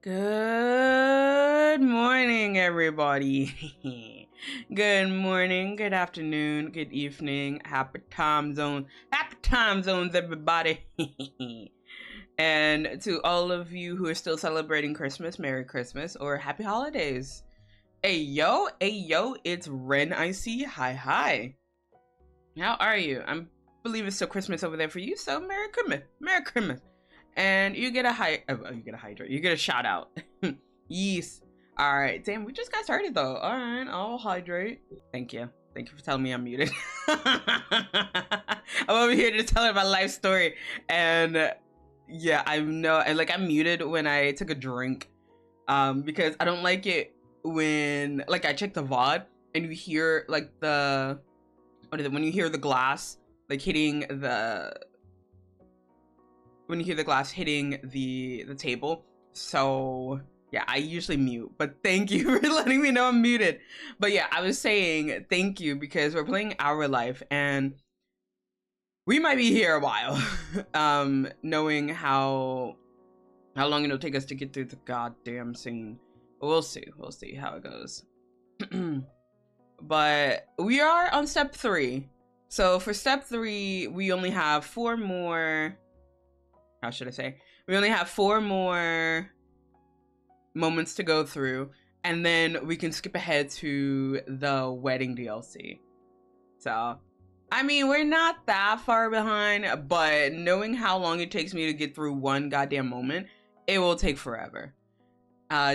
Good morning, everybody. Good morning, good afternoon, good evening, happy time zones, everybody. And to all of you who are still celebrating Christmas, Merry Christmas or Happy Holidays. Hey yo, it's Ren I see. Hi. How are you? I believe it's still Christmas over there for you, so Merry Christmas. And you get a hydrate. You get a shout out. Yes. All right. Damn, we just got started though. All right, I'll hydrate. Thank you for telling me I'm muted. I'm over here to tell my life story, and yeah, I'm muted when I took a drink, because I don't like it when I check the VOD and you hear when you hear the glass hitting the table. So yeah, I usually mute, but thank you for letting me know I'm muted. But yeah, I was saying thank you because we're playing Our Life and we might be here a while. Knowing how long it'll take us to get through the goddamn scene. We'll see how it goes. But we are on step 3. So for step 3, we only have 4 more. How should I say? We only have 4 more moments to go through, and then we can skip ahead to the wedding DLC. So, I mean, we're not that far behind, but knowing how long it takes me to get through one goddamn moment, it will take forever.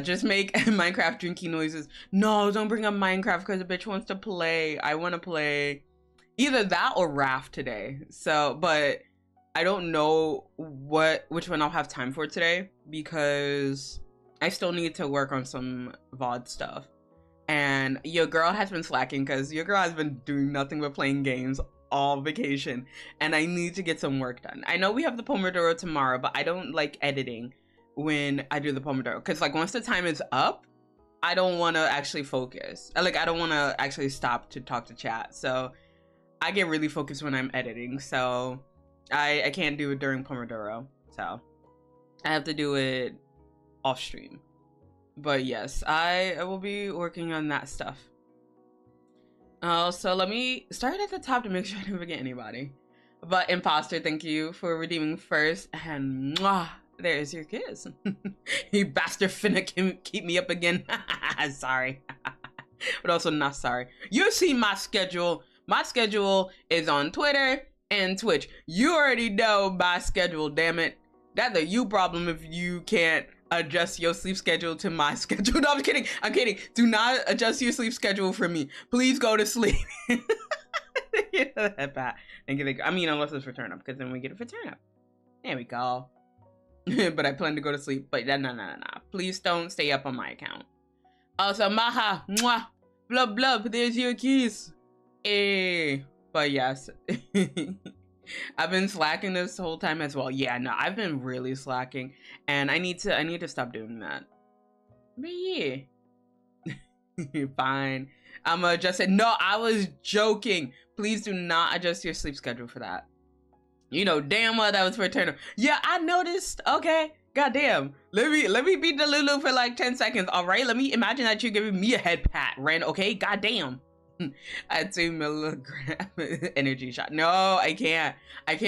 Just make Minecraft drinking noises. No, don't bring up Minecraft because the bitch wants to play. I want to play either that or Raft today. So, but I don't know which one I'll have time for today because I still need to work on some VOD stuff. And your girl has been slacking because your girl has been doing nothing but playing games all vacation. And I need to get some work done. I know we have the Pomodoro tomorrow, but I don't like editing when I do the Pomodoro. Because once the time is up, I don't want to actually focus. I don't want to actually stop to talk to chat. So I get really focused when I'm editing. So I can't do it during Pomodoro, so I have to do it off stream. But yes, I will be working on that stuff. So let me start at the top to make sure I don't forget anybody. But Imposter, thank you for redeeming first, and mwah, there's your kiss. You bastard finna keep me up again. Sorry. But also not sorry. You see my schedule. My schedule is on Twitter and Twitch. You already know my schedule, damn it. That's a you problem if you can't adjust your sleep schedule to my schedule. No, I'm kidding. Do not adjust your sleep schedule for me. Please go to sleep. I mean, unless it's for turn up, because then we get it for turn up. There we go. But I plan to go to sleep. But no. Please don't stay up on my account. Also, Maha, mwah, blub blub, there's your keys. But yes, I've been slacking this whole time as well. Yeah, no, I've been really slacking, and I need to stop doing that. But yeah, fine. I'm gonna adjust it. No, I was joking. Please do not adjust your sleep schedule for that. You know damn well that was for a turn up. Yeah, I noticed. Okay, goddamn. Let me beat the Lulu for 10 seconds. All right, let me imagine that you're giving me a head pat, Ren. Okay, goddamn. I 2 milligram energy shot. No, I can't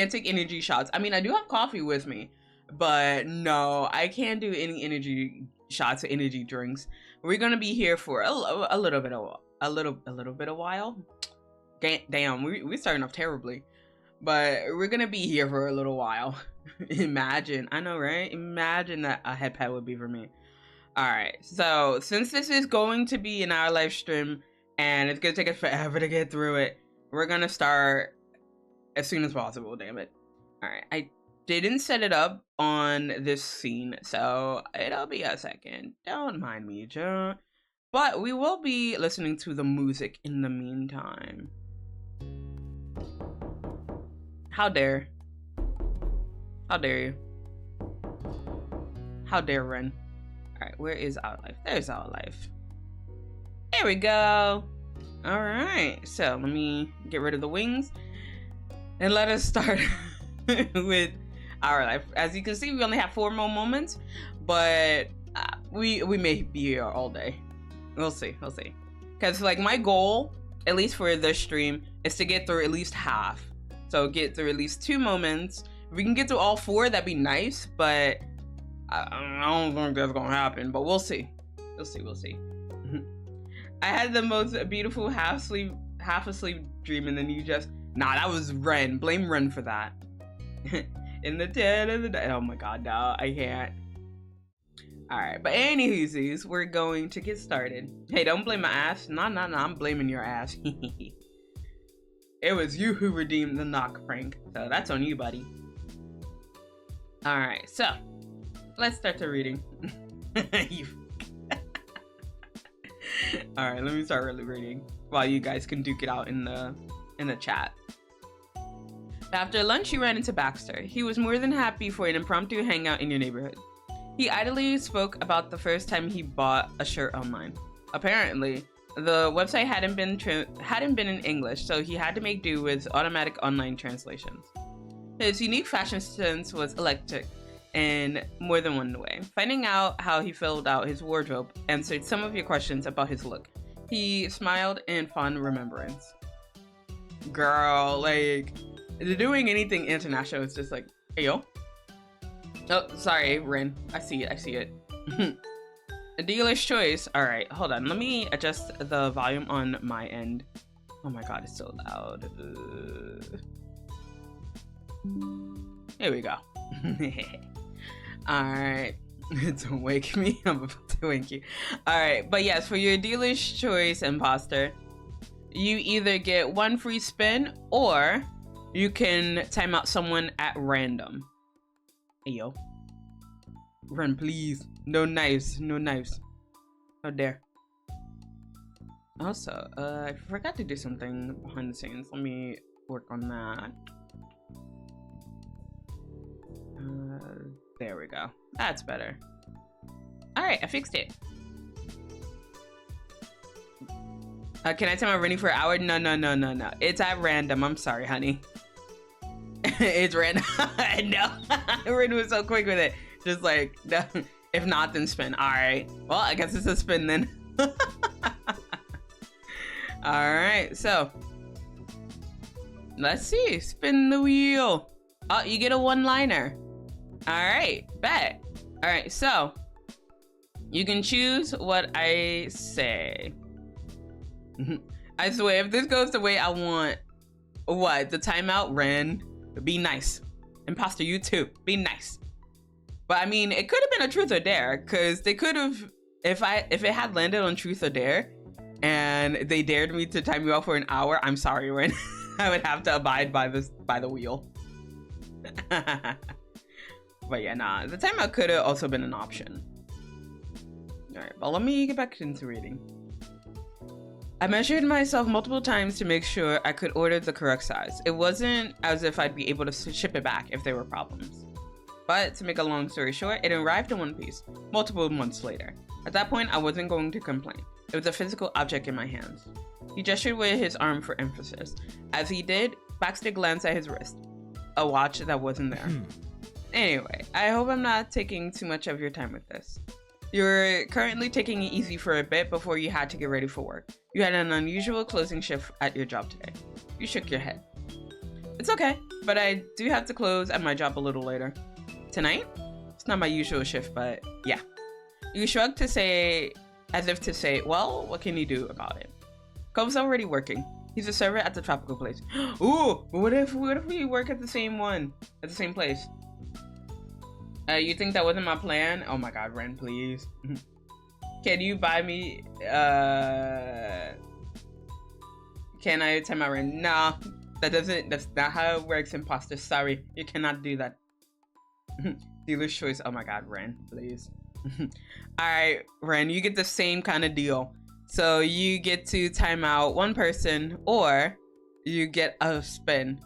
take energy shots. I mean, I do have coffee with me, but no, I can't do any energy shots or energy drinks. We're gonna be here for a little bit of while. Damn, we're starting off terribly, but we're gonna be here for a little while. Imagine, I know, right? Imagine that a head pad would be for me. All right, so since this is going to be in our live stream, and it's gonna take us forever to get through it, we're gonna start as soon as possible, damn it. Alright, I didn't set it up on this scene, so it'll be a second. Don't mind me, Joe. But we will be listening to the music in the meantime. How dare you? How dare Ren? Alright, where is Our Life? There's Our Life. There we go. All right, so let me get rid of the wings and let us start with Our Life. As you can see, we only have 4 more moments, but we may be here all day. We'll see. Because like my goal, at least for this stream, is to get through at least half. So get through at least 2 moments. If we can get through all 4, that'd be nice. But I don't think that's gonna happen. But we'll see. We'll see. I had the most beautiful half asleep dream, and then you just that was Ren. Blame Ren for that. In the dead of the night. Oh my god, no, I can't. Alright, but anywhoosies, we're going to get started. Hey, don't blame my ass. No, I'm blaming your ass. It was you who redeemed the knock prank, so that's on you, buddy. Alright, so let's start the reading. Alright, let me start really reading while you guys can duke it out in the chat. After lunch, you ran into Baxter. He was more than happy for an impromptu hangout in your neighborhood. He idly spoke about the first time he bought a shirt online. Apparently, the website hadn't been in English, so he had to make do with automatic online translations. His unique fashion sense was electric in more than one way. Finding out how he filled out his wardrobe answered some of your questions about his look. He smiled in fond remembrance. Girl, like, doing anything international is just like, hey yo. Oh, sorry, Rin. I see it. A dealer's choice. All right, hold on. Let me adjust the volume on my end. Oh my god, it's so loud. Here we go. All right. Don't wake me. I'm about to wake you. All right, but yes, for your dealer's choice, imposter, you either get 1 free spin or you can time out someone at random. Hey, yo. Run, please. No knives. How dare. Also, I forgot to do something behind the scenes. Let me work on that. There we go. That's better. Alright, I fixed it. Can I time out running for an hour? No. It's at random. I'm sorry, honey. It's random. No. Rin was so quick with it. Just like, no. If not, then spin. Alright. Well, I guess it's a spin then. Alright, so. Let's see. Spin the wheel. Oh, you get a one-liner. Alright, bet. Alright, so. You can choose what I say. I swear, if this goes the way I want, what? The timeout, Ren? Be nice. Imposter, you too. Be nice. But I mean, it could have been a truth or dare, because they could have, if it had landed on truth or dare, and they dared me to time you out for an hour, I'm sorry, Ren. I would have to abide by the wheel. But yeah, nah, the timeout could have also been an option. Alright, but let me get back into reading. I measured myself multiple times to make sure I could order the correct size. It wasn't as if I'd be able to ship it back if there were problems. But to make a long story short, it arrived in one piece, multiple months later. At that point, I wasn't going to complain. It was a physical object in my hands. He gestured with his arm for emphasis. As he did, Baxter glanced at his wrist. A watch that wasn't there. Anyway, I hope I'm not taking too much of your time with this. You're currently taking it easy for a bit before you had to get ready for work. You had an unusual closing shift at your job today. You shook your head. It's okay, but I do have to close at my job a little later. Tonight? It's not my usual shift, but yeah. You shrugged to say, as if to say, well, what can you do about it? Cove's already working. He's a server at the tropical place. Ooh, what if we work at the same place? You think that wasn't my plan? Oh my god, Ren, please. Can you buy me, can I time out Ren? No, that's not how it works, imposter. Sorry, you cannot do that. Dealer's choice. Oh my god, Ren, please. Alright, Ren, you get the same kind of deal. So you get to time out one person, or you get a spin.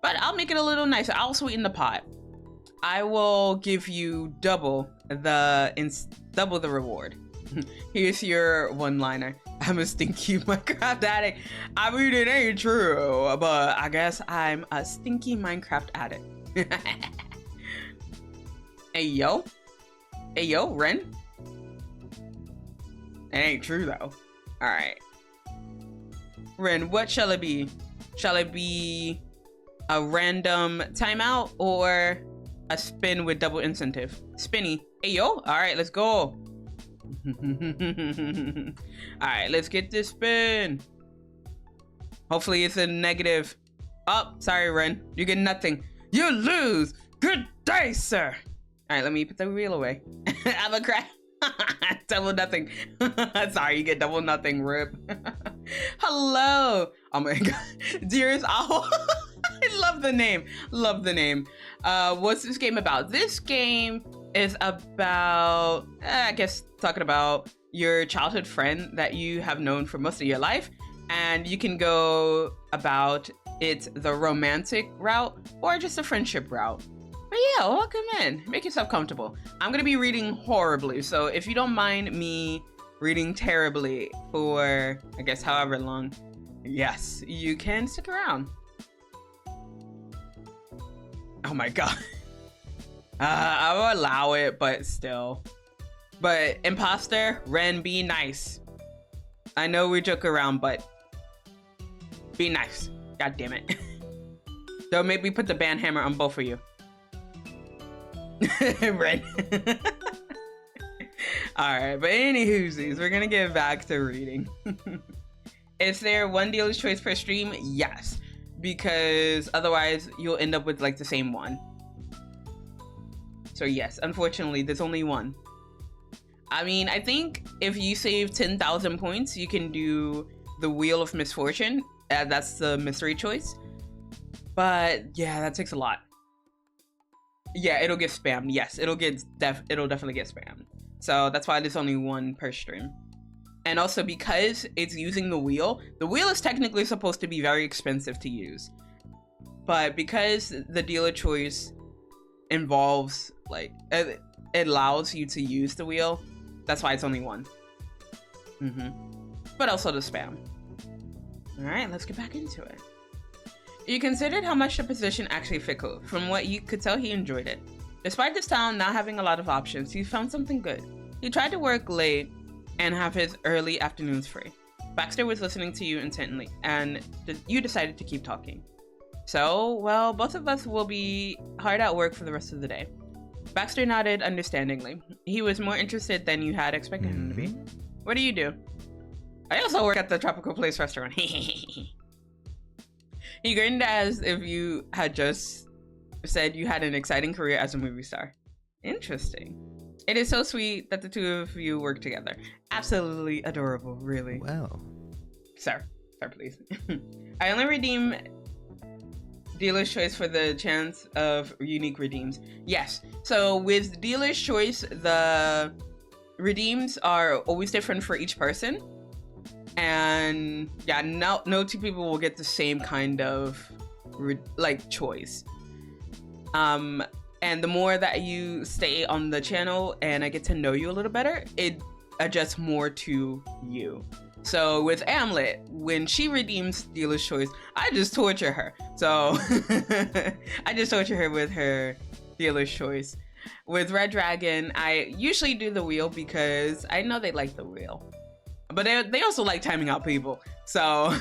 But I'll make it a little nicer. I'll sweeten the pot. I will give you double the reward. Here's your one-liner. I'm a stinky Minecraft addict. I mean, it ain't true, but I guess I'm a stinky Minecraft addict. Hey yo, Ren. It ain't true though. All right. Ren, what shall it be? Shall it be a random timeout or a spin with double incentive? Spinny. Hey, yo. All right, let's go. All right, let's get this spin. Hopefully it's a negative. Oh, sorry, Ren. You get nothing. You lose. Good day, sir. All right, let me put the wheel away. I'm a crack. Double nothing. Sorry, you get double nothing. Rip. Hello. Oh my god. Dearest Owl. I love the name. Love the name. What's this game about? This game is about, I guess, talking about your childhood friend that you have known for most of your life. And you can go about it the romantic route or just a friendship route. But yeah, welcome in. Make yourself comfortable. I'm going to be reading horribly. So if you don't mind me reading terribly for, I guess, however long, yes, you can stick around. Oh my god. I will allow it, but still. But imposter, Ren, be nice. I know we joke around, but be nice. God damn it. Don't make me put the band hammer on both of you. Ren. Alright, but any hoosies, we're gonna get back to reading. Is there one dealer's choice per stream? Yes. Because otherwise you'll end up with like the same one. So yes, unfortunately, there's only one. I mean, I think if you save 10,000 points, you can do the Wheel of Misfortune. That's the mystery choice. But yeah, that takes a lot. Yeah, it'll get spammed. Yes, it'll definitely get spammed. So that's why there's only one per stream. And also because it's using the wheel is technically supposed to be very expensive to use. But because the dealer choice involves, like, it allows you to use the wheel, that's why it's only one. But also the spam. All right, let's get back into it. You considered how much the position actually fit Cove. From what you could tell, he enjoyed it. Despite this town not having a lot of options, he found something good. He tried to work late and have his early afternoons free. Baxter was listening to you intently, and you decided to keep talking. So, well, both of us will be hard at work for the rest of the day. Baxter nodded understandingly. He was more interested than you had expected him to be. What do you do? I also work at the Tropical Place restaurant. He grinned as if you had just said you had an exciting career as a movie star. Interesting. It is so sweet that the two of you work together. Absolutely adorable, really. Well. Sir, please. I only redeem dealer's choice for the chance of unique redeems. Yes. So with dealer's choice, the redeems are always different for each person. And yeah, no two people will get the same kind of choice. And the more that you stay on the channel and I get to know you a little better, it adjusts more to you. So with Amlet, when she redeems dealer's choice, I just torture her. So I just torture her with her dealer's choice. With Red Dragon, I usually do the wheel because I know they like the wheel. But they also like timing out people. So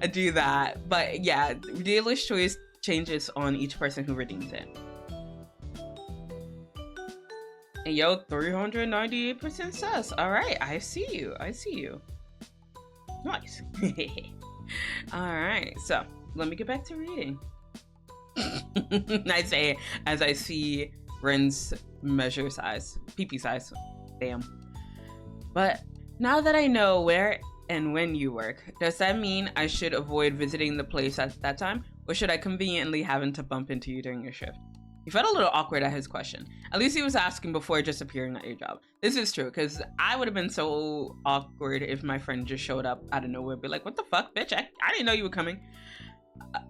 I do that. But yeah, dealer's choice changes on each person who redeems it. And yo, 398% sus. All right, I see you. Nice. All right, so let me get back to reading. I say it as I see Ren's measure size, PP size. Damn. But now that I know where and when you work, does that mean I should avoid visiting the place at that time? Or should I conveniently happen to bump into you during your shift? He felt a little awkward at his question. At least he was asking before just appearing at your job. This is true, because I would have been so awkward if my friend just showed up out of nowhere and be like, what the fuck, bitch? I didn't know you were coming.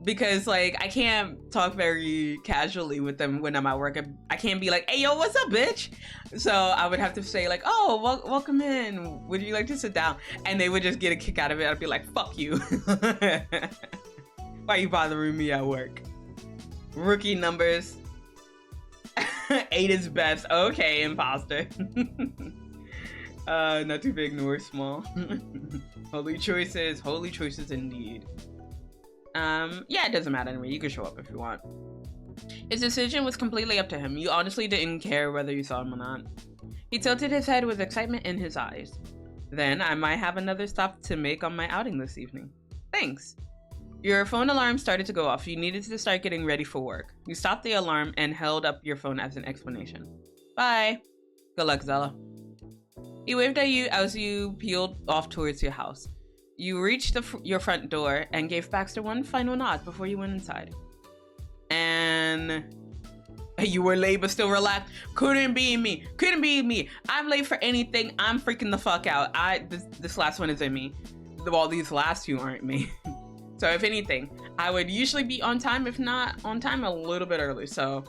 Because, like, I can't talk very casually with them when I'm at work. I can't be like, hey, yo, what's up, bitch? So I would have to say, like, oh, welcome in. Would you like to sit down? And they would just get a kick out of it. I'd be like, fuck you. Why are you bothering me at work? Rookie numbers. 8 is best. Okay, imposter. Not too big nor small. Holy choices indeed. Yeah, it doesn't matter to me. You can show up if you want. His decision was completely up to him. You honestly didn't care whether you saw him or not. He tilted his head with excitement in his eyes. Then I might have another stop to make on my outing this evening. Thanks. Your phone alarm started to go off. You needed to start getting ready for work. You stopped the alarm and held up your phone as an explanation. Bye. Good luck, Zela. He waved at you as you peeled off towards your house. You reached your front door and gave Baxter one final nod before you went inside. And you were late but still relaxed. Couldn't be me. I'm late for anything. I'm freaking the fuck out. This last one isn't me. Well, these last two aren't me. So if anything, I would usually be on time, if not on time, a little bit early. So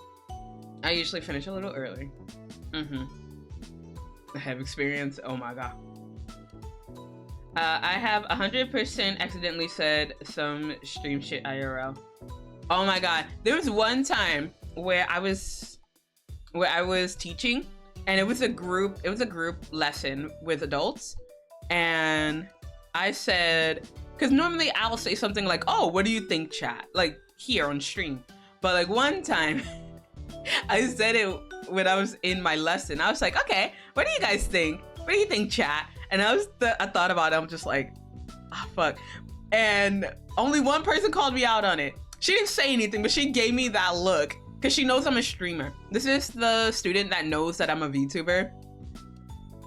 I usually finish a little early. I have experience. Oh my god. I have 100% accidentally said some stream shit IRL. Oh my god. There was one time where I was teaching, and it was a group lesson with adults, and I said, because normally I'll say something like, oh, what do you think, chat? Like here on stream. But like one time I said it when I was in my lesson. I was like, okay, what do you guys think? What do you think, chat? And I thought about it. I'm just like, ah, oh, fuck. And only one person called me out on it. She didn't say anything, but she gave me that look because she knows I'm a streamer. This is the student that knows that I'm a VTuber.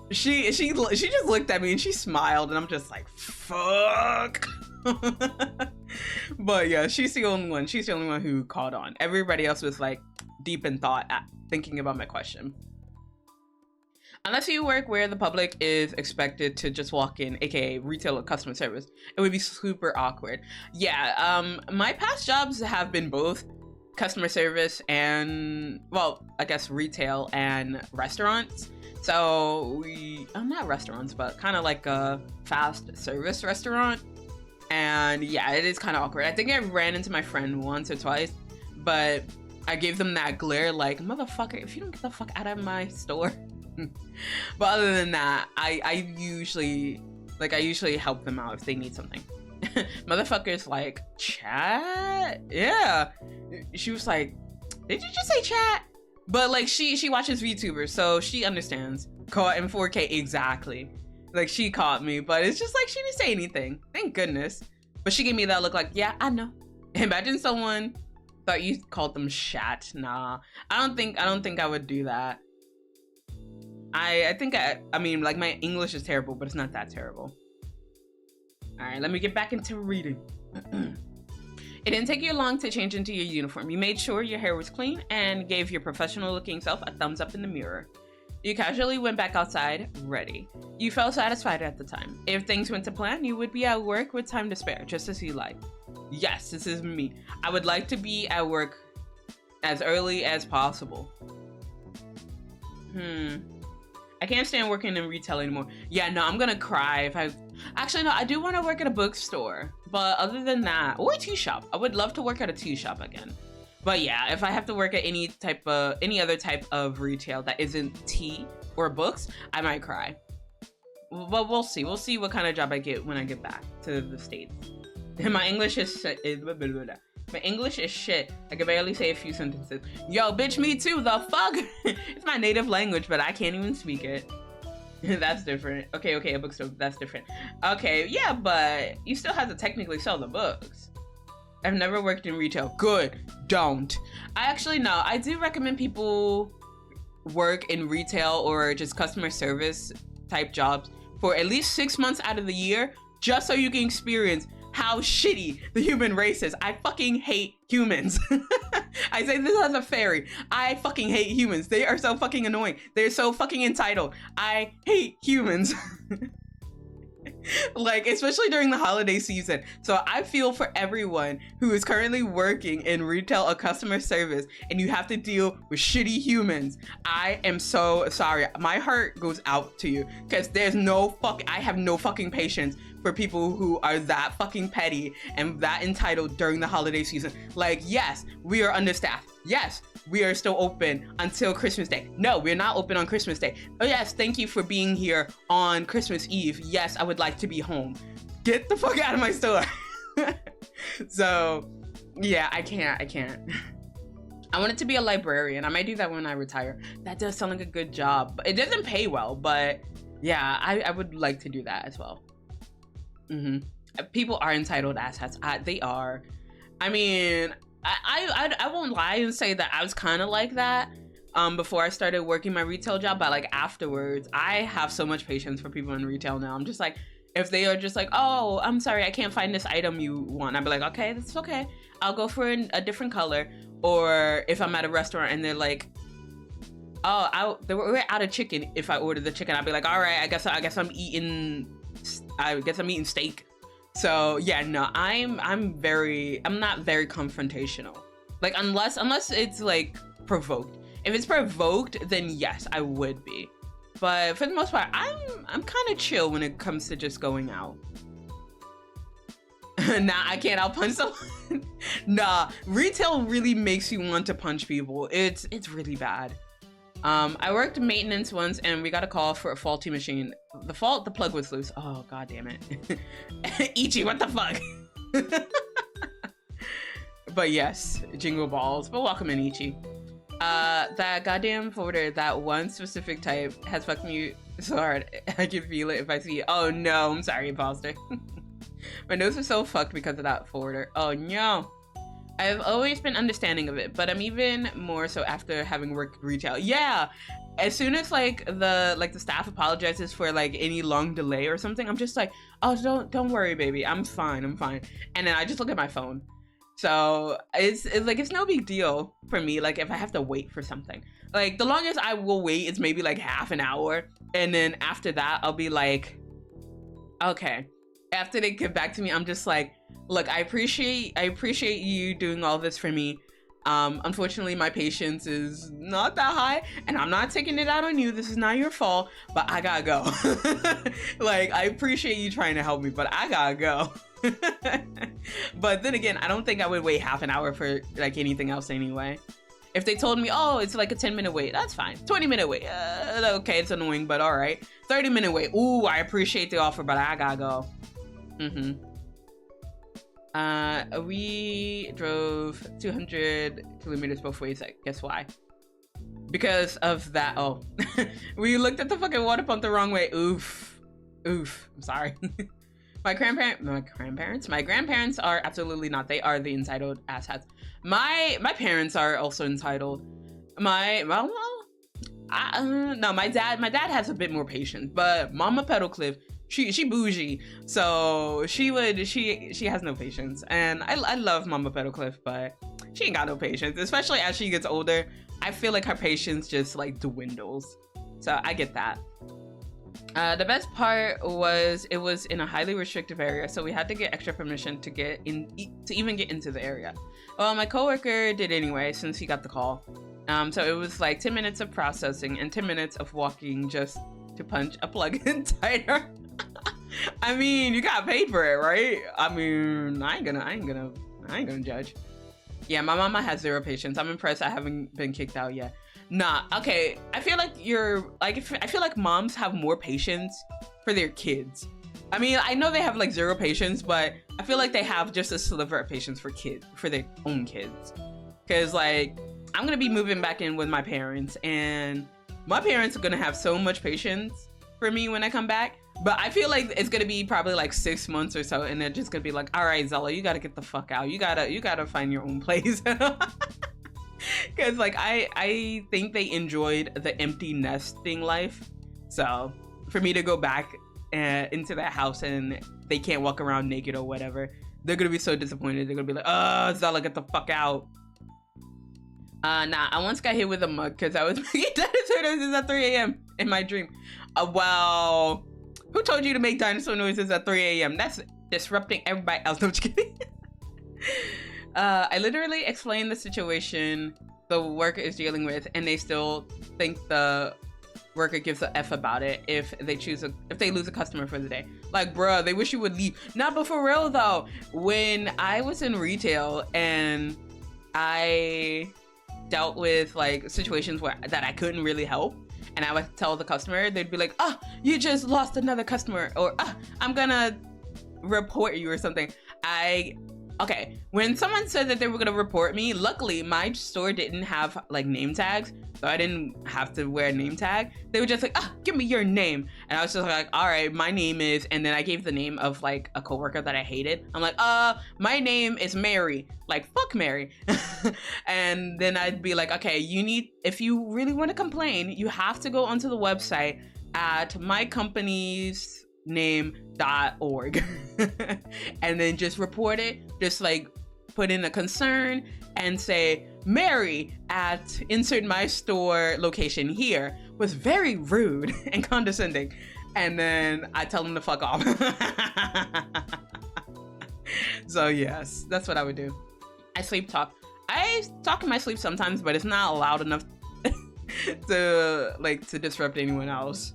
She just looked at me and she smiled, and I'm just like, fuck. But yeah, she's the only one. She's the only one who caught on. Everybody else was like deep in thought, thinking about my question. Unless you work where the public is expected to just walk in, aka retail or customer service, it would be super awkward. Yeah, my past jobs have been both customer service and, well, I guess retail and restaurants. So not restaurants, but kind of like a fast service restaurant. And yeah, it is kind of awkward. I think I ran into my friend once or twice, but I gave them that glare like, motherfucker, if you don't get the fuck out of my store. But other than that, I usually help them out if they need something. Motherfuckers like, chat? Yeah. She was like, did you just say chat? But like she watches VTubers, so she understands. Caught in 4K, exactly. Like she caught me, but it's just like she didn't say anything. Thank goodness. But she gave me that look like, yeah, I know. Imagine someone thought you called them shat. Nah. I don't think I would do that. I mean, like, my English is terrible, but it's not that terrible. All right, let me get back into reading. It didn't take you long to change into your uniform. You made sure your hair was clean and gave your professional looking self a thumbs up in the mirror. You casually went back outside, ready. You felt satisfied at the time. If things went to plan, you would be at work with time to spare, just as you like. Yes, this is me. I would like to be at work as early as possible. I can't stand working in retail anymore. Yeah, no, I'm gonna cry if Actually, no, I do want to work at a bookstore. But other than that, or a tea shop. I would love to work at a tea shop again. But yeah, if I have to work at any other type of retail that isn't tea or books, I might cry. But we'll see. We'll see what kind of job I get when I get back to the States. My English is My English is shit. I can barely say a few sentences. Yo, bitch, me too, the fuck? It's my native language, but I can't even speak it. That's different. Okay, a bookstore, that's different. Okay, yeah, but you still have to technically sell the books. I've never worked in retail. Good, don't. I do recommend people work in retail or just customer service type jobs for at least 6 months out of the year, just so you can experience how shitty the human race is. I fucking hate humans. I say this as a fairy. I fucking hate humans. They are so fucking annoying. They're so fucking entitled. I hate humans. Like, especially during the holiday season. So I feel for everyone who is currently working in retail or customer service and you have to deal with shitty humans. I am so sorry. My heart goes out to you because I have no fucking patience for people who are that fucking petty and that entitled during the holiday season. Like, yes, we are understaffed. Yes, we are still open until Christmas Day. No, we're not open on Christmas Day. Oh yes, thank you for being here on Christmas Eve. Yes, I would like to be home. Get the fuck out of my store. So, yeah, I can't. I wanted to be a librarian. I might do that when I retire. That does sound like a good job. It doesn't pay well, but yeah, I would like to do that as well. People are entitled asshats. They are. I mean, I won't lie and say that I was kind of like that before I started working my retail job, but like afterwards, I have so much patience for people in retail now. I'm just like, if they are just like, oh, I'm sorry, I can't find this item you want, I'd be like, okay, that's okay. I'll go for a different color. Or if I'm at a restaurant and they're like, oh, we're out of chicken. If I order the chicken, I'd be like, all right, I guess I'm eating steak. So yeah, no, I'm not very confrontational. Like unless it's like provoked. If it's provoked, then yes, I would be. But for the most part, I'm kind of chill when it comes to just going out. Nah, I can't out-punch someone. Nah, retail really makes you want to punch people. It's really bad. I worked maintenance once and we got a call for a faulty machine. The plug was loose. Oh, god damn it. Ichi, what the fuck? But yes, jingle balls. But welcome in, Ichi. That goddamn folder, that one specific type has fucked me so hard. I can feel it if I see it. Oh no, I'm sorry, imposter. My nose is so fucked because of that folder. Oh no. I've always been understanding of it, but I'm even more so after having worked retail. Yeah, as soon as like the staff apologizes for like any long delay or something, I'm just like, oh, don't worry, baby, I'm fine. And then I just look at my phone. So it's like, it's no big deal for me. Like if I have to wait for something, like the longest I will wait is maybe like half an hour, and then after that I'll be like, okay. After they get back to me, I'm just like, look, I appreciate you doing all this for me. Unfortunately, my patience is not that high, and I'm not taking it out on you. This is not your fault, but I gotta go. Like, I appreciate you trying to help me, but I gotta go. But then again, I don't think I would wait half an hour for like anything else anyway. If they told me, oh, it's like a 10-minute wait, that's fine. 20-minute wait, okay, it's annoying, but all right. 30-minute wait, ooh, I appreciate the offer, but I gotta go. We drove 200 kilometers both ways. Guess why? Because of that. Oh, we looked at the fucking water pump the wrong way. Oof. I'm sorry. My grandparents are absolutely not. They are the entitled asshats. My parents are also entitled. No, my dad has a bit more patience, but Mama Petalcliff, she bougie, so she has no patience. And I love Mama Petalcliff, but she ain't got no patience, especially as she gets older. I feel like her patience just like dwindles. So I get that. The best part was it was in a highly restrictive area, so we had to get extra permission to even get into the area. Well, my coworker did anyway since he got the call. So it was like 10 minutes of processing and 10 minutes of walking just to punch a plug-in tighter. I mean, you got paid for it, right? I mean, I ain't gonna judge. Yeah, my mama has zero patience. I'm impressed I haven't been kicked out yet. Nah, okay. I feel like moms have more patience for their kids. I mean, I know they have like zero patience, but I feel like they have just a sliver of patience for their own kids. Cause like, I'm gonna be moving back in with my parents, and my parents are gonna have so much patience for me when I come back. But I feel like it's gonna be probably like 6 months or so, and they're just gonna be like, all right, Zela, you gotta get the fuck out. You gotta find your own place. Cause like, I think they enjoyed the empty nesting life. So for me to go back into that house and they can't walk around naked or whatever, they're gonna be so disappointed. They're gonna be like, oh, Zela, get the fuck out. Nah, I once got hit with a mug because I was making dinosaur noises at 3 a.m. in my dream. Well, who told you to make dinosaur noises at 3 a.m.? That's disrupting everybody else. No, I'm just kidding. I literally explained the situation the worker is dealing with, and they still think the worker gives a F about it if they lose a customer for the day. Like, bruh, they wish you would leave. Nah, but for real though, when I was in retail and I dealt with like situations that I couldn't really help, and I would tell the customer, they'd be like, "Oh, you just lost another customer," or "I'm gonna report you," or something. Okay, when someone said that they were gonna report me, luckily my store didn't have like name tags, so I didn't have to wear a name tag. They were just like, give me your name. And I was just like, all right, my name is, and then I gave the name of like a coworker that I hated. I'm like, my name is Mary. Like, fuck Mary. And then I'd be like, okay, if you really want to complain, you have to go onto the website at mycompaniesname.org and then just report it. Just like put in a concern and say, Mary at insert my store location here was very rude and condescending, and then I tell them to fuck off. So yes, that's what I would do. I sleep talk. I talk in my sleep sometimes, but it's not loud enough to disrupt anyone else.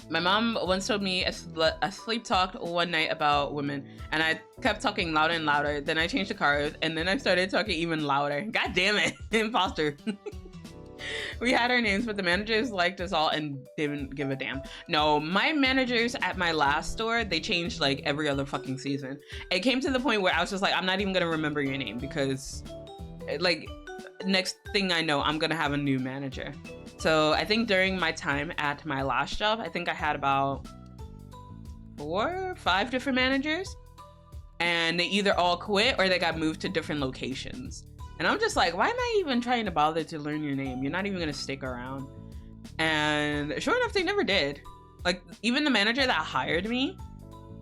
My mom once told me I sleep talked one night about women, and I kept talking louder and louder. Then I changed the cars, and then I started talking even louder. God damn it, imposter. We had our names, but the managers liked us all and didn't give a damn. No, my managers at my last store, they changed like every other fucking season. It came to the point where I was just like, I'm not even gonna remember your name, because like next thing I know, I'm gonna have a new manager. So I think during my time at my last job, I think I had about 4 or 5 different managers, and they either all quit or they got moved to different locations. And I'm just like, why am I even trying to bother to learn your name? You're not even gonna stick around. And sure enough, they never did. Like, even the manager that hired me,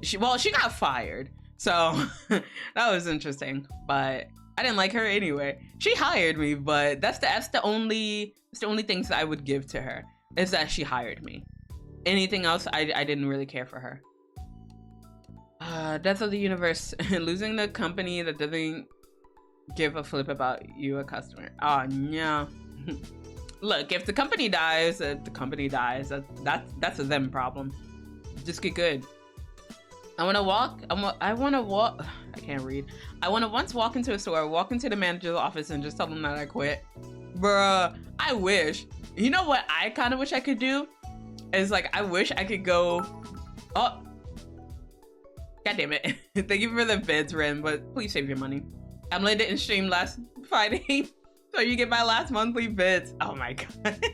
she got fired. So that was interesting, but I didn't like her anyway. She hired me, but that's the only things that I would give to her, is that she hired me. Anything else, I didn't really care for her. Death of the universe. Losing the company that doesn't give a flip about you, a customer. Oh no. Look, if the company dies, the company dies. That's a them problem. Just get good. I want to once walk into a store, walk into the manager's office and just tell them that I quit. Bruh, I wish. You know what I kind of wish I could do? Is like, I wish I could go, oh, god damn it. Thank you for the bids, Ren, but please save your money. Emily didn't stream last Friday, so you get my last monthly bids. Oh my god.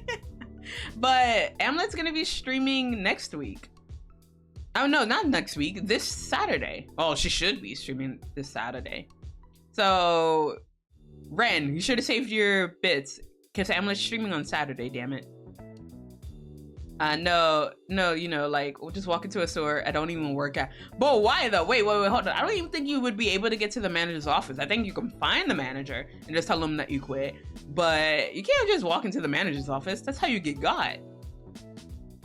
But Amlet's gonna be streaming next week. Oh no, not next week, this Saturday. Oh, she should be streaming this Saturday. So, Ren, you should have saved your bits, because Amlet's streaming on Saturday, damn it. No, you know, like, we'll just walk into a store I don't even work at. But why though? Wait, hold on. I don't even think you would be able to get to the manager's office. I think you can find the manager and just tell them that you quit. But you can't just walk into the manager's office. That's how you get got.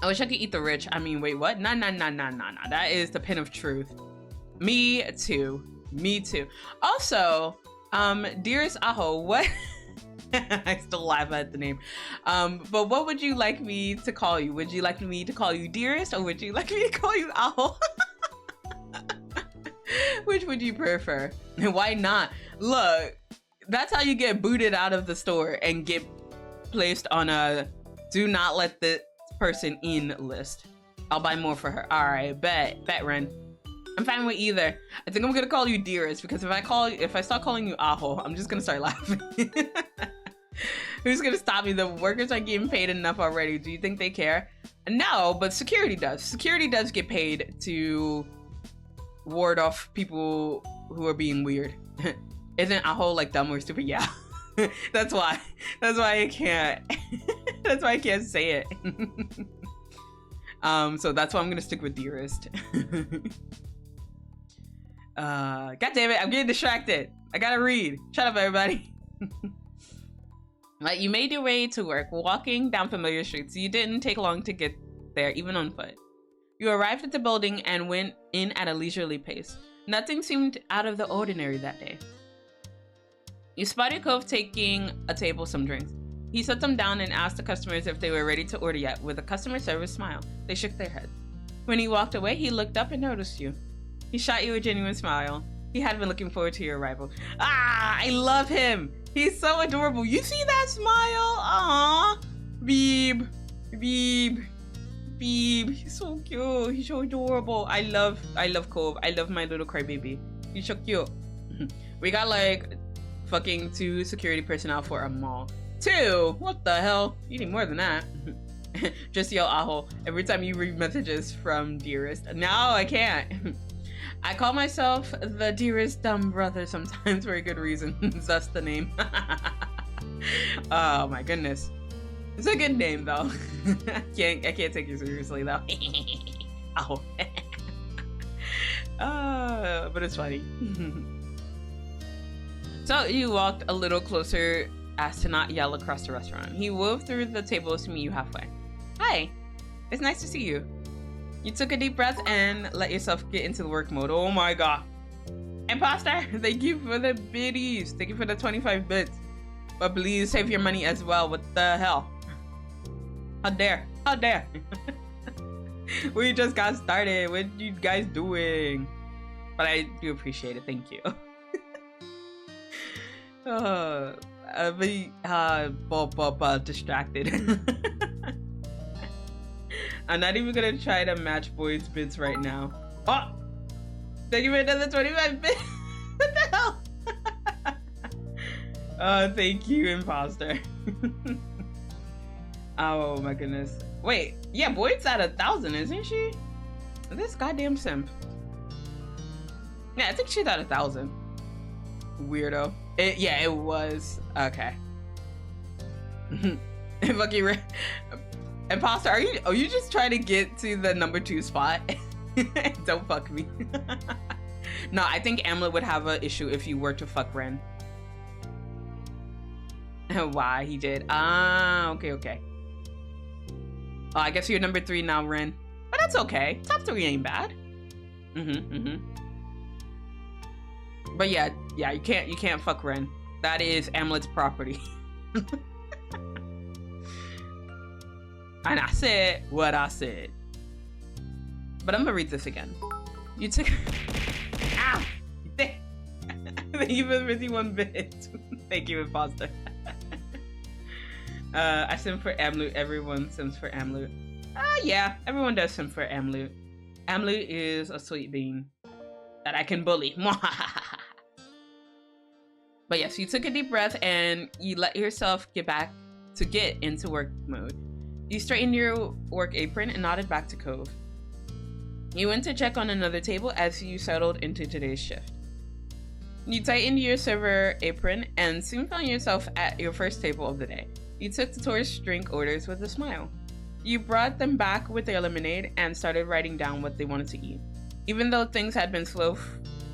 I wish I could eat the rich. I mean, wait, what? Nah. That is the pin of truth. Me too. Also, dearest Aho, what? I still laugh at the name. But what would you like me to call you? Would you like me to call you dearest, or would you like me to call you Aho? Which would you prefer? And why not? Look, that's how you get booted out of the store and get placed on a do not let the person in list. I'll buy more for her. All right, bet Ren. I'm fine with either. I think I'm gonna call you dearest, because if I start calling you Aho, I'm just gonna start laughing. Who's gonna stop me? The workers are getting paid enough already. Do you think they care? No, but security does. Security does get paid to ward off people who are being weird. Isn't Aho like dumb or stupid? Yeah. That's why I can't. That's why I can't say it. So that's why I'm gonna stick with dearest. God damn it, I'm getting distracted. I gotta read. Shut up, everybody. Like, you made your way to work, walking down familiar streets. You didn't take long to get there, even on foot. You arrived at the building and went in at a leisurely pace. Nothing seemed out of the ordinary that day. You spotted Cove taking a table some drinks. He set them down and asked the customers if they were ready to order yet, with a customer service smile. They shook their heads. When he walked away, he looked up and noticed you. He shot you a genuine smile. He had been looking forward to your arrival. Ah, I love him. He's so adorable. You see that smile? Aww. Beeb. Beeb. Beeb. He's so cute. He's so adorable. I love Cove. I love my little crybaby. He's so cute. We got like fucking 2 security personnel for a mall. 2? What the hell? You need more than that. Just yell Aho every time you read messages from Dearest. No, I can't. I call myself the Dearest Dumb Brother sometimes for a good reason. That's the name. Oh my goodness. It's a good name though. I can't take you seriously though. Aho. But it's funny. So you walked a little closer as to not yell across the restaurant. He wove through the tables to meet you halfway. Hi, it's nice to see you. You took a deep breath and let yourself get into the work mode. Oh my god. Imposter, thank you for the biddies. Thank you for the 25 bits. But please save your money as well. What the hell? How dare? How dare? We just got started. What are you guys doing? But I do appreciate it. Thank you. Distracted. I'm not even gonna try to match Boyd's bids right now. Oh! Thank you for another 25 bits! What the hell? Oh, thank you, imposter. Oh my goodness. Wait, yeah, Boyd's at 1,000, isn't she? This goddamn simp. Yeah, I think she's at 1,000. Weirdo. Yeah, it was. Okay. Fucking imposter, are you just trying to get to the number 2 spot? Don't fuck me. No, I think Amlet would have an issue if you were to fuck Ren. Why he did? Ah, okay. Oh, I guess you're number 3 now, Ren. But that's okay. Top 3 ain't bad. But yeah, you can't fuck Ren. That is Amlet's property. And I said what I said. But I'm gonna read this again. You took ow! Thank you for the 51 bits. Thank you, imposter. I sim for Amlut. Everyone sims for Amlut. Yeah, everyone does sim for Amlut. Amlut is a sweet bean that I can bully. But yes, you took a deep breath and you let yourself get into work mode. You straightened your work apron and nodded back to Cove. You went to check on another table as you settled into today's shift. You tightened your server apron and soon found yourself at your first table of the day. You took the tourist drink orders with a smile. You brought them back with their lemonade and started writing down what they wanted to eat. Even though things had been slow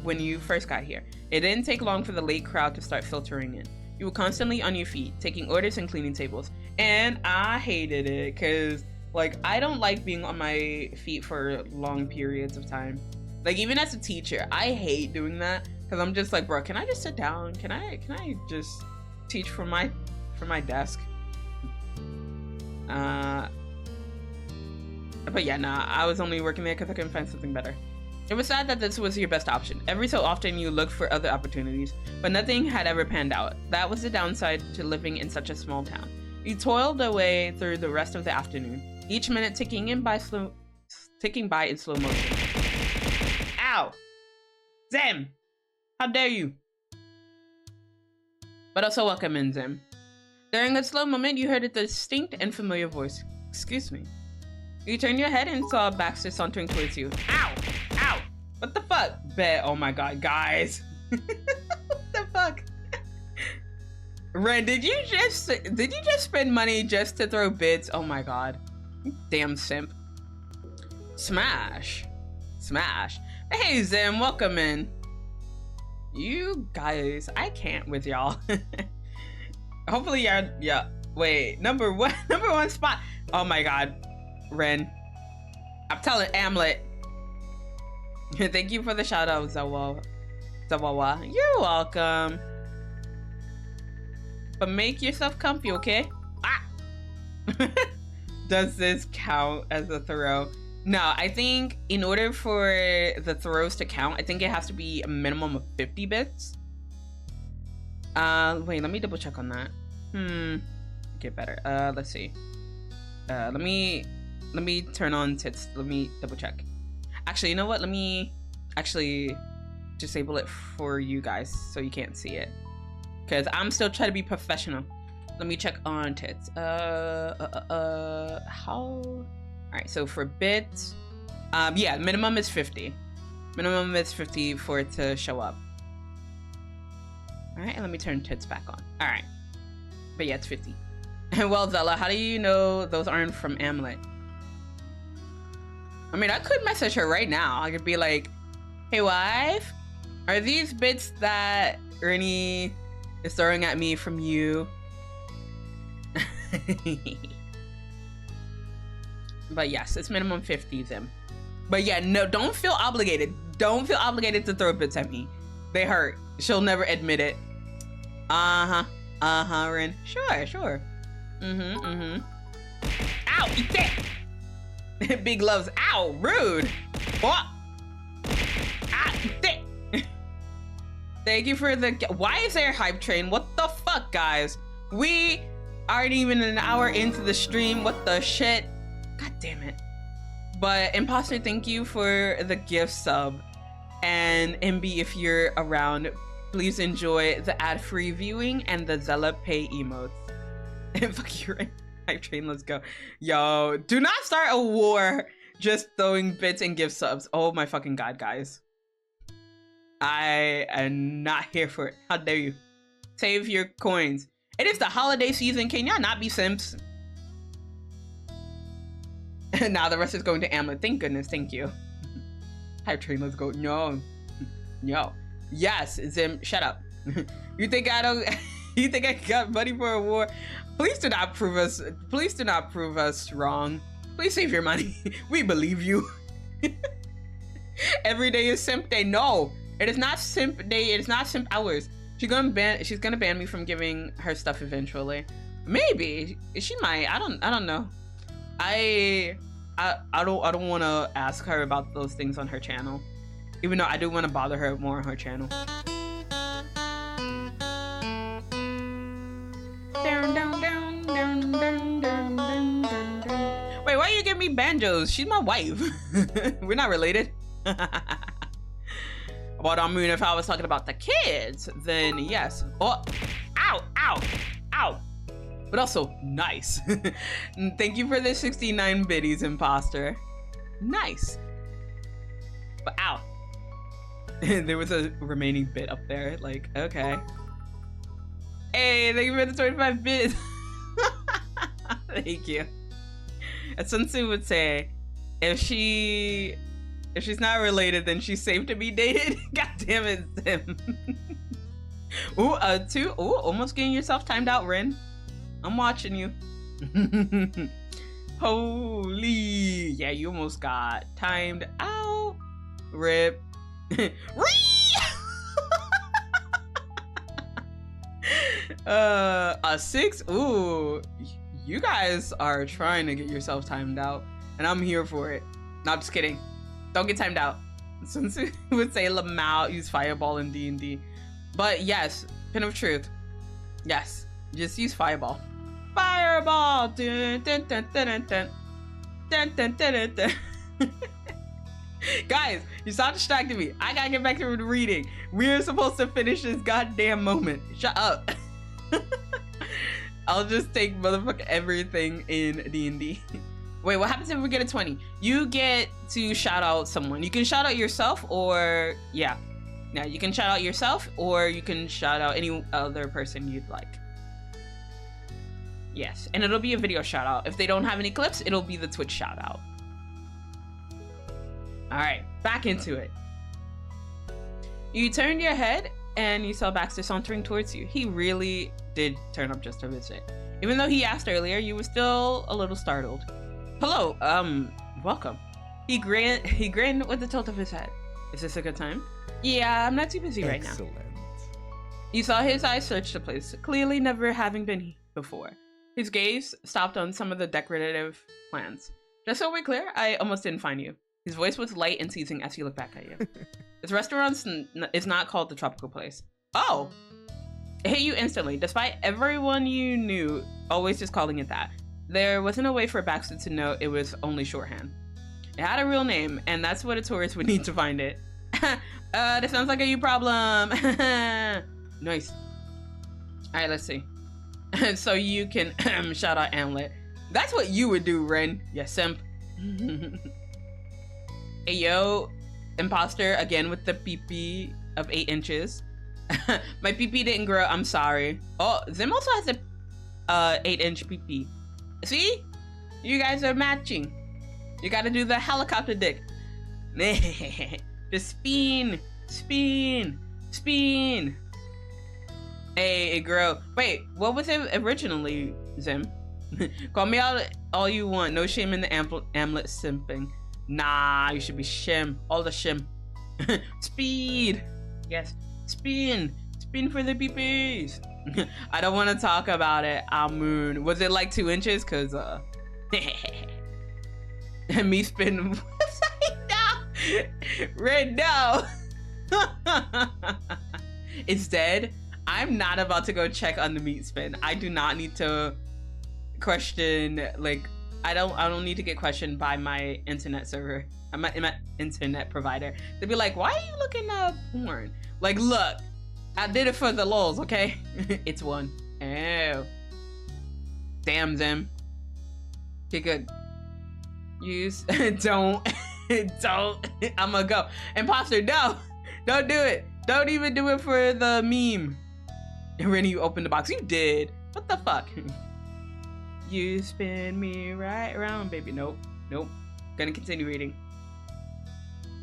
when you first got here, it didn't take long for the late crowd to start filtering in. You were constantly on your feet, taking orders and cleaning tables. And I hated it, because, like, I don't like being on my feet for long periods of time. Like, even as a teacher, I hate doing that, because I'm just like, bro, can I just sit down? Can I just teach from my desk? But yeah, nah, I was only working there because I couldn't find something better. It was sad that this was your best option. Every so often you looked for other opportunities, but nothing had ever panned out. That was the downside to living in such a small town. You toiled away through the rest of the afternoon, each minute ticking by in slow motion. Ow! Zem! How dare you! But also welcome in, Zem. During a slow moment, you heard a distinct and familiar voice. Excuse me. You turned your head and saw Baxter sauntering towards you. Ow! Ow! What the fuck? Bet. Oh my god, guys. What the fuck? Ren, did you just spend money just to throw bids? Oh my god. Damn simp. Smash. Smash. Hey Zim, welcome in. You guys, I can't with y'all. Hopefully yeah. Wait, number one spot. Oh my god. Ren. I'm telling Amlet. Thank you for the shout out, Zawawa. You're welcome. But make yourself comfy, okay? Does this count as a throw? No, I think in order for the throws to count, I think it has to be a minimum of 50 bits. Wait, let me double check on that. Get better. Let's see. Let me turn on tits. Let me double check. Actually, you know what? Let me actually disable it for you guys so you can't see it. Because I'm still trying to be professional. Let me check on tits. How? Alright, so for bits, yeah, minimum is 50. Minimum is 50 for it to show up. Alright, and let me turn tits back on. Alright. But yeah, it's 50. Well, Zela, how do you know those aren't from Amulet? I mean, I could message her right now. I could be like, hey, wife, are these bits that Ernie is throwing at me from you? But yes, it's minimum 50 them. But yeah, no, don't feel obligated. Don't feel obligated to throw bits at me. They hurt. She'll never admit it. Ren. Sure. Ow, eat that. Big loves. Ow, rude. What? Eat that. Thank you for the. Why is there a hype train? What the fuck, guys? We aren't even an hour into the stream. What the shit? God damn it. But Imposter, thank you for the gift sub. And MB, if you're around, please enjoy the ad-free viewing and the Zela pay emotes. And fuck you, hype train, let's go. Yo, do not start a war just throwing bits and gift subs. Oh my fucking god, guys. I am not here for it. How dare you? Save your coins. It is the holiday season. Can y'all not be simps? Now the rest is going to Amulet. Thank goodness. Thank you. Hype train, let's go. No. Yes, Zim, shut up. You think I don't? You think I got money for a war? Please do not prove us. Please do not prove us wrong. Please save your money. We believe you. Every day is simp day. No, it is not simp day. It is not simp hours. She's gonna ban me from giving her stuff eventually. Maybe she might. I don't know. I don't want to ask her about those things on her channel, even though I do want to bother her more on her channel. Wait, why you give me banjos? She's my wife. We're not related. But I mean, if I was talking about the kids, then yes. Oh, ow. But also, nice. Thank you for the 69 biddies, Imposter. Nice. But ow. There was a remaining bit up there. Like, okay. Hey, thank you for the 25 bits. Thank you. As Sun Tzu would say, if she's not related, then she's safe to be dated. God damn it, Sim. Ooh, 2. Ooh, almost getting yourself timed out, Rin. I'm watching you. Holy. Yeah, you almost got timed out. Rip. A 6. Ooh, you guys are trying to get yourself timed out, and I'm here for it. No, just kidding. Don't get timed out. Since we would say Lamau use Fireball in D&D, but yes, Pin of Truth. Yes, just use Fireball. Fireball. Dun, dun, dun, dun, dun, dun. Dun, dun, dun, dun, dun. Guys, you stop distracting me. I gotta get back to the reading. We're supposed to finish this goddamn moment. Shut up. I'll just take motherfucking everything in D&D. Wait, what happens if we get a 20? You get to shout out someone. You can shout out yourself, or yeah, you can shout out yourself, or you can shout out any other person you'd like. Yes, and it'll be a video shout out. If they don't have any clips, it'll be the Twitch shout out. All right, back into it. You turned your head and you saw Baxter sauntering towards you. He really did turn up just to visit. Even though he asked earlier, you were still a little startled. Hello, welcome. He grinned with a tilt of his head. Is this a good time? Yeah, I'm not too busy right now. Excellent. You saw his eyes search the place, clearly never having been before. His gaze stopped on some of the decorative plants. Just so we're clear, I almost didn't find you. His voice was light and teasing as he looked back at you. This restaurant is not called the Tropical Place. Oh! It hit you instantly, despite everyone you knew always just calling it that. There wasn't a way for Baxter to know it was only shorthand. It had a real name, and that's what a tourist would need to find it. This sounds like a you problem. Nice. Alright, let's see. So you can shout out Amlet. That's what you would do, Ren. Yeah, simp. Hey, yo, imposter, again with the PP of 8 inches. My PP didn't grow, I'm sorry. Oh, Zim also has a 8-inch PP. See? You guys are matching. You gotta do the helicopter dick. Just spin, spin, spin. Hey, it grow. Wait, what was it originally, Zim? Call me out all you want. No shame in the Amlet simping. Nah, you should be shim. All the shim. Speed. Yes. Spin. Spin for the peepees. I don't want to talk about it. Moon. Was it like 2 inches? Cause me spin. No. Red, no. It's dead. I'm not about to go check on the meat spin. I do not need to question, like, I don't need to get questioned by my internet server. My internet provider. They'd be like, why are you looking up porn? Like, look, I did it for the lols, okay? It's one. Oh. Damn them. You could use don't I'ma go. Imposter, no! Don't do it. Don't even do it for the meme. And when you open the box, you did. What the fuck? You spin me right around, baby. Nope. Nope. Gonna continue reading.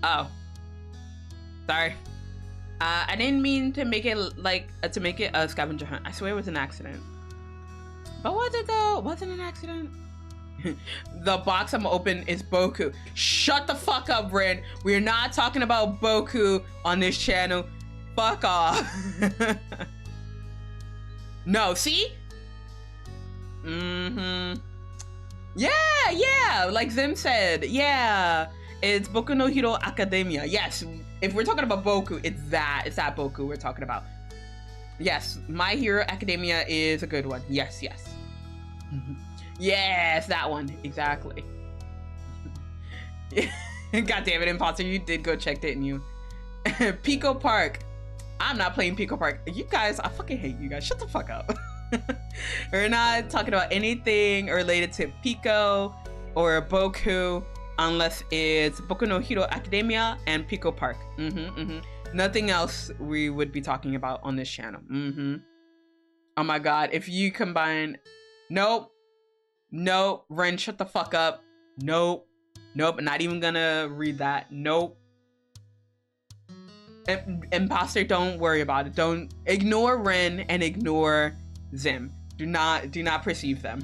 Oh. Sorry. I didn't mean to make it like to make it a scavenger hunt. I swear it was an accident. But was it though? Wasn't an accident? The box I'm open is Boku. Shut the fuck up, Ren. We're not talking about Boku on this channel. Fuck off. No, see? Mm-hmm. Yeah, like Zim said. Yeah. It's Boku no Hero Academia. Yes, if we're talking about Boku, it's that Boku we're talking about. Yes, My Hero Academia is a good one. Yes. Yes, that one. Exactly. God damn it, imposter, you did go check, didn't you? Pico Park. I'm not playing Pico Park. You guys, I fucking hate you guys. Shut the fuck up. We're not talking about anything related to Pico or Boku unless it's Boku no Hero Academia and Pico Park. Nothing else we would be talking about on this channel. Oh my god, if you combine... Nope, Ren, shut the fuck up. Nope, not even gonna read that. Nope. Imposter, don't worry about it. Don't ignore Ren and ignore Zim. Do not perceive them.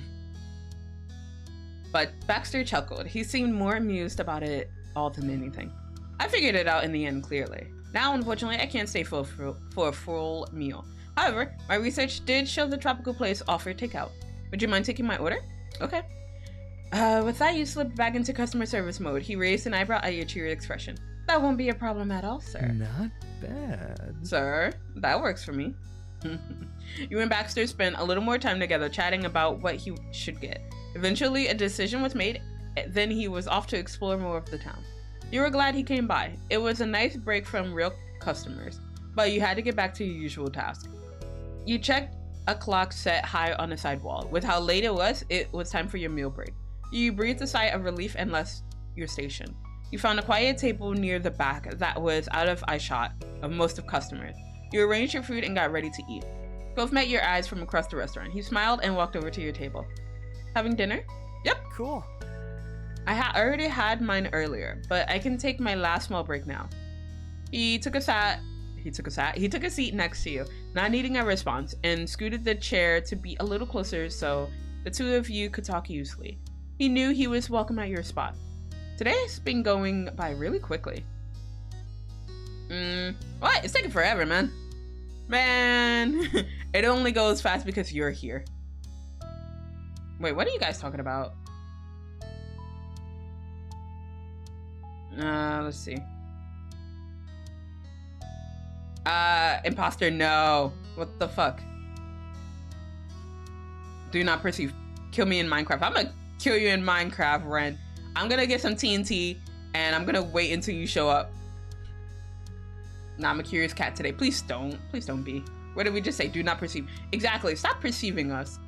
But Baxter chuckled. He seemed more amused about it all than anything. I figured it out in the end clearly. Now, unfortunately, I can't stay full for a full meal. However, my research did show the Tropical Place offered takeout. Would you mind taking my order? Okay. With that, you slipped back into customer service mode. He raised an eyebrow at your cheery expression. That won't be a problem at all, sir. Not bad. Sir, that works for me. You and Baxter spent a little more time together chatting about what he should get. Eventually, a decision was made, then he was off to explore more of the town. You were glad he came by. It was a nice break from real customers, but you had to get back to your usual task. You checked a clock set high on the side wall. With how late it was time for your meal break. You breathed a sigh of relief and left your station. You found a quiet table near the back that was out of eyeshot of most of customers. You arranged your food and got ready to eat. Both met your eyes from across the restaurant. He smiled and walked over to your table. Having dinner? Yep. Cool. I already had mine earlier, but I can take my last small break now. He took a seat next to you, not needing a response, and scooted the chair to be a little closer so the two of you could talk easily. He knew he was welcome at your spot. Today's been going by really quickly. What? It's taking forever, man. Man, it only goes fast because you're here. Wait, what are you guys talking about? Let's see. Imposter, no. What the fuck? Do not perceive. Kill me in Minecraft. I'm gonna kill you in Minecraft, Ren. I'm gonna get some TNT and I'm gonna wait until you show up. Nah, I'm a curious cat today. Please don't. Please don't be. What did we just say? Do not perceive. Exactly. Stop perceiving us.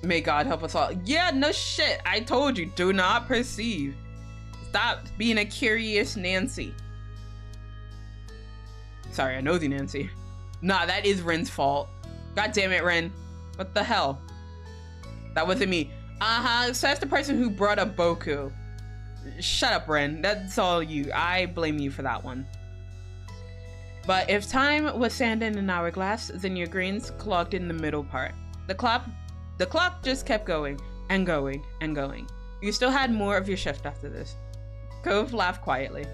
May God help us all. Yeah, no shit. I told you. Do not perceive. Stop being a curious Nancy. Sorry, I know the Nancy. Nah, that is Ren's fault. God damn it, Ren. What the hell? That wasn't me. So that's the person who brought up Boku. Shut up, Ren. That's all you. I blame you for that one. But if time was sand in an hourglass, then your grains clogged in the middle part. The clock just kept going and going and going. You still had more of your shift after this. Cove laughed quietly.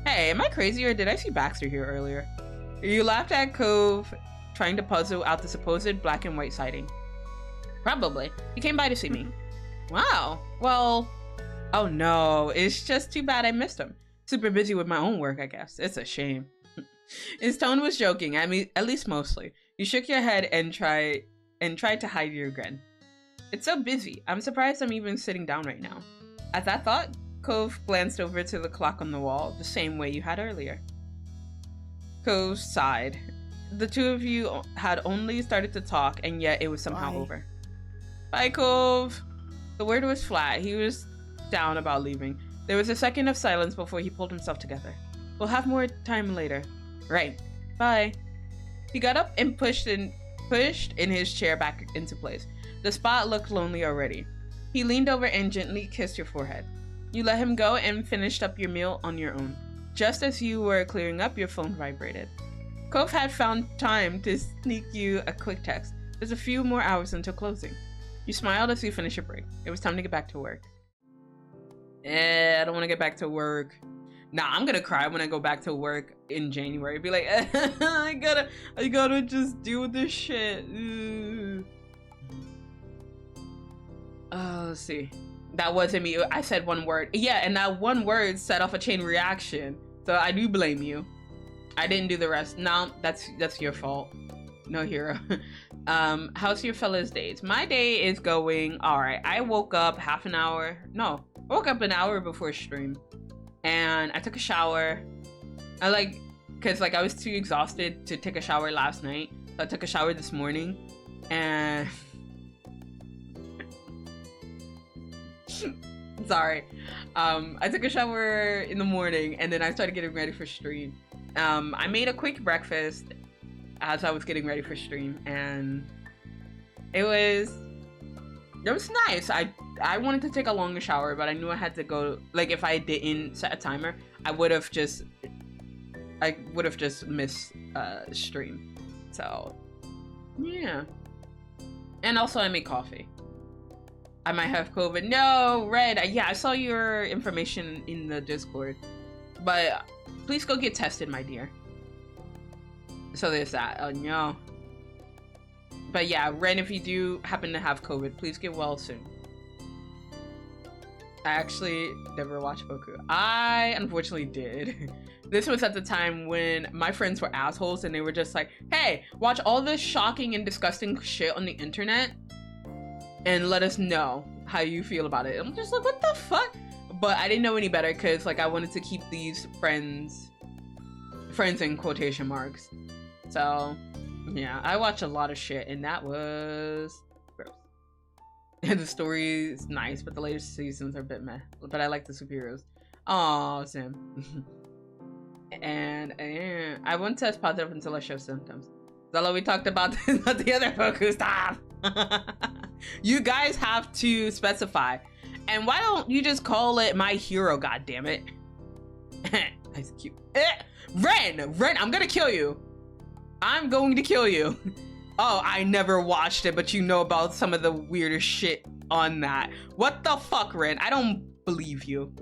Hey, am I crazy or did I see Baxter here earlier? You laughed at Cove trying to puzzle out the supposed black and white sighting. Probably. He came by to see me. Wow. Well, oh no, it's just too bad I missed him. Super busy with my own work, I guess. It's a shame. His tone was joking, I mean, at least mostly. You shook your head and tried to hide your grin. It's so busy. I'm surprised I'm even sitting down right now. At that thought, Cove glanced over to the clock on the wall, the same way you had earlier. Cove sighed. The two of you had only started to talk, and yet it was somehow over. Bye, Cove. The word was flat. He was down about leaving. There was a second of silence before he pulled himself together. We'll have more time later. Right. Bye. He got up and pushed in his chair back into place. The spot looked lonely already. He leaned over and gently kissed your forehead. You let him go and finished up your meal on your own. Just as you were clearing up, your phone vibrated. Cove had found time to sneak you a quick text. There's a few more hours until closing. You smiled as you finished your break. It was time to get back to work. I don't want to get back to work. Nah, I'm gonna cry when I go back to work in January. Be like, I gotta just deal with this shit. Let's see. That wasn't me. I said one word. Yeah, and that one word set off a chain reaction. So I do blame you. I didn't do the rest. No, that's your fault. No hero. How's your fellas' days? My day is going all right. I woke up an hour before stream. And I took a shower. Cause I was too exhausted to take a shower last night. So I took a shower this morning. And sorry. I took a shower in the morning and then I started getting ready for stream. I made a quick breakfast as I was getting ready for stream and it was nice. I wanted to take a longer shower, but I knew I had to go, if I didn't set a timer, I would have just missed stream. So yeah. And also I made coffee. I might have COVID. No, Red. Yeah, I saw your information in the Discord. But please go get tested, my dear. So there's that. Oh, no. But yeah, Ren, if you do happen to have COVID, please get well soon. I actually never watched Boku. I unfortunately did. This was at the time when my friends were assholes and they were just like, hey, watch all this shocking and disgusting shit on the internet and let us know how you feel about it. I'm just like, what the fuck? But I didn't know any better because I wanted to keep these friends in quotation marks. So yeah, I watched a lot of shit and that was gross. And the story is nice, but the latest seasons are a bit meh. But I like the superheroes. Oh, Sam. and I won't test positive until I show symptoms. Zela, we talked about this, not the other Boku. Stop! You guys have to specify. And why don't you just call it My Hero, goddammit? That's cute. Ren, I'm gonna kill you. I'm going to kill you. Oh, I never watched it, but you know about some of the weirdest shit on that. What the fuck, Ren? I don't believe you.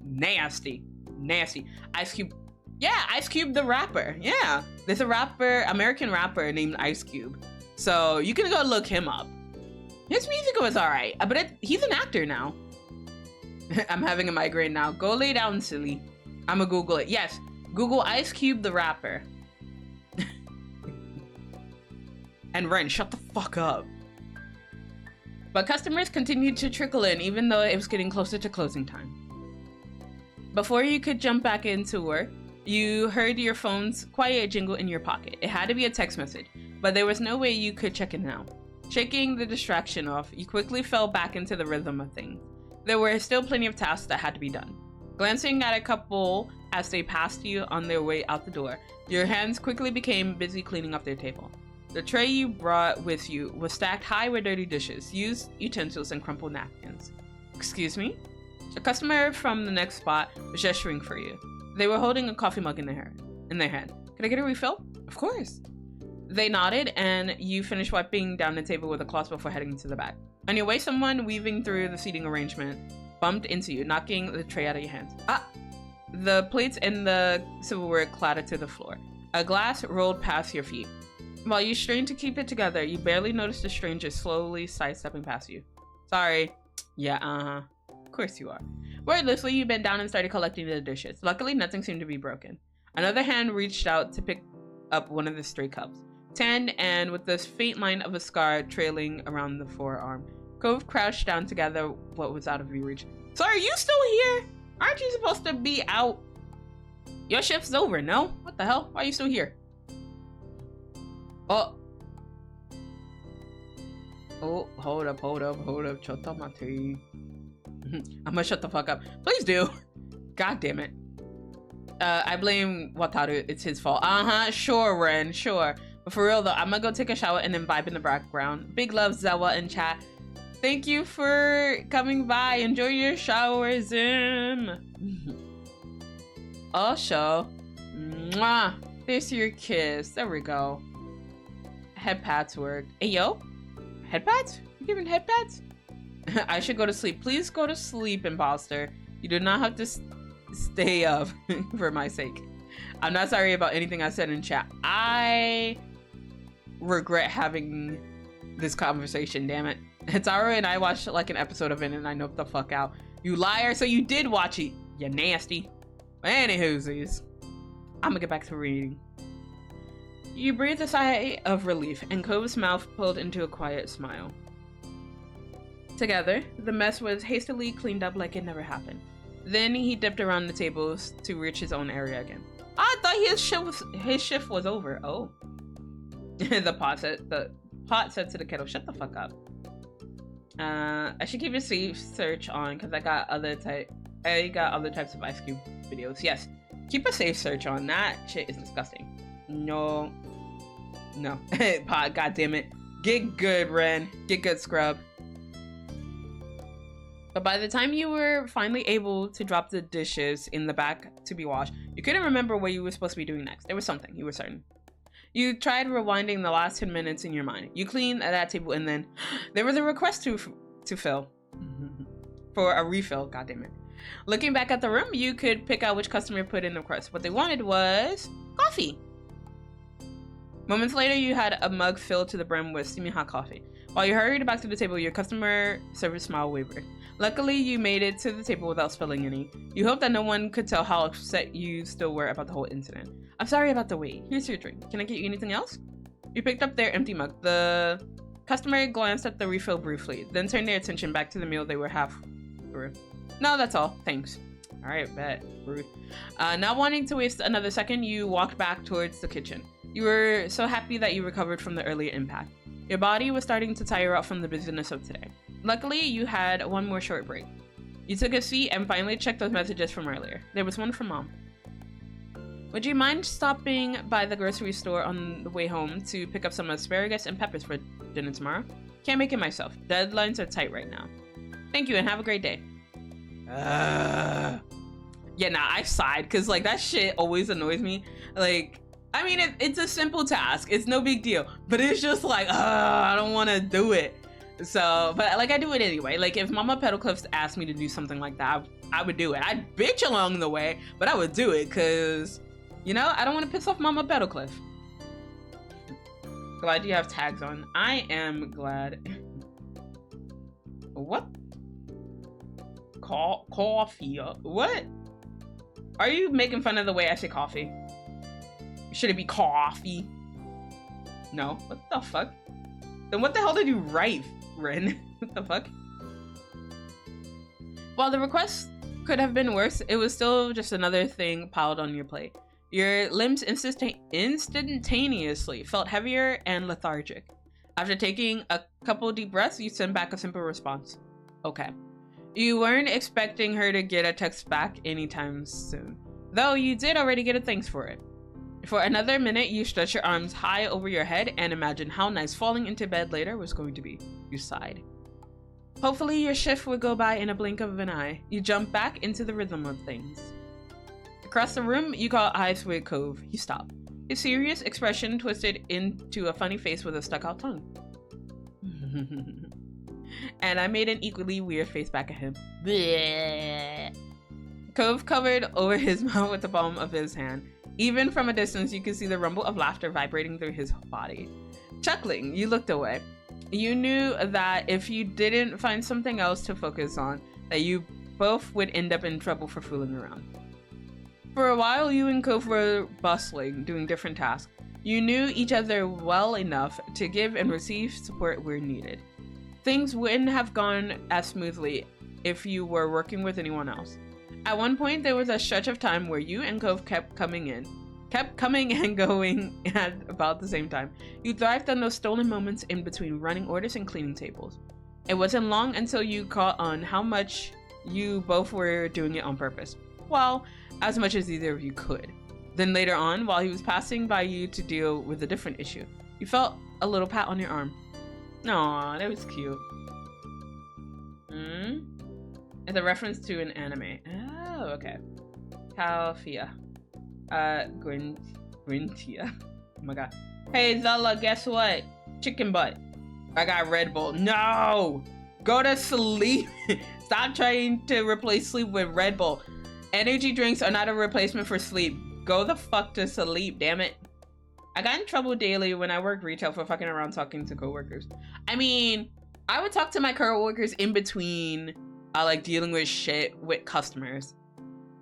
Nasty. Ice Cube. Yeah, Ice Cube the rapper. Yeah. There's a American rapper named Ice Cube. So you can go look him up. His music was alright, but he's an actor now. I'm having a migraine now. Go lay down, silly. I'ma Google it. Yes, Google Ice Cube the rapper. And Ren, shut the fuck up. But customers continued to trickle in even though it was getting closer to closing time. Before you could jump back into work, you heard your phone's quiet jingle in your pocket. It had to be a text message, but there was no way you could check it now. Shaking the distraction off, you quickly fell back into the rhythm of things. There were still plenty of tasks that had to be done. Glancing at a couple as they passed you on their way out the door, your hands quickly became busy cleaning up their table. The tray you brought with you was stacked high with dirty dishes, used utensils, and crumpled napkins. Excuse me? A customer from the next spot was gesturing for you. They were holding a coffee mug in their hand. Can I get a refill? Of course. They nodded, and you finished wiping down the table with a cloth before heading to the back. On your way, someone weaving through the seating arrangement bumped into you, knocking the tray out of your hands. Ah! The plates and the silverware clattered to the floor. A glass rolled past your feet. While you strained to keep it together, you barely noticed a stranger slowly sidestepping past you. Sorry. Yeah, Of course you are. Wordlessly, you bent down and started collecting the dishes. Luckily, nothing seemed to be broken. Another hand reached out to pick up one of the stray cups. Tan and with the faint line of a scar trailing around the forearm. Cove crouched down to gather what was out of your reach. So are you still here? Aren't you supposed to be out? Your shift's over, no? What the hell? Why are you still here? Oh, hold up. Shut up, my tea. I'm gonna shut the fuck up. Please do. God damn it. I blame Wataru. It's his fault. Sure, Ren, sure. But for real though, I'm gonna go take a shower and then vibe in the background. Big love, Zela and chat. Thank you for coming by. Enjoy your shower, Zim. Also, mwah. There's your kiss. There we go. Head pats work. Hey, yo. Head pats? You giving head pats? I should go to sleep. Please go to sleep, imposter. You do not have to stay up for my sake. I'm not sorry about anything I said in chat. I regret having this conversation, damn it. Hitaro and I watched like an episode of it and I noped the fuck out. You liar, so you did watch it. You nasty. Anywhoosies. I'm gonna get back to reading. You breathed a sigh of relief, and Kove's mouth pulled into a quiet smile. Together, the mess was hastily cleaned up like it never happened. Then he dipped around the tables to reach his own area again. I thought his shift was over. Oh. The pot said to the kettle, shut the fuck up. I should keep a safe search on because I got other types of Ice Cube videos. Yes. Keep a safe search on. That shit is disgusting. No. Pot, goddammit. Get good, Ren. Get good, scrub. But by the time you were finally able to drop the dishes in the back to be washed, you couldn't remember what you were supposed to be doing next. There was something, you were certain. You tried rewinding the last 10 minutes in your mind. You cleaned that table and then there was a request to fill. For a refill, goddammit. Looking back at the room, you could pick out which customer put in the request. What they wanted was coffee. Moments later, you had a mug filled to the brim with steaming hot coffee. While you hurried back to the table, your customer service smile wavered. Luckily, you made it to the table without spilling any. You hoped that no one could tell how upset you still were about the whole incident. I'm sorry about the wait. Here's your drink. Can I get you anything else? You picked up their empty mug. The customer glanced at the refill briefly, then turned their attention back to the meal they were half through. No, that's all. Thanks. All right, bet. Rude. Not wanting to waste another second, you walked back towards the kitchen. You were so happy that you recovered from the earlier impact. Your body was starting to tire out from the busyness of today. Luckily, you had one more short break. You took a seat and finally checked those messages from earlier. There was one from Mom. Would you mind stopping by the grocery store on the way home to pick up some asparagus and peppers for dinner tomorrow? Can't make it myself. Deadlines are tight right now. Thank you and have a great day. Yeah, nah, I sighed because like that shit always annoys me. Like, I mean, it's a simple task. It's no big deal, but it's just like, I don't want to do it. So, but like I do it anyway. Like if Mama Petalcliff asked me to do something like that, I would do it. I'd bitch along the way, but I would do it because, you know, I don't want to piss off Mama Petalcliff. Glad you have tags on. I am glad. What? Coffee? What? Are you making fun of the way I say coffee? Should it be coffee? No. What the fuck? Then what the hell did you write, Ren? What the fuck? While the request could have been worse, it was still just another thing piled on your plate. Your limbs instantaneously felt heavier and lethargic. After taking a couple deep breaths, you sent back a simple response. Okay. You weren't expecting her to get a text back anytime soon, though you did already get a thanks for it. For another minute, you stretched your arms high over your head and imagined how nice falling into bed later was going to be. You sighed. Hopefully your shift would go by in a blink of an eye. You jumped back into the rhythm of things. Across the room, you caught eyes with Cove. He stopped. His serious expression twisted into a funny face with a stuck-out tongue. And I made an equally weird face back at him. Bleh. Cove covered over his mouth with the palm of his hand. Even from a distance, you could see the rumble of laughter vibrating through his body. Chuckling, you looked away. You knew that if you didn't find something else to focus on, that you both would end up in trouble for fooling around. For a while, you and Cove were bustling, doing different tasks. You knew each other well enough to give and receive support where needed. Things wouldn't have gone as smoothly if you were working with anyone else. At one point, there was a stretch of time where you and Cove kept coming and going at about the same time. You thrived on those stolen moments in between running orders and cleaning tables. It wasn't long until you caught on how much you both were doing it on purpose. Well, as much as either of you could. Then later on, while he was passing by you to deal with a different issue, you felt a little pat on your arm. Aw, that was cute. It's a reference to an anime. Oh, okay. Calfia. Grintia. Oh my god. Hey, Zela, guess what? Chicken butt. I got Red Bull. No! Go to sleep. Stop trying to replace sleep with Red Bull. Energy drinks are not a replacement for sleep. Go the fuck to sleep, damn it. I got in trouble daily when I worked retail for fucking around talking to coworkers. I mean, I would talk to my coworkers in between like dealing with shit with customers.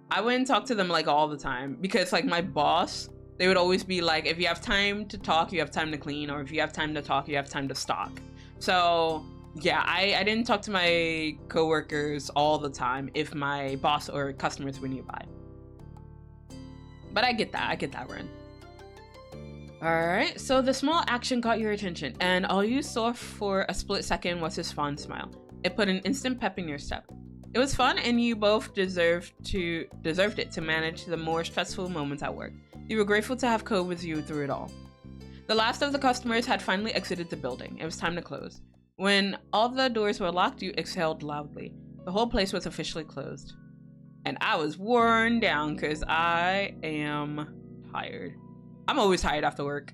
I wouldn't talk to them like all the time because like my boss, they would always be like, if you have time to talk, you have time to clean, or if you have time to talk, you have time to stock. So yeah, I didn't talk to my coworkers all the time if my boss or customers were nearby. But I get that, Ren. Alright, so the small action caught your attention, and all you saw for a split second was his fond smile. It put an instant pep in your step. It was fun, and you both deserved it to manage the more stressful moments at work. You were grateful to have Cove with you through it all. The last of the customers had finally exited the building. It was time to close. When all the doors were locked, you exhaled loudly. The whole place was officially closed. And I was worn down because I am tired. I'm always tired after work.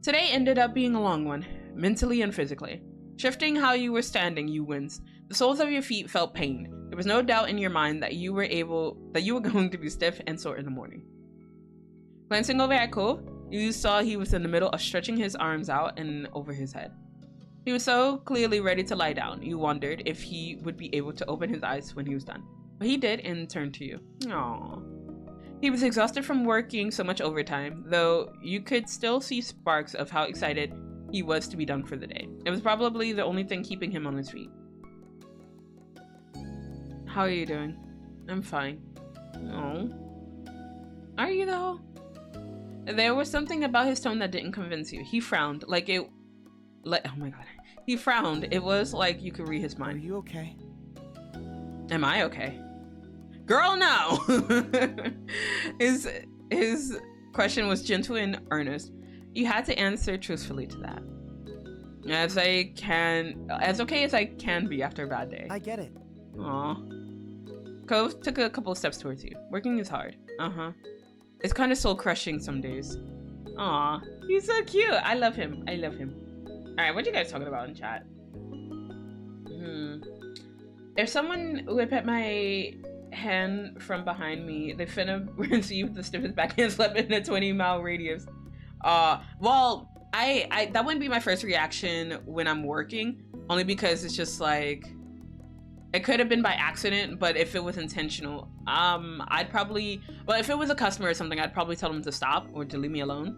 Today ended up being a long one, mentally and physically. Shifting how you were standing, you winced. The soles of your feet felt pain. There was no doubt in your mind that you were going to be stiff and sore in the morning. Glancing over at Cove, you saw he was in the middle of stretching his arms out and over his head. He was so clearly ready to lie down, you wondered if he would be able to open his eyes when he was done. But he did and turned to you. Aww. He was exhausted from working so much overtime, though you could still see sparks of how excited he was to be done for the day. It was probably the only thing keeping him on his feet. How are you doing? I'm fine. Oh. Are you though? There was something about his tone that didn't convince you. He frowned, oh my god. He frowned. It was like you could read his mind. Are you okay? Am I okay? Girl, no! His question was gentle and earnest. You had to answer truthfully to that. As okay as I can be after a bad day. I get it. Aw. Cove took a couple of steps towards you. Working is hard. It's kind of soul-crushing some days. Aw, he's so cute. I love him. Alright, what you guys talking about in chat? If someone would pet my hand from behind me, they finna receive the stiffest backhand slap in a 20-mile radius. Well, I that wouldn't be my first reaction when I'm working, only because it's just like, it could have been by accident, but if it was intentional, I'd probably, well, if it was a customer or something, I'd probably tell them to stop or to leave me alone.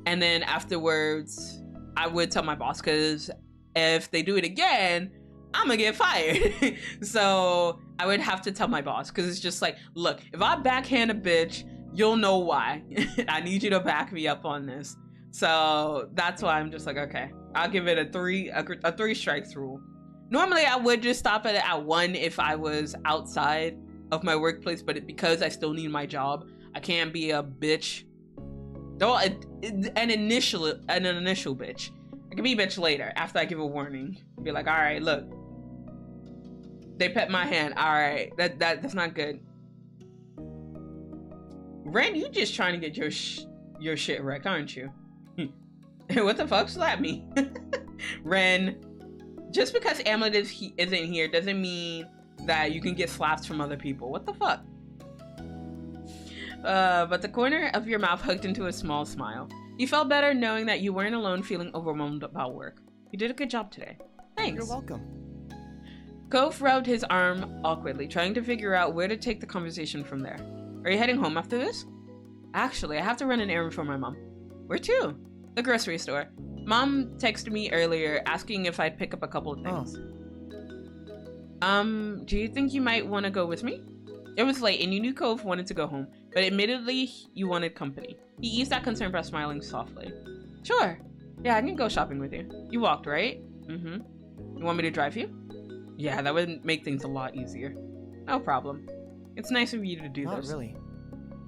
And then afterwards, I would tell my boss, because if they do it again, I'm gonna get fired. So I would have to tell my boss, because it's just like, look, if I backhand a bitch, you'll know why. I need you to back me up on this. So that's why I'm just like, okay, I'll give it a three strikes rule. Normally I would just stop it at 1 if I was outside of my workplace, but because I still need my job, I can't be a bitch. Though an initial bitch. I can be a bitch later after I give a warning. Be like, all right, look, they pet my hand. All right, that's not good. Ren, you just trying to get your shit wrecked, aren't you? What the fuck? Slap me. Ren, just because Amulet isn't here doesn't mean that you can get slaps from other people. What the fuck? But the corner of your mouth hooked into a small smile. You felt better knowing that you weren't alone feeling overwhelmed about work. You did a good job today. Thanks. You're welcome. Cove rubbed his arm awkwardly, trying to figure out where to take the conversation from there. Are you heading home after this? Actually, I have to run an errand for my mom. Where to? The grocery store. Mom texted me earlier asking if I'd pick up a couple of things. Oh. Do you think you might want to go with me? It was late and you knew Cove wanted to go home, but admittedly, you wanted company. He eased that concern by smiling softly. Sure. Yeah, I can go shopping with you. You walked, right? Mm-hmm. You want me to drive you? Yeah, that would make things a lot easier. No problem. It's nice of you to do this. Not really.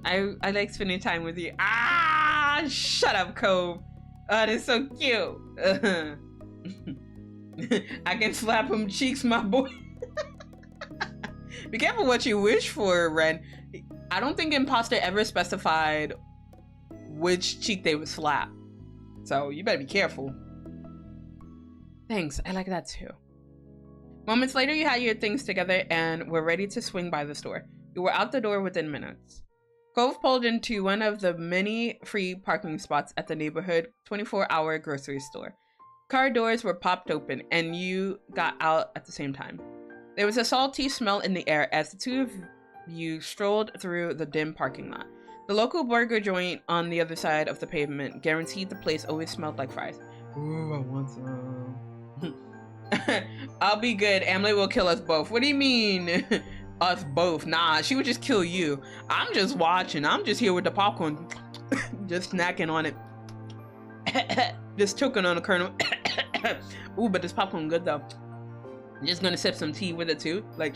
I like spending time with you. Ah, shut up, Cove. Oh, that's so cute. I can slap him cheeks, my boy. Be careful what you wish for, Ren. I don't think Imposter ever specified which cheek they would slap. So you better be careful. Thanks, I like that too. Moments later, you had your things together and were ready to swing by the store. You were out the door within minutes. Cove pulled into one of the many free parking spots at the neighborhood 24-hour grocery store. Car doors were popped open and you got out at the same time. There was a salty smell in the air as the two of you strolled through the dim parking lot. The local burger joint on the other side of the pavement guaranteed the place always smelled like fries. Ooh, I want some. I'll be good. Amulet will kill us both. What do you mean? Us both? Nah, she would just kill you. I'm just watching. I'm just here with the popcorn. Just snacking on it. Just choking on the kernel. Ooh, but this popcorn good though. I'm just gonna sip some tea with it too. Like,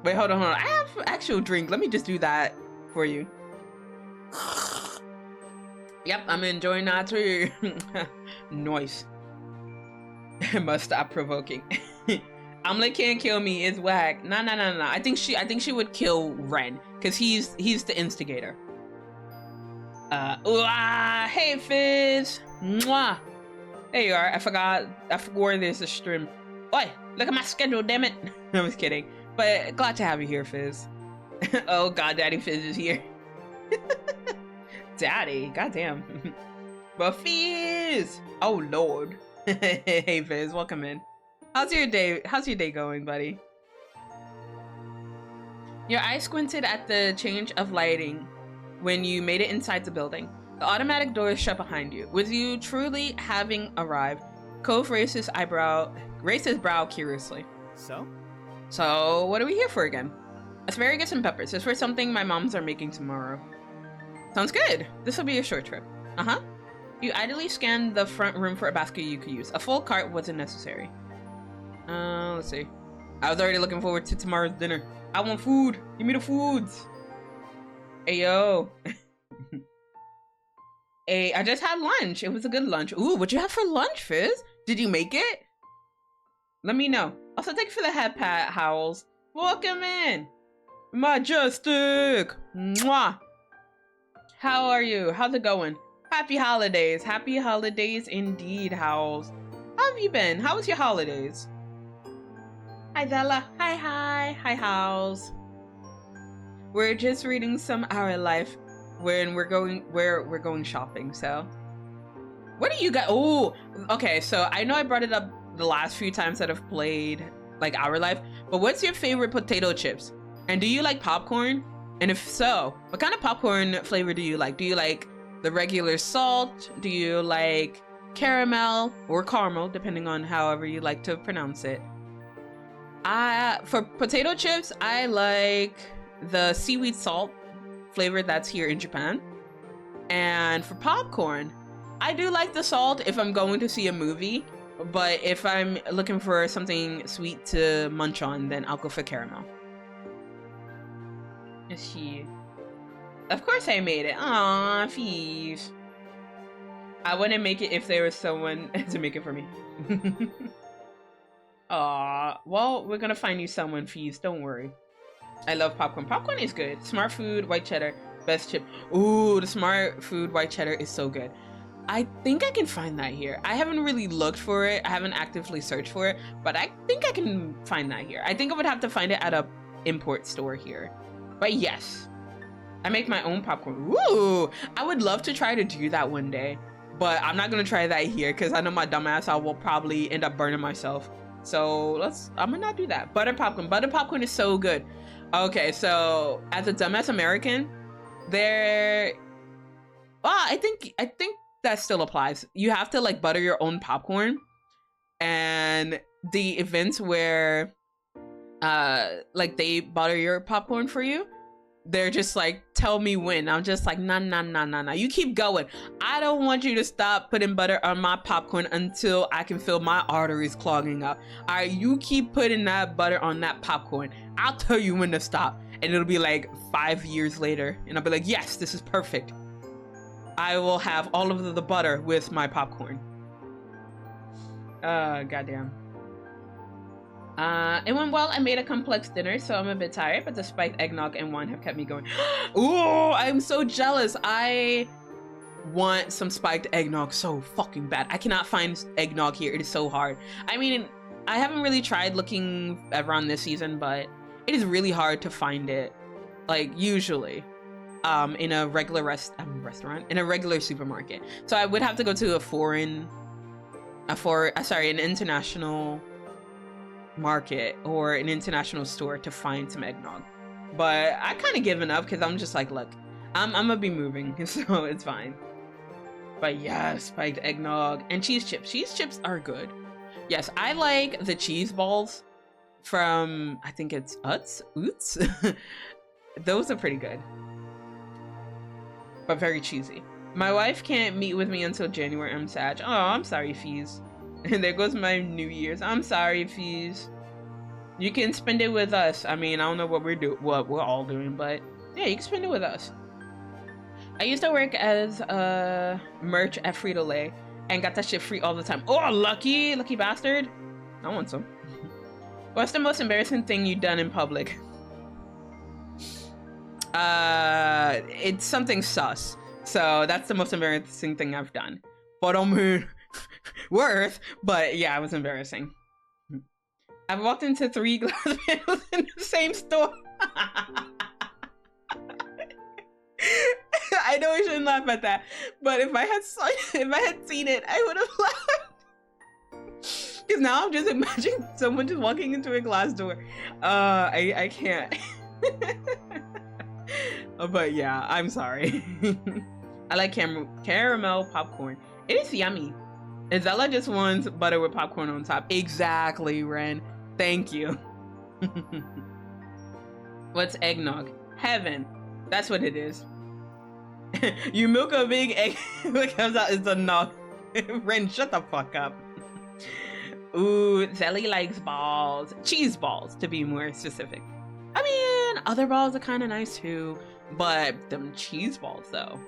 wait, hold on. I have actual drink. Let me just do that for you. Yep, I'm enjoying that too. Noise. Must stop provoking. Amulet can't kill me. It's whack. No. I think she would kill Ren because he's the instigator. Hey Fizz. Mwah. There you are. I forgot where there's a stream. Oi, look at my schedule, damn it. I was kidding. But glad to have you here, Fizz. Oh god, Daddy Fizz is here. Daddy, goddamn. But Fizz! Oh lord. Hey Fizz, welcome in. How's your day going, buddy? Your eyes squinted at the change of lighting when you made it inside the building. The automatic door shut behind you. With you truly having arrived, Cove raised his brow curiously. So, what are we here for again? Asparagus and peppers. This for something my moms are making tomorrow. Sounds good. This will be a short trip. Uh-huh. You idly scanned the front room for a basket you could use. A full cart wasn't necessary. Let's see. I was already looking forward to tomorrow's dinner. I want food. Give me the foods. Hey, yo. Hey, I just had lunch. It was a good lunch. Ooh, what'd you have for lunch, Fizz? Did you make it? Let me know. Also, thank you for the head pat, Howls. Welcome in. Majestic. Mwah. How are you? How's it going? Happy holidays. Happy holidays indeed, Howls. How have you been? How was your holidays? Hi, Zela. Hi. Hi, Howls. We're just reading some Our Life when we're going shopping, so What do you got? Oh, okay. So I know I brought it up the last few times that I've played like Our Life, but what's your favorite potato chips? And do you like popcorn? And if so, what kind of popcorn flavor do you like? Do you like the regular salt? Do you like caramel or caramel, depending on however you like to pronounce it? For potato chips, I like the seaweed salt flavor that's here in Japan. And for popcorn, I do like the salt if I'm going to see a movie, but if I'm looking for something sweet to munch on, then I'll go for caramel. Of course I made it. Aw, Fees. I wouldn't make it if there was someone to make it for me. Aw, well, we're gonna find you someone, Fees. Don't worry. I love popcorn. Popcorn is good. Smart Food, white cheddar, best chip. Ooh, the Smart Food white cheddar is so good. I think I can find that here. I haven't really looked for it. I haven't actively searched for it, but I think I can find that here. I think I would have to find it at a import store here. But yes, I make my own popcorn. Ooh, I would love to try to do that one day, but I'm not gonna try that here because I know my dumbass I will probably end up burning myself. So I'm gonna not do that. Butter popcorn. Butter popcorn is so good. Okay, so as a dumbass American, I think that still applies. You have to like butter your own popcorn, and the events where like they butter your popcorn for you, they're just like, tell me when. I'm just like, nah, you keep going. I don't want you to stop putting butter on my popcorn until I can feel my arteries clogging up. All right, you keep putting that butter on that popcorn. I'll tell you when to stop. And it'll be like 5 years later, and I'll be like, yes, this is perfect. I will have all of the butter with my popcorn. Goddamn. It went well. I made a complex dinner, so I'm a bit tired, but the spiked eggnog and wine have kept me going. Ooh, I'm so jealous. I want some spiked eggnog so fucking bad. I cannot find eggnog here. It is so hard. I mean, I haven't really tried looking around this season, but it is really hard to find it, like usually, in a regular restaurant, in a regular supermarket. So I would have to go to an international market or an international store to find some eggnog. But I kind of given up because I'm just like, look, I'm gonna be moving, so it's fine. But yes, spiked eggnog and cheese chips. Cheese chips are good. Yes, I like the cheese balls from, I think it's Oots. Those are pretty good, but very cheesy. My wife can't meet with me until January. I'm sad. Oh, I'm sorry, Fees. And there goes my New Year's. I'm sorry, Fees. You can spend it with us. I mean, I don't know what we're all doing, but yeah, you can spend it with us. I used to work as a merch at Frito-Lay and got that shit free all the time. Oh, lucky bastard. I want some. What's the most embarrassing thing you've done in public? It's something sus. So that's the most embarrassing thing I've done. But I mean, worth, but yeah, it was embarrassing. I've walked into 3 glass panels in the same store. I know I shouldn't laugh at that, but if I had seen it, I would have laughed. Because now I'm just imagining someone just walking into a glass door. I can't. But yeah, I'm sorry. I like caramel popcorn. It is yummy. And Zela just wants butter with popcorn on top. Exactly, Ren. Thank you. What's eggnog? Heaven. That's what it is. You milk a big egg. What comes out is a nog. Ren, shut the fuck up. Ooh, Zelly likes balls. Cheese balls, to be more specific. I mean, other balls are kind of nice too, but them cheese balls though.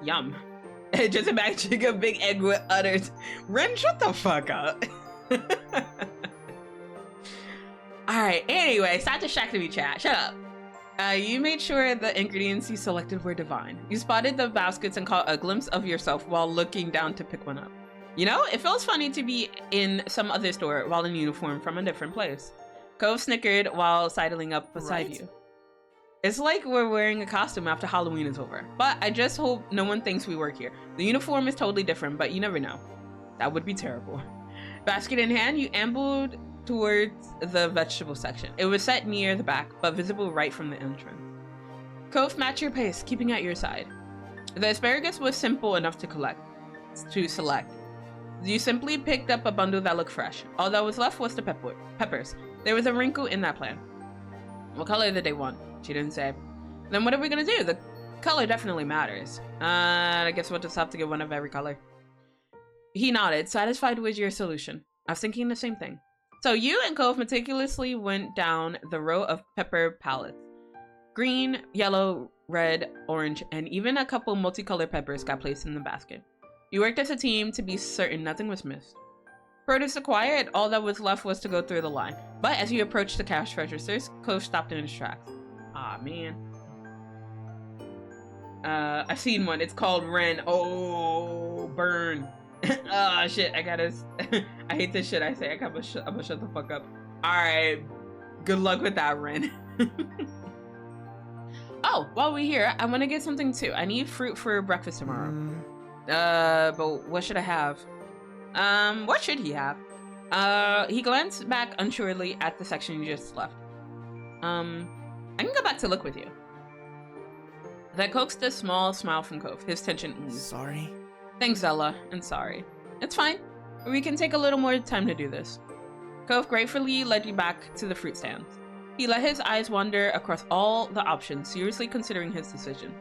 Yum. Just imagine a big egg with udders. Ren, shut the fuck up. Alright, anyway, stop distracting me, chat. Shut up. You made sure the ingredients you selected were divine. You spotted the baskets and caught a glimpse of yourself while looking down to pick one up. You know, it feels funny to be in some other store while in uniform from a different place. Cove snickered while sidling up beside you. It's like we're wearing a costume after Halloween is over. But I just hope no one thinks we work here. The uniform is totally different, but you never know. That would be terrible. Basket in hand, you ambled towards the vegetable section. It was set near the back, but visible right from the entrance. Cove matched your pace, keeping at your side. The asparagus was simple enough to select. You simply picked up a bundle that looked fresh. All that was left was the peppers. There was a wrinkle in that plan. What color did they want? She didn't say. Then what are we gonna do? The color definitely matters. I guess we'll just have to get one of every color. He nodded, satisfied with your solution. I was thinking the same thing. So you and Cove meticulously went down the row of pepper pallets. Green, yellow, red, orange, and even a couple multicolored peppers got placed in the basket. You worked as a team to be certain nothing was missed. Produce acquired, all that was left was to go through the line. But as you approached the cash registers, Cove stopped in his tracks. Aw, man. I've seen one. It's called Ren. Oh, burn. Oh, shit. I gotta... I hate this shit I say. I'm gonna shut the fuck up. Alright. Good luck with that, Ren. Oh, while we're here, I want to get something too. I need fruit for breakfast tomorrow. But what should I have? What should he have? He glanced back unsurely at the section you just left. I can go back to look with you. That coaxed a small smile from Cove. His tension eased. Sorry? Thanks, Zela, and sorry. It's fine. We can take a little more time to do this. Cove gratefully led you back to the fruit stands. He let his eyes wander across all the options, seriously considering his decision.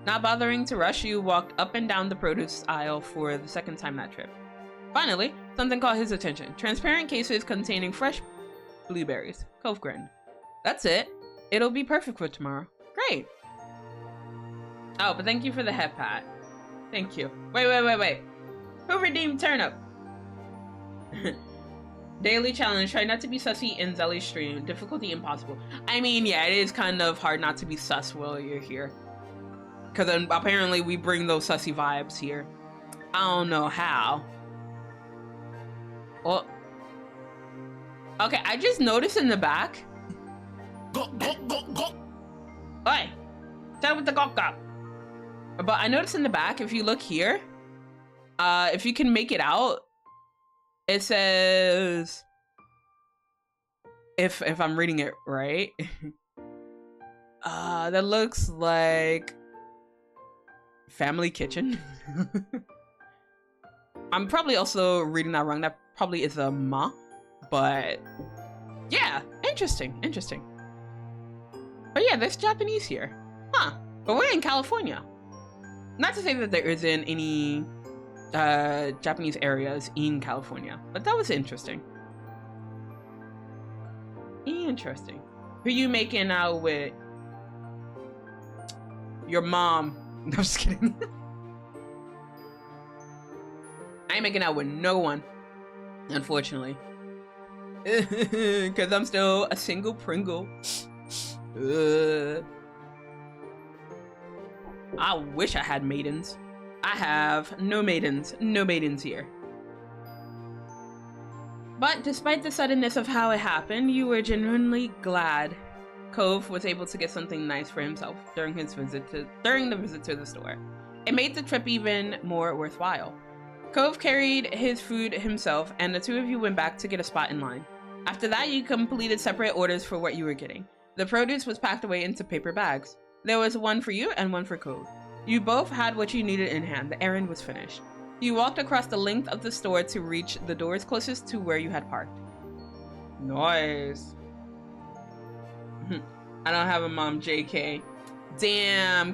Not bothering to rush, you walked up and down the produce aisle for the second time that trip. Finally, something caught his attention. Transparent cases containing fresh blueberries. Cove grinned. That's it. It'll be perfect for tomorrow. Great. Oh, but thank you for the head pat. Thank you. Wait. Who redeemed turnip? Daily challenge. Try not to be sussy in Zelly's stream. Difficulty impossible. I mean, yeah, it is kind of hard not to be sus while you're here. Because apparently we bring those sussy vibes here. I don't know how. Well, okay, I just noticed in the back. Go. Oi! Start with the go. But I noticed in the back, if you look here, if you can make it out, it says, if I'm reading it right, that looks like family kitchen. I'm probably also reading that wrong. That probably is a ma, but yeah, interesting. But yeah, there's Japanese here. Huh, but we're in California. Not to say that there isn't any Japanese areas in California, but that was interesting. Who you making out with? Your mom. No, I'm just kidding. I ain't making out with no one, unfortunately. Because I'm still a single Pringle. I wish I had maidens. I have no maidens here. But despite the suddenness of how it happened, you were genuinely glad Cove was able to get something nice for himself during the visit to the store. It made the trip even more worthwhile. Cove carried his food himself, and the two of you went back to get a spot in line. After that, you completed separate orders for what you were getting. The produce was packed away into paper bags. There was one for you and one for Cove. You both had what you needed in hand. The errand was finished. You walked across the length of the store to reach the doors closest to where you had parked. Nice. I don't have a mom, JK. Damn,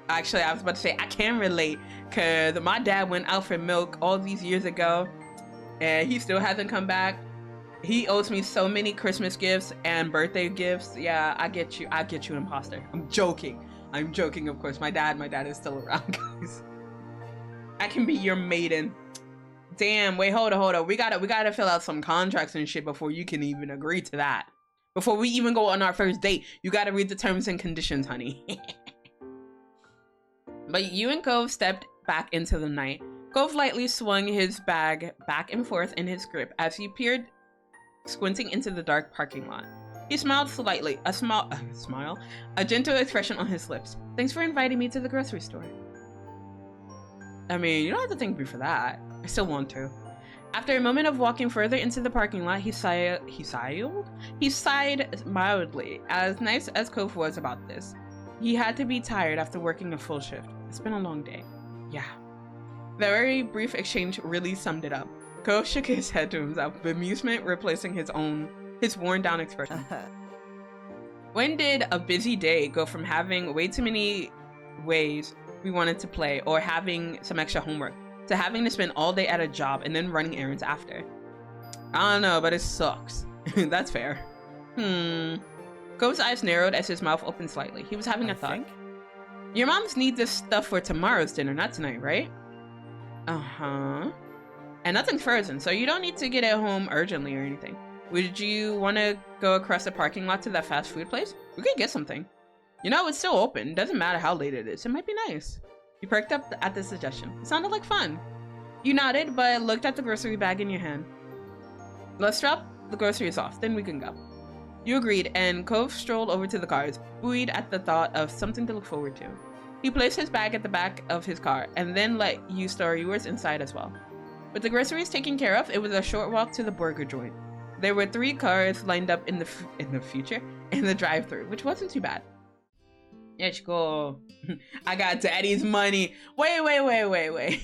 actually, I was about to say, I can relate, because my dad went out for milk all these years ago, and he still hasn't come back. He owes me so many Christmas gifts and birthday gifts. Yeah, I get you, imposter. I'm joking, of course. My dad is still around, guys. I can be your maiden. Damn, wait, hold on. We gotta fill out some contracts and shit before you can even agree to that. Before we even go on our first date, you gotta read the terms and conditions, honey. But you and Cove stepped back into the night. Cove lightly swung his bag back and forth in his grip as he peered, squinting into the dark parking lot. He smiled slightly, a gentle expression on his lips. Thanks for inviting me to the grocery store. I mean, you don't have to thank me for that. I still want to. After a moment of walking further into the parking lot, he sighed mildly. As nice as Cove was about this, he had to be tired after working a full shift. It's been a long day. Yeah. The very brief exchange really summed it up. Cove shook his head to himself, bemusement replacing his worn down expression. When did a busy day go from having way too many ways we wanted to play or having some extra homework to having to spend all day at a job and then running errands after? I don't know, but it sucks. That's fair. Cove's eyes narrowed as his mouth opened slightly. He was having a thought. Your moms need this stuff for tomorrow's dinner, not tonight, right? Uh-huh. And nothing's frozen, so you don't need to get it home urgently or anything. Would you want to go across the parking lot to that fast food place? We could get something. You know, it's still open. Doesn't matter how late it is. It might be nice. You perked up at the suggestion. It sounded like fun. You nodded, but looked at the grocery bag in your hand. Let's drop the groceries off, then we can go. You agreed, and Cove strolled over to the cars, buoyed at the thought of something to look forward to. He placed his bag at the back of his car, and then let you store yours inside as well. With the groceries taken care of, it was a short walk to the burger joint. There were 3 cars lined up in the drive-thru, which wasn't too bad. Let's go. I got daddy's money. Wait.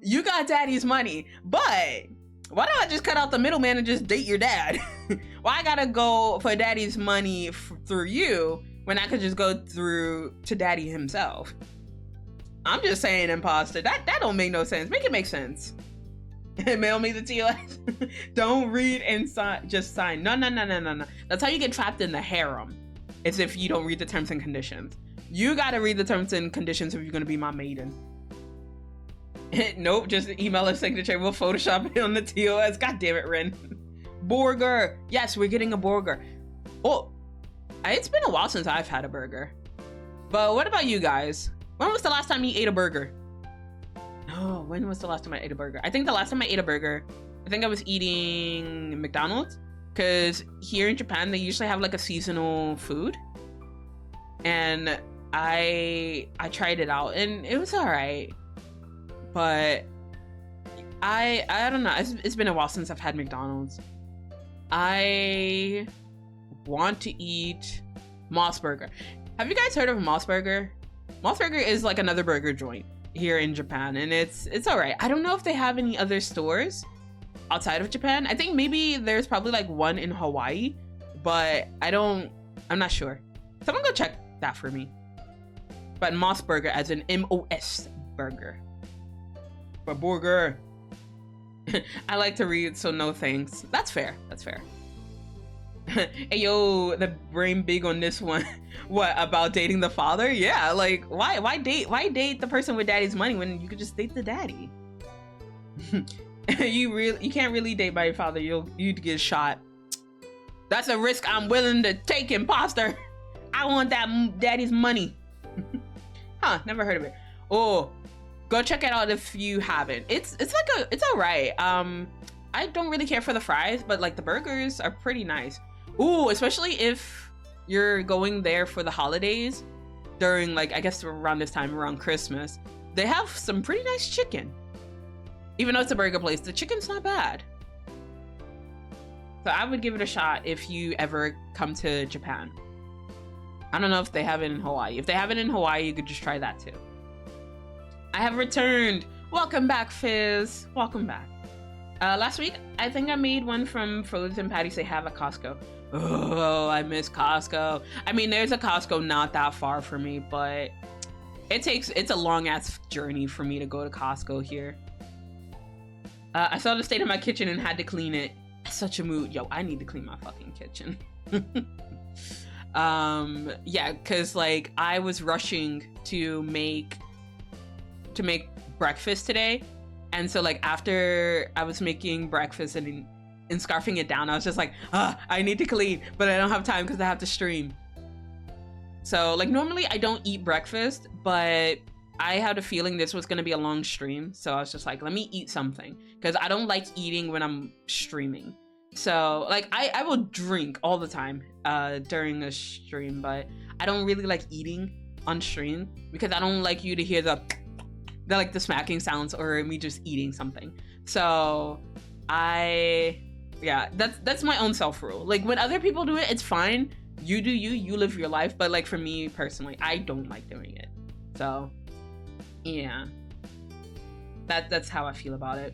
You got daddy's money, but why don't I just cut out the middleman and just date your dad? Why I gotta go for daddy's money through you when I could just go through to daddy himself? I'm just saying, imposter. That don't make no sense. Make it make sense. Mail me the TOS. Don't read and sign. Just sign. No. That's how you get trapped in the harem. It's if you don't read the terms and conditions. You gotta read the terms and conditions if you're gonna be my maiden. Nope, just email a signature. We'll Photoshop it on the TOS. God damn it, Ren. Burger. Yes, we're getting a burger. Oh, it's been a while since I've had a burger. But what about you guys? When was the last time you ate a burger? Oh, when was the last time I ate a burger? I think the last time I ate a burger, I was eating McDonald's. Because here in Japan, they usually have like a seasonal food. And I tried it out and it was all right. But I don't know. It's been a while since I've had McDonald's. I want to eat Moss Burger. Have you guys heard of Moss Burger? Moss Burger is like another burger joint here in Japan, and it's all right. I don't know if they have any other stores outside of Japan. I think maybe there's probably like one in Hawaii, but I'm not sure. Someone go check that for me. But Moss Burger as in M-O-S burger. But burger. I like to read, so no thanks. That's fair. Hey yo, the brain big on this one. What about dating the father? Yeah, like why date the person with daddy's money when you could just date the daddy? You can't really date by your father. You'd get shot. That's a risk I'm willing to take, imposter. I want that daddy's money. Huh, never heard of it. Oh, go check it out if you haven't. It's all right. I don't really care for the fries, but like the burgers are pretty nice. Ooh, especially if you're going there for the holidays during, like, I guess around this time, around Christmas. They have some pretty nice chicken. Even though it's a burger place, the chicken's not bad. So I would give it a shot if you ever come to Japan. I don't know if they have it in Hawaii. If they have it in Hawaii, you could just try that too. I have returned. Welcome back, Fizz. Welcome back. Last week, I think I made one from frozen patties they have at Costco. Oh, I miss Costco. I mean, there's a Costco not that far from me, but it's a long ass journey for me to go to Costco here. I saw the state of my kitchen and had to clean it. Such a mood. Yo, I need to clean my fucking kitchen. Yeah, cause like I was rushing to make breakfast today. And so like after I was making breakfast and scarfing it down, I was just like, I need to clean, but I don't have time because I have to stream. So like normally I don't eat breakfast, but I had a feeling this was gonna be a long stream. So I was just like, let me eat something because I don't like eating when I'm streaming. So like I will drink all the time during a stream, but I don't really like eating on stream because I don't like you to hear the like the smacking sounds or me just eating something. So yeah, that's my own self rule. Like when other people do it, it's fine. You do you live your life, but like for me personally, I don't like doing it. So yeah, that's how I feel about it.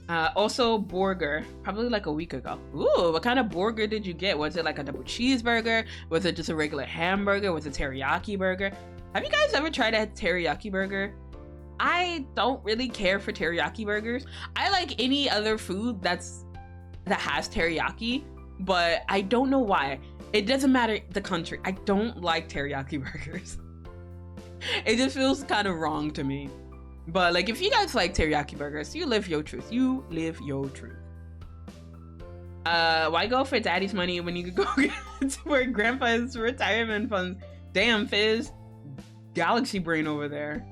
Also burger, probably like a week ago. Ooh, what kind of burger did you get? Was it like a double cheeseburger? Was it just a regular hamburger? Was it a teriyaki burger? Have you guys ever tried a teriyaki burger? I don't really care for teriyaki burgers. I like any other food that has teriyaki, but I don't know why. It doesn't matter the country. I don't like teriyaki burgers. It just feels kind of wrong to me. But like, if you guys like teriyaki burgers, you live your truth. You live your truth. Why go for daddy's money when you could go for grandpa's retirement funds? Damn, Fizz. Galaxy brain over there.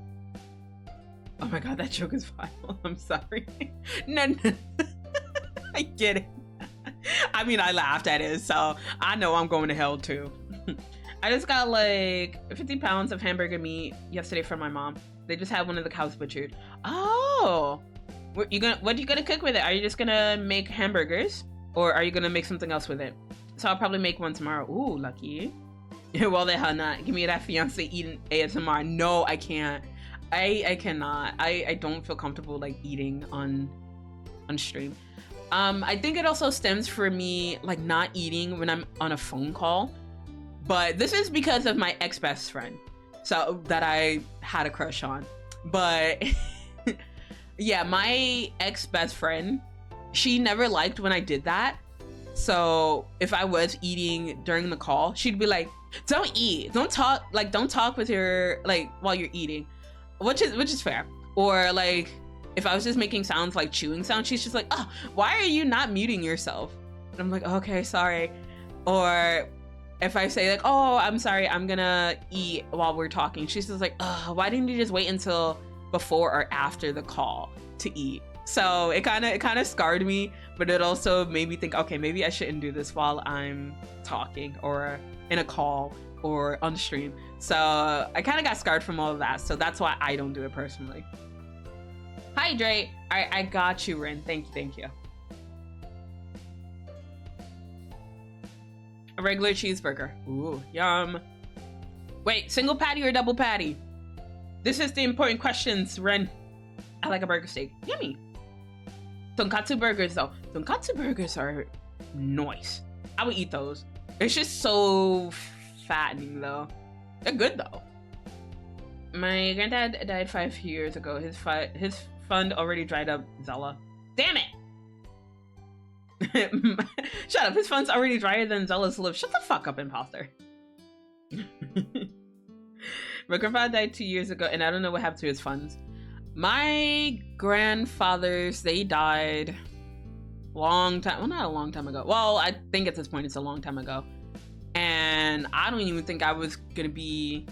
Oh my god, that joke is vile. I'm sorry. No. I get it. I mean, I laughed at it, so I know I'm going to hell too. I just got like 50 pounds of hamburger meat yesterday from my mom. They just had one of the cows butchered. Oh, what are you gonna cook with it? Are you just gonna make hamburgers, or are you gonna make something else with it? So I'll probably make one tomorrow. Ooh, lucky. Well, the hell not. Give me that fiance eating ASMR. No, I can't. I cannot. I don't feel comfortable like eating on stream. I think it also stems for me like not eating when I'm on a phone call, but this is because of my ex-best friend. So that I had a crush on. But yeah, my ex-best friend, she never liked when I did that. So if I was eating during the call, she'd be like, don't eat, don't talk with your, like, while you're eating, which is fair. Or like, if I was just making sounds like chewing sounds, she's just like, oh, why are you not muting yourself? And I'm like, okay, sorry. Or if I say like, oh, I'm sorry, I'm gonna eat while we're talking, she's just like, oh, why didn't you just wait until before or after the call to eat? So it kind of scarred me, but it also made me think, okay, maybe I shouldn't do this while I'm talking or in a call or on stream. So I kind of got scarred from all of that. So that's why I don't do it personally. Hydrate. All right, I got you, Rin. Thank you. A regular cheeseburger. Ooh, yum. Wait, single patty or double patty? This is the important questions, Ren. I like a burger steak. Yummy. Tonkatsu burgers, though. Tonkatsu burgers are nice. I would eat those. It's just so fattening, though. They're good, though. My granddad died 5 years ago. His fund already dried up. Zela. Damn it! Shut up, his fund's already drier than Zela's live. Shut the fuck up, imposter. My grandfather died 2 years ago and I don't know what happened to his funds. My grandfathers, they died long time, well, not a long time ago. Well, I think at this point it's a long time ago. And I don't even think I was gonna be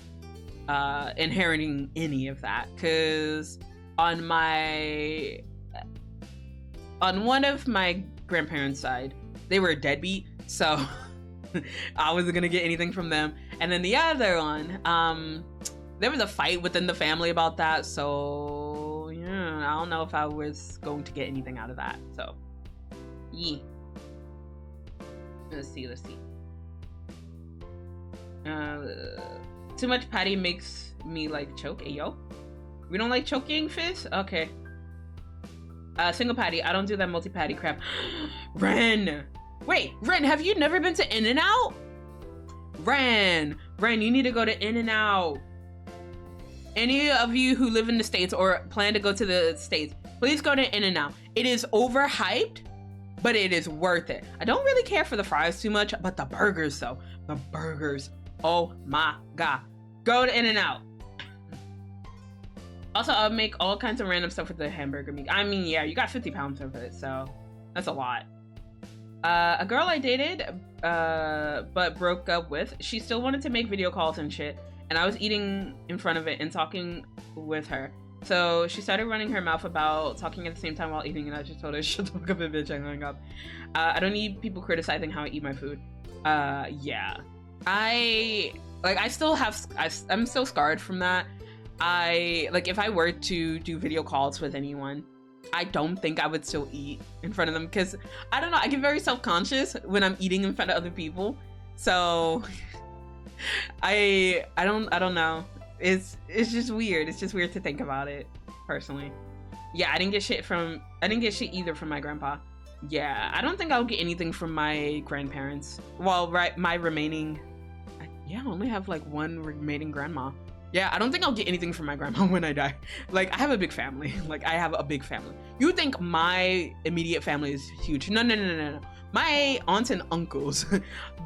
inheriting any of that, because on one of my grandparents' side, they were a deadbeat, so I wasn't gonna get anything from them. And then the other one, there was a fight within the family about that, so yeah, I don't know if I was going to get anything out of that. So yeah, let's see. Too much patty makes me like choke. Ayo, we don't like choking, Fizz? Okay. Single patty. I don't do that multi-patty crap. Ren! Wait, Ren, have you never been to In-N-Out? Ren, you need to go to In-N-Out. Any of you who live in the States or plan to go to the States, please go to In-N-Out. It is overhyped, but it is worth it. I don't really care for the fries too much, but the burgers though. The burgers. Oh my god. Go to In-N-Out. Also, I'll make all kinds of random stuff with the hamburger meat. I mean, yeah, you got 50 pounds of it, so that's a lot. A girl I dated, but broke up with, she still wanted to make video calls and shit, and I was eating in front of it and talking with her. So she started running her mouth about talking at the same time while eating, and I just told her, shut the fuck up, bitch, I'm hung up. I don't need people criticizing how I eat my food. Yeah. I'm still scarred from that. If I were to do video calls with anyone, I don't think I would still eat in front of them, because I don't know, I get very self-conscious when I'm eating in front of other people. So I don't know. It's just weird. It's just weird to think about it, personally. Yeah, I didn't get shit either from my grandpa. Yeah, I don't think I'll get anything from my grandparents. Well, right, I only have like one remaining grandma. Yeah, I don't think I'll get anything from my grandma when I die. Like, I have a big family. Like, I have a big family. You would think my immediate family is huge. No. My aunts and uncles,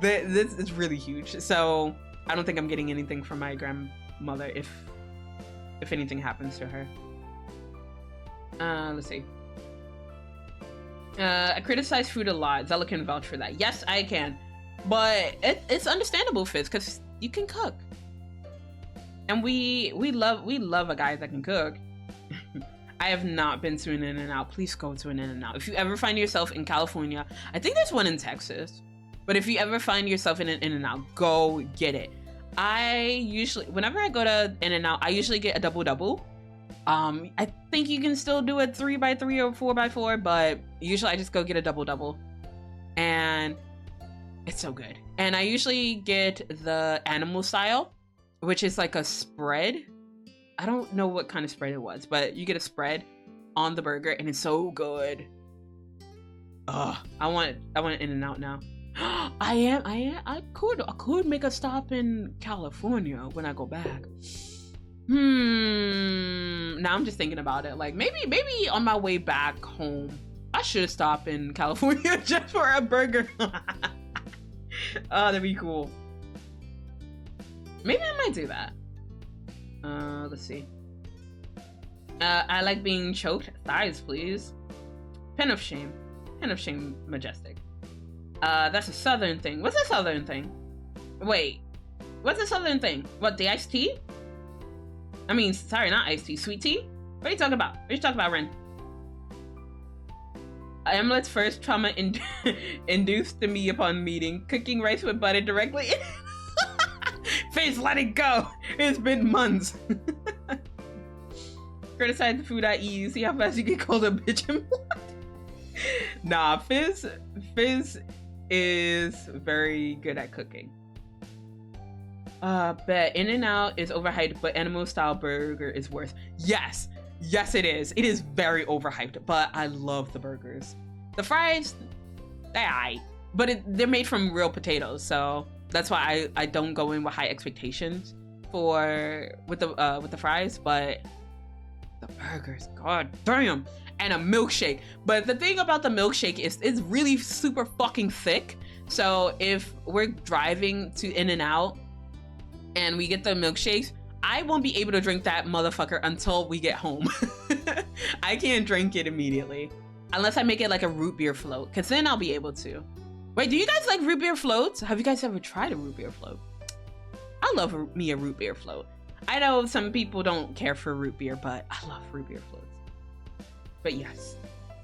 this is really huge. So I don't think I'm getting anything from my grandmother if anything happens to her. Let's see. I criticize food a lot. Zela can vouch for that. Yes, I can. But it's understandable, Fizz, because you can cook. And we love a guy that can cook. I have not been to an In-N-Out. Please go to an In-N-Out. If you ever find yourself in California, I think there's one in Texas. But if you ever find yourself in an In-N-Out, go get it. Whenever I go to In-N-Out, I usually get a double-double. I think you can still do a 3x3 or 4x4, but usually I just go get a double-double. And it's so good. And I usually get the animal style, which is like a spread. I don't know what kind of spread it was, but you get a spread on the burger and it's so good. Ugh, I want In-N-Out now. I could make a stop in California when I go back. Now I'm just thinking about it. Like, maybe on my way back home, I should stop in California just for a burger. Oh, that'd be cool. Maybe I might do that. Let's see. I like being choked. Thighs, please. Pen of shame. Pen of shame, majestic. That's a southern thing. What's a southern thing? Wait. What's a southern thing? What, the iced tea? I mean, sorry, not iced tea. Sweet tea? What are you talking about? What are you talking about, Ren? Emilet's first trauma induced to me upon meeting. Cooking rice with butter directly in. Face, let it go. It's been months. Criticize the food I eat. See how fast you get called a bitch and blood. Nah, Fizz is very good at cooking. Bet In-N-Out is overhyped, but animal style burger is worth. Yes, it is. It is very overhyped, but I love the burgers. The fries, they're aight, but they're made from real potatoes, so that's why I don't go in with high expectations with the fries. But the burgers, god damn, and a milkshake. But the thing about the milkshake is it's really super fucking thick. So if we're driving to In-N-Out and we get the milkshakes, I won't be able to drink that motherfucker until we get home. I can't drink it immediately unless I make it like a root beer float, because then I'll be able to. Wait, do you guys like root beer floats? Have you guys ever tried a root beer float? I love me a root beer float. I know some people don't care for root beer, but I love root beer floats. But yes.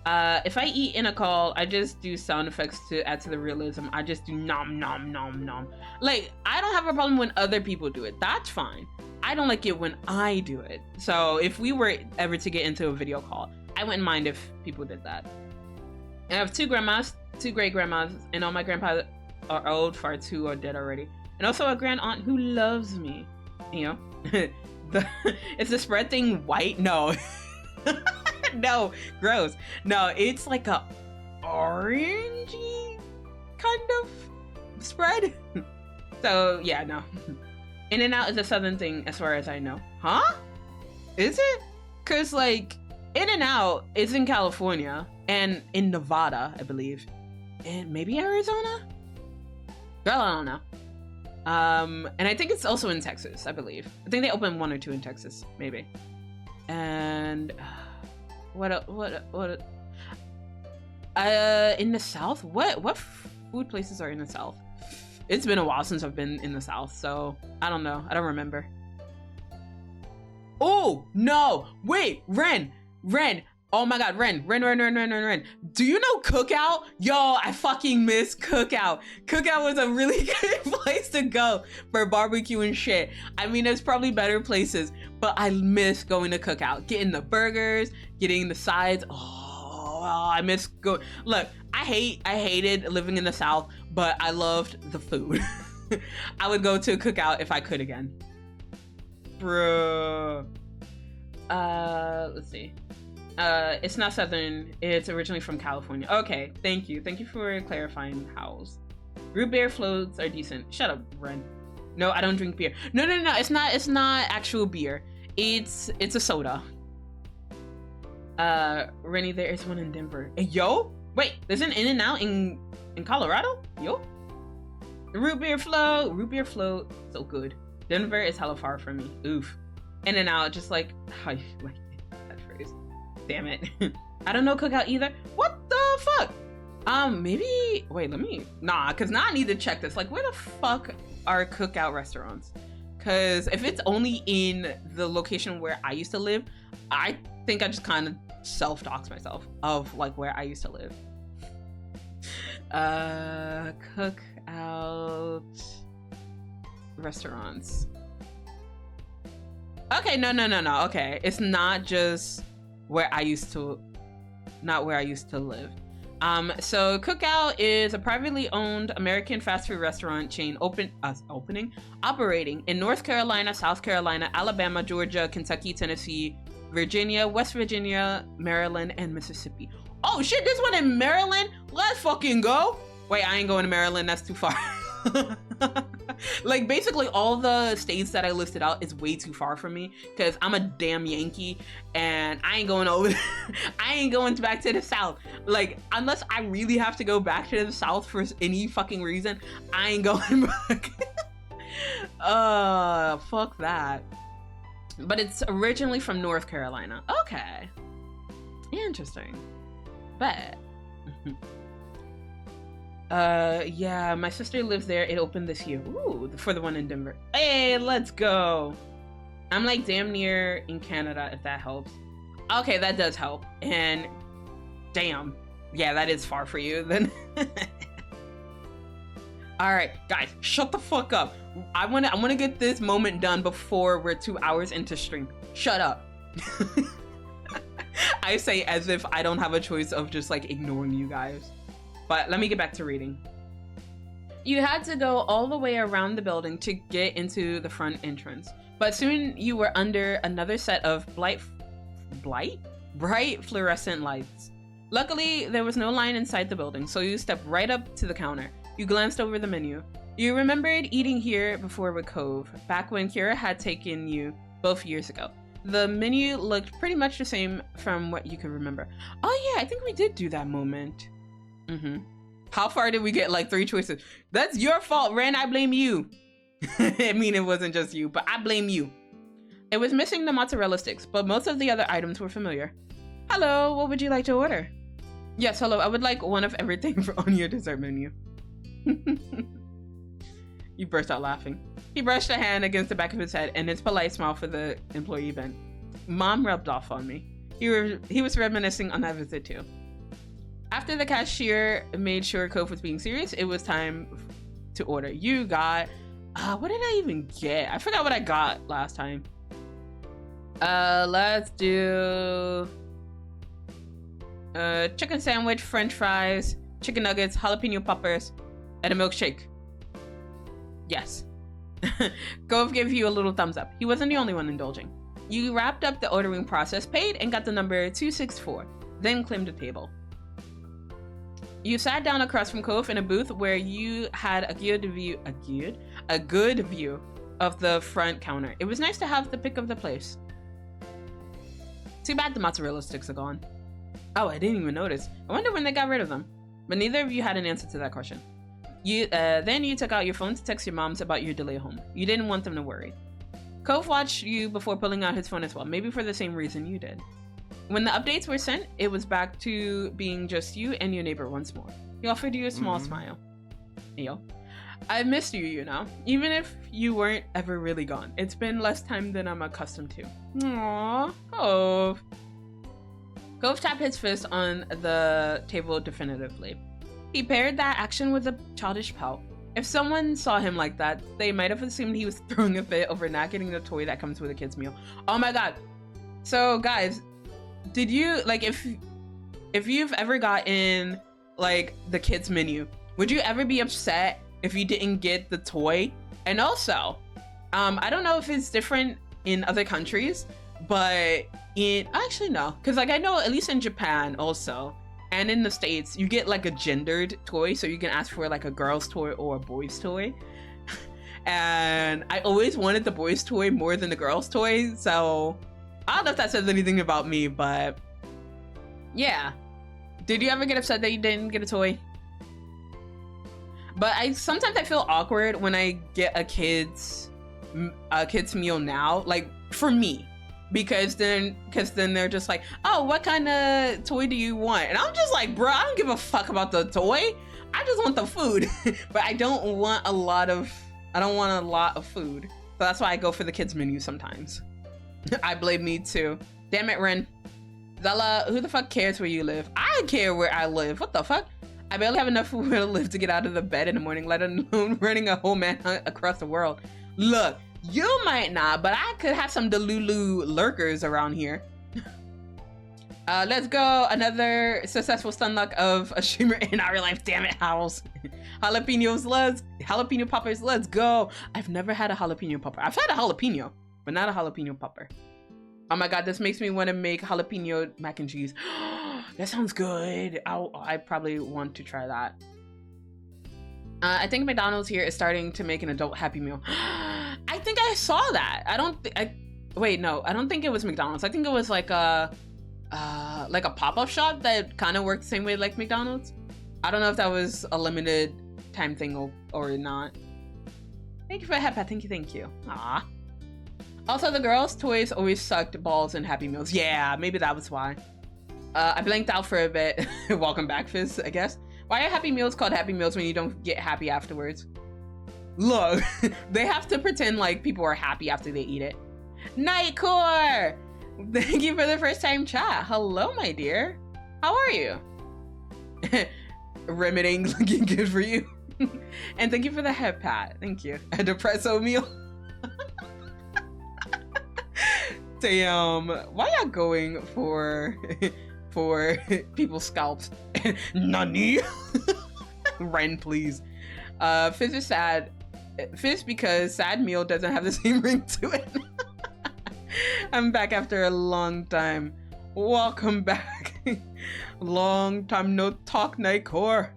If I eat in a call, I just do sound effects to add to the realism. I just do nom nom nom nom. Like, I don't have a problem when other people do it. That's fine. I don't like it when I do it. So if we were ever to get into a video call, I wouldn't mind if people did that. I have two great grandmas, and all my grandpas are old, far too, or dead already. And also a grand aunt who loves me. You know? Is the spread thing white? No. No, gross. No, it's like a orangey kind of spread. So yeah, no. In-N-Out is a southern thing as far as I know. Huh? Is it? Cause like In-N-Out is in California and in Nevada, I believe. And maybe Arizona? Girl, I don't know. And I think it's also in Texas, I believe. I think they opened 1 or 2 in Texas, maybe. And what in the South? What food places are in the South? It's been a while since I've been in the South, so I don't know. I don't remember. Oh, no. Wait, Ren. Oh my God, Ren. Do you know Cookout? Yo, I fucking miss Cookout. Cookout was a really good place to go for barbecue and shit. I mean, there's probably better places, but I miss going to Cookout. Getting the burgers, getting the sides. Oh, I miss go. Look, I hated living in the South, but I loved the food. I would go to Cookout if I could again. Bro. Let's see. It's not Southern. It's originally from California. Okay, thank you for clarifying, Howls. Root beer floats are decent. Shut up, Ren. No, I don't drink beer. No. It's not actual beer. It's a soda. Rennie, there is one in Denver. Hey, yo, wait, there's an In-N-Out in Colorado? Yo, the root beer float, so good. Denver is hella far from me. Oof. In-N-Out, just like how you like that phrase. Damn it. I don't know Cookout either. What the fuck? Maybe, wait, cause now I need to check this. Like, where the fuck are Cookout restaurants? Cause if it's only in the location where I used to live, I think I just kind of self-dox myself of like where I used to live. Cookout restaurants. Okay, no. Okay, it's not just where I used to live. So Cookout is a privately owned American fast food restaurant chain operating in North Carolina, South Carolina, Alabama, Georgia, Kentucky, Tennessee, Virginia, West Virginia, Maryland, and Mississippi. Oh shit, this one in Maryland? Let's fucking go. Wait, I ain't going to Maryland, that's too far. Like basically all the states that I listed out is way too far from me because I'm a damn Yankee and I ain't going over I ain't going back to the South. Like unless I really have to go back to the South for any fucking reason, I ain't going back. Fuck that. But it's originally from North Carolina. Okay, interesting. Bet. Yeah, my sister lives there. It opened this year. Ooh, for the one in Denver. Hey, let's go. I'm like damn near in Canada, if that helps. Okay, that does help. And damn, yeah, that is far for you then. All right, guys, shut the fuck up. I wanna get this moment done before we're 2 hours into stream. Shut up. I say as if I don't have a choice of just like ignoring you guys. But let me get back to reading. You had to go all the way around the building to get into the front entrance. But soon you were under another set of bright fluorescent lights. Luckily, there was no line inside the building, so you stepped right up to the counter. You glanced over the menu. You remembered eating here before with Cove, back when Kira had taken you both years ago. The menu looked pretty much the same from what you could remember. Oh yeah, I think we did do that moment. How far did we get? Like 3 choices. That's your fault, Ren. I blame you. I mean, it wasn't just you, but I blame you. It was missing the mozzarella sticks, but most of the other items were familiar. Hello, what would you like to order? Yes, hello. I would like one of everything on your dessert menu. You burst out laughing. He brushed a hand against the back of his head, and his polite smile for the employee bent. Mom rubbed off on me. He was reminiscing on that visit too. After the cashier made sure Cove was being serious, it was time to order. You got, what did I even get? I forgot what I got last time. Let's do chicken sandwich, french fries, chicken nuggets, jalapeno poppers, and a milkshake. Yes. Cove gave you a little thumbs up. He wasn't the only one indulging. You wrapped up the ordering process, paid, and got the number 264, then claimed a table. You sat down across from Cove in a booth where you had a good view of the front counter. It was nice to have the pick of the place. Too bad the mozzarella sticks are gone. Oh, I didn't even notice. I wonder when they got rid of them. But neither of you had an answer to that question. Then you took out your phone to text your moms about your delay home. You didn't want them to worry. Cove watched you before pulling out his phone as well, maybe for the same reason you did. When the updates were sent, it was back to being just you and your neighbor once more. He offered you a small smile. Yo. I missed you, you know, even if you weren't ever really gone. It's been less time than I'm accustomed to. Aww, Cove. Cove tapped his fist on the table definitively. He paired that action with a childish pout. If someone saw him like that, they might have assumed he was throwing a fit over not getting the toy that comes with a kid's meal. Oh my god. So guys, did you, like, if you've ever gotten like the kids menu, would you ever be upset if you didn't get the toy? And also, I don't know if it's different in other countries, but actually no, because like I know at least in Japan also, and in the States, you get like a gendered toy, so you can ask for like a girl's toy or a boy's toy. And I always wanted the boy's toy more than the girl's toy, so I don't know if that says anything about me, but yeah. Did you ever get upset that you didn't get a toy? But sometimes I feel awkward when I get a kid's meal now, like for me, because then they're just like, oh, what kind of toy do you want? And I'm just like, bro, I don't give a fuck about the toy. I just want the food. But I don't want a lot of food. So that's why I go for the kids menu sometimes. I blame me too. Damn it, Ren. Zela, who the fuck cares where you live? I care where I live. What the fuck? I barely have enough where to live to get out of the bed in the morning, let alone running a whole manhunt across the world. Look, you might not, but I could have some Delulu lurkers around here. Let's go. Another successful stun luck of a streamer in our real life. Damn it, Howls. Jalapeno poppers, let's go. I've never had a jalapeno popper. I've had a jalapeno, but not a jalapeno popper. Oh my god, this makes me want to make jalapeno mac and cheese. That sounds good. I probably want to try that. I think McDonald's here is starting to make an adult Happy Meal. I think I saw that. I don't think it was McDonald's. I think it was like a pop-up shop that kind of worked the same way like McDonald's. I don't know if that was a limited time thing or not. Thank you for the head pat. Thank you. Aw. Also, the girls' toys always sucked balls in Happy Meals. Yeah, maybe that was why. I blanked out for a bit. Welcome back, Fizz, I guess. Why are Happy Meals called Happy Meals when you don't get happy afterwards? Look, they have to pretend like people are happy after they eat it. Nightcore! Thank you for the first time chat. Hello, my dear. How are you? Remedying looking good for you. And thank you for the head pat. Thank you. A depresso meal. Damn, why y'all going for people's scalps? Nani? Ren, please. Fizz is sad. Fizz because sad meal doesn't have the same ring to it. I'm back after a long time. Welcome back. Long time no talk, Nightcore.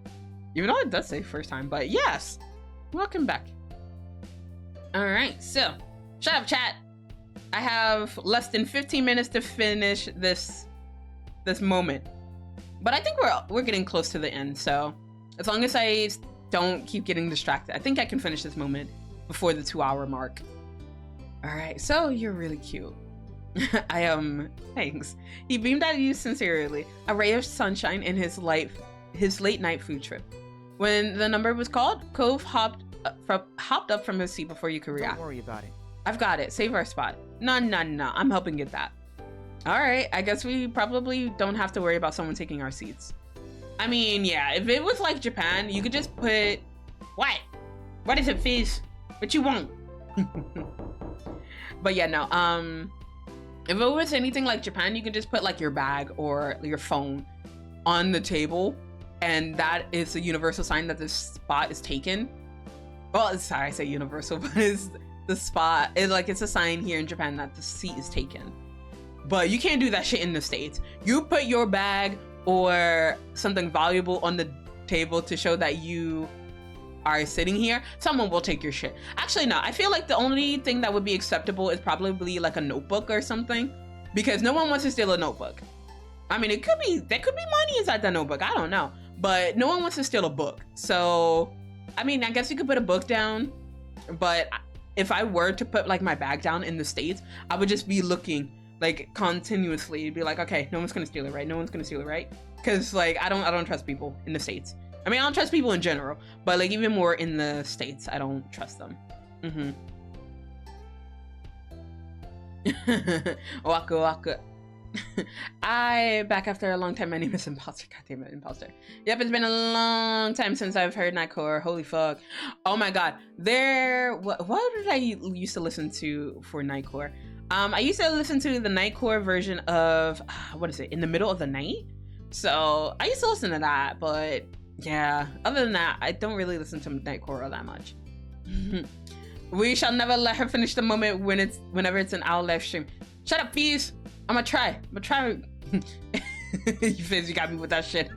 Even though it does say first time, but yes. Welcome back. Alright, so shut up, chat. I have less than 15 minutes to finish this moment. But I think we're getting close to the end, so as long as I don't keep getting distracted, I think I can finish this moment before the 2-hour mark. Alright, so you're really cute. I am, thanks. He beamed at you sincerely, a ray of sunshine in his late night food trip. When the number was called, Cove hopped up from his seat before you could react. Don't worry about it. I've got it. Save our spot. No. I'm helping get that. All right. I guess we probably don't have to worry about someone taking our seats. I mean, yeah. If it was like Japan, you could just put... What? What is it, Fizz? What you want? But yeah, no. If it was anything like Japan, you could just put like your bag or your phone on the table, and that is a universal sign that this spot is taken. Well, sorry, I say universal, but it's the spot is like it's a sign here in Japan that the seat is taken. But you can't do that shit in the States. You put your bag or something valuable on the table to show that you are sitting here, someone will take your shit. Actually, no, I feel like the only thing that would be acceptable is probably like a notebook or something, because no one wants to steal a notebook. I mean, there could be money inside the notebook, I don't know, but no one wants to steal a book. So, I mean, I guess you could put a book down, but if I were to put like my bag down in the States, I would just be looking like continuously, be like, okay, no one's gonna steal it, right? No one's gonna steal it, right? Because like I don't trust people in the States. I mean, I don't trust people in general, But like even more in the States, I don't trust them. Waka waka. I back after a long time. My name is Imposter. God damn it, Imposter. Yep, it's been a long time since I've heard Nightcore. Holy fuck. Oh my god. What did I used to listen to for Nightcore? I used to listen to the Nightcore version of what is it? In the Middle of the Night. So I used to listen to that, but yeah. Other than that, I don't really listen to Nightcore all that much. We shall never let her finish the moment whenever it's an owl live stream. Shut up, Fees. I'm gonna try. Fizz, you got me with that shit.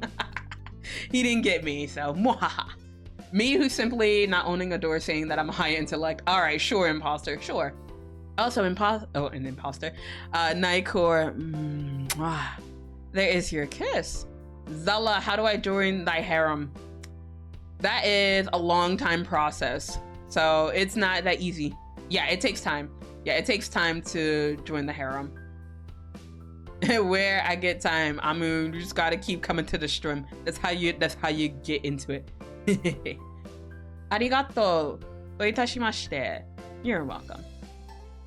He didn't get me, so me who's simply not owning a door saying that I'm high intellect. All right, sure, imposter, sure. Also, an imposter. Nightcore. There is your kiss. Zela, how do I join thy harem? That is a long time process. So it's not that easy. Yeah, it takes time. Yeah, it takes time to join the harem. Where I get time, I mean, you just gotta keep coming to the stream. That's how you get into it. Arigato. Oitashimashite. You're welcome.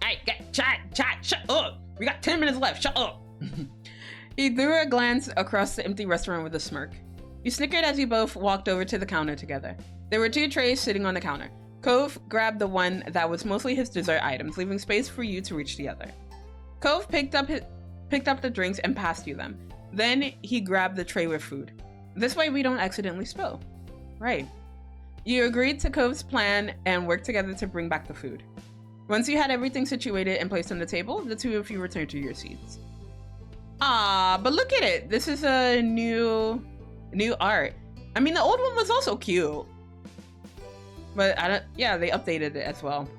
Alright, shut up. We got 10 minutes left. Shut up. He threw a glance across the empty restaurant with a smirk. You snickered as you both walked over to the counter together. There were 2 trays sitting on the counter. Cove grabbed the one that was mostly his dessert items, leaving space for you to reach the other. Cove picked up the drinks and passed you them. Then he grabbed the tray with food. This way we don't accidentally spill. Right. You agreed to Cove's plan and worked together to bring back the food. Once you had everything situated and placed on the table, the 2 of you returned to your seats. Ah, but look at it. This is a new art. I mean, the old one was also cute. But yeah, they updated it as well.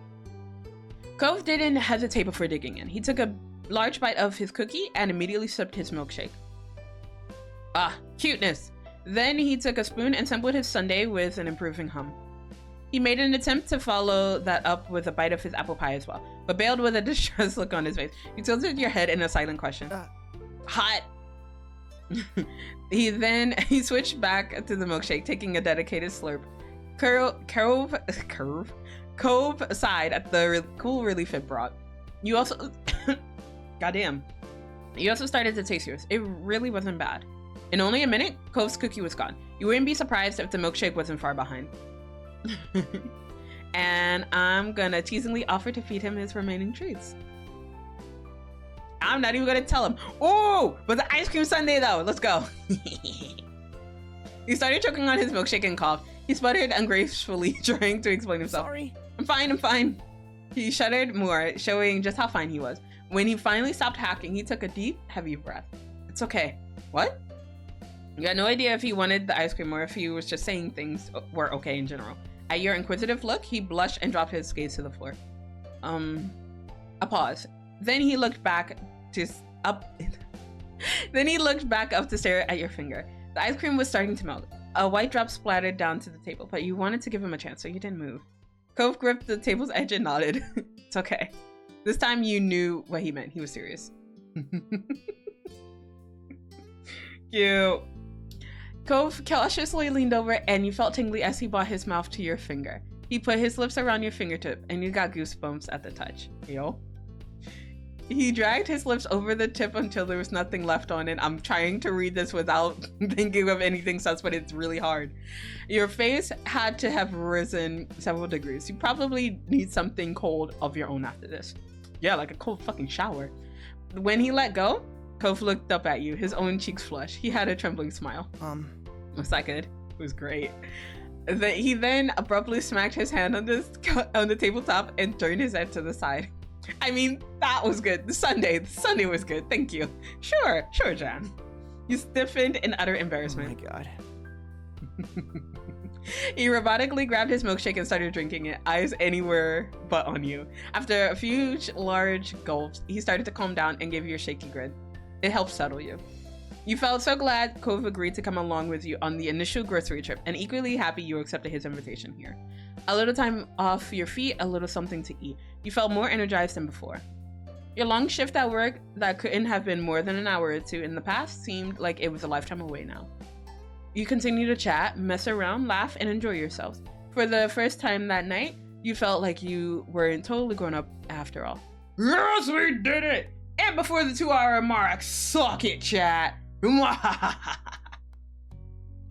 Cove didn't hesitate before digging in. He took a large bite of his cookie and immediately sipped his milkshake. Ah, cuteness. Then he took a spoon and sampled his sundae with an improving hum. He made an attempt to follow that up with a bite of his apple pie as well, but bailed with a distressed look on his face. You tilted your head in a silent question. Hot. He switched back to the milkshake, taking a dedicated slurp. Cove sighed at the cool relief it brought. You also goddamn. You also started to taste yours. It really wasn't bad. In only a minute, Cove's cookie was gone. You wouldn't be surprised if the milkshake wasn't far behind. And I'm gonna teasingly offer to feed him his remaining treats. I'm not even gonna tell him. Oh, but the ice cream sundae though. Let's go. He started choking on his milkshake and coughed. He sputtered ungracefully, trying to explain himself. Sorry. I'm fine. He shuddered more, showing just how fine he was. When he finally stopped hacking, he took a deep, heavy breath. It's okay. What? You had no idea if he wanted the ice cream or if he was just saying things were okay in general. At your inquisitive look, he blushed and dropped his gaze to the floor. A pause. Then he looked back up to stare at your finger. The ice cream was starting to melt. A white drop splattered down to the table, but you wanted to give him a chance, so you didn't move. Cove gripped the table's edge and nodded. It's okay. This time you knew what he meant. He was serious. Cute. Cove cautiously leaned over and you felt tingly as he brought his mouth to your finger. He put his lips around your fingertip and you got goosebumps at the touch. Yo. He dragged his lips over the tip until there was nothing left on it. I'm trying to read this without thinking of anything sus, but it's really hard. Your face had to have risen several degrees. You probably need something cold of your own after this. Yeah, like a cold fucking shower. When he let go, Cove looked up at you, his own cheeks flushed. He had a trembling smile. Was that good? It was great. He then abruptly smacked his hand on the tabletop and turned his head to the side. I mean, that was good. The sundae was good. Thank you. Sure, Jan. You stiffened in utter embarrassment. Oh my god. He robotically grabbed his milkshake and started drinking it, eyes anywhere but on you. After a few large gulps, he started to calm down and gave you a shaky grin. It helped settle you. You felt so glad Cove agreed to come along with you on the initial grocery trip, and equally happy you accepted his invitation here. A little time off your feet, a little something to eat. You felt more energized than before. Your long shift at work that couldn't have been more than an hour or two in the past seemed like it was a lifetime away now. you continue to chat, mess around, laugh, and enjoy yourselves. For the first time that night, you felt like you were totally grown up after all. Yes, we did it! And before the 2-hour mark, suck it, chat. But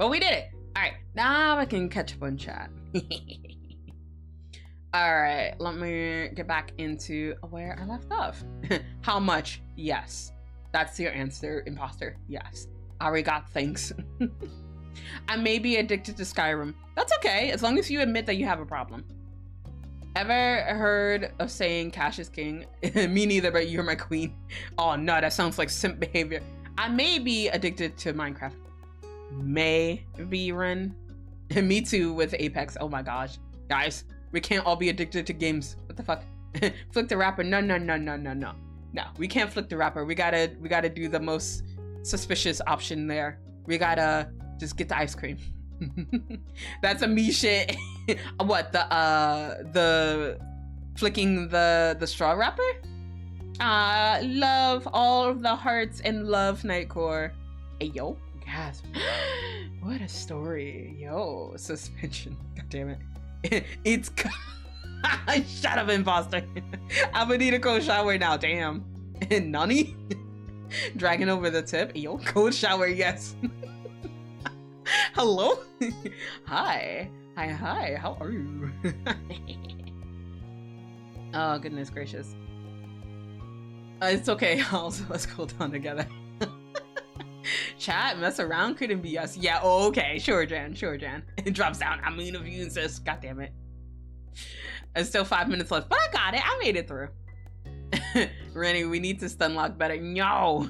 we did it. All right, now I can catch up on chat. All right, let me get back into where I left off. How much? Yes. That's your answer, imposter. Yes. Arigat, thanks. I may be addicted to Skyrim. That's okay, as long as you admit that you have a problem. Ever heard of saying cash is king? Me neither, but you're my queen. Oh no, that sounds like simp behavior. I may be addicted to Minecraft. May be Ren. Me too with Apex. Oh my gosh. Guys, we can't all be addicted to games. What the fuck? Flick the rapper. No. No, we can't flick the rapper. We gotta do the most suspicious option there. We gotta just get the ice cream. That's a me shit. What, the flicking the straw wrapper? Love all of the hearts and love Nightcore. Hey yo, gasp. What a story. Yo, suspension. God damn it. It's shut up, imposter. I'm gonna need a cold shower now, damn. Nani? Dragging over the tip. Yo, cold shower, yes. Hello? Hi, how are you? Oh, goodness gracious. It's okay, let's cool down together. Chat, mess around couldn't be us. Yeah, okay, sure, Jan. It drops down. I mean, if you insist, god damn it. There's still 5 minutes left, but I got it. I made it through. Rennie, we need to stun lock better. No!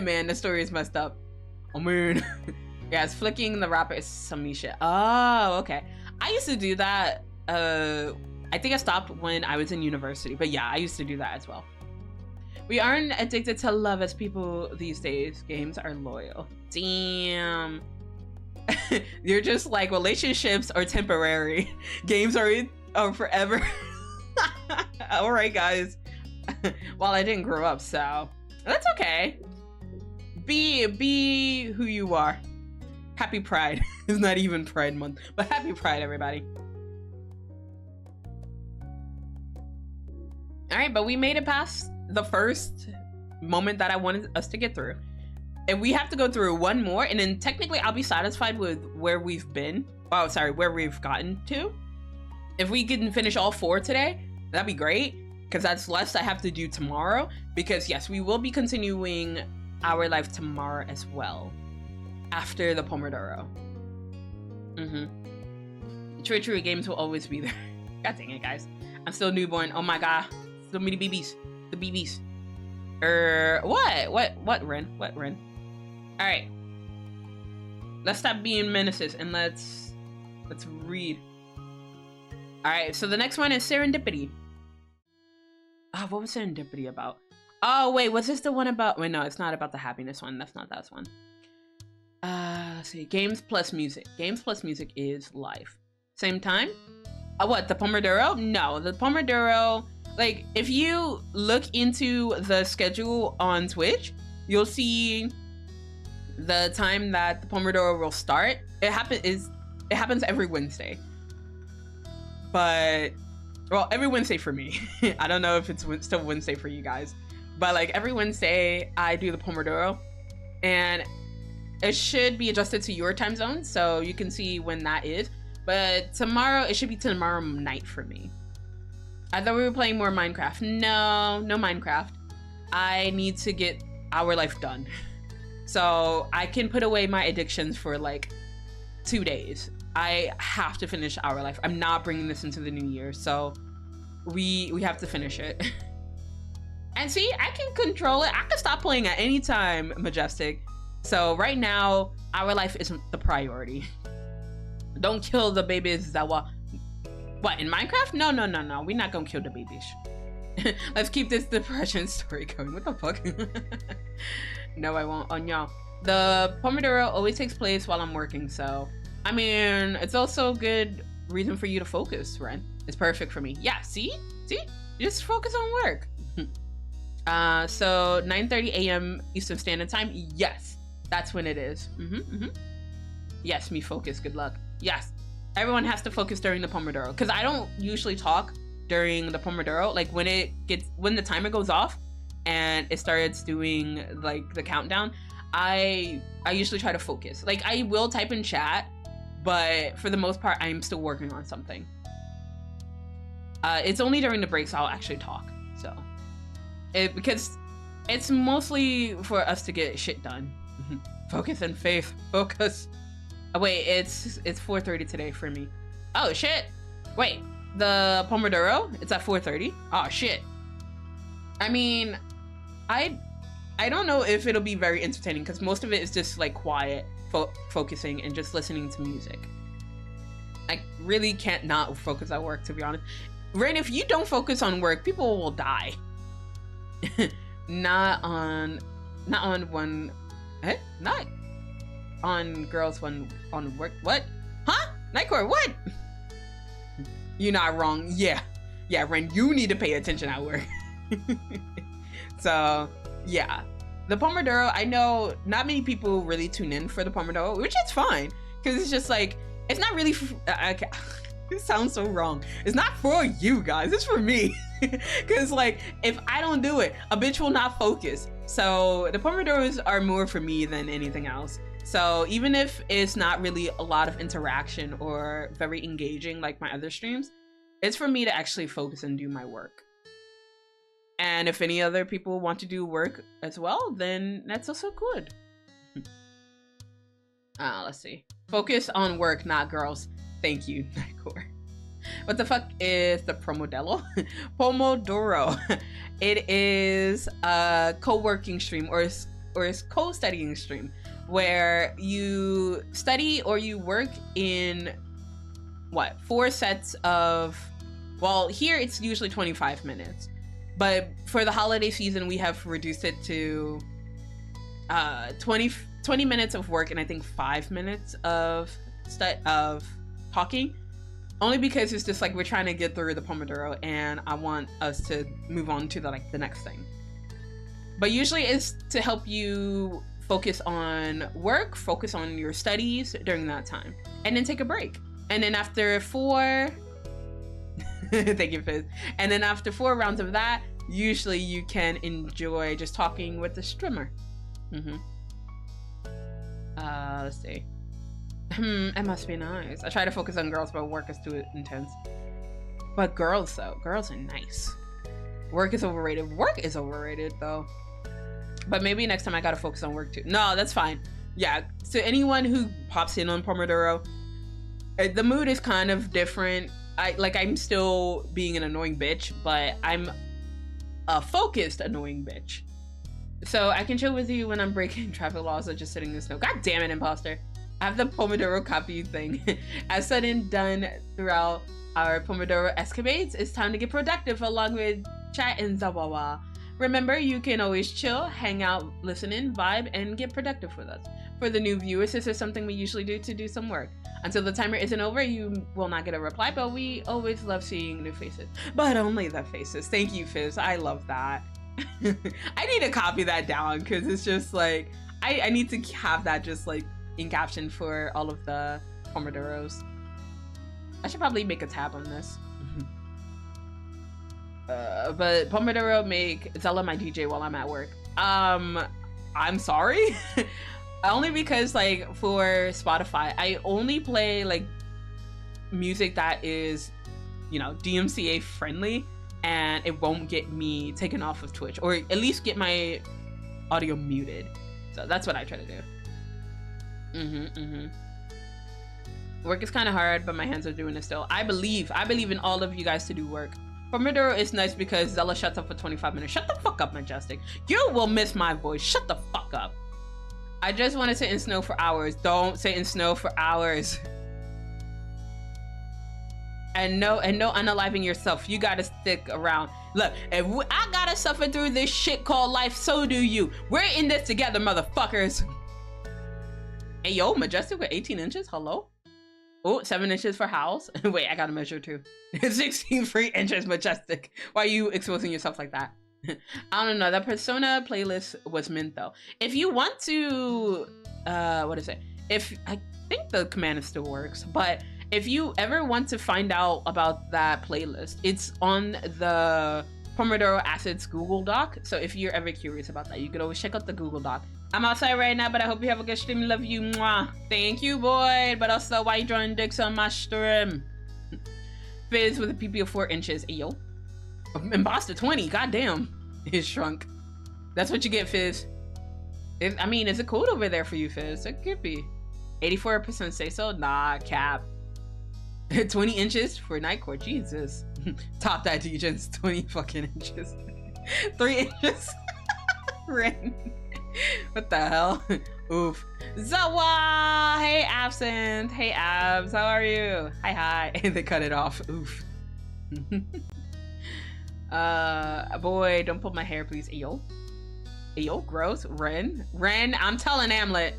Man, the story is messed up. I mean, yeah, it's flicking the wrapper is some shit. Oh, okay. I used to do that. I think I stopped when I was in university, but yeah, I used to do that as well. We aren't addicted to love as people these days. Games are loyal. Damn. You're just like, relationships are temporary. Games are forever. All right, guys. Well, I didn't grow up, so that's okay. Be who you are. Happy Pride. It's not even Pride Month, but happy Pride, everybody. All right, but we made it past the first moment that I wanted us to get through. And we have to go through one more, and then technically I'll be satisfied with where we've been. Oh, sorry, where we've gotten to. If we can finish all 4 today, that'd be great, because that's less I have to do tomorrow. Because yes, we will be continuing our life tomorrow as well, after the Pomodoro. True, games will always be there. God dang it, guys. I'm still newborn. Oh my god. So many BBs. The BBs. What, Ren? What, Ren? Alright. Let's stop being menaces and let's read. Alright, so the next one is serendipity. Oh, what was serendipity about? Oh, wait, was this the one about... Wait, no, it's not about the happiness one. That's not that one. Let's see. Games plus music. Games plus music is life. Same time? What, the Pomodoro? No, the Pomodoro... Like, if you look into the schedule on Twitch, you'll see the time that the Pomodoro will start. It happens every Wednesday. But, well, every Wednesday for me. I don't know if it's still Wednesday for you guys. But, like, every Wednesday, I do the Pomodoro. And it should be adjusted to your time zone, so you can see when that is. But tomorrow, it should be tomorrow night for me. I thought we were playing more Minecraft. No Minecraft. I need to get Our Life done. So I can put away my addictions for like 2 days. I have to finish Our Life. I'm not bringing this into the new year, so we have to finish it. And see, I can control it. I can stop playing at any time, Majestic. So right now, Our Life isn't the priority. Don't kill the babies that What, in Minecraft? No. We're not gonna kill the babies. Let's keep this depression story going. What the fuck? No, I won't. Oh, no. The Pomodoro always takes place while I'm working, so... I mean, it's also a good reason for you to focus, Ren. It's perfect for me. Yeah, see? Just focus on work. So 9:30 a.m. Eastern Standard Time? Yes, that's when it is. Yes, me focus. Good luck. Yes. Everyone has to focus during the Pomodoro. Because I don't usually talk during the Pomodoro. Like when the timer goes off and it starts doing like the countdown, I usually try to focus. Like I will type in chat, but for the most part, I'm still working on something. It's only during the breaks I'll actually talk. So, because it's mostly for us to get shit done. Focus and faith. Focus. Oh, wait, it's 4:30 today for me. Oh shit. Wait, the Pomodoro? It's at 4:30. Oh shit. I mean, I don't know if it'll be very entertaining because most of it is just like quiet, focusing and just listening to music. I really can't not focus at work, to be honest. Rain, if you don't focus on work, people will die. Not on girls on work. What? Huh? Nightcore, what? You're not wrong. Yeah, Rain, you need to pay attention at work. So, yeah. The Pomodoro, I know not many people really tune in for the Pomodoro, which is fine. Because it's just like, it's not really... It sounds so wrong. It's not for you guys, it's for me. Because like, if I don't do it, a bitch will not focus. So the Pomodoros are more for me than anything else. So even if it's not really a lot of interaction or very engaging like my other streams, it's for me to actually focus and do my work. And if any other people want to do work as well, then that's also good. Let's see. Focus on work, not girls. Thank you, Nightcore. What the fuck is the Pomodoro? Pomodoro. It is a co-working stream or is co-studying stream where you study or you work in 4 sets of, well, here it's usually 25 minutes. But for the holiday season, we have reduced it to 20 minutes of work and I think 5 minutes of talking. Only because it's just like we're trying to get through the Pomodoro and I want us to move on to the next thing. But usually it's to help you focus on work, focus on your studies during that time, and then take a break. And then after 4 thank you, Fizz. And then after 4 rounds of that, usually you can enjoy just talking with the streamer. Let's see. It must be nice. I try to focus on girls, but work is too intense. But girls, though. Girls are nice. Work is overrated. Work is overrated, though. But maybe next time I gotta focus on work, too. No, that's fine. Yeah, so anyone who pops in on Pomodoro, the mood is kind of different. I'm still being an annoying bitch, but I'm a focused annoying bitch. So I can chill with you when I'm breaking traffic laws or just sitting in the snow. God damn it, imposter. I have the Pomodoro copy thing. As said and done throughout our Pomodoro escapades, it's time to get productive along with chat and zawawa. Remember, you can always chill, hang out, listen in, vibe, and get productive with us. For the new viewers, this is something we usually do to do some work. Until the timer isn't over, you will not get a reply, but we always love seeing new faces. But only the faces. Thank you, Fizz. I love that. I need to copy that down because it's just like, I need to have that just like in caption for all of the Pomodoros. I should probably make a tab on this. But Pomodoro make Zela my DJ while I'm at work. I'm sorry. Only because like for Spotify, I only play like music that is, you know, DMCA friendly, and it won't get me taken off of Twitch, or at least get my audio muted. So that's what I try to do. Work is kind of hard, but my hands are doing it still. I believe in all of you guys to do work. Pomodoro is nice because Zela shuts up for 25 minutes. Shut the fuck up, Majestic. You will miss my voice. Shut the fuck up. I just want to sit in snow for hours. Don't sit in snow for hours. And no unaliving yourself. You gotta stick around. Look, if I gotta suffer through this shit called life, so do you. We're in this together, motherfuckers. Hey, yo, Majestic with 18 inches? Hello? Oh, 7 inches for House. Wait, I gotta measure too. 16 free inches, Majestic. Why are you exposing yourself like that? I don't know. That Persona playlist was mint though. If you want to, what is it? I think the command still works, but if you ever want to find out about that playlist, it's on the Pomodoro Acids Google Doc. So if you're ever curious about that, you could always check out the Google Doc. I'm outside right now, but I hope you have a good stream. Love you. Mwah. Thank you, boy. But also, why you drawing dicks on my stream? Fizz with a PP of 4 inches. Yo. Embossed to 20. Goddamn. It shrunk. That's what you get, Fizz. I mean, is it cold over there for you, Fizz? It could be. 84% say so. Nah, cap. 20 inches for Nightcore. Jesus. Top that Degens. 20 fucking inches. 3 inches. Ren. What the hell? Oof. Zawa! Hey, Absinthe. Hey, Abs. How are you? Hi. They cut it off. Oof. Boy, don't pull my hair, please. Ayo. Ayo, gross. Ren. I'm telling Amlet.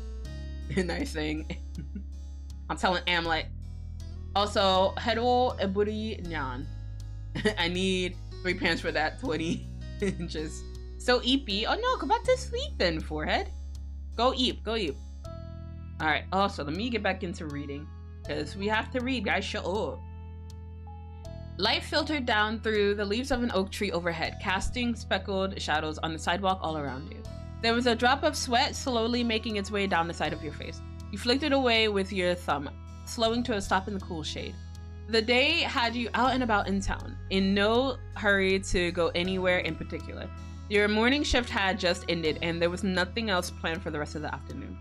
Nice thing. I'm telling Amlet. Also, Hedwol Eburi Nyan. I need 3 pants for that 20 inches. So eepy. Oh no, go back to sleep then, forehead. Go eep. Alright, also, let me get back into reading. Because we have to read, guys. Shut up. Light filtered down through the leaves of an oak tree overhead, casting speckled shadows on the sidewalk all around you. There was a drop of sweat slowly making its way down the side of your face. You flicked it away with your thumb, slowing to a stop in the cool shade. The day had you out and about in town, in no hurry to go anywhere in particular. Your morning shift had just ended, and there was nothing else planned for the rest of the afternoon.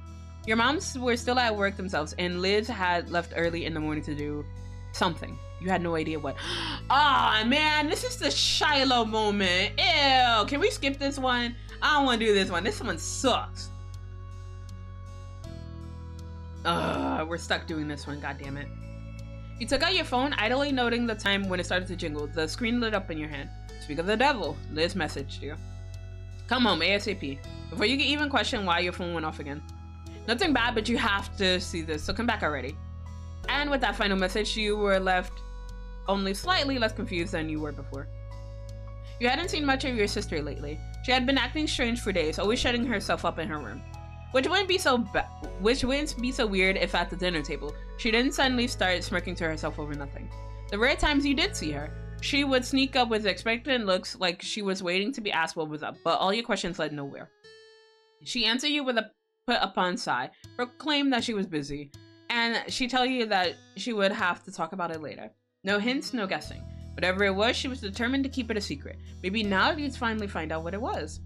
Your moms were still at work themselves, and Liz had left early in the morning to do something. You had no idea what. Ah, man, this is the Shiloh moment. Ew, can we skip this one? I don't want to do this one. This one sucks. We're stuck doing this one, god damn it. You took out your phone, idly noting the time when it started to jingle. The screen lit up in your hand. Speak of the devil, Liz messaged you. Come home, ASAP. Before you can even question why your phone went off again. Nothing bad, but you have to see this, so come back already. And with that final message, you were left only slightly less confused than you were before. You hadn't seen much of your sister lately. She had been acting strange for days, always shutting herself up in her room. Which wouldn't be so weird if at the dinner table, she didn't suddenly start smirking to herself over nothing. The rare times you did see her, she would sneak up with expectant looks like she was waiting to be asked what was up, but all your questions led nowhere. She answered you with a put upon sigh, proclaimed that she was busy, and she'd tell you that she would have to talk about it later. No hints, no guessing. Whatever it was, she was determined to keep it a secret. Maybe now you'd finally find out what it was.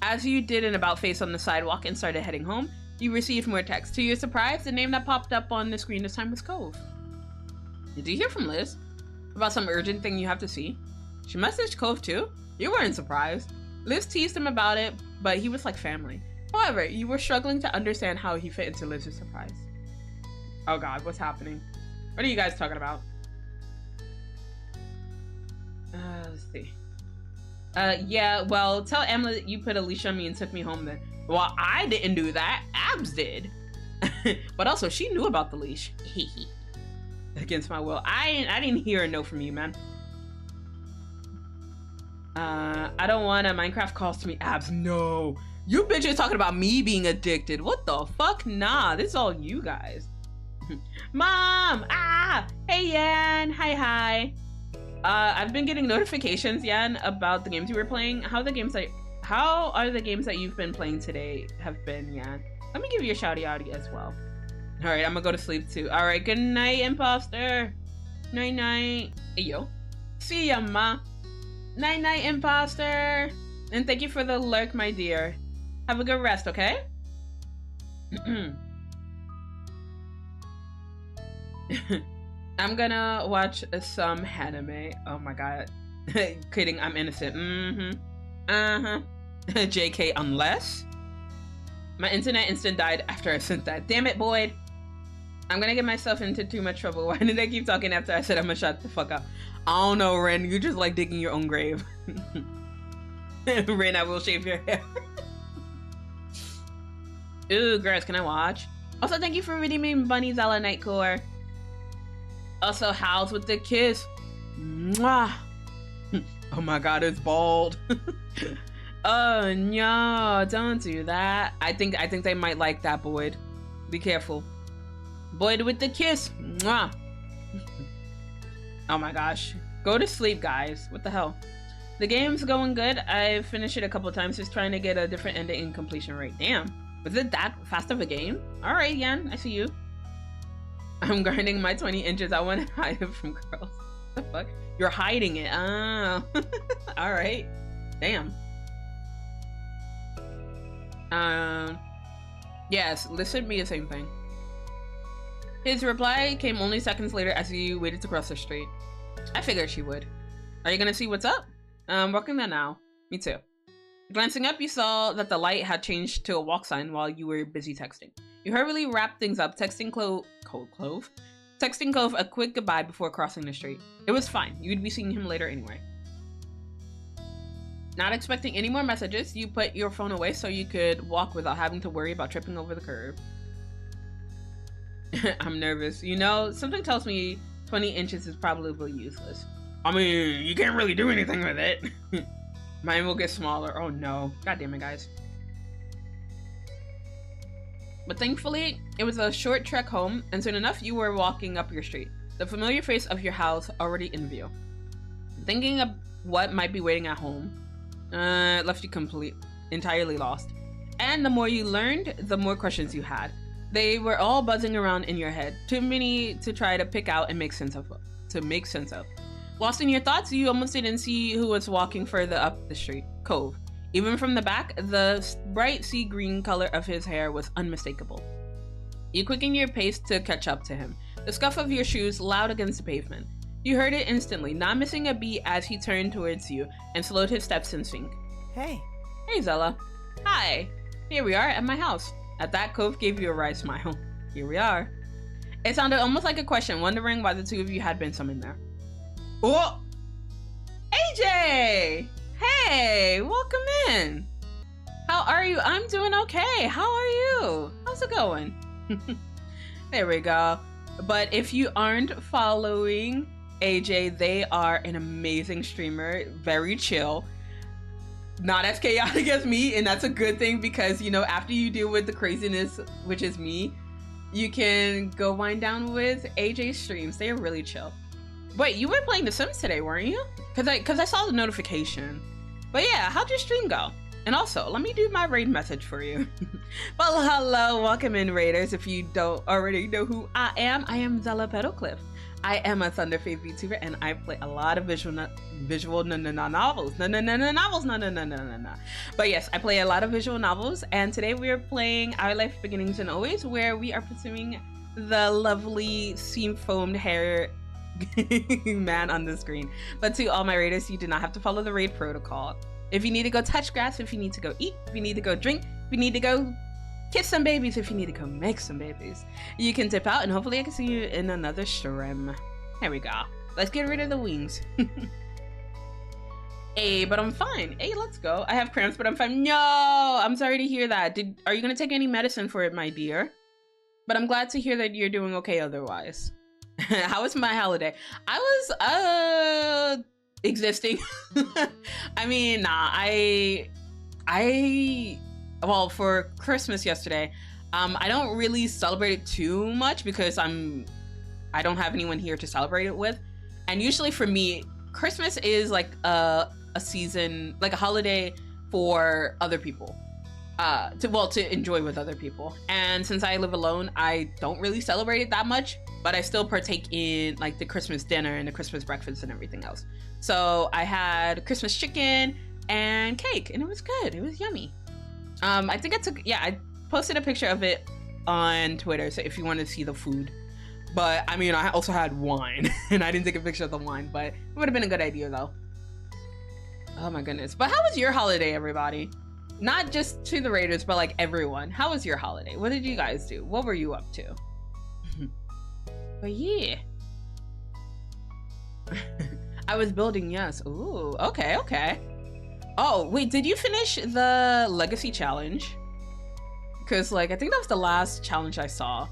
As you did an about face on the sidewalk and started heading home, you received more text. To your surprise, the name that popped up on the screen this time was Cove. Did you hear from Liz? About some urgent thing you have to see? She messaged Cove too? You weren't surprised. Liz teased him about it, but he was like family. However, you were struggling to understand how he fit into Liz's surprise. Oh god, what's happening? What are you guys talking about? Let's see. Yeah, well, tell Emma that you put a leash on me and took me home then. Well, I didn't do that. Abs did. But also, she knew about the leash. Against my will. I didn't hear a no from you, man. I don't want a Minecraft calls to me. Abs, no. You bitches talking about me being addicted. What the fuck? Nah, this is all you guys. Mom! Ah! Hey, Yan! Hi. I've been getting notifications, Yan, about the games you were playing. How are the games that you've been playing today have been, Yan? Let me give you a shouty outy as well. Alright, I'm gonna go to sleep too. Alright, good night, imposter. Night. Hey, yo. See ya, ma. Night, imposter. And thank you for the lurk, my dear. Have a good rest, okay? I'm gonna watch some anime. Oh my god. Kidding, I'm innocent. JK, unless my internet instant died after I sent that. Damn it, Boyd. I'm gonna get myself into too much trouble. Why did I keep talking after I said I'm gonna shut the fuck up? I don't know, Ren. You're just like digging your own grave. Ren, I will shave your hair. Ooh, girls, can I watch? Also, thank you for redeeming Bunny Zela Nightcore. Also, Howls with the kiss. Mwah. Oh my god, it's bald. Oh no, don't do that. I think they might like that, Boyd. Be careful. Boyd with the kiss. Mwah. Oh my gosh. Go to sleep, guys. What the hell? The game's going good. I've finished it a couple times just trying to get a different ending and completion rate. Damn. Was it that fast of a game? Alright, Yan. I see you. I'm grinding my 20 inches. I want to hide it from girls. What the fuck? You're hiding it. Oh. Alright. Damn. Yes, this should be the same thing. His reply came only seconds later as he waited to cross the street. I figured she would. Are you gonna see what's up? Working there now. Me too. Glancing up, you saw that the light had changed to a walk sign while you were busy texting. You hurriedly wrapped things up, texting Clove a quick goodbye before crossing the street. It was fine. You'd be seeing him later anyway. Not expecting any more messages, you put your phone away so you could walk without having to worry about tripping over the curb. I'm nervous. You know, something tells me 20 inches is probably useless. I mean, you can't really do anything with it. Mine will get smaller. Oh no. God damn it, guys. But thankfully, it was a short trek home, and soon enough, you were walking up your street. The familiar face of your house already in view. Thinking of what might be waiting at home left you entirely lost. And the more you learned, the more questions you had. They were all buzzing around in your head, too many to try to pick out and make sense of. Lost in your thoughts, you almost didn't see who was walking further up the street. Cove. Even from the back, the bright sea green color of his hair was unmistakable. You quickened your pace to catch up to him, the scuff of your shoes loud against the pavement. You heard it instantly, not missing a beat as he turned towards you and slowed his steps in sync. Hey. Hey, Zela. Hi. Here we are at my house. At that, Cove gave you a wry smile. Here we are. It sounded almost like a question, wondering why the two of you had been summoned there. Oh! AJ! Hey, welcome in. How are you? I'm doing okay. How are you? How's it going? There we go. But if you aren't following AJ, they are an amazing streamer, very chill. Not as chaotic as me, and that's a good thing because, you know, after you deal with the craziness, which is me, you can go wind down with AJ's streams. They are really chill. Wait, you were playing The Sims today, weren't you? Because I saw the notification. But yeah, how'd your stream go? And also, let me do my raid message for you. Well, hello, welcome in, raiders. If you don't already know who I am Zela Petalcliff. I am a Thunderfave VTuber, and I play a lot of visual novels. But yes, I play a lot of visual novels, and today we are playing Our Life Beginnings and Always, where we are pursuing the lovely seam-foamed hair man on the screen. But to all my raiders, you do not have to follow the raid protocol. If you need to go touch grass, if you need to go eat, if you need to go drink, if you need to go kiss some babies, if you need to go make some babies, you can dip out, and hopefully I can see you in another stream. There we go. Let's get rid of the wings. Hey, but I'm fine. Hey, let's go. I have cramps, but I'm fine. No, I'm sorry to hear that. Are you gonna take any medicine for it, my dear? But I'm glad to hear that you're doing okay otherwise. How was my holiday? I was existing. I mean, nah, well, for Christmas yesterday, I don't really celebrate it too much because I don't have anyone here to celebrate it with. And usually for me, Christmas is like a season, like a holiday for other people. To enjoy with other people. And since I live alone, I don't really celebrate it that much, but I still partake in like the Christmas dinner and the Christmas breakfast and everything else. So I had Christmas chicken and cake, and it was good. It was yummy. I think I posted a picture of it on Twitter, so if you want to see the food. But I mean, I also had wine, and I didn't take a picture of the wine, but it would have been a good idea though. Oh my goodness. But how was your holiday, everybody? Not just to the raiders, but like everyone. How was your holiday? What did you guys do? What were you up to? But yeah. I was building, yes. Ooh, okay. Oh, wait, did you finish the Legacy Challenge? Because, like, I think that was the last challenge I saw.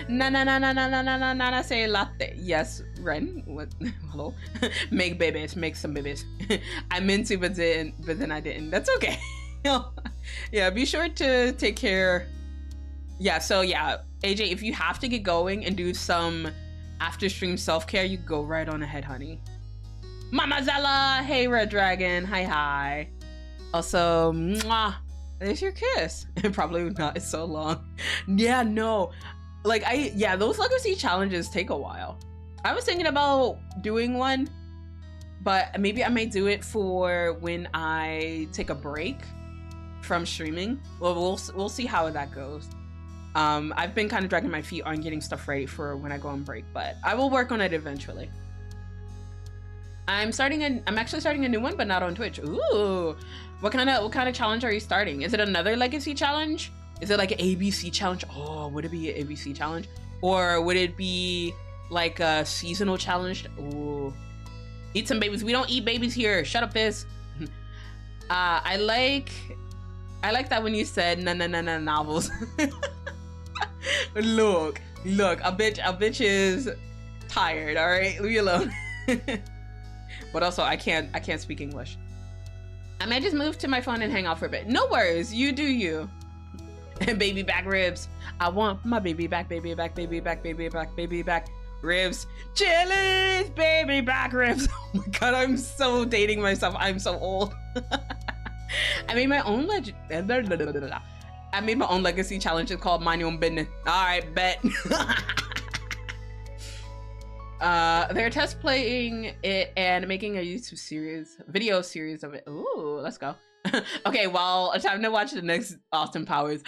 Na say latte. Yes, Ren. What? Hello. Make babies. Make some babies. I meant to, but then I didn't. That's okay. Yeah. Be sure to take care. Yeah. So yeah, AJ, if you have to get going and do some after stream self-care, you go right on ahead, honey. Mama Zela, hey Red Dragon, hi. Also, mwah, there's your kiss. Probably not, it's so long. Yeah, no, like those legacy challenges take a while. I was thinking about doing one, but maybe I might do it for when I take a break from streaming. Well, we'll see how that goes. I've been kind of dragging my feet on getting stuff ready for when I go on break, but I will work on it eventually. I'm actually starting a new one, but not on Twitch. Ooh, what kind of challenge are you starting? Is it another legacy challenge? Is it like an ABC challenge? Oh, would it be an ABC challenge? Or would it be like a seasonal challenge? Ooh, eat some babies. We don't eat babies here. Shut up, Fizz. I like that when you said no novels. Look, a bitch is tired. All right, leave me alone. But also, I can't speak English. I might just move to my phone and hang out for a bit. No worries, you do you. Baby back ribs. I want my baby back, baby back, baby back, baby back, baby back ribs. Chili's baby back ribs. Oh my god, I'm so dating myself. I'm so old. I made my own legacy challenge. It's called Mind Your Own Business. All right, bet. They're test playing it and making a YouTube video series of it. Ooh, let's go. Okay, well, it's time to watch the next Austin Powers.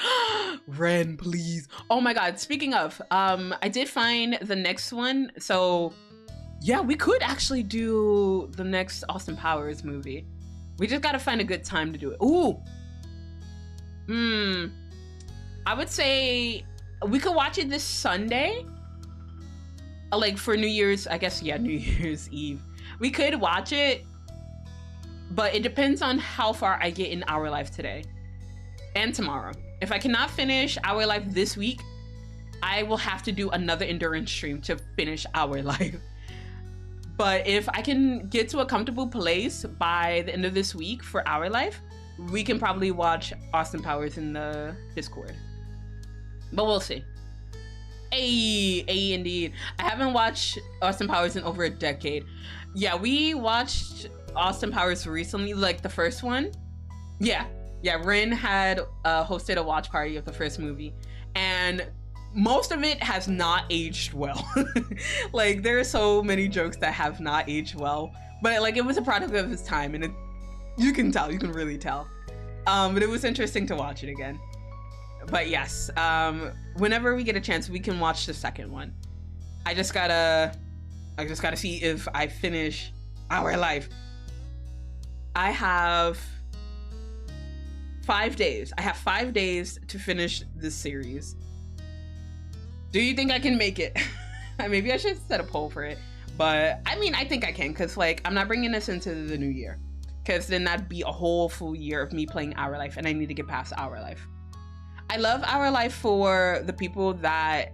Ren, please. Oh my god, speaking of, I did find the next one. So yeah, we could actually do the next Austin Powers movie. We just gotta find a good time to do it. Ooh. I would say we could watch it this Sunday. Like for New Year's, I guess, yeah, New Year's Eve. We could watch it, but it depends on how far I get in Our Life today and tomorrow. If I cannot finish Our Life this week, I will have to do another endurance stream to finish Our Life. But if I can get to a comfortable place by the end of this week for Our Life, we can probably watch Austin Powers in the Discord. But we'll see. Hey, indeed. I haven't watched Austin Powers in over a decade. Yeah, we watched Austin Powers recently, like the first one. Yeah, Rin had hosted a watch party of the first movie, and most of it has not aged well. Like, there are so many jokes that have not aged well, but like it was a product of its time, and you can really tell. But it was interesting to watch it again. But yes, whenever we get a chance, we can watch the second one. I just gotta see if I finish Our Life. I have 5 days. I have 5 days to finish this series. Do you think I can make it? Maybe I should set a poll for it. But I mean, I think I can, because like I'm not bringing this into the new year, because then that'd be a whole full year of me playing Our Life, and I need to get past Our Life. I love Our Life for the people that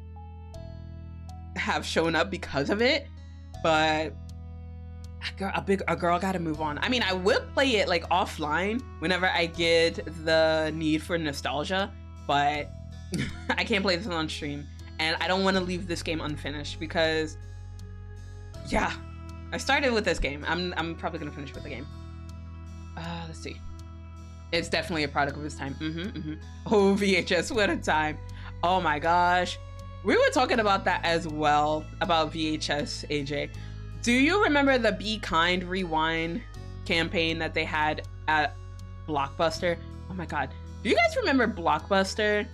have shown up because of it, but a girl gotta move on. I mean, I will play it like offline whenever I get the need for nostalgia, but I can't play this on stream, and I don't want to leave this game unfinished because, yeah, I started with this game. I'm probably gonna finish with the game. Let's see. It's definitely a product of its time. Oh, VHS, what a time. Oh my gosh. We were talking about that as well, about VHS, AJ. Do you remember the Be Kind Rewind campaign that they had at Blockbuster? Oh my god. Do you guys remember Blockbuster?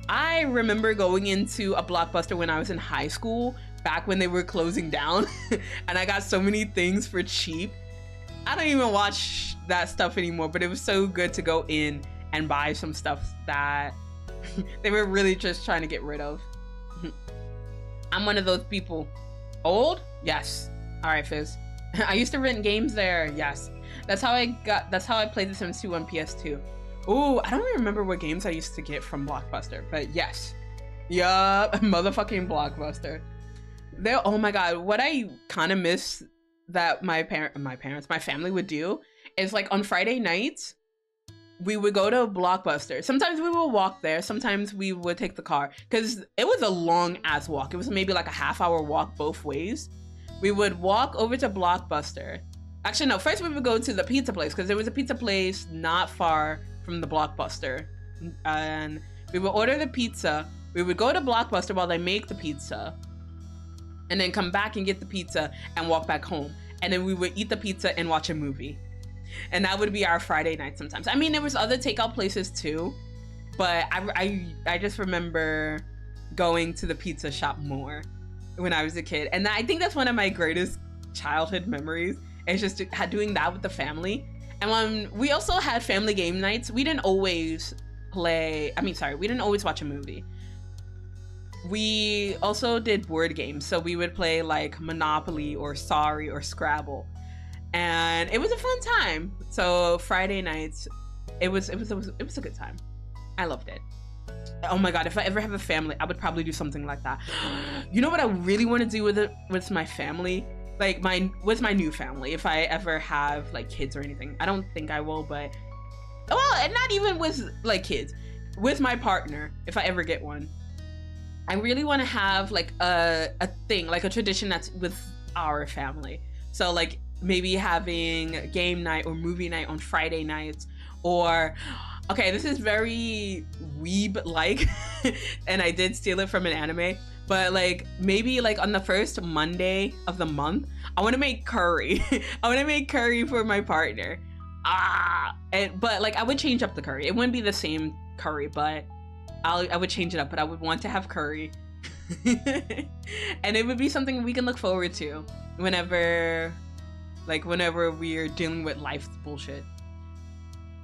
I remember going into a Blockbuster when I was in high school, back when they were closing down, and I got so many things for cheap. I don't even watch that stuff anymore, but it was so good to go in and buy some stuff that they were really just trying to get rid of. I'm one of those people. Old? Yes. All right, Fizz. I used to rent games there. Yes. That's how I played The Sims 2 on PS2. Ooh, I don't even remember what games I used to get from Blockbuster, but yes. Yup, motherfucking Blockbuster. Oh my god, what I kind of miss that my family would do is like on Friday nights, we would go to Blockbuster. Sometimes we would walk there. Sometimes we would take the car because it was a long ass walk. It was maybe like a half-hour walk both ways. We would walk over to Blockbuster. Actually, no, first we would go to the pizza place because there was a pizza place not far from the Blockbuster. And we would order the pizza. We would go to Blockbuster while they make the pizza. And then come back and get the pizza and walk back home. And then we would eat the pizza and watch a movie. And that would be our Friday night sometimes. I mean, there was other takeout places too, but I just remember going to the pizza shop more when I was a kid. And I think that's one of my greatest childhood memories, is just doing that with the family. And when we also had family game nights, we didn't always we didn't always watch a movie. We also did board games. So we would play like Monopoly or Sorry or Scrabble. And it was a fun time. So Friday nights, it was a good time. I loved it. Oh my God, if I ever have a family, I would probably do something like that. You know what I really want to do with my family? Like with my new family, if I ever have like kids or anything. I don't think I will, but and not even with like kids. With my partner, if I ever get one. I really want to have like a thing, like a tradition that's with our family. So like maybe having game night or movie night on Friday nights, or okay, this is very weeb-like, and I did steal it from an anime, but like maybe like on the first Monday of the month, I want to make curry. I want to make curry for my partner. But like I would change up the curry. It wouldn't be the same curry, but I would change it up. But I would want to have curry, and it would be something we can look forward to whenever we're dealing with life's bullshit.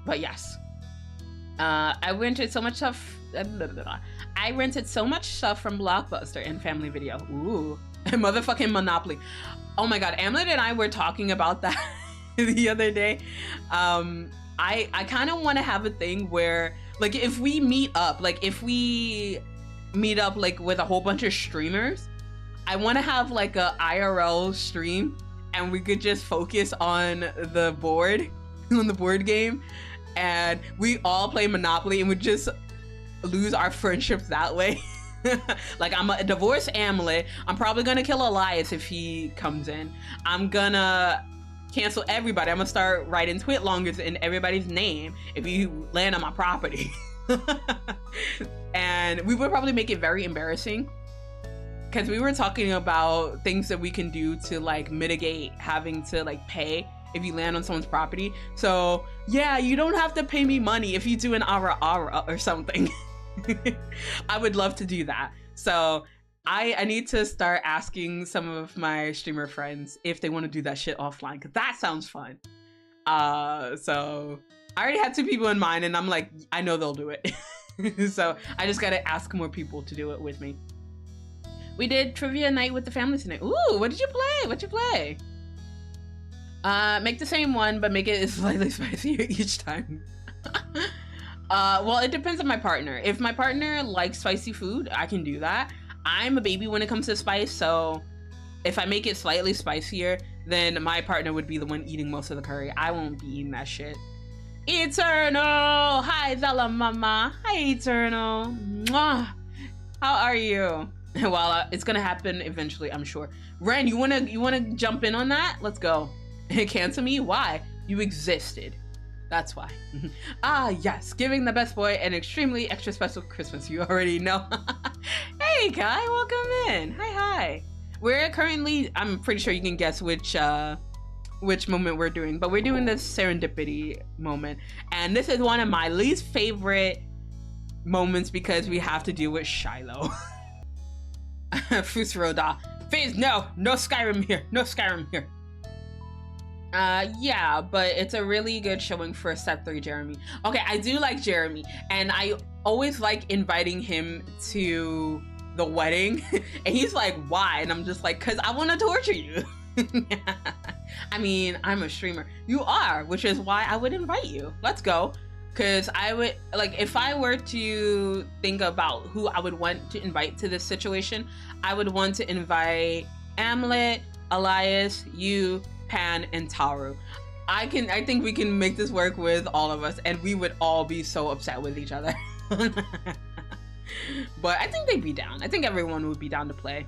But yes, I rented so much stuff. I rented so much stuff from Blockbuster and Family Video. Ooh, motherfucking Monopoly. Oh my God, Amlet and I were talking about that the other day. I kind of want to have a thing where, like, if we meet up like with a whole bunch of streamers, I want to have like a IRL stream, and we could just focus on the board game, and we all play Monopoly, and we just lose our friendships that way. Like, I'm a divorce Amulet. I'm probably gonna kill Elias if he comes in. I'm gonna cancel everybody. I'm gonna start writing twit longers in everybody's name if you land on my property. And we would probably make it very embarrassing, because we were talking about things that we can do to like mitigate having to like pay if you land on someone's property. So yeah, you don't have to pay me money if you do an ara or something. I would love to do that. So I need to start asking some of my streamer friends if they want to do that shit offline, because that sounds fun. So I already had 2 people in mind, and I'm like, I know they'll do it. So I just gotta ask more people to do it with me. We did trivia night with the family tonight. Ooh, what did you play? What'd you play? Make the same one, but make it slightly spicier each time. Well, it depends on my partner. If my partner likes spicy food, I can do that. I'm a baby when it comes to spice, so if I make it slightly spicier, then my partner would be the one eating most of the curry. I won't be eating that shit. Eternal! Hi, Zela Mama. Hi, Eternal. Mwah. How are you? Well, it's gonna happen eventually, I'm sure. Ren, you wanna jump in on that? Let's go. Cancel me? Why? You existed. That's why. Yes, giving the best boy an extremely extra special Christmas. You already know. Hey, Kai, welcome in. Hi. We're currently, I'm pretty sure you can guess which moment we're doing, but we're doing this serendipity moment. And this is one of my least favorite moments because we have to deal with Shiloh. Fusroda. Phase, no Skyrim here. No Skyrim here. Yeah, but it's a really good showing for step 3 Jeremy. Okay, I do like Jeremy, and I always like inviting him to the wedding. And he's like, why? And I'm just like, cause I want to torture you. I mean, I'm a streamer. You are, which is why I would invite you. Let's go. Cause I would, like, if I were to think about who I would want to invite to this situation, I would want to invite Amulet, Elias, you, Pan, and Taru. I think we can make this work with all of us, and we would all be so upset with each other. But I think they'd be down. I think everyone would be down to play.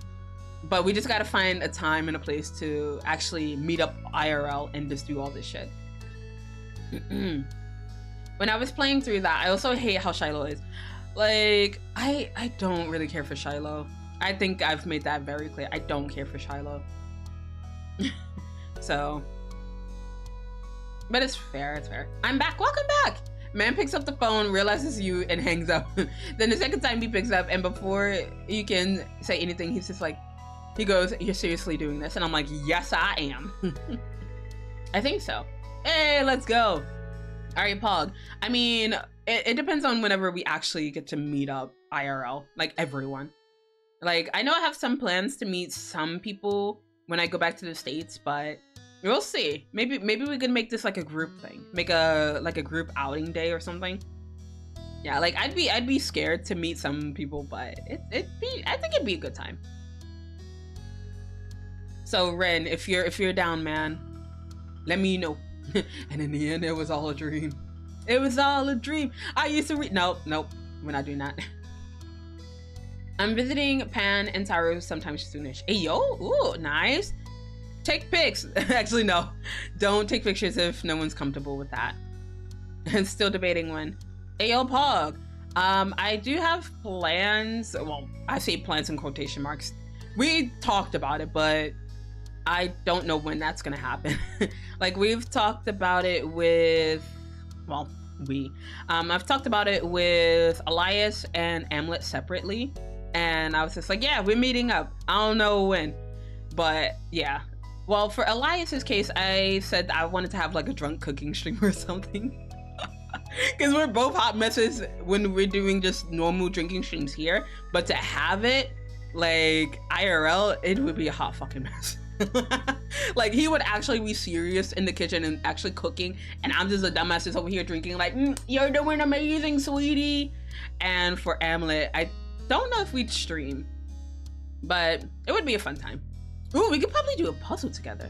But we just gotta find a time and a place to actually meet up IRL and just do all this shit. When I was playing through that, I also hate how Shiloh is. Like, I don't really care for Shiloh. I think I've made that very clear. I don't care for Shiloh. So, but it's fair, it's fair. I'm back, welcome back! Man picks up the phone, realizes you, and hangs up. Then the second time he picks up, and before you can say anything, he's just like, he goes, "You're seriously doing this?" And I'm like, "Yes, I am." I think so. Hey, let's go. All right, Pog. I mean, it depends on whenever we actually get to meet up IRL, like everyone. Like, I know I have some plans to meet some people when I go back to the States, but we'll see. Maybe we could make this like a group thing. Make a group outing day or something. Yeah, like I'd be scared to meet some people, but I think it'd be a good time. So Ren, if you're down, man, let me know. And in the end, it was all a dream. It was all a dream. I used to read. Nope, we're not doing that. I'm visiting Pan and Taro sometime soonish. Hey yo, ooh, nice. Take pics. Actually, no, don't take pictures if no one's comfortable with that. And still debating when. Hey yo, Pog. I do have plans. Well, I say plans in quotation marks. We talked about it, but I don't know when that's gonna happen. Like, we've talked about it with, well, I've talked about it with Elias and Amlet separately, and I was just like, yeah, we're meeting up. I don't know when, but yeah. Well, for Elias's case, I said I wanted to have like a drunk cooking stream or something. Because we're both hot messes when we're doing just normal drinking streams here, but to have it like IRL, it would be a hot fucking mess. Like, he would actually be serious in the kitchen and actually cooking, and I'm just a dumbass just over here drinking like, "You're doing amazing, sweetie." And for Amlet, I don't know if we'd stream, but it would be a fun time. Ooh, we could probably do a puzzle together.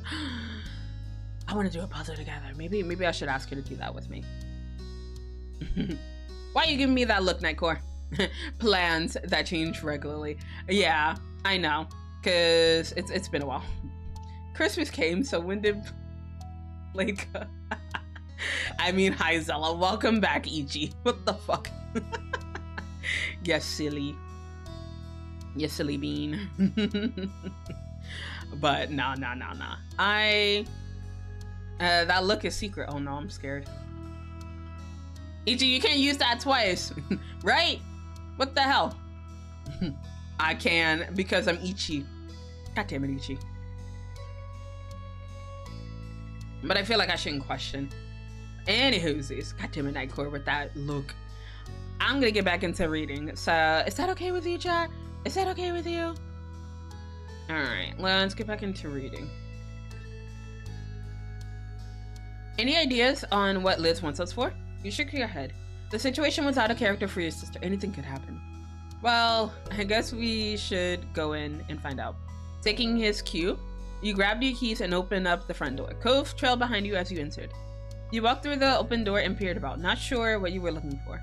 I want to do a puzzle together. Maybe I should ask her to do that with me. Why are you giving me that look, Nightcore? Plans that change regularly. Yeah, I know, because it's been a while. Christmas came, so when did, like, I mean, hi Zela, welcome back, Ichi. What the fuck? Yes, silly. Yes, silly bean. But nah. That look is secret. Oh no, I'm scared. Ichi, you can't use that twice, right? What the hell? I can, because I'm Ichi. God damn it, Ichi. But I feel like I shouldn't question. Anywhoosies, God damn it, Nightcore with that look. I'm gonna get back into reading. So, is that okay with you, chat? Is that okay with you? Alright, let's get back into reading. Any ideas on what Liz wants us for? You shook your head. The situation was out of character for your sister. Anything could happen. Well, I guess we should go in and find out. Taking his cue, you grabbed your keys and opened up the front door. Cove trailed behind you as you entered. You walked through the open door and peered about, not sure what you were looking for.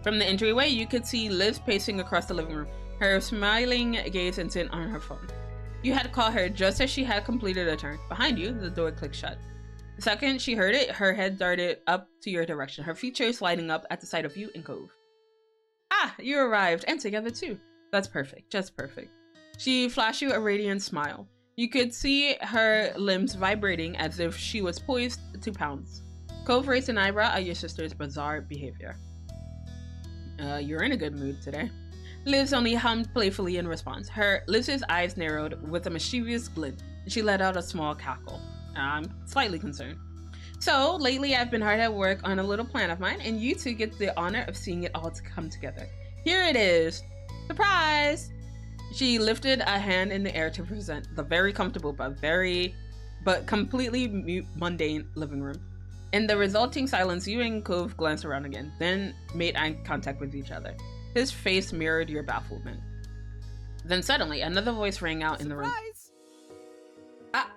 From the entryway, you could see Liz pacing across the living room, her smiling gaze intent on her phone. You had caught her just as she had completed a turn. Behind you, the door clicked shut. The second she heard it, her head darted up to your direction, her features lighting up at the sight of you and Cove. Ah, you arrived, and together too. That's perfect, just perfect. She flashed you a radiant smile. You could see her limbs vibrating as if she was poised to pounce. Cove raised an eyebrow at your sister's bizarre behavior. You're in a good mood today. Liz only hummed playfully in response. Liz's eyes narrowed with a mischievous glint, and she let out a small cackle. I'm slightly concerned. So, lately I've been hard at work on a little plan of mine, and you two get the honor of seeing it all to come together. Here it is! Surprise! She lifted a hand in the air to present the very comfortable but completely mundane living room. In the resulting silence, you and Cove glanced around again, then made eye contact with each other. His face mirrored your bafflement. Then suddenly, another voice rang out in the room. Ah!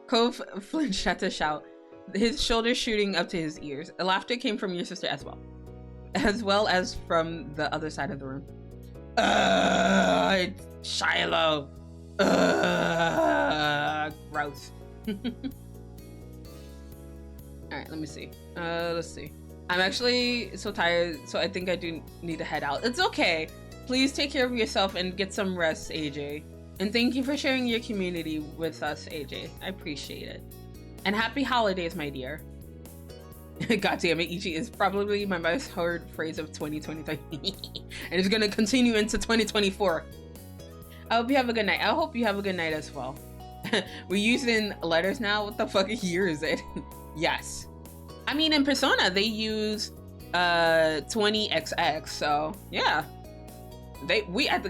Cove flinched at the shout. his shoulders shooting up to his ears. The laughter came from your sister as well as from the other side of the room. It's Shiloh. Gross. Alright, let me see. Let's see. I'm actually so tired, so I think I do need to head out. It's okay. Please take care of yourself and get some rest, AJ. And thank you for sharing your community with us, AJ. I appreciate it. And happy holidays, my dear. God damn it, Ichi is probably my most heard phrase of 2023. And it's gonna continue into 2024. I hope you have a good night. I hope you have a good night as well. We're using letters now? What the fuck year is it? Yes. I mean, in Persona, they use 20XX, so yeah. We have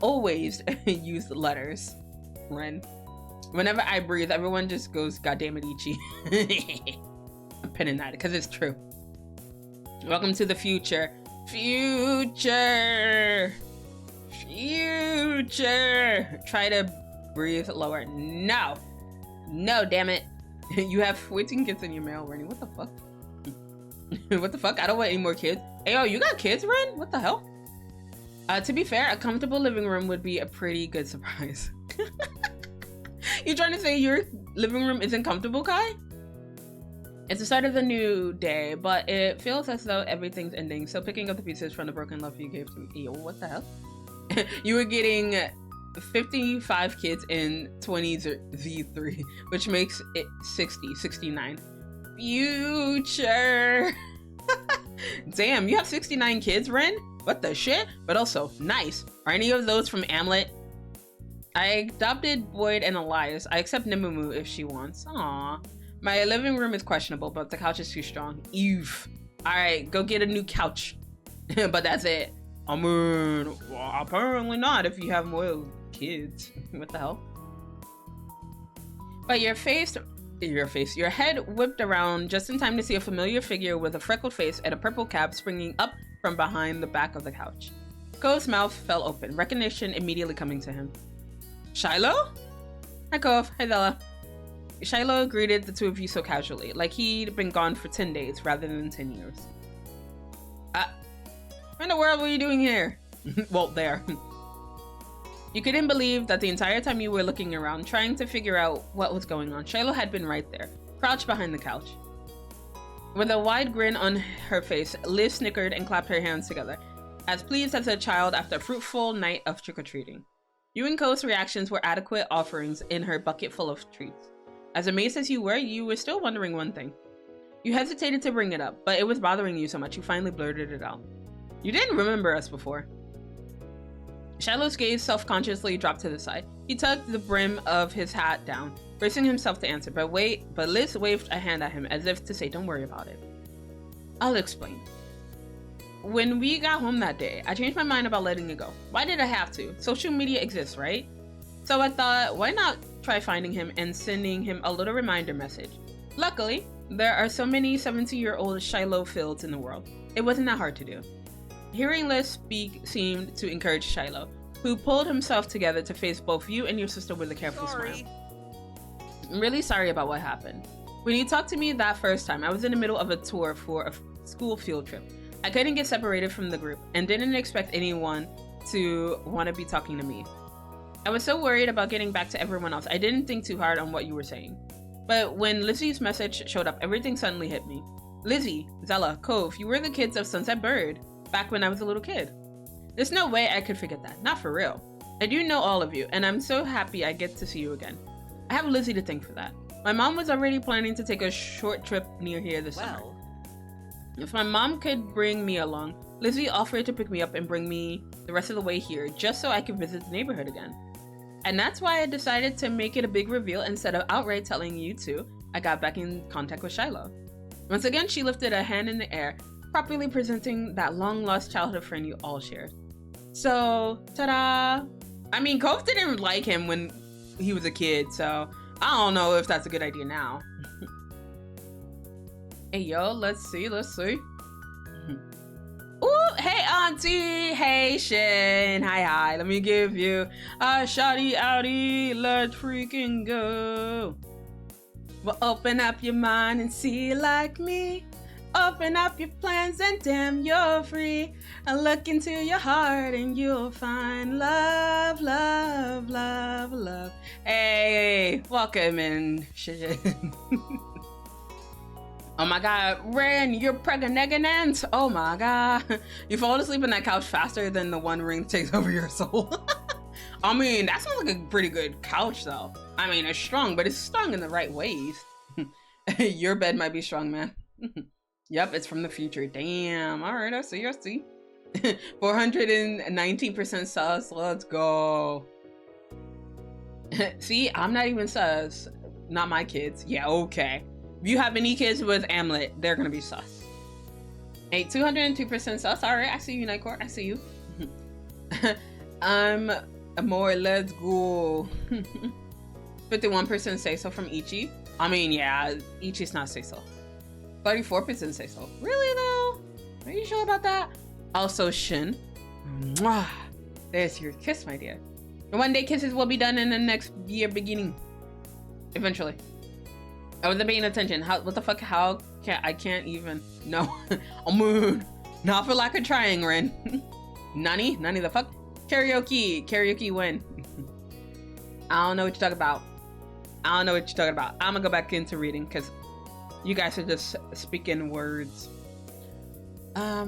always used letters, Ren. Whenever I breathe, everyone just goes, God damn it, Ichi. I'm pinning that because it's true. Welcome to the future. Future. Try to breathe lower. No, damn it. You have 14 kids in your mail, Rennie. What the fuck? What the fuck? I don't want any more kids. Hey, yo, you got kids, Ren? What the hell? To be fair, a comfortable living room would be a pretty good surprise. You trying to say your living room isn't comfortable, Kai? It's the start of the new day, but it feels as though everything's ending. So picking up the pieces from the broken love you gave to me. Yo, what the hell? You were getting 55 kids in 20Z3, which makes it 69. Future. Damn, you have 69 kids, Ren? What the shit? But also, nice. Are any of those from Amlet? I adopted Boyd and Elias. I accept Nimumu if she wants. Aww. My living room is questionable, but the couch is too strong. Eve. Alright, go get a new couch. But that's it. I mean, well, apparently not if you have more kids. What the hell? But your head whipped around just in time to see a familiar figure with a freckled face and a purple cap springing up from behind the back of the couch. Kove's mouth fell open, recognition immediately coming to him. Shiloh? Hi, Kove. Hi, Zela. Shiloh greeted the two of you so casually, like he'd been gone for 10 days rather than 10 years. What in the world were you doing here? Well, there. You couldn't believe that the entire time you were looking around, trying to figure out what was going on, Shiloh had been right there, crouched behind the couch. With a wide grin on her face, Liz snickered and clapped her hands together, as pleased as a child after a fruitful night of trick-or-treating. You and Ko's reactions were adequate offerings in her bucket full of treats. As amazed as you were still wondering one thing. You hesitated to bring it up, but it was bothering you so much you finally blurted it out. You didn't remember us before. Shiloh's gaze self-consciously dropped to the side. He tugged the brim of his hat down, bracing himself to answer, but Liz waved a hand at him as if to say, don't worry about it. I'll explain. When we got home that day, I changed my mind about letting it go. Why did I have to? Social media exists, right? So I thought, why not try finding him and sending him a little reminder message? Luckily, there are so many 70-year-old Shiloh fields in the world. It wasn't that hard to do. Hearing Liz speak seemed to encourage Shiloh, who pulled himself together to face both you and your sister with a careful smile. I'm really sorry about what happened. When you talked to me that first time, I was in the middle of a tour for a school field trip. I couldn't get separated from the group and didn't expect anyone to want to be talking to me. I was so worried about getting back to everyone else, I didn't think too hard on what you were saying. But when Lizzie's message showed up, everything suddenly hit me. Lizzie, Zela, Kove, you were the kids of Sunset Bird, back when I was a little kid. There's no way I could forget that, not for real. I do know all of you, and I'm so happy I get to see you again. I have Lizzie to thank for that. My mom was already planning to take a short trip near here this summer. If my mom could bring me along, Lizzie offered to pick me up and bring me the rest of the way here, just so I could visit the neighborhood again. And that's why I decided to make it a big reveal instead of outright telling you two I got back in contact with Shiloh. Once again, she lifted a hand in the air, properly presenting that long-lost childhood friend you all shared. So, ta-da! I mean, Kove didn't like him when he was a kid, so I don't know if that's a good idea now. Hey, yo, let's see. Ooh, hey, auntie Haitian. Hi. Let me give you a shawty outie. Let's freaking go. Well, open up your mind and see like me. Open up your plans and damn, you're free. And look into your heart and you'll find love, love, love, love. Hey, welcome in, shit. Oh my god, Ren, you're pregnant. Oh my god. You fall asleep on that couch faster than the One Ring takes over your soul. I mean, that sounds like a pretty good couch though. I mean, it's strong, but it's strong in the right ways. Your bed might be strong, man. Yep, it's from the future. Damn. Alright, I see. 419% sus. Let's go. See, I'm not even sus. Not my kids. Yeah, okay. If you have any kids with Amlet, they're gonna be sus. Hey, 202% sus. Alright, I see you, Nightcore. I see you. More, let's go. 51% say so from Ichi. I mean, yeah, Ichi's not say so. 34% say so. Really though? Are you sure about that? Also, Shin. Mwah. There's your kiss, my dear. One day kisses will be done in the next year beginning. Eventually. I wasn't paying attention. What the fuck? How I can't even. No. Oh, moon. Not for lack of trying, Ren. Nani the fuck? Karaoke win. I don't know what you're talking about. I'm gonna go back into reading because you guys are just speaking words. I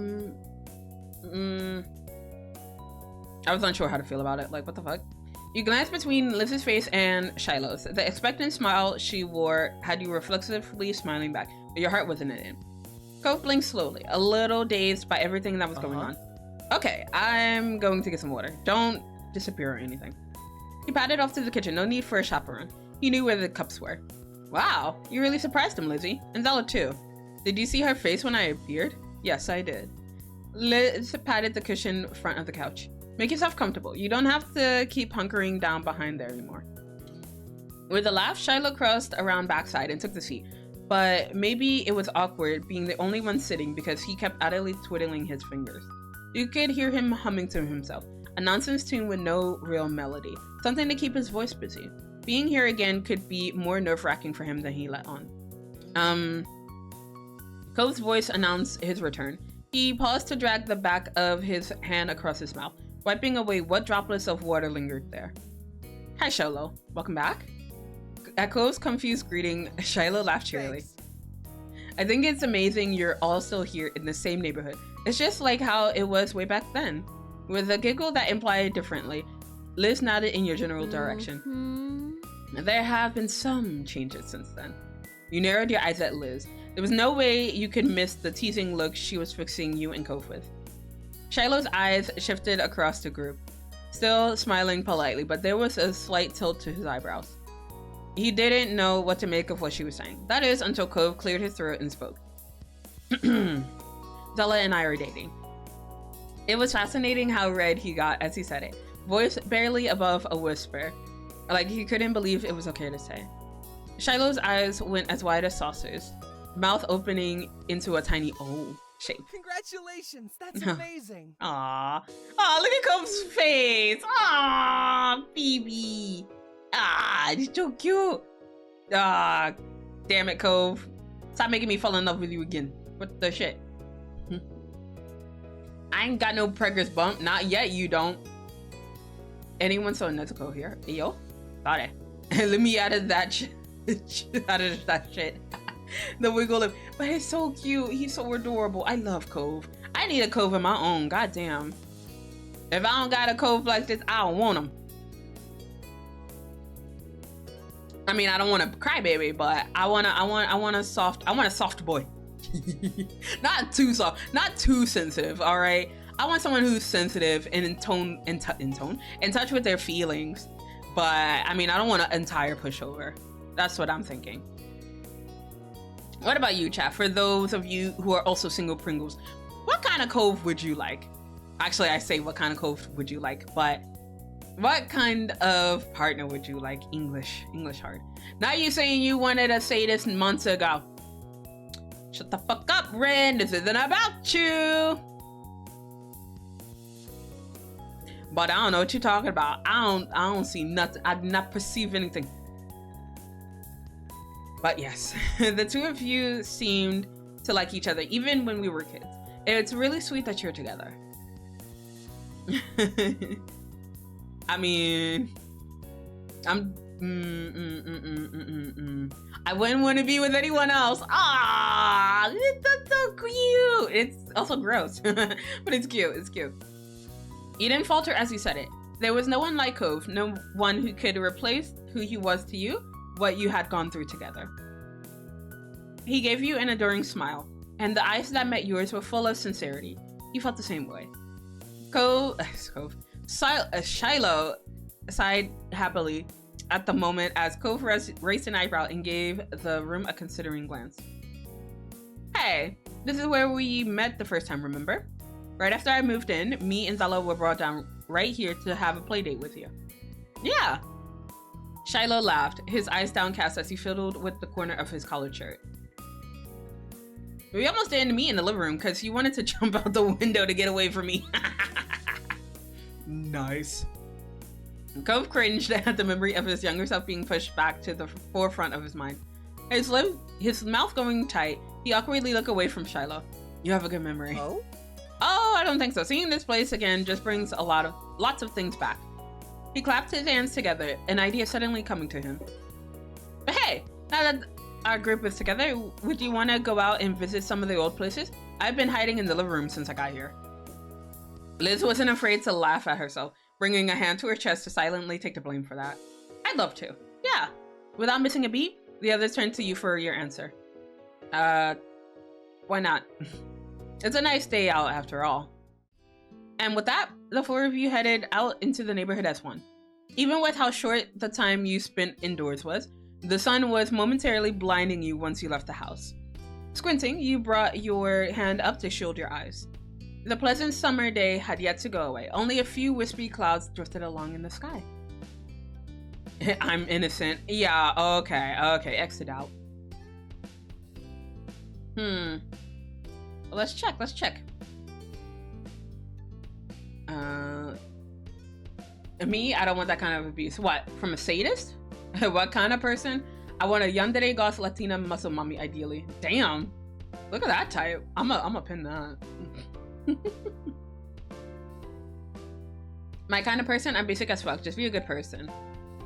was unsure how to feel about it. Like, what the fuck? You glanced between Liz's face and Shiloh's. The expectant smile she wore had you reflexively smiling back, but your heart wasn't in it. Cove blinked slowly, a little dazed by everything that was going on. Okay, I'm going to get some water. Don't disappear or anything. He padded off to the kitchen. No need for a chaperone. He knew where the cups were. Wow, you really surprised him, Lizzie. And Zela too. Did you see her face when I appeared? Yes, I did. Liz patted the cushion front of the couch. Make yourself comfortable. You don't have to keep hunkering down behind there anymore. With a laugh, Shiloh crossed around backside and took the seat. But maybe it was awkward being the only one sitting because he kept idly twiddling his fingers. You could hear him humming to himself, a nonsense tune with no real melody, something to keep his voice busy. Being here again could be more nerve-wracking for him than he let on. Cove's voice announced his return. He paused to drag the back of his hand across his mouth, wiping away what droplets of water lingered there. Hi, Shiloh. Welcome back? At Cove's confused greeting, Shiloh laughed cheerily. Thanks. I think it's amazing you're all still here in the same neighborhood. It's just like how it was way back then. With a giggle that implied differently, Liz nodded in your general direction. There have been some changes since then. You narrowed your eyes at Liz. There was no way you could miss the teasing look she was fixing you and Cove with. Shiloh's eyes shifted across the group, still smiling politely, but there was a slight tilt to his eyebrows. He didn't know what to make of what she was saying. That is, until Cove cleared his throat and spoke. Zela and I are dating. It was fascinating how red he got as he said it, voice barely above a whisper, like he couldn't believe it was okay to say. Shiloh's eyes went as wide as saucers, mouth opening into a tiny O shape. Congratulations, that's amazing. Aww. Aw, look at Cove's face. Aww, baby. Ah, it's so cute. Ah, damn it, Cove. Stop making me fall in love with you again. What the shit? I ain't got no preggers bump. Not yet, you don't. Anyone saw Nezuko here? Yo? Got it. Let me out of that shit. Out of that shit. The wiggle lip. But he's so cute. He's so adorable. I love Cove. I need a Cove of my own. Goddamn. If I don't got a Cove like this, I don't want him. I mean, I don't want a crybaby, but I want a soft boy. Not too soft, not too sensitive. All right, I want someone who's sensitive and in touch with their feelings. But I mean, I don't want an entire pushover. That's what I'm thinking. What about you, chat? For those of you who are also single Pringles, what kind of Cove would you like? Actually, I say what kind of Cove would you like, but what kind of partner would you like? English hard. Not you saying you wanted to say this months ago. Shut the fuck up, Ren. This isn't about you. but I don't know what you're talking about. I don't see nothing. I do not perceive anything. But yes, the two of you seemed to like each other even when we were kids. It's really sweet that you're together. I mean, I wouldn't want to be with anyone else. Ah, that's so cute. It's also gross, but it's cute. It's cute. You didn't falter as you said it. There was no one like Cove, no one who could replace who he was to you, what you had gone through together. He gave you an adoring smile, and the eyes that met yours were full of sincerity. You felt the same way. Shiloh sighed happily at the moment as Cove raised an eyebrow and gave the room a considering glance. Hey, this is where we met the first time, remember? Right after I moved in, me and Zela were brought down right here to have a play date with you. Yeah. Shiloh laughed, his eyes downcast as he fiddled with the corner of his collared shirt. We almost didn't meet in the living room because you wanted to jump out the window to get away from me. Nice. Cove cringed at the memory of his younger self being pushed back to the forefront of his mind. His mouth going tight, he awkwardly looked away from Shiloh. You have a good memory. Oh? Oh, I don't think so. Seeing this place again just brings lots of things back. He clapped his hands together, an idea suddenly coming to him. But hey, now that our group is together, would you want to go out and visit some of the old places? I've been hiding in the living room since I got here. Liz wasn't afraid to laugh at herself, bringing a hand to her chest to silently take the blame for that. I'd love to. Yeah. Without missing a beat, the others turned to you for your answer. Why not? It's a nice day out after all. And with that, the four of you headed out into the neighborhood as one. Even with how short the time you spent indoors was, the sun was momentarily blinding you once you left the house. Squinting, you brought your hand up to shield your eyes. The pleasant summer day had yet to go away. Only a few wispy clouds drifted along in the sky. I'm innocent. Yeah, okay, exit out. Let's check. Me, I don't want that kind of abuse. What, from a sadist? What kind of person? I want a yandere goth Latina muscle mommy, ideally. Damn, look at that type. I'm a pin that. My kind of person? I'm basic as fuck. Just be a good person.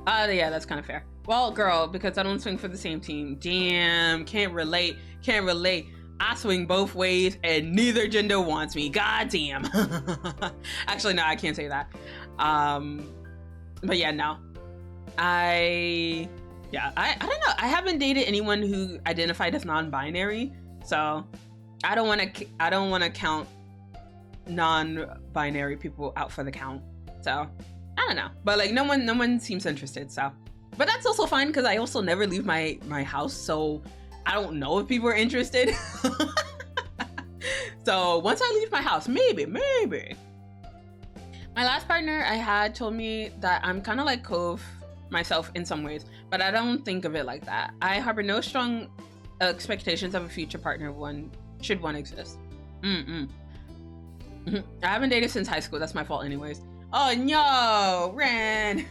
Yeah, that's kind of fair. Well, girl, because I don't swing for the same team. Damn, can't relate. I swing both ways and neither gender wants me. God damn. Actually, no, I can't say that. But yeah, no. I don't know. I haven't dated anyone who identified as non-binary, so I don't want to count non-binary people out for the count. So I don't know. But like no one seems interested, so. But that's also fine because I also never leave my house, so I don't know if people are interested. So once I leave my house, maybe. My last partner I had told me that I'm kind of like Cove myself in some ways, but I don't think of it like that. I harbor no strong expectations of a future partner should one exist. I haven't dated since high school. That's my fault anyways. Oh no, Ren.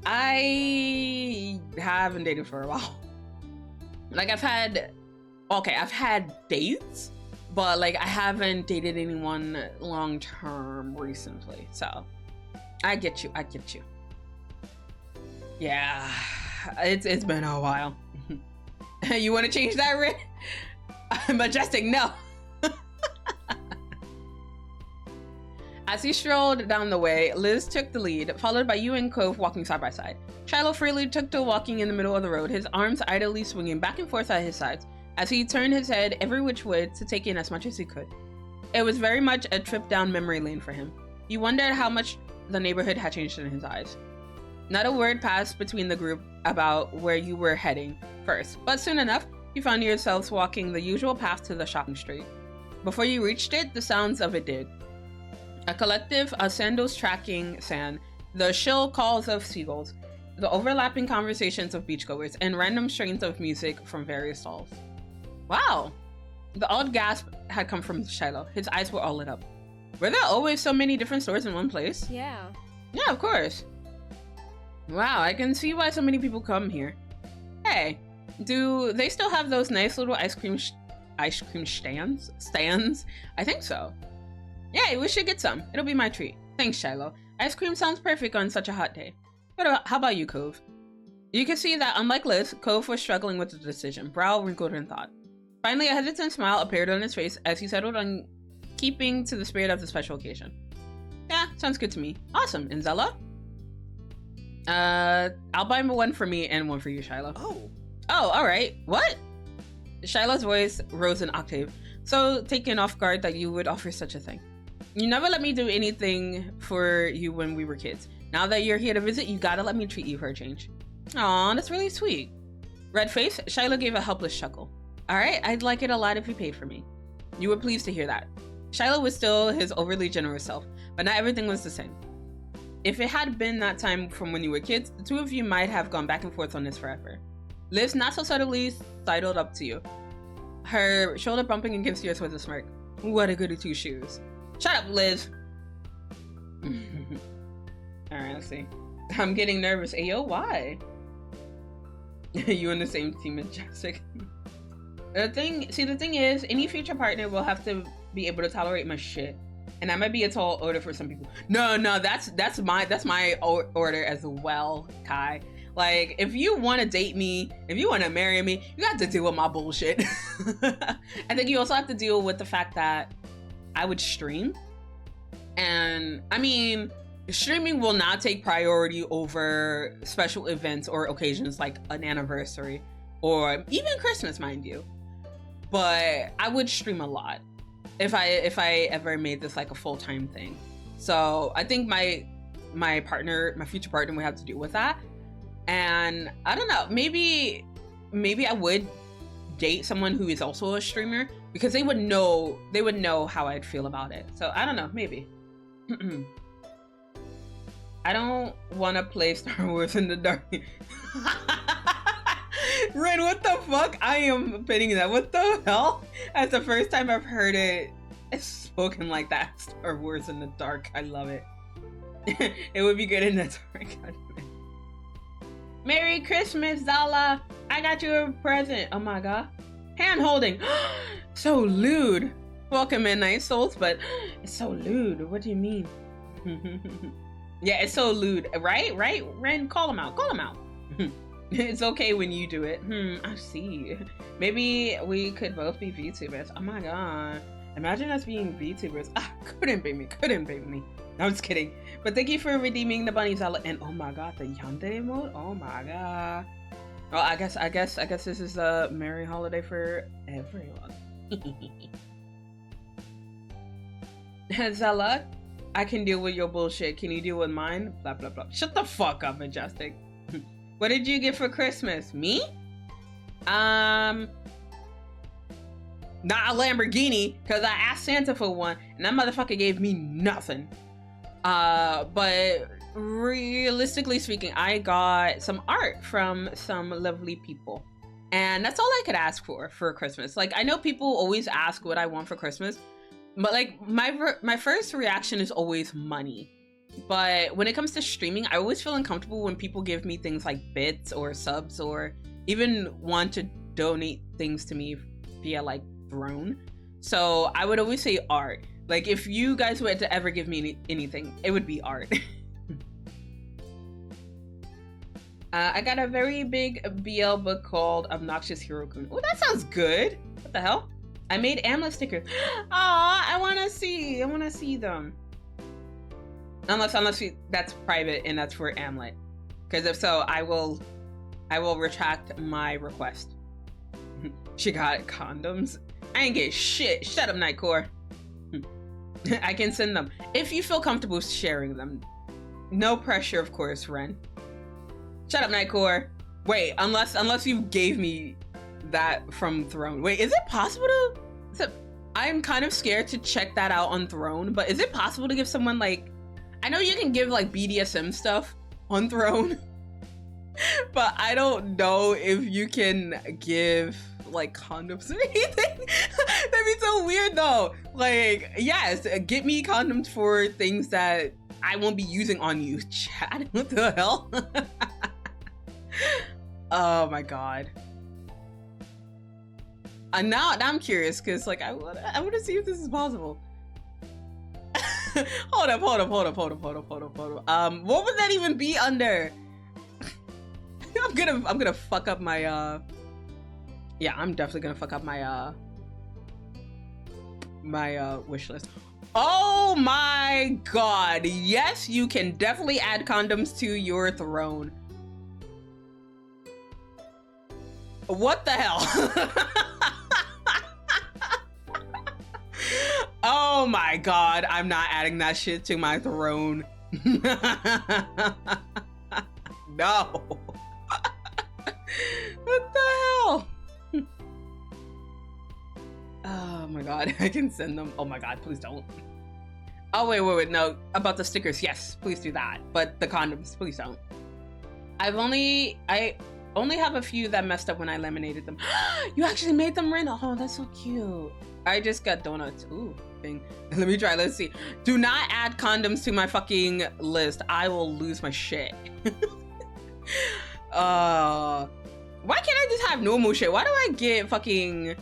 I haven't dated for a while. Like I've had dates, but like I haven't dated anyone long term recently. So I get you. Yeah, it's been a while. You want to change that, Ren? Majestic, no. As he strolled down the way, Liz took the lead, followed by you and Cove walking side by side. Shiloh freely took to walking in the middle of the road, his arms idly swinging back and forth at his sides, as he turned his head every which way to take in as much as he could. It was very much a trip down memory lane for him. He wondered how much the neighborhood had changed in his eyes. Not a word passed between the group about where you were heading first, but soon enough, you found yourselves walking the usual path to the shopping street. Before you reached it, the sounds of it did. A collective of sandals tracking sand, the shrill calls of seagulls, the overlapping conversations of beachgoers, and random strains of music from various stalls. Wow! The odd gasp had come from Shiloh. His eyes were all lit up. Were there always so many different stores in one place? Yeah. Yeah, of course. Wow, I can see why so many people come here. Hey, do they still have those nice little ice cream stands? I think so. Yeah, we should get some. It'll be my treat. Thanks, Shiloh. Ice cream sounds perfect on such a hot day. How about you, Cove? You can see that, unlike Liz, Cove was struggling with the decision, brow wrinkled in thought. Finally, a hesitant smile appeared on his face as he settled on keeping to the spirit of the special occasion. Yeah, sounds good to me. Awesome. And Zela? I'll buy one for me and one for you, Shiloh. Oh, all right. What? Shiloh's voice rose an octave, so taken off guard that you would offer such a thing. You never let me do anything for you when we were kids. Now that you're here to visit, you gotta let me treat you for a change. Aw, that's really sweet. Red face, Shiloh gave a helpless chuckle. All right, I'd like it a lot if you paid for me. You were pleased to hear that. Shiloh was still his overly generous self, but not everything was the same. If it had been that time from when you were kids, the two of you might have gone back and forth on this forever. Liz not so subtly sidled up to you, her shoulder bumping against yours with a smirk. What a goody two shoes. Shut up, Liz. Alright, let's see. I'm getting nervous. Ayo, why? You on the same team as Jessica. The thing is, any future partner will have to be able to tolerate my shit. And that might be a tall order for some people. No, that's my order as well, Kai. Like, if you want to date me, if you want to marry me, you have to deal with my bullshit. I think you also have to deal with the fact that I would stream. And, I mean, streaming will not take priority over special events or occasions like an anniversary or even Christmas, mind you. But I would stream a lot if I ever made this like a full-time thing. So I think my future partner would have to deal with that. And I don't know, maybe I would date someone who is also a streamer because they would know how I'd feel about it. So I don't know, maybe. I don't want to play Star Wars in the dark. Ren, what the fuck? I am pitting that. What the hell? That's the first time I've heard it spoken like that. Star Wars in the dark. I love it. It would be good in the dark. God damn it. Merry Christmas, Zala. I got you a present. Oh my god. Hand holding. So lewd. Welcome, Midnight Souls, but it's so lewd. What do you mean? Yeah, it's so lewd. Right? Ren, call him out. It's okay when you do it. I see. Maybe we could both be VTubers. Oh my god. Imagine us being VTubers. Couldn't be me. No, I'm just kidding. But thank you for redeeming the bunny Zela. And oh my god, the yandere mode. Oh my god. Well, I guess this is a merry holiday for everyone. Zela, I can deal with your bullshit. Can you deal with mine? Blah blah blah. Shut the fuck up, Majestic. What did you get for Christmas? Me? Not a Lamborghini, because I asked Santa for one, and that motherfucker gave me nothing. But realistically speaking, I got some art from some lovely people. And that's all I could ask for Christmas. Like, I know people always ask what I want for Christmas, but like, my first reaction is always money. But when it comes to streaming, I always feel uncomfortable when people give me things like bits or subs or even want to donate things to me via like Throne. So I would always say art. Like, if you guys were to ever give me anything, it would be art. I got a very big BL book called Obnoxious Hero-kun. Oh, that sounds good. What the hell? I made Amlet stickers. Aw, I want to see them. Unless that's private and that's for Amlet. Because if so, I will retract my request. She got condoms. I ain't get shit. Shut up, Nightcore. I can send them if you feel comfortable sharing them. No pressure, of course, Ren. Shut up, Nightcore. Wait, unless you gave me that from Throne. Wait, is it possible to? I'm kind of scared to check that out on Throne, but is it possible to give someone like? I know you can give like BDSM stuff on Throne, but I don't know if you can give like condoms or anything. That'd be so weird though. Like, yes, get me condoms for things that I won't be using on you. Chat, what the hell? Oh my god. Now I'm curious because like I want to see if this is possible. Hold up. What would that even be under? I'm gonna fuck up my yeah, I'm definitely gonna fuck up my my wish list. Oh my god, yes, you can definitely add condoms to your throne. What the hell? Oh my god, I'm not adding that shit to my throne. No. What the hell? Oh my god, I can send them. Oh my god, please don't. Oh wait, no. About the stickers, yes, please do that. But the condoms, please don't. I only have a few that messed up when I laminated them. You actually made them rin. Oh, that's so cute. I just got donuts. Ooh, thing. Let me try. Let's see. Do not add condoms to my fucking list. I will lose my shit. Why can't I just have normal shit? Why do I get fucking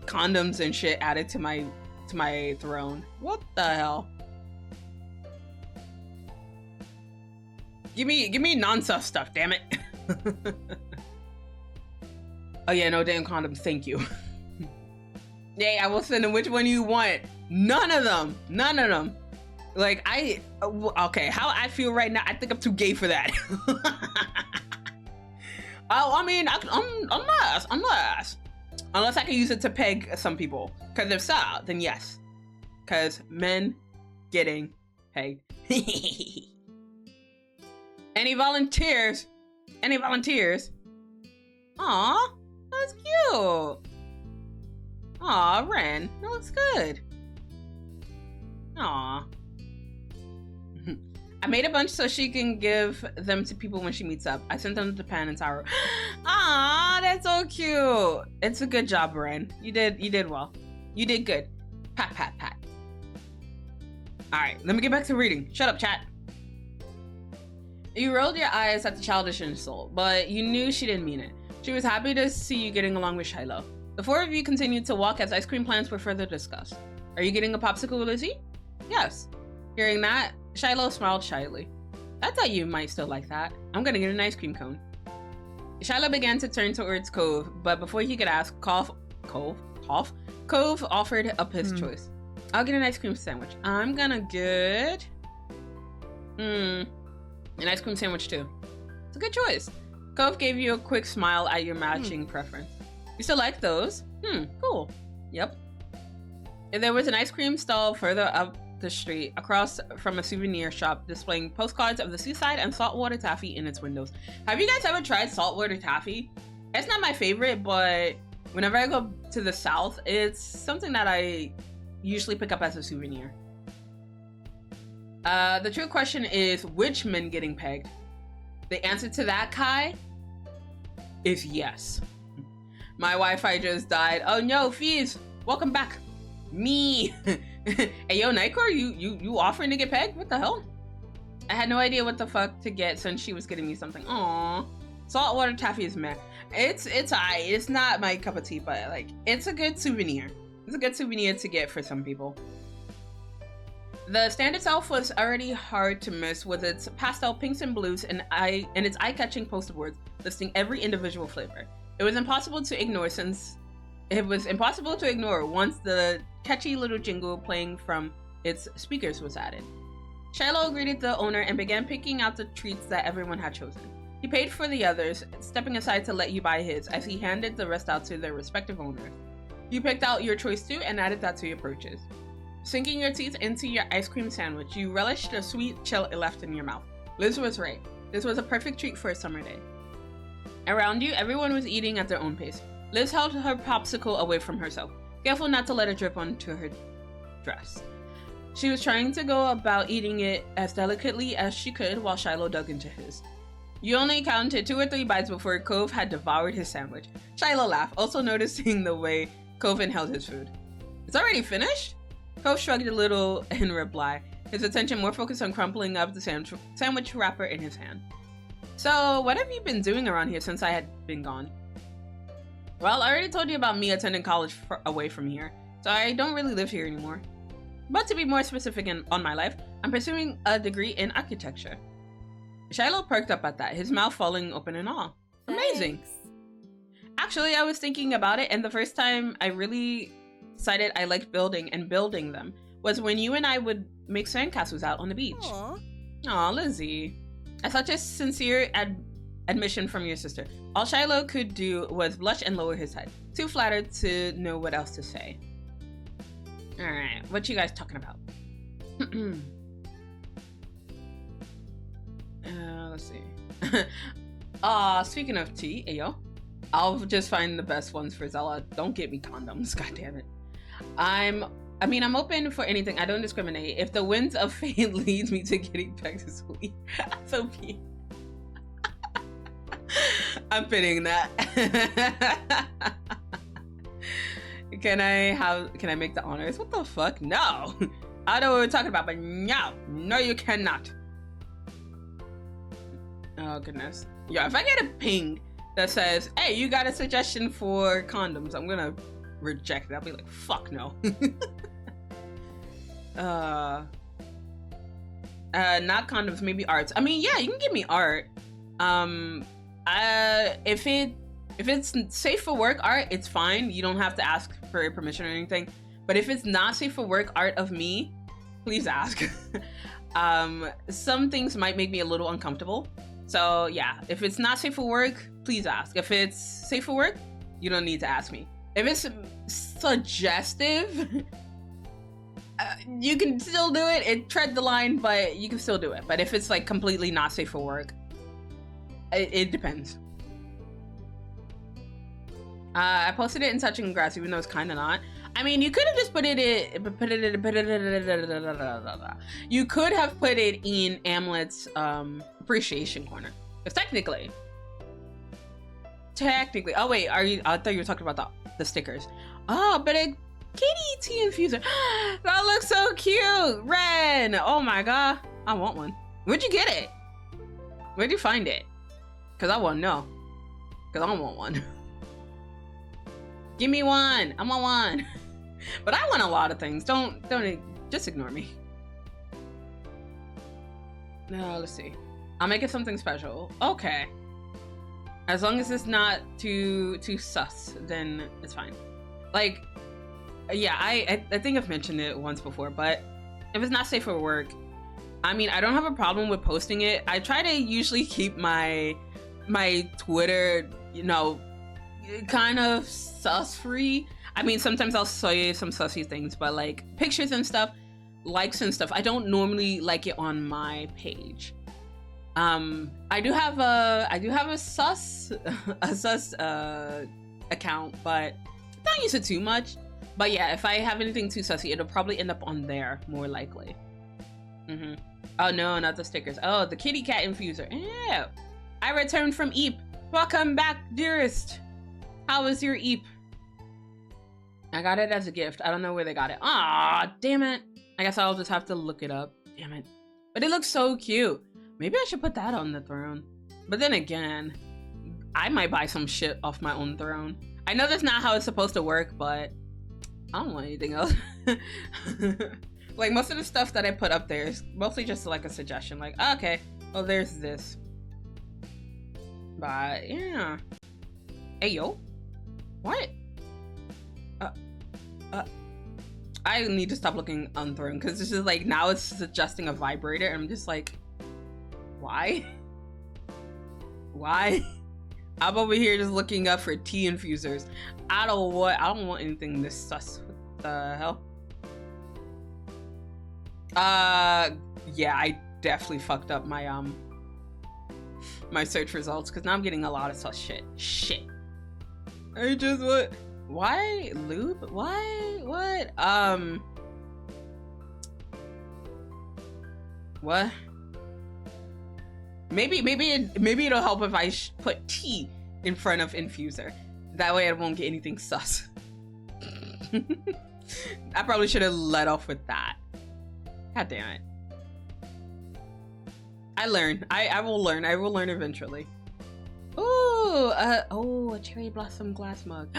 condoms and shit added to my throne? What the hell? Give me non-sus stuff, damn it. Oh yeah, no damn condoms, thank you. Yay, I will send them which one you want. None of them. Like okay, how I feel right now, I think I'm too gay for that. Oh, I mean, unless I can use it to peg some people. Cause if so, then yes. Cause men getting pegged. Any volunteers? Aw, that's cute. Aw, Ren, that looks good. Aw. I made a bunch so she can give them to people when she meets up. I sent them to Japan and Taro. Aw, that's so cute. It's a good job, Ren. You did well. You did good. Pat, pat, pat. All right, let me get back to reading. Shut up, chat. You rolled your eyes at the childish insult, but you knew she didn't mean it. She was happy to see you getting along with Shiloh. The four of you continued to walk as ice cream plans were further discussed. Are you getting a popsicle, Lizzie? Yes. Hearing that, Shiloh smiled shyly. I thought you might still like that. I'm gonna get an ice cream cone. Shiloh began to turn towards Cove, but before he could ask, Cove offered up his choice. I'll get an ice cream sandwich. I'm gonna get an ice cream sandwich too. It's a good choice. Cove gave you a quick smile at your matching preference. You still like those? Cool. Yep. There was an ice cream stall further up the street, across from a souvenir shop displaying postcards of the seaside and saltwater taffy in its windows. Have you guys ever tried saltwater taffy? It's not my favorite, but whenever I go to the south, it's something that I usually pick up as a souvenir. The true question is, which men getting pegged? The answer to that, Kai, is yes. My Wi-Fi just died. Oh no, Fees, welcome back. Me. Hey yo, Nightcore, you offering to get pegged? What the hell? I had no idea what the fuck to get since she was getting me something. Aww. Saltwater taffy is meh. It's alright. It's not my cup of tea, but like, it's a good souvenir. It's a good souvenir to get for some people. The stand itself was already hard to miss with its pastel pinks and blues and its eye-catching poster boards listing every individual flavor. It was impossible to ignore once the catchy little jingle playing from its speakers was added. Shiloh greeted the owner and began picking out the treats that everyone had chosen. He paid for the others, stepping aside to let you buy his as he handed the rest out to their respective owners. You picked out your choice too and added that to your purchase. Sinking your teeth into your ice cream sandwich, you relished the sweet chill it left in your mouth. Liz was right. This was a perfect treat for a summer day. Around you, everyone was eating at their own pace. Liz held her popsicle away from herself, careful not to let it drip onto her dress. She was trying to go about eating it as delicately as she could while Shiloh dug into his. You only counted 2 or 3 bites before Cove had devoured his sandwich. Shiloh laughed, also noticing the way Cove inhaled his food. It's already finished? Cove shrugged a little in reply, his attention more focused on crumpling up the sandwich wrapper in his hand. So, what have you been doing around here since I had been gone? Well, I already told you about me attending college away from here, so I don't really live here anymore. But to be more specific on my life, I'm pursuing a degree in architecture. Shiloh perked up at that, his mouth falling open in awe. Amazing. Thanks. Actually, I was thinking about it, and the first time I really decided I liked building and building them was when you and I would make sandcastles out on the beach. Aw. Aw, Lizzie. As such a sincere admission from your sister, all Shiloh could do was blush and lower his head, too flattered to know what else to say. Alright, what you guys talking about? Let's see. Speaking of tea, ayo, I'll just find the best ones for Zela. Don't get me condoms, god damn it. I'm open for anything. I don't discriminate. If the winds of fate leads me to getting pegged this week, so be. I'm fitting that. Can I make the honors? What the fuck? No. I know what we're talking about, but no, you cannot. Oh goodness. Yeah, if I get a ping that says, hey, you got a suggestion for condoms, I'm gonna reject it. I'll be like, fuck no. Not condoms, maybe arts. I mean, yeah, you can give me art. If it's safe for work art, it's fine. You don't have to ask for permission or anything. But if it's not safe for work art of me, please ask. Some things might make me a little uncomfortable. So yeah, if it's not safe for work, please ask. If it's safe for work, you don't need to ask me. If it's suggestive, you can still do it. It tread the line, but you can still do it. But if it's like completely not safe for work, it depends. I posted it in Touching Grass, even though it's kind of not. I mean, you could have just you could have put it in Amlet's appreciation corner. Because technically, oh wait, I thought you were talking about the stickers. Oh, but a kitty tea infuser. That looks so cute. Ren. Oh my god, I want one. Where'd you get it? Where'd you find it? Because I want to know. Because I want one. Give me one. I want one. But I want a lot of things. Don't just ignore me. No, let's see. I'll make it something special. Okay. As long as it's not too sus, then it's fine. Like, yeah, I think I've mentioned it once before, but if it's not safe for work, I mean, I don't have a problem with posting it. I try to usually keep my Twitter, you know, kind of sus free. I mean, sometimes I'll say some sussy things, but like pictures and stuff, likes and stuff, I don't normally like it on my page. I do have a sus account, but don't use it too much. But yeah, if I have anything too sussy, it'll probably end up on there more likely. Oh no, not the stickers. Oh, the kitty cat infuser. Ew. I returned from Eep. Welcome back, dearest. How was your Eep? I got it as a gift. I don't know where they got it. Ah, damn it. I guess I'll just have to look it up. Damn it. But it looks so cute. Maybe I should put that on the throne. But then again, I might buy some shit off my own throne. I know that's not how it's supposed to work, but I don't want anything else. Like, most of the stuff that I put up there is mostly just like a suggestion. Like, okay, well, there's this. But yeah. Hey, yo. What? I need to stop looking on throne, because this is like, now it's suggesting a vibrator, and I'm just like, why? Why? I'm over here just looking up for tea infusers. I don't want anything this sus. What the hell? Yeah, I definitely fucked up my my search results, because now I'm getting a lot of sus shit. I just what? Why lube? Why? What? What? Maybe it'll help if I put T in front of infuser. That way I won't get anything sus. I probably should have let off with that. God damn it. I learn. I will learn. I will learn eventually. Ooh, oh, a cherry blossom glass mug.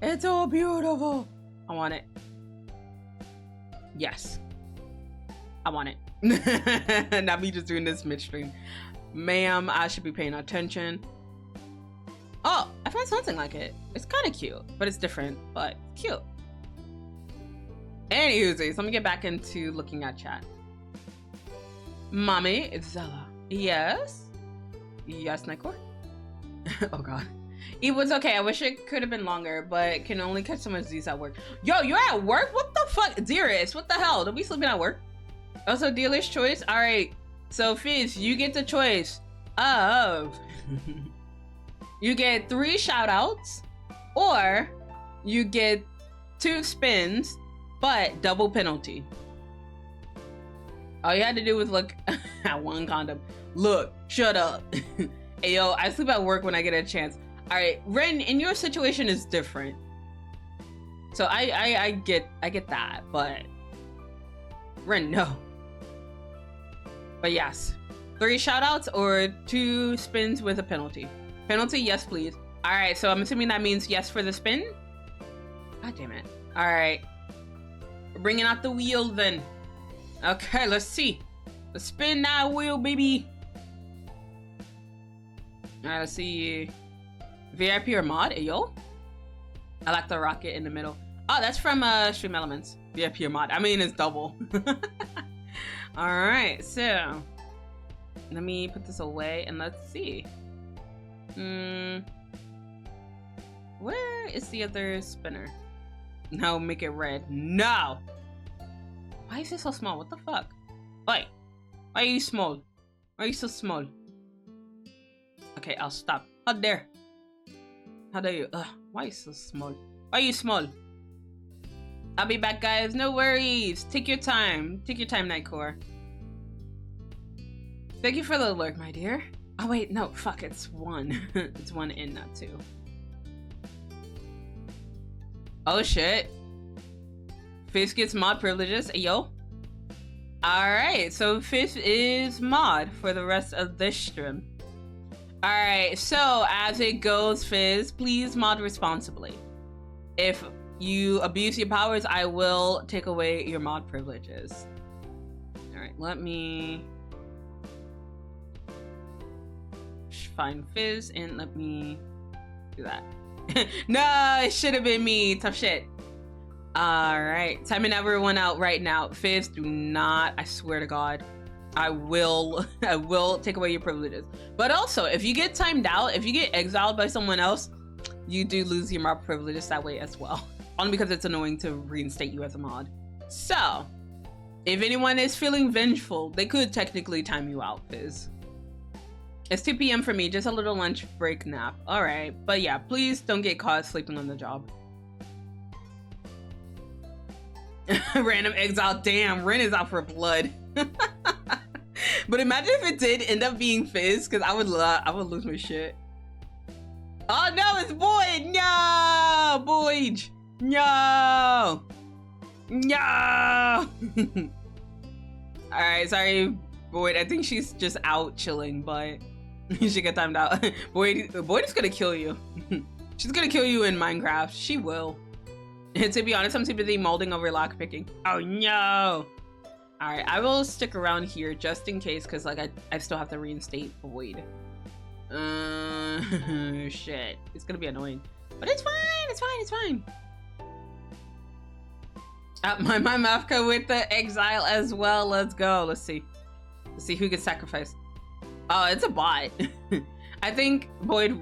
It's so beautiful. I want it. Yes. I want it. Not me just doing this midstream. Ma'am, I should be paying attention. Oh, I found something like it. It's kind of cute, but it's different, but cute. Anywho, so let me get back into looking at chat. Mommy, it's Zela. Yes? Yes, Nikor? Oh god. It was okay. I wish it could have been longer, but can only catch so much Z's at work. Yo, you're at work? What the fuck? Dearest, what the hell? Don't be sleeping at work. Also, dealer's choice. Alright. So, Fizz, you get the choice of... you get 3 shoutouts, or you get 2 spins, but double penalty. All you had to do was look at 1 condom. Look, shut up. Hey, yo, I sleep at work when I get a chance. All right, Ren, in your situation is different. So I get that, but Ren, no. But yes, 3 shoutouts or 2 spins with a penalty. Penalty, yes, please. All right, so I'm assuming that means yes for the spin. God damn it. All right, we're bringing out the wheel then. Okay, let's see. Let's spin that wheel, baby. All right, let's see. VIP or mod? Ayo? I like the rocket in the middle. Oh, that's from Stream Elements. VIP or mod. I mean, it's double. All right, so let me put this away and let's see. Where is the other spinner? No, make it red. No. Why is it so small? What the fuck? Why are you small? Why are you so small? Okay, I'll stop. How dare? How dare you? Ugh, why are you so small? Why are you small? I'll be back, guys. No worries. Take your time. Take your time, Nightcore. Thank you for the alert, my dear. Oh, wait. No, fuck. It's 1. It's 1 in, not 2. Oh, shit. Fizz gets mod privileges. Yo. Alright, so Fizz is mod for the rest of this stream. Alright, so as it goes, Fizz, please mod responsibly. If you abuse your powers, I will take away your mod privileges. Alright, let me find Fizz and let me do that. No, it should have been me. Tough shit. Alright, timing everyone out right now. Fizz, do not, I swear to God, I will take away your privileges. But also, if you get timed out, if you get exiled by someone else, you do lose your mod privileges that way as well. Only because it's annoying to reinstate you as a mod. So, if anyone is feeling vengeful, they could technically time you out, Fizz. It's 2 p.m. for me, just a little lunch break nap. Alright, but yeah, please don't get caught sleeping on the job. Random exile. Damn, Ren is out for blood. But imagine if it did end up being Fizz, because I would lose my shit. Oh no, it's Boyd. No, Boyd. No. No. All right, sorry, Boyd. I think she's just out chilling, but she got timed out. Boyd is gonna kill you. She's gonna kill you in Minecraft. She will. To be honest, I'm too busy molding over lockpicking. Oh no! Alright, I will stick around here just in case, because like I still have to reinstate Void. Shit. It's gonna be annoying. But it's fine, it's fine, it's fine. My Mafka with the exile as well. Let's go. Let's see. Let's see who gets sacrificed. Oh, it's a bot. I think Void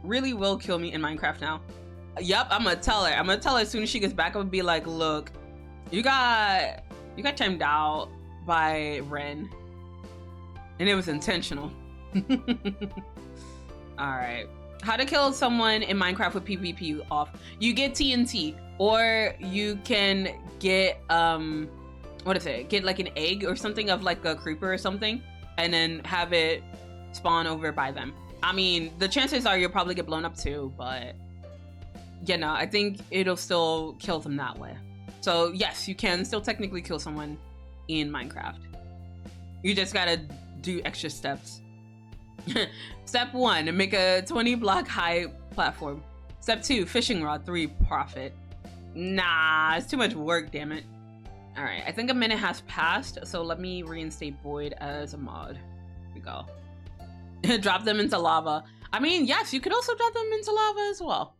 really will kill me in Minecraft now. Yup, I'm gonna tell her. I'm gonna tell her as soon as she gets back. I'm gonna be like, look, you got timed out by Ren, and it was intentional. All right, how to kill someone in Minecraft with PvP off? You get TNT, or you can get what is it? Get like an egg or something of like a creeper or something, and then have it spawn over by them. I mean, the chances are you'll probably get blown up too, but you know, I think it'll still kill them that way. So yes, you can still technically kill someone in Minecraft. You just gotta do extra steps. Step 1, make a 20 block high platform. Step 2, fishing rod. 3, profit. Nah, it's too much work, damn it. All right, I think a minute has passed, so let me reinstate Boyd as a mod. Here we go. Drop them into lava. I mean, yes, you could also drop them into lava as well.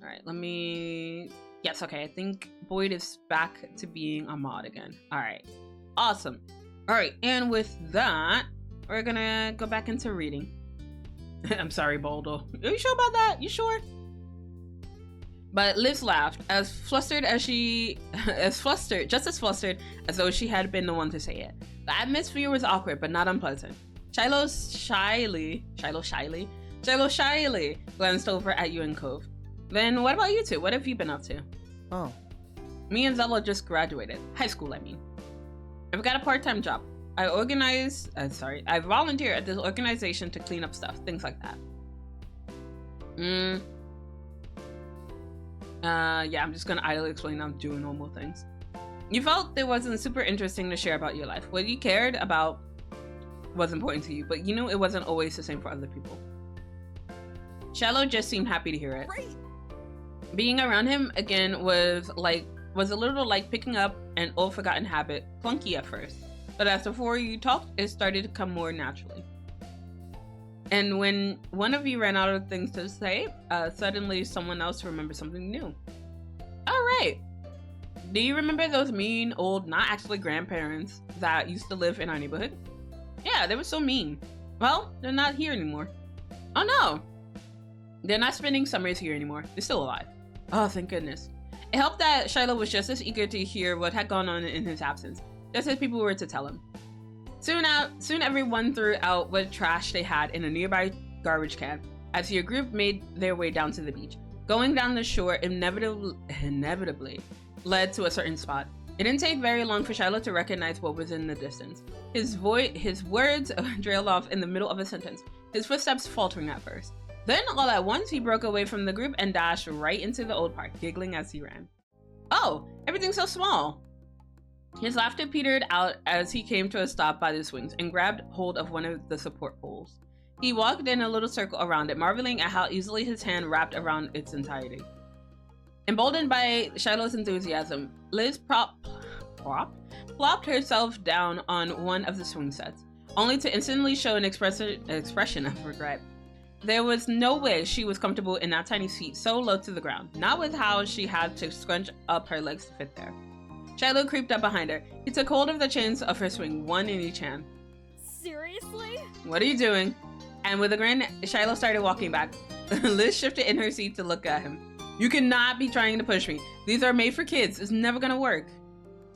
All right, let me... Yes, okay, I think Boyd is back to being a mod again. All right, awesome. All right, and with that, we're gonna go back into reading. I'm sorry, Boldo. Are you sure about that? You sure? But Liz laughed, as flustered as she, just as flustered as though she had been the one to say it. The atmosphere was awkward, but not unpleasant. Shiloh shyly glanced over at you and Cove. Then what about you two? What have you been up to? Oh. Me and Zela just graduated. High school, I mean. I've got a part-time job. I volunteer at this organization to clean up stuff, things like that. Yeah, I'm just gonna idly explain I'm doing normal things. You felt it wasn't super interesting to share about your life. What you cared about was important to you, but you knew it wasn't always the same for other people. Shiloh just seemed happy to hear it. Great. Being around him again was a little like picking up an old forgotten habit, clunky at first. But as the four of you talked, it started to come more naturally. And when one of you ran out of things to say, suddenly someone else remembered something new. All right. Do you remember those mean old, not actually grandparents that used to live in our neighborhood? Yeah, they were so mean. Well, they're not here anymore. Oh no. They're not spending summers here anymore. They're still alive. Oh, thank goodness. It helped that Shiloh was just as eager to hear what had gone on in his absence, just as people were to tell him. Soon everyone threw out what trash they had in a nearby garbage can as your group made their way down to the beach. Going down the shore inevitably led to a certain spot. It didn't take very long for Shiloh to recognize what was in the distance. His words trailed off in the middle of a sentence, his footsteps faltering at first. Then, all at once, he broke away from the group and dashed right into the old park, giggling as he ran. Oh, everything's so small. His laughter petered out as he came to a stop by the swings and grabbed hold of one of the support poles. He walked in a little circle around it, marveling at how easily his hand wrapped around its entirety. Emboldened by Shiloh's enthusiasm, Liz plopped herself down on one of the swing sets, only to instantly show an expression of regret. There was no way she was comfortable in that tiny seat so low to the ground, not with how she had to scrunch up her legs to fit there. Shiloh creeped up behind her. He took hold of the chains of her swing, one in each hand. Seriously? What are you doing? And with a grin, Shiloh started walking back. Liz shifted in her seat to look at him. You cannot be trying to push me. These are made for kids. It's never gonna work.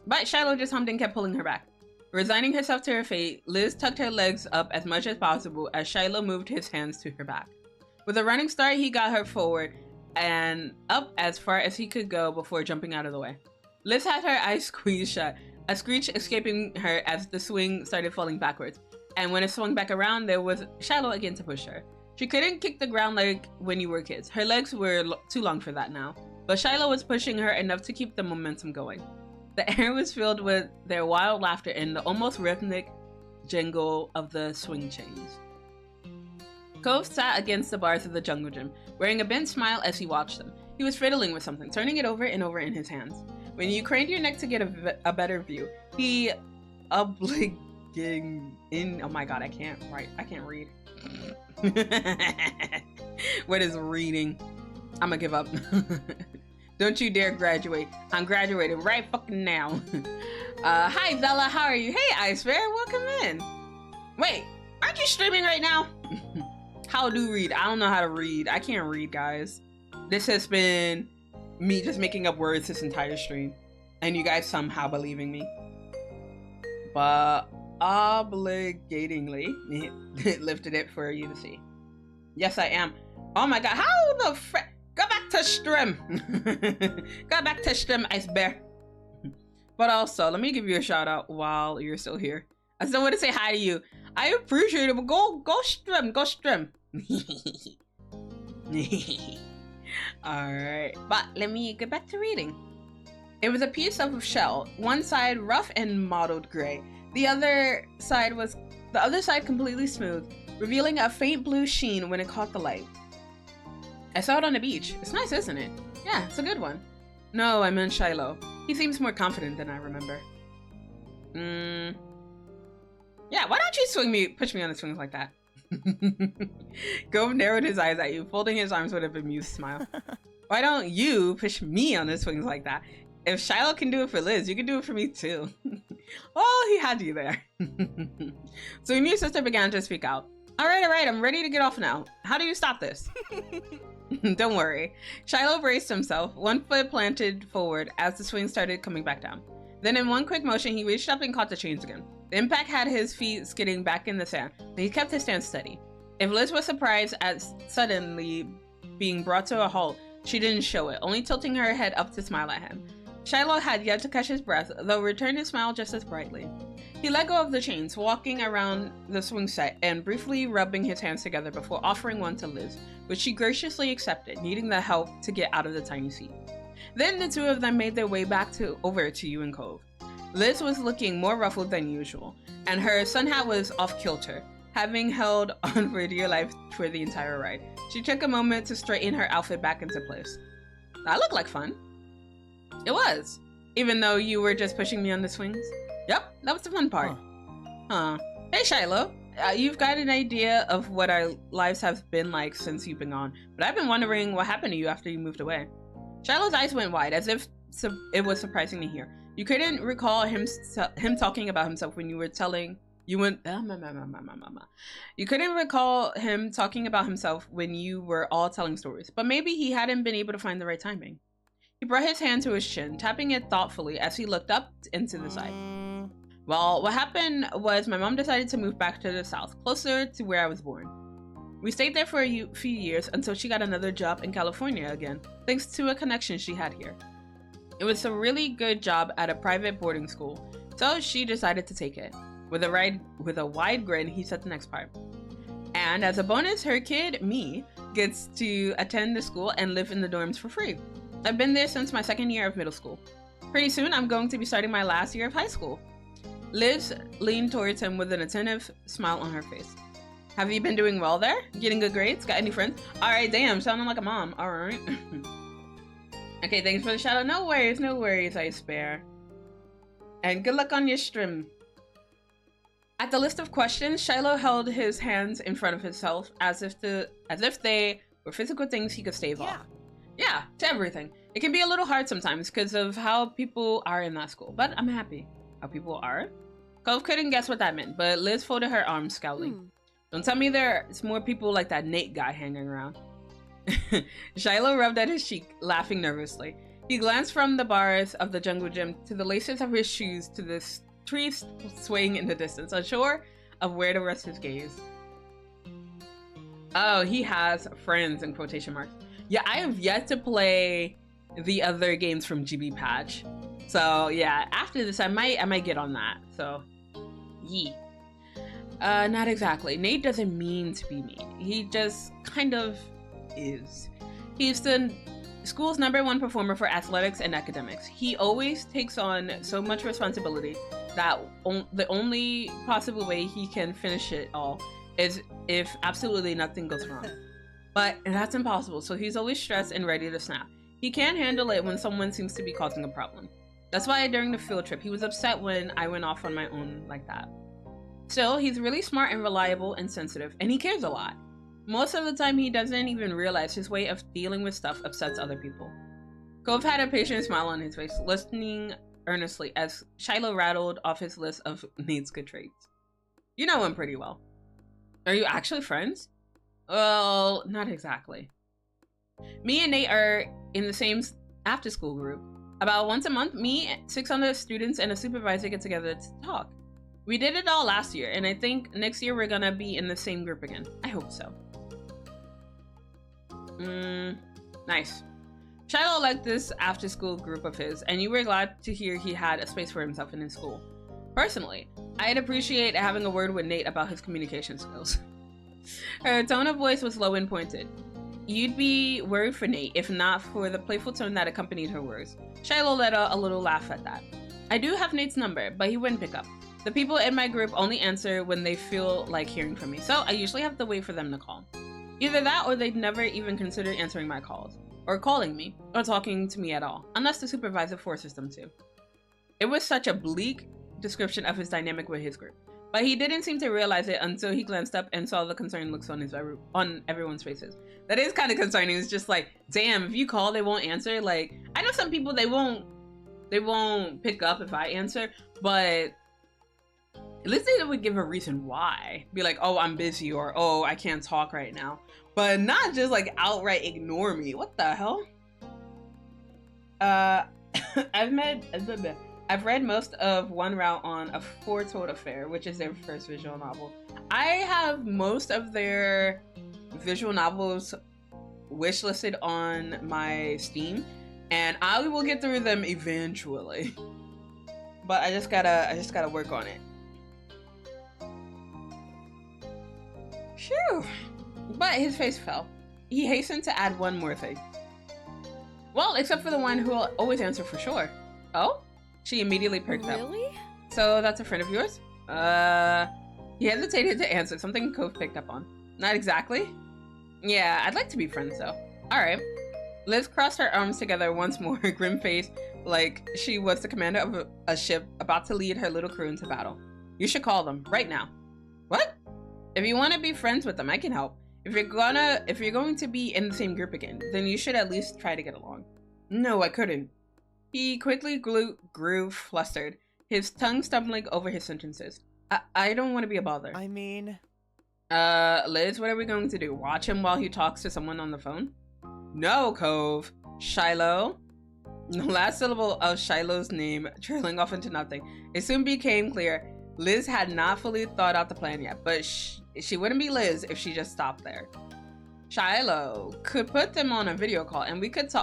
But Shiloh just hummed and kept pulling her back. Resigning herself to her fate, Liz tucked her legs up as much as possible as Shiloh moved his hands to her back. With a running start, he got her forward and up as far as he could go before jumping out of the way. Liz had her eyes squeezed shut, a screech escaping her as the swing started falling backwards. And when it swung back around, there was Shiloh again to push her. She couldn't kick the ground like when you were kids. Her legs were too long for that now. But Shiloh was pushing her enough to keep the momentum going. The air was filled with their wild laughter and the almost rhythmic jingle of the swing chains. Cove sat against the bars of the jungle gym, wearing a bent smile as he watched them. He was fiddling with something, turning it over and over in his hands. When you craned your neck to get a better view, he obliging in. Oh my god, I can't read. What is reading? I'ma give up. Don't you dare graduate. I'm graduating right fucking now. Hi Zela, how are you? Hey Ice Bear, welcome in. Wait, aren't you streaming right now? How do read? I don't know how to read. I can't read, guys. This has been me just making up words this entire stream, and you guys somehow believing me. But obligatingly lifted it for you to see. Yes, I am. Oh my god, how the frick? Go back to stream. Go back to stream, Ice Bear. But also, let me give you a shout out while you're still here. I still want to say hi to you. I appreciate it, but go stream. Alright, but let me get back to reading. It was a piece of shell, one side rough and mottled gray. The other side completely smooth, revealing a faint blue sheen when it caught the light. I saw it on the beach. It's nice, isn't it? Yeah, it's a good one. No, I meant Shiloh. He seems more confident than I remember. Yeah, why don't you push me on the swings like that? Gove narrowed his eyes at you, folding his arms with a bemused smile. Why don't you push me on the swings like that? If Shiloh can do it for Liz, you can do it for me too. Well, he had you there. Soon your sister began to speak out. All right, I'm ready to get off now. How do you stop this? Don't worry. Shiloh braced himself, one foot planted forward as the swing started coming back down. Then in one quick motion, he reached up and caught the chains again. The impact had his feet skidding back in the sand, but he kept his stance steady. If Liz was surprised at suddenly being brought to a halt, she didn't show it, only tilting her head up to smile at him. Shiloh had yet to catch his breath, though returned his smile just as brightly. He let go of the chains, walking around the swing set and briefly rubbing his hands together before offering one to Liz, which she graciously accepted, needing the help to get out of the tiny seat. Then the two of them made their way back over to you and Cove. Liz was looking more ruffled than usual, and her sun hat was off kilter, having held on for dear life for the entire ride. She took a moment to straighten her outfit back into place. That looked like fun. It was, even though you were just pushing me on the swings. Yep, that was the fun part. Huh. Hey Shiloh, you've got an idea of what our lives have been like since you've been gone, but I've been wondering what happened to you after you moved away. Shiloh's eyes went wide, as if it was surprising to hear. You couldn't recall him talking about himself when you were telling... You couldn't recall him talking about himself when you were all telling stories, but maybe he hadn't been able to find the right timing. He brought his hand to his chin, tapping it thoughtfully as he looked up into the side. Well, what happened was my mom decided to move back to the south, closer to where I was born. We stayed there for a few years until she got another job in California again, thanks to a connection she had here. It was a really good job at a private boarding school, so she decided to take it. With a wide grin, he said the next part. And as a bonus, her kid, me, gets to attend the school and live in the dorms for free. I've been there since my second year of middle school. Pretty soon, I'm going to be starting my last year of high school. Liz leaned towards him with an attentive smile on her face. Have you been doing well there? Getting good grades? Got any friends? Alright, damn, sounding like a mom. Alright. Okay, thanks for the shout out. No worries, I spare. And good luck on your stream. At the list of questions, Shiloh held his hands in front of himself as if they were physical things he could stave off. Yeah, to everything. It can be a little hard sometimes because of how people are in that school, but I'm happy. How people are? Cove couldn't guess what that meant, but Liz folded her arms, scowling. Don't tell me there's more people like that Nate guy hanging around. Shiloh rubbed at his cheek, laughing nervously. He glanced from the bars of the jungle gym to the laces of his shoes to the trees swaying in the distance, unsure of where to rest his gaze. Oh, he has friends in quotation marks. Yeah, I have yet to play the other games from GB Patch. So yeah, after this I might get on that. So yee. Not exactly. Nate doesn't mean to be mean. He just kind of is. He's the school's #1 performer for athletics and academics. He always takes on so much responsibility that the only possible way he can finish it all is if absolutely nothing goes wrong. But that's impossible, so he's always stressed and ready to snap. He can't handle it when someone seems to be causing a problem. That's why during the field trip, he was upset when I went off on my own like that. Still, he's really smart and reliable and sensitive, and he cares a lot. Most of the time, he doesn't even realize his way of dealing with stuff upsets other people. Cove had a patient smile on his face, listening earnestly as Shiloh rattled off his list of Nate's good traits. You know him pretty well. Are you actually friends? Well, not exactly. Me and Nate are in the same after-school group. About once a month, me, 6 other students, and a supervisor get together to talk. We did it all last year, and I think next year we're gonna be in the same group again. I hope so. Nice. Shiloh liked this after-school group of his, and you were glad to hear he had a space for himself in his school. Personally, I'd appreciate having a word with Nate about his communication skills. Her tone of voice was low and pointed. You'd be worried for Nate, if not for the playful tone that accompanied her words. Shiloh let out a little laugh at that. I do have Nate's number, but he wouldn't pick up. The people in my group only answer when they feel like hearing from me, so I usually have to wait for them to call. Either that or they'd never even consider answering my calls, or calling me, or talking to me at all, unless the supervisor forces them to. It was such a bleak description of his dynamic with his group, but he didn't seem to realize it until he glanced up and saw the concerned looks on everyone's faces. That is kind of concerning. It's just like, damn, if you call, they won't answer. Like, I know some people, they won't pick up if I answer, but at least they would give a reason why. Be like, oh, I'm busy, or oh, I can't talk right now. But not just like outright ignore me. What the hell? I've read most of One Route on A Foretold Affair, which is their first visual novel. I have most of their visual novels wishlisted on my Steam, and I will get through them eventually. But I just gotta work on it. Phew. But his face fell. He hastened to add one more thing. Well, except for the one who will always answer for sure. Oh? She immediately perked up. Really? So that's a friend of yours? He hesitated to answer, something Cove picked up on. Not exactly. Yeah, I'd like to be friends though. Alright. Liz crossed her arms together once more, grim-faced, like she was the commander of a ship about to lead her little crew into battle. You should call them, right now. What? If you want to be friends with them, I can help. If you're going to be in the same group again, then you should at least try to get along. No, I couldn't. He quickly grew flustered, his tongue stumbling over his sentences. I don't want to be a bother. I mean... Liz, what are we going to do? Watch him while he talks to someone on the phone? No, Cove. Shiloh. The last syllable of Shiloh's name trailing off into nothing. It soon became clear Liz had not fully thought out the plan yet, but she wouldn't be Liz if she just stopped there. Shiloh could put them on a video call, and we could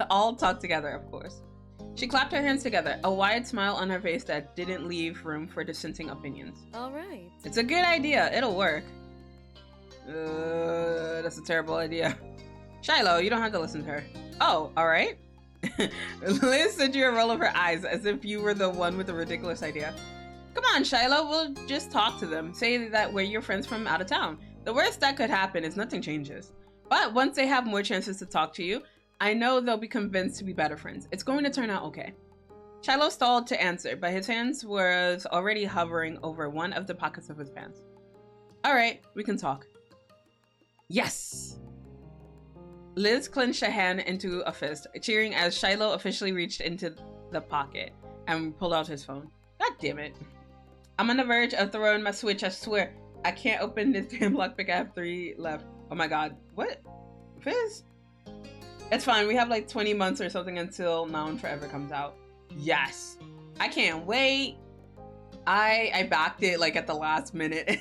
all talk together, of course. She clapped her hands together, a wide smile on her face that didn't leave room for dissenting opinions. All right. It's a good idea. It'll work. That's a terrible idea. Shiloh, you don't have to listen to her. Oh, all right. Liz sent you a roll of her eyes as if you were the one with the ridiculous idea. Come on, Shiloh, we'll just talk to them. Say that we're your friends from out of town. The worst that could happen is nothing changes. But once they have more chances to talk to you, I know they'll be convinced to be better friends. It's going to turn out okay. Shiloh stalled to answer, but his hands was already hovering over one of the pockets of his pants. All right, we can talk. Yes! Liz clenched a hand into a fist, cheering as Shiloh officially reached into the pocket and pulled out his phone. God damn it. I'm on the verge of throwing my Switch, I swear. I can't open this damn lockpick. I have 3 left. Oh my god. What? Fizz? It's fine. We have like 20 months or something until Now and Forever comes out. Yes. I can't wait. I backed it like at the last minute.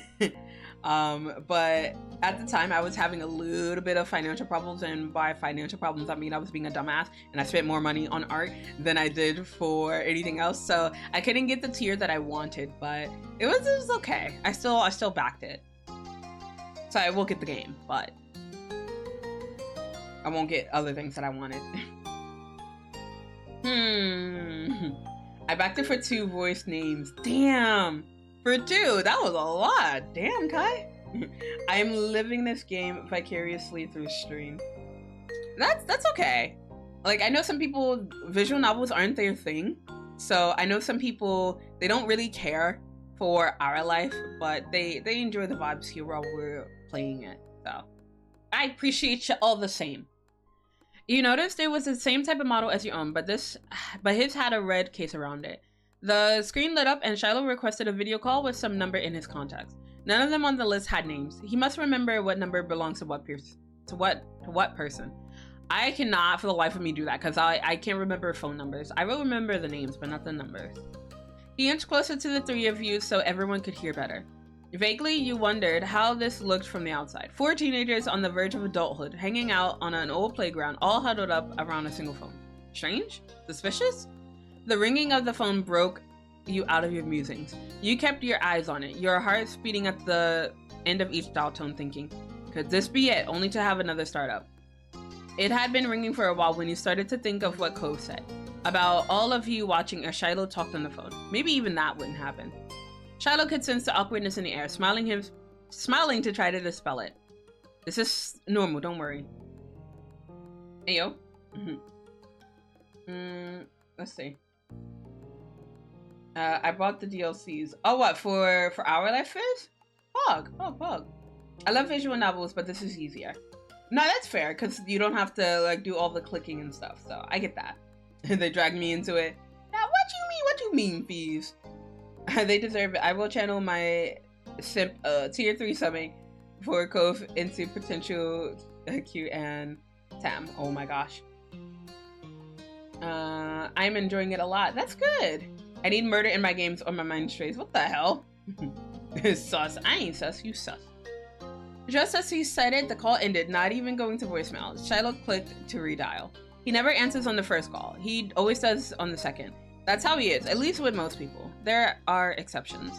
But at the time I was having a little bit of financial problems, and by financial problems I mean I was being a dumbass and I spent more money on art than I did for anything else, so I couldn't get the tier that I wanted, but it was okay. I still backed it. So I will get the game, but I won't get other things that I wanted. I backed it for 2 voice names. Damn! For 2! That was a lot! Damn, Kai! I'm living this game vicariously through stream. That's okay. Like, I know some people, visual novels aren't their thing. So I know some people, they don't really care for our life, but they enjoy the vibes here while we're playing it. So I appreciate you all the same. You noticed it was the same type of model as your own, but his had a red case around it. The screen lit up and Shiloh requested a video call with some number in his contacts. None of them on the list had names. He must remember what number belongs to what person. I cannot for the life of me do that because I can't remember phone numbers. I will remember the names, but not the numbers. He inched closer to the 3 of you so everyone could hear better. Vaguely, you wondered how this looked from the outside. 4 teenagers on the verge of adulthood, hanging out on an old playground, all huddled up around a single phone. Strange? Suspicious? The ringing of the phone broke you out of your musings. You kept your eyes on it, your heart speeding at the end of each dial tone, thinking, could this be it, only to have another startup? It had been ringing for a while when you started to think of what Cove said, about all of you watching as Shiloh talked on the phone. Maybe even that wouldn't happen. Shiloh could sense the awkwardness in the air, smiling to try to dispel it. This is normal, don't worry. Ayo. Let's see. I bought the DLCs. Oh, what, for Our Life is? Pog. Oh, Pog. I love visual novels, but this is easier. No, that's fair, because you don't have to, like, do all the clicking and stuff, so I get that. They dragged me into it. Now, what you mean, thieves? They deserve it. I will channel my simp, tier 3 summing for Cove into potential Q and Tam. Oh my gosh. I'm enjoying it a lot. That's good. I need murder in my games or my mind strays. What the hell? Sus. I ain't sus. You sus. Just as he said it, the call ended, not even going to voicemail. Shiloh clicked to redial. He never answers on the first call. He always does on the second. That's how he is, at least with most people. There are exceptions.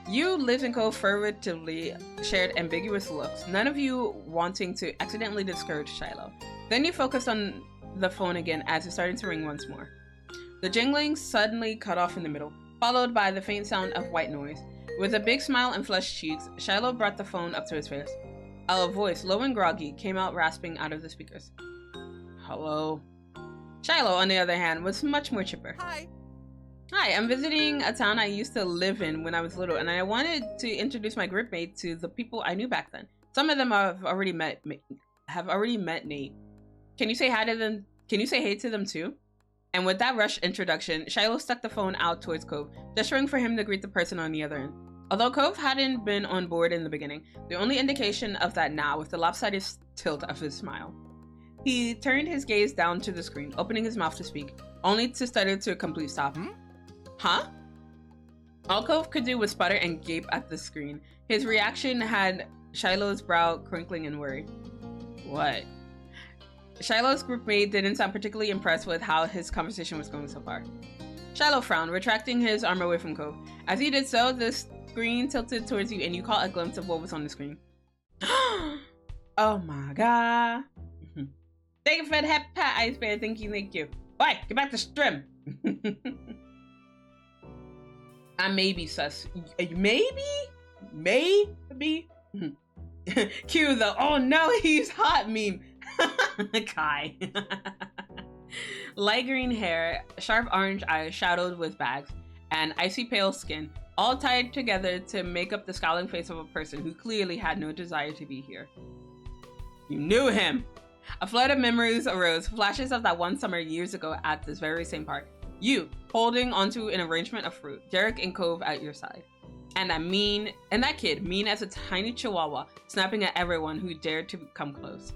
You, Liz, and Cove furtively shared ambiguous looks, none of you wanting to accidentally discourage Shiloh. Then you focused on the phone again as it started to ring once more. The jingling suddenly cut off in the middle, followed by the faint sound of white noise. With a big smile and flushed cheeks, Shiloh brought the phone up to his face. A voice, low and groggy, came out rasping out of the speakers. Hello. Shiloh, on the other hand, was much more chipper. Hi. Hi, I'm visiting a town I used to live in when I was little, and I wanted to introduce my group mate to the people I knew back then. Some of them have already met Nate. Can you say hi to them? Can you say hey to them too? And with that rushed introduction, Shiloh stuck the phone out towards Cove, gesturing for him to greet the person on the other end. Although Cove hadn't been on board in the beginning, the only indication of that now was the lopsided tilt of his smile. He turned his gaze down to the screen, opening his mouth to speak, only to stutter to a complete stop. Huh? All Cove could do was sputter and gape at the screen. His reaction had Shiloh's brow crinkling in worry. What? Shiloh's groupmate didn't sound particularly impressed with how his conversation was going so far. Shiloh frowned, retracting his arm away from Cove. As he did so, the screen tilted towards you and you caught a glimpse of what was on the screen. Oh my god. Thank you for the happy pat, Ice Bear. Thank you. Bye, get back to stream. I may be sus. Maybe? Cue the oh no, he's hot meme. Kai. Light green hair, sharp orange eyes shadowed with bags, and icy pale skin, all tied together to make up the scowling face of a person who clearly had no desire to be here. You knew him! A flood of memories arose, flashes of that one summer years ago at this very same park. You, holding onto an arrangement of fruit, Derek and Cove at your side. And that kid, mean as a tiny chihuahua, snapping at everyone who dared to come close.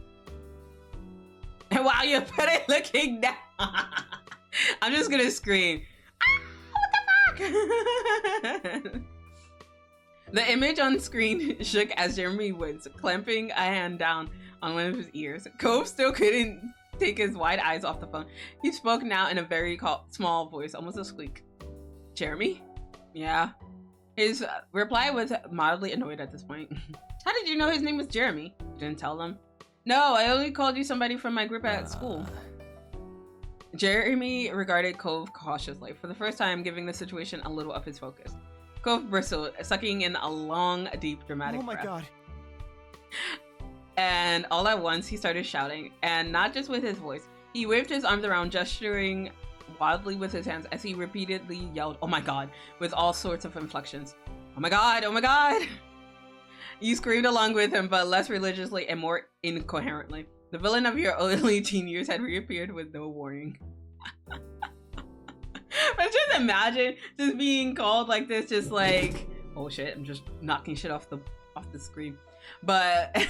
And while you're looking down, I'm just gonna scream, ah, what the fuck? The image on screen shook as Jeremy Woods, clamping a hand down on one of his ears. Cove still couldn't take his wide eyes off the phone. He spoke now in a very small voice, almost a squeak. Jeremy? Yeah. His reply was mildly annoyed at this point. How did you know his name was Jeremy? You didn't tell them? No, I only called you somebody from my group at school. Jeremy regarded Cove cautiously, for the first time giving the situation a little of his focus. Cove bristled, sucking in a long, deep, dramatic breath. Oh my god. And all at once, he started shouting, and not just with his voice. He waved his arms around, gesturing wildly with his hands as he repeatedly yelled, oh my god, with all sorts of inflections. Oh my god, oh my god! You screamed along with him, but less religiously and more incoherently. The villain of your early teen years had reappeared with no warning. But just imagine just being called like this, just like, oh shit, I'm just knocking shit off the screen. But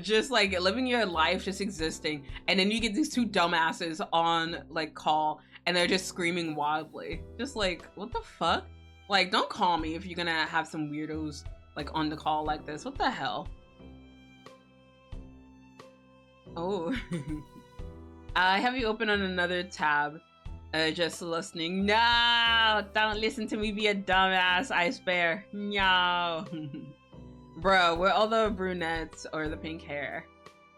just like living your life, just existing, and then you get these two dumbasses on like call and they're just screaming wildly. Just like, what the fuck? Like, don't call me if you're gonna have some weirdos like on the call like this. What the hell? Oh. I have you open on another tab Just listening. No, don't listen to me be a dumbass ice bear. No. Bro, we're all the brunettes or the pink hair.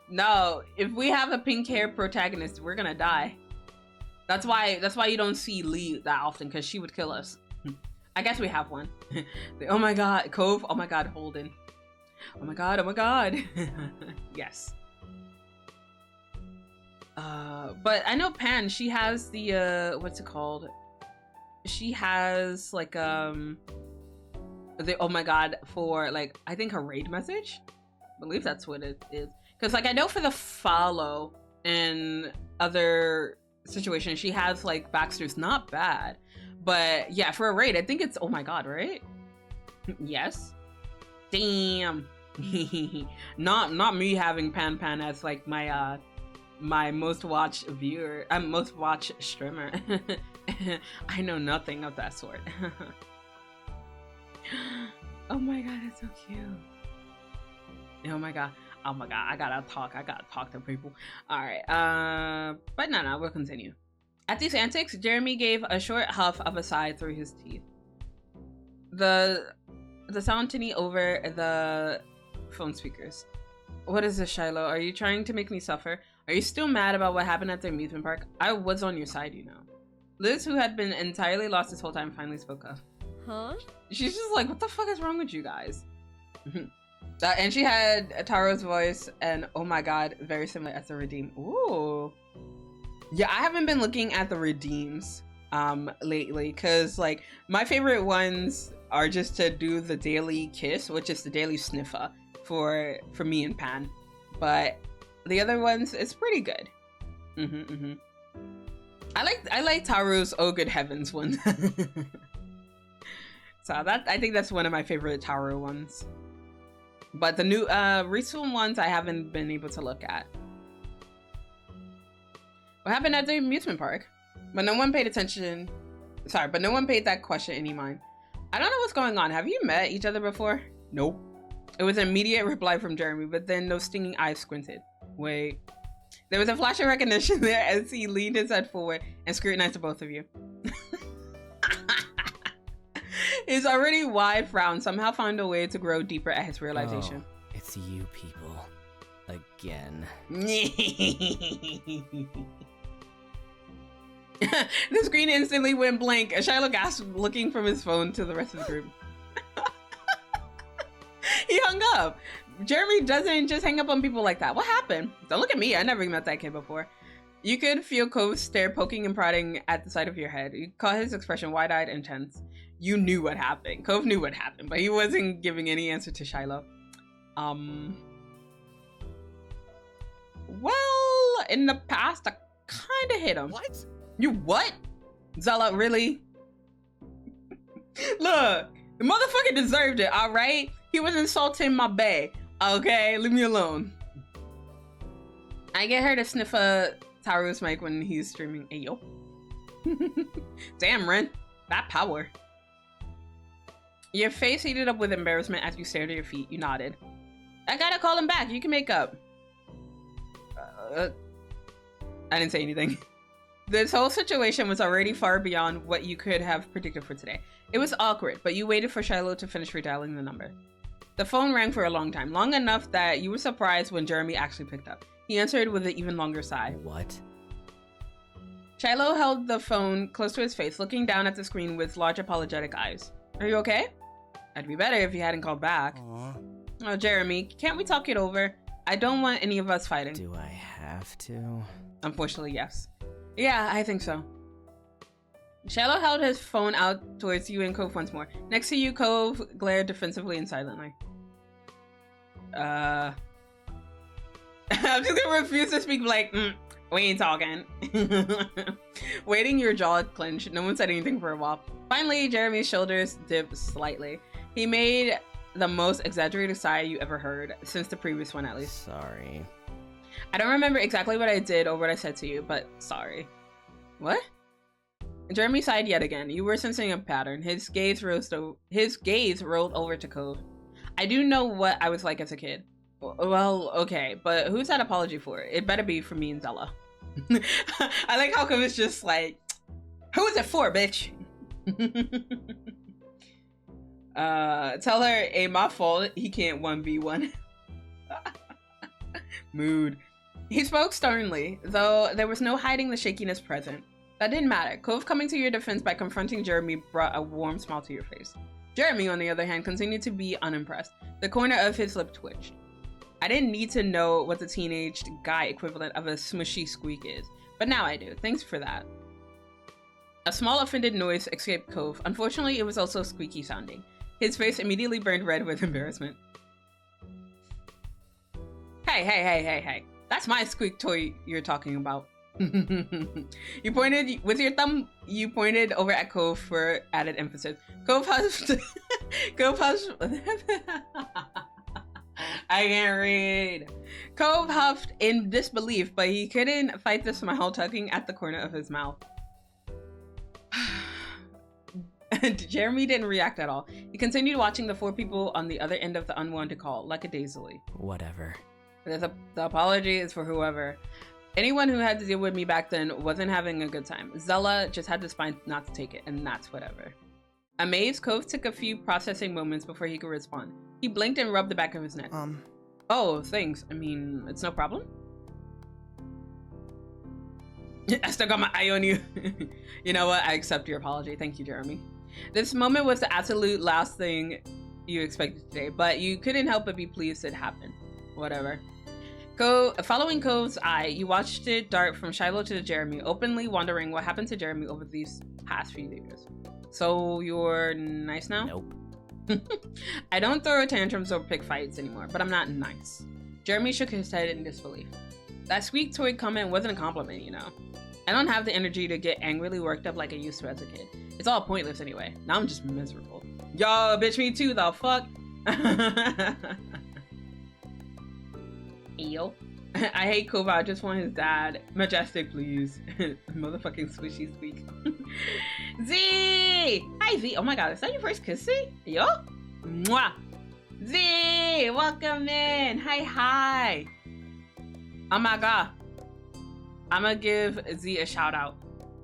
No, if we have a pink hair protagonist, we're gonna die. That's why you don't see Lee that often, because she would kill us. I guess we have one. Oh my god, Cove. Oh my god, Holden. Oh my god, oh my god. Yes. But I know Pan, she has the what's it called? She has like the oh my god for like I think her raid message. I believe that's what it is. Cause like I know for the follow and other situations she has like backsters not bad. But yeah, for a raid, I think it's oh my god, right? Yes. Damn. not me having Pan as like my my most watched viewer, most watched streamer. I know nothing of that sort. Oh my god, that's so cute. Oh my god, I gotta talk to people. All right, but no, we'll continue. At these antics, Jeremy gave a short huff of a sigh through his teeth. The sound tinny over the phone speakers. What is this, Shiloh? Are you trying to make me suffer? Are you still mad about what happened at the amusement park? I was on your side, you know. Liz, who had been entirely lost this whole time, finally spoke up. Huh? She's just like, what the fuck is wrong with you guys? And she had Taro's voice, and oh my god, very similar as the Redeem. Ooh. Yeah, I haven't been looking at the Redeems lately, because like my favorite ones are just to do the daily kiss, which is the daily sniffer for me and Pan. But the other ones, it's pretty good. I like Taro's Oh Good Heavens one. So that I think that's one of my favorite Taro ones. But the new recent ones I haven't been able to look at. What happened at the amusement park? But no one paid attention. Sorry, but no one paid that question any mind. I don't know what's going on. Have you met each other before? Nope. It was an immediate reply from Jeremy, but then those stinging eyes squinted. Wait. There was a flash of recognition there as he leaned his head forward and scrutinized the both of you. His already wide frown somehow found a way to grow deeper at his realization. Oh, it's you people. Again. The screen instantly went blank. Shiloh gasped, looking from his phone to the rest of the group. He hung up. Jeremy doesn't just hang up on people like that. What happened? Don't look at me. I never met that kid before. You could feel Cove's stare poking and prodding at the side of your head. You caught his expression wide-eyed and tense. You knew what happened. Cove knew what happened, but he wasn't giving any answer to Shiloh. Well, in the past, I kind of hit him. What? You what? Zela, really? Look, the motherfucker deserved it, all right? He was insulting my bae, okay? Leave me alone. I get her to sniff Taro's mic when he's streaming. Hey, yo. Damn, Ren. That power. Your face heated up with embarrassment as you stared at your feet. You nodded. I gotta call him back. You can make up. I didn't say anything. This whole situation was already far beyond what you could have predicted for today. It was awkward, but you waited for Shiloh to finish redialing the number. The phone rang for a long time, long enough that you were surprised when Jeremy actually picked up. He answered with an even longer sigh. What? Shiloh held the phone close to his face, looking down at the screen with large apologetic eyes. Are you okay? I'd be better if you hadn't called back. Aww. Oh, Jeremy, can't we talk it over? I don't want any of us fighting. Do I have to? Unfortunately, yes. Yeah, I think so. Shiloh held his phone out towards you and Cove once more. Next to you, Cove glared defensively and silently. I'm just gonna refuse to speak like, we ain't talking. Waiting, your jaw clenched. No one said anything for a while. Finally, Jeremy's shoulders dipped slightly. He made the most exaggerated sigh you ever heard, since the previous one at least. Sorry. I don't remember exactly what I did or what I said to you, but sorry. What? Jeremy sighed yet again. You were sensing a pattern. His gaze rolled over to Cove. I do know what I was like as a kid. Well, okay, but who's that apology for? It better be for me and Zela. I like how Cove is just like, Who is it for, bitch? Tell her, hey, my fault. He can't 1v1. Mood. He spoke sternly, though there was no hiding the shakiness present. That didn't matter. Cove coming to your defense by confronting Jeremy brought a warm smile to your face. Jeremy, on the other hand, continued to be unimpressed. The corner of his lip twitched. I didn't need to know what the teenage guy equivalent of a smushy squeak is, but now I do. Thanks for that. A small offended noise escaped Cove. Unfortunately, it was also squeaky sounding. His face immediately burned red with embarrassment. Hey. That's my squeak toy you're talking about. You pointed with your thumb, you pointed over at Cove for added emphasis. Cove huffed. Cove huffed. I can't read. Cove huffed in disbelief, but he couldn't fight the smile tugging at the corner of his mouth. Jeremy didn't react at all. He continued watching the 4 people on the other end of the unwanted call, lackadaisically. Whatever. The apology is for whoever. Anyone who had to deal with me back then wasn't having a good time. Zela just had the spine not to take it, and that's whatever. Amazed, Cove took a few processing moments before he could respond. He blinked and rubbed the back of his neck. Oh, thanks. I mean, it's no problem. I still got my eye on you. You know what? I accept your apology. Thank you, Jeremy. This moment was the absolute last thing you expected today, but you couldn't help but be pleased it happened. Whatever. Following Cove's eye, you watched it dart from Shiloh to Jeremy, openly wondering what happened to Jeremy over these past few days. So you're nice now? Nope. I don't throw tantrums or pick fights anymore, but I'm not nice. Jeremy shook his head in disbelief. That squeak toy comment wasn't a compliment, you know. I don't have the energy to get angrily worked up like I used to as a kid. It's all pointless anyway. Now I'm just miserable. Yo, bitch, me too, the fuck? Yo. I hate Kova. I just want his dad. Majestic, please. Motherfucking squishy squeak. Z! Hi, Z. Oh my god, is that your first kiss, Z? Yo? Mwah! Z! Welcome in. Hi. Oh my god. I'm gonna give Z a shout out.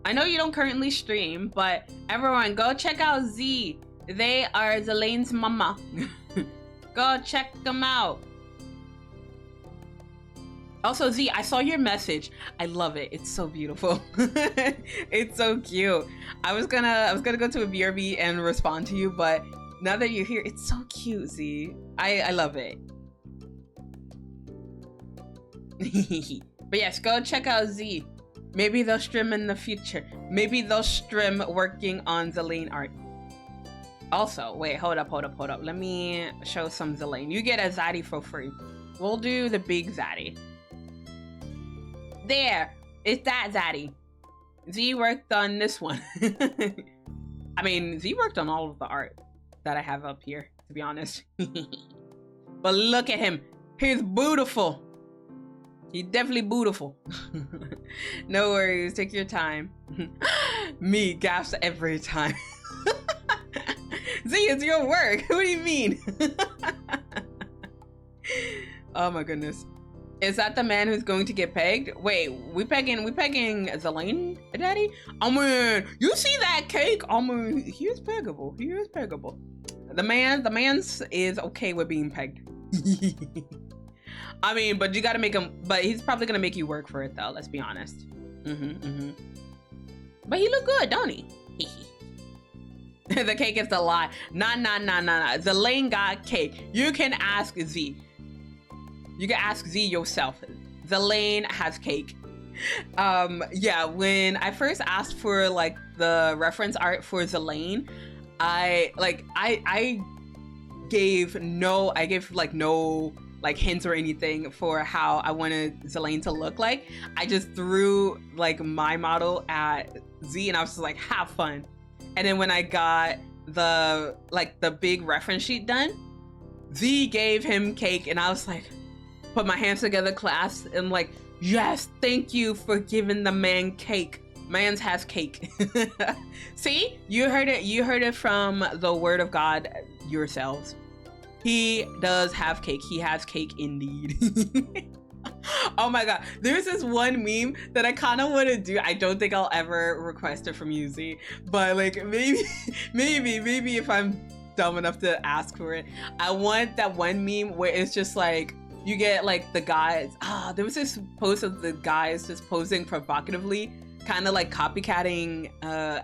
I know you don't currently stream, but everyone go check out Z. They are Zelane's mama. Go check them out. Also, Z, I saw your message. I love it. It's so beautiful. It's so cute. I was gonna go to a BRB and respond to you, but now that you're here, it's so cute, Z. I love it. But yes, go check out Z. Maybe they'll stream in the future. Maybe they'll stream working on Zelane art. Also, wait, hold up. Let me show some Zelane. You get a Zaddy for free. We'll do the big Zaddy. There, it's that Zaddy. Z worked on this one. I mean, Z worked on all of the art that I have up here, to be honest. But look at him. He's beautiful. He's definitely beautiful. No worries, take your time. Me, gasps every time. Z, it's your work. What do you mean? Oh my goodness. Is that the man who's going to get pegged? Wait, we pegging Zelane, daddy? I mean, you see that cake? I mean, he is peggable. The man's is okay with being pegged. I mean, but you gotta make him, but he's probably gonna make you work for it though, let's be honest. But he look good, don't he? The cake is the lie. Nah. Zelane got cake. You can ask Z. You can ask Z yourself. Zelane has cake. Yeah, when I first asked for like the reference art for Zelane, I gave no like hints or anything for how I wanted Zelane to look like. I just threw like my model at Z and I was just like, have fun. And then when I got the big reference sheet done, Z gave him cake and I was like, put my hands together, clasped, and like, yes, thank you for giving the man cake. Man's has cake. See, you heard it from the word of God yourselves. He does have cake. He has cake indeed. Oh my god, there's this one meme that I kind of want to do. I don't think I'll ever request it from UZ, but like maybe if I'm dumb enough to ask for it, I want that one meme where it's just like you get like the guys. There was this post of the guys just posing provocatively, kind of like copycatting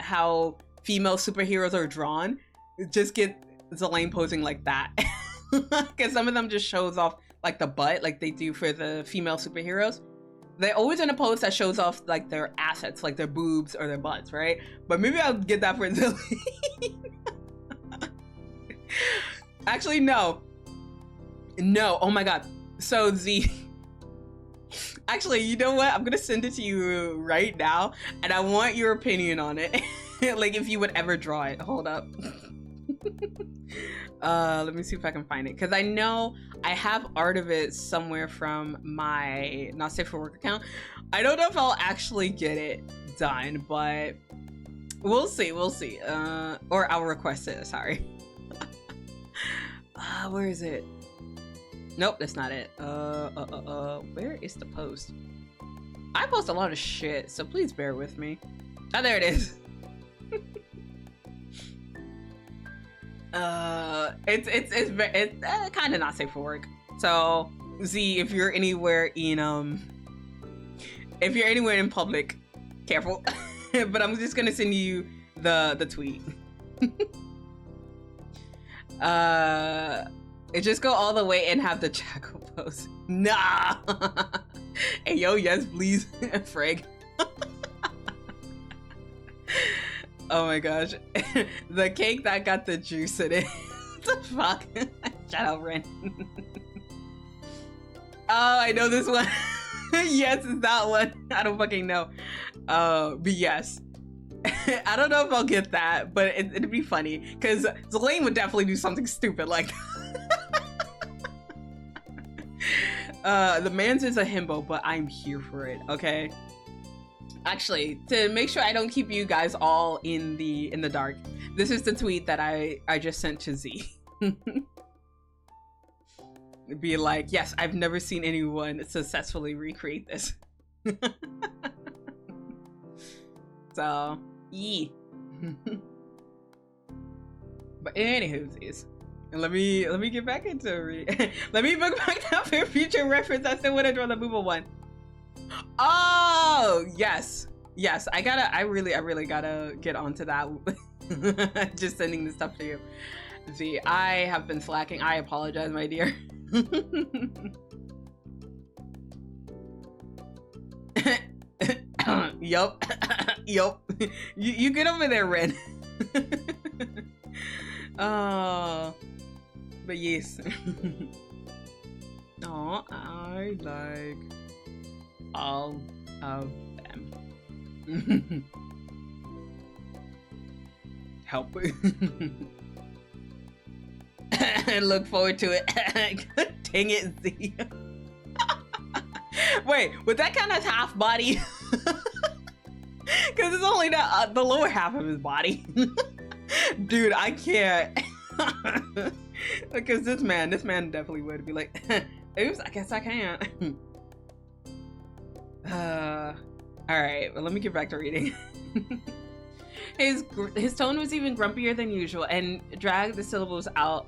how female superheroes are drawn. Just get Zelane posing like that, because some of them just shows off like the butt, like they do for the female superheroes. They're always in a pose that shows off like their assets, like their boobs or their butts, right? But maybe I'll get that for Zelane. Actually, no. Oh my god. So Z. Actually, you know what? I'm gonna send it to you right now, and I want your opinion on it. Like if you would ever draw it. Hold up. Let me see if I can find it, because I know I have art of it somewhere from my Not Safe for Work account. I don't know if I'll actually get it done, but we'll see. Or I'll request it, sorry. Where is it? Nope, that's not it. Where is the post? I post a lot of shit, so please bear with me. Oh, there it is. It's kind of not safe for work. So Z, if you're anywhere in public, careful. But I'm just gonna send you the tweet. It just go all the way and have the jackal pose. Nah. Hey yo, yes please, Frag. Oh my gosh. The cake that got the juice in it. What the fuck? Shout out Ren. Oh, I know this one. Yes, it's that one. I don't fucking know. But yes. I don't know if I'll get that, but it'd be funny, because Zelane would definitely do something stupid like that. The man's is a himbo, but I'm here for it, okay? Actually, to make sure I don't keep you guys all in the dark, this is the tweet that I just sent to Z. Be like, yes, I've never seen anyone successfully recreate this. So, yeah. But anywho, let me get back into it. Let me book back that for future reference. I still want to draw the Booba one. Oh yes, I really gotta get onto that. Just sending this stuff to you. See, I have been slacking. I apologize, my dear. Yup. You get over there, Ren. Oh, but yes. Oh, I like all of them. Help. Look forward to it. Dang it, Z. Wait, would that count as half body? Because it's only the lower half of his body. Dude, I can't. Because this man definitely would be like, oops, I guess I can't. Alright, well, let me get back to reading. His tone was even grumpier than usual and dragged the syllables out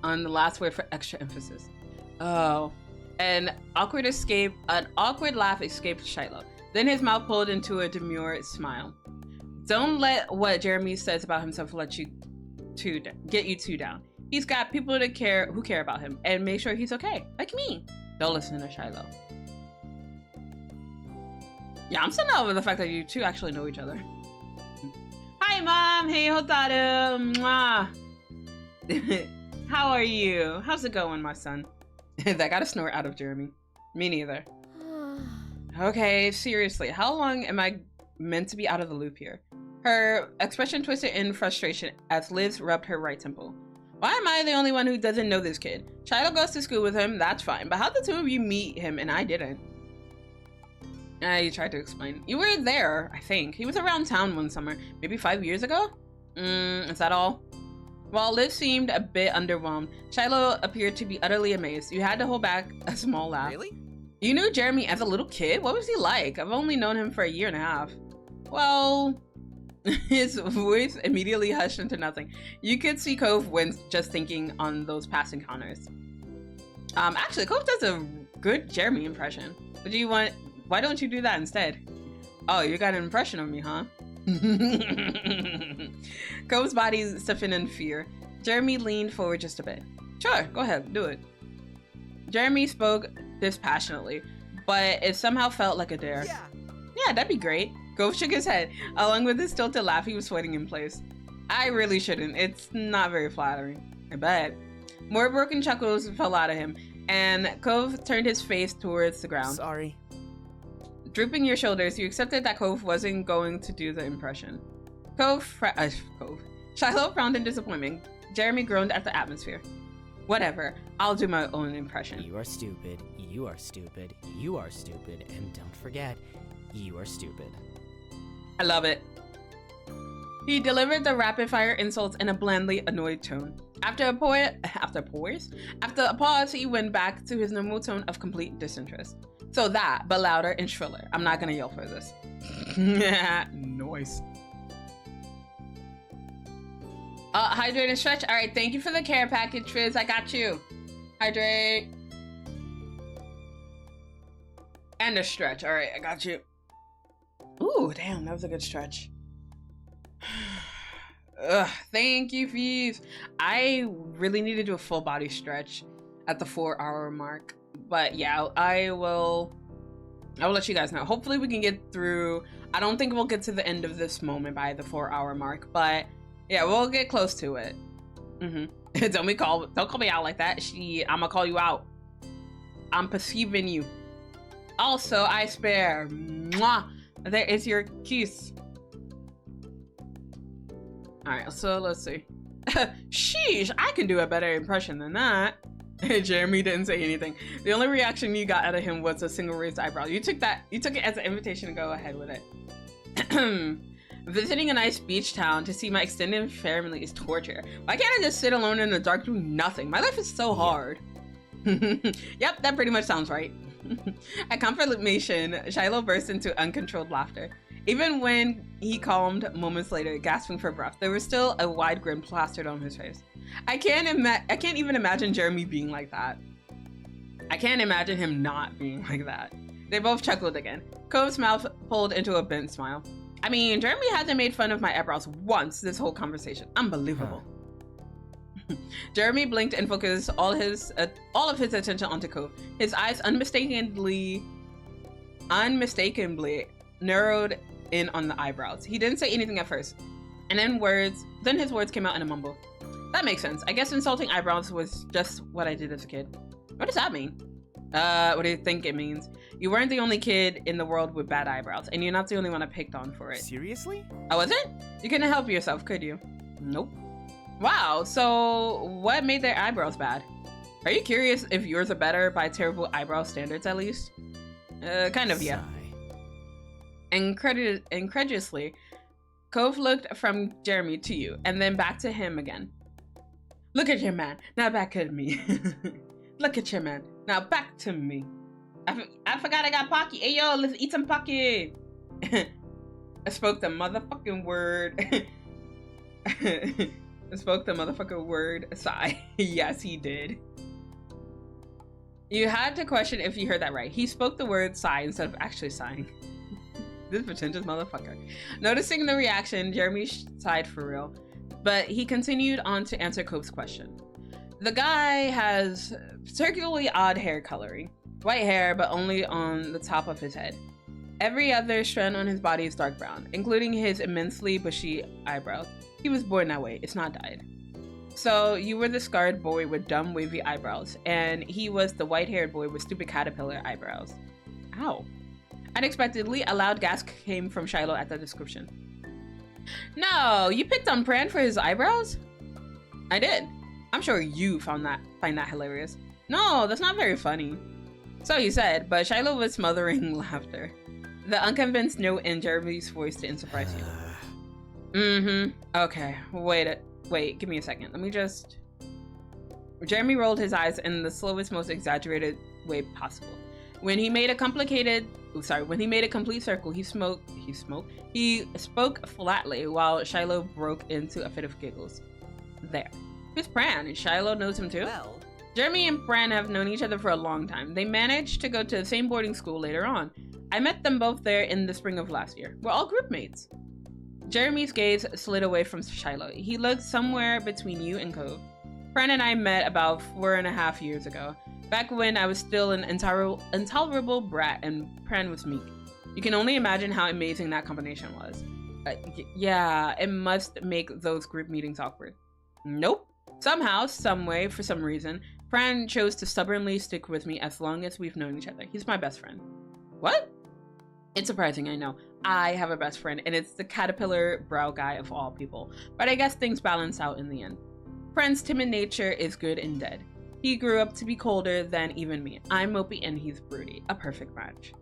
on the last word for extra emphasis. Oh. An awkward laugh escaped Shiloh. Then his mouth pulled into a demure smile. Don't let what Jeremy says about himself get you too down. He's got people who care about him, and make sure he's okay, like me. Don't listen to Shiloh. Yeah, I'm still not over the fact that you two actually know each other. Hi, Mom. Hey, Hotaru. Mwah. How are you? How's it going, my son? That got a snort out of Jeremy. Me neither. Okay, seriously, how long am I meant to be out of the loop here? Her expression twisted in frustration as Liz rubbed her right temple. Why am I the only one who doesn't know this kid? Shiloh goes to school with him, that's fine, but how did the two of you meet him and I didn't? You tried to explain. You were there, I think. He was around town one summer, maybe 5 years ago? Is that all? While Liz seemed a bit underwhelmed, Shiloh appeared to be utterly amazed. You had to hold back a small laugh. Really? You knew Jeremy as a little kid? What was he like? I've only known him for a year and a half. Well, his voice immediately hushed into nothing. You could see Cove wince just thinking on those past encounters. Actually, Cove does a good Jeremy impression. Why don't you do that instead? Oh, you got an impression of me, huh? Cove's body stiffened in fear. Jeremy leaned forward just a bit. Sure, go ahead, do it. Jeremy spoke dispassionately, but it somehow felt like a dare. Yeah, that'd be great. Cove shook his head. Along with his stilted laugh, he was sweating in place. I really shouldn't. It's not very flattering. I bet. More broken chuckles fell out of him, and Cove turned his face towards the ground. Sorry. Drooping your shoulders, you accepted that Cove wasn't going to do the impression. Shiloh frowned in disappointment. Jeremy groaned at the atmosphere. Whatever, I'll do my own impression. You are stupid, you are stupid, you are stupid, and don't forget, you are stupid. I love it. He delivered the rapid-fire insults in a blandly annoyed tone. After a pause, he went back to his normal tone of complete disinterest. So that, but louder and shriller. I'm not gonna yell for this. Noise. Hydrate and stretch. All right, thank you for the care package, Fizz. I got you. Hydrate. And a stretch. All right, I got you. Ooh, damn, that was a good stretch. Ugh, thank you, Fizz. I really need to do a full body stretch at the 4-hour mark. But yeah, I will let you guys know. Hopefully we can get through. I don't think we'll get to the end of this moment by the 4-hour mark, but yeah, we'll get close to it. Don't call me out like that. I'm gonna call you out. I'm perceiving you. Also, I spare. Mwah. There is your kiss. All right, so let's see. Sheesh, I can do a better impression than that. Jeremy didn't say anything. The only reaction you got out of him was a single raised eyebrow. You took it as an invitation to go ahead with it. Visiting a nice beach town to see my extended family is torture. Why can't I just sit alone in the dark doing nothing? My life is so hard. Yep, that pretty much sounds right. At confirmation, Shiloh burst into uncontrolled laughter. Even when he calmed moments later, gasping for breath, there was still a wide grin plastered on his face. I can't even imagine Jeremy being like that. I can't imagine him not being like that. They both chuckled again. Cove's mouth pulled into a bent smile. I mean, Jeremy hasn't made fun of my eyebrows once this whole conversation. Unbelievable. Jeremy blinked and focused all of his attention onto Cove. His eyes unmistakably narrowed in on the eyebrows. He didn't say anything at first, and then his words came out in a mumble. That makes sense. I guess insulting eyebrows was just what I did as a kid. What does that mean? What do you think it means? You weren't the only kid in the world with bad eyebrows, and you're not the only one I picked on for it. Seriously? I wasn't? You couldn't help yourself, could you? Nope. Wow, so what made their eyebrows bad? Are you curious if yours are better by terrible eyebrow standards, at least? Kind of, yeah. Incredulously, Cove looked from Jeremy to you, and then back to him again. Look at your man, now back at me. Look at your man, now back to me. I forgot I got Pocky. Hey yo, let's eat some Pocky. I spoke the motherfucking word. I spoke the motherfucking word. Sigh. Yes, he did. You had to question if you heard that right. He spoke the word sigh instead of actually sighing. This pretentious motherfucker. Noticing the reaction, Jeremy sighed for real, but he continued on to answer Cope's question. The guy has particularly odd hair coloring. White hair, but only on the top of his head. Every other strand on his body is dark brown, including his immensely bushy eyebrows. He was born that way, it's not dyed. So you were the scarred boy with dumb wavy eyebrows, and he was the white-haired boy with stupid caterpillar eyebrows. Ow. Unexpectedly, a loud gasp came from Shiloh at the description. No, you picked on Pran for his eyebrows? I did. I'm sure you find that hilarious. No, that's not very funny. So you said, but Shiloh was smothering laughter. The unconvinced note in Jeremy's voice didn't surprise you. Okay, wait, give me a second. Let me just... Jeremy rolled his eyes in the slowest, most exaggerated way possible. When he made a complete circle, he spoke flatly while Shiloh broke into a fit of giggles. There. Who's Pran? Shiloh knows him too? Well, Jeremy and Pran have known each other for a long time. They managed to go to the same boarding school later on. I met them both there in the spring of last year. We're all group mates. Jeremy's gaze slid away from Shiloh. He looked somewhere between you and Cove. Pran and I met about 4.5 years ago, back when I was still an intolerable brat and Pran was meek. You can only imagine how amazing that combination was. Yeah, it must make those group meetings awkward. Nope. Somehow, someway, for some reason, Pran chose to stubbornly stick with me as long as we've known each other. He's my best friend. What? It's surprising, I know. I have a best friend, and it's the caterpillar brow guy of all people. But I guess things balance out in the end. Pran's timid nature is good and dead. He grew up to be colder than even me. I'm mopey and he's broody. A perfect match.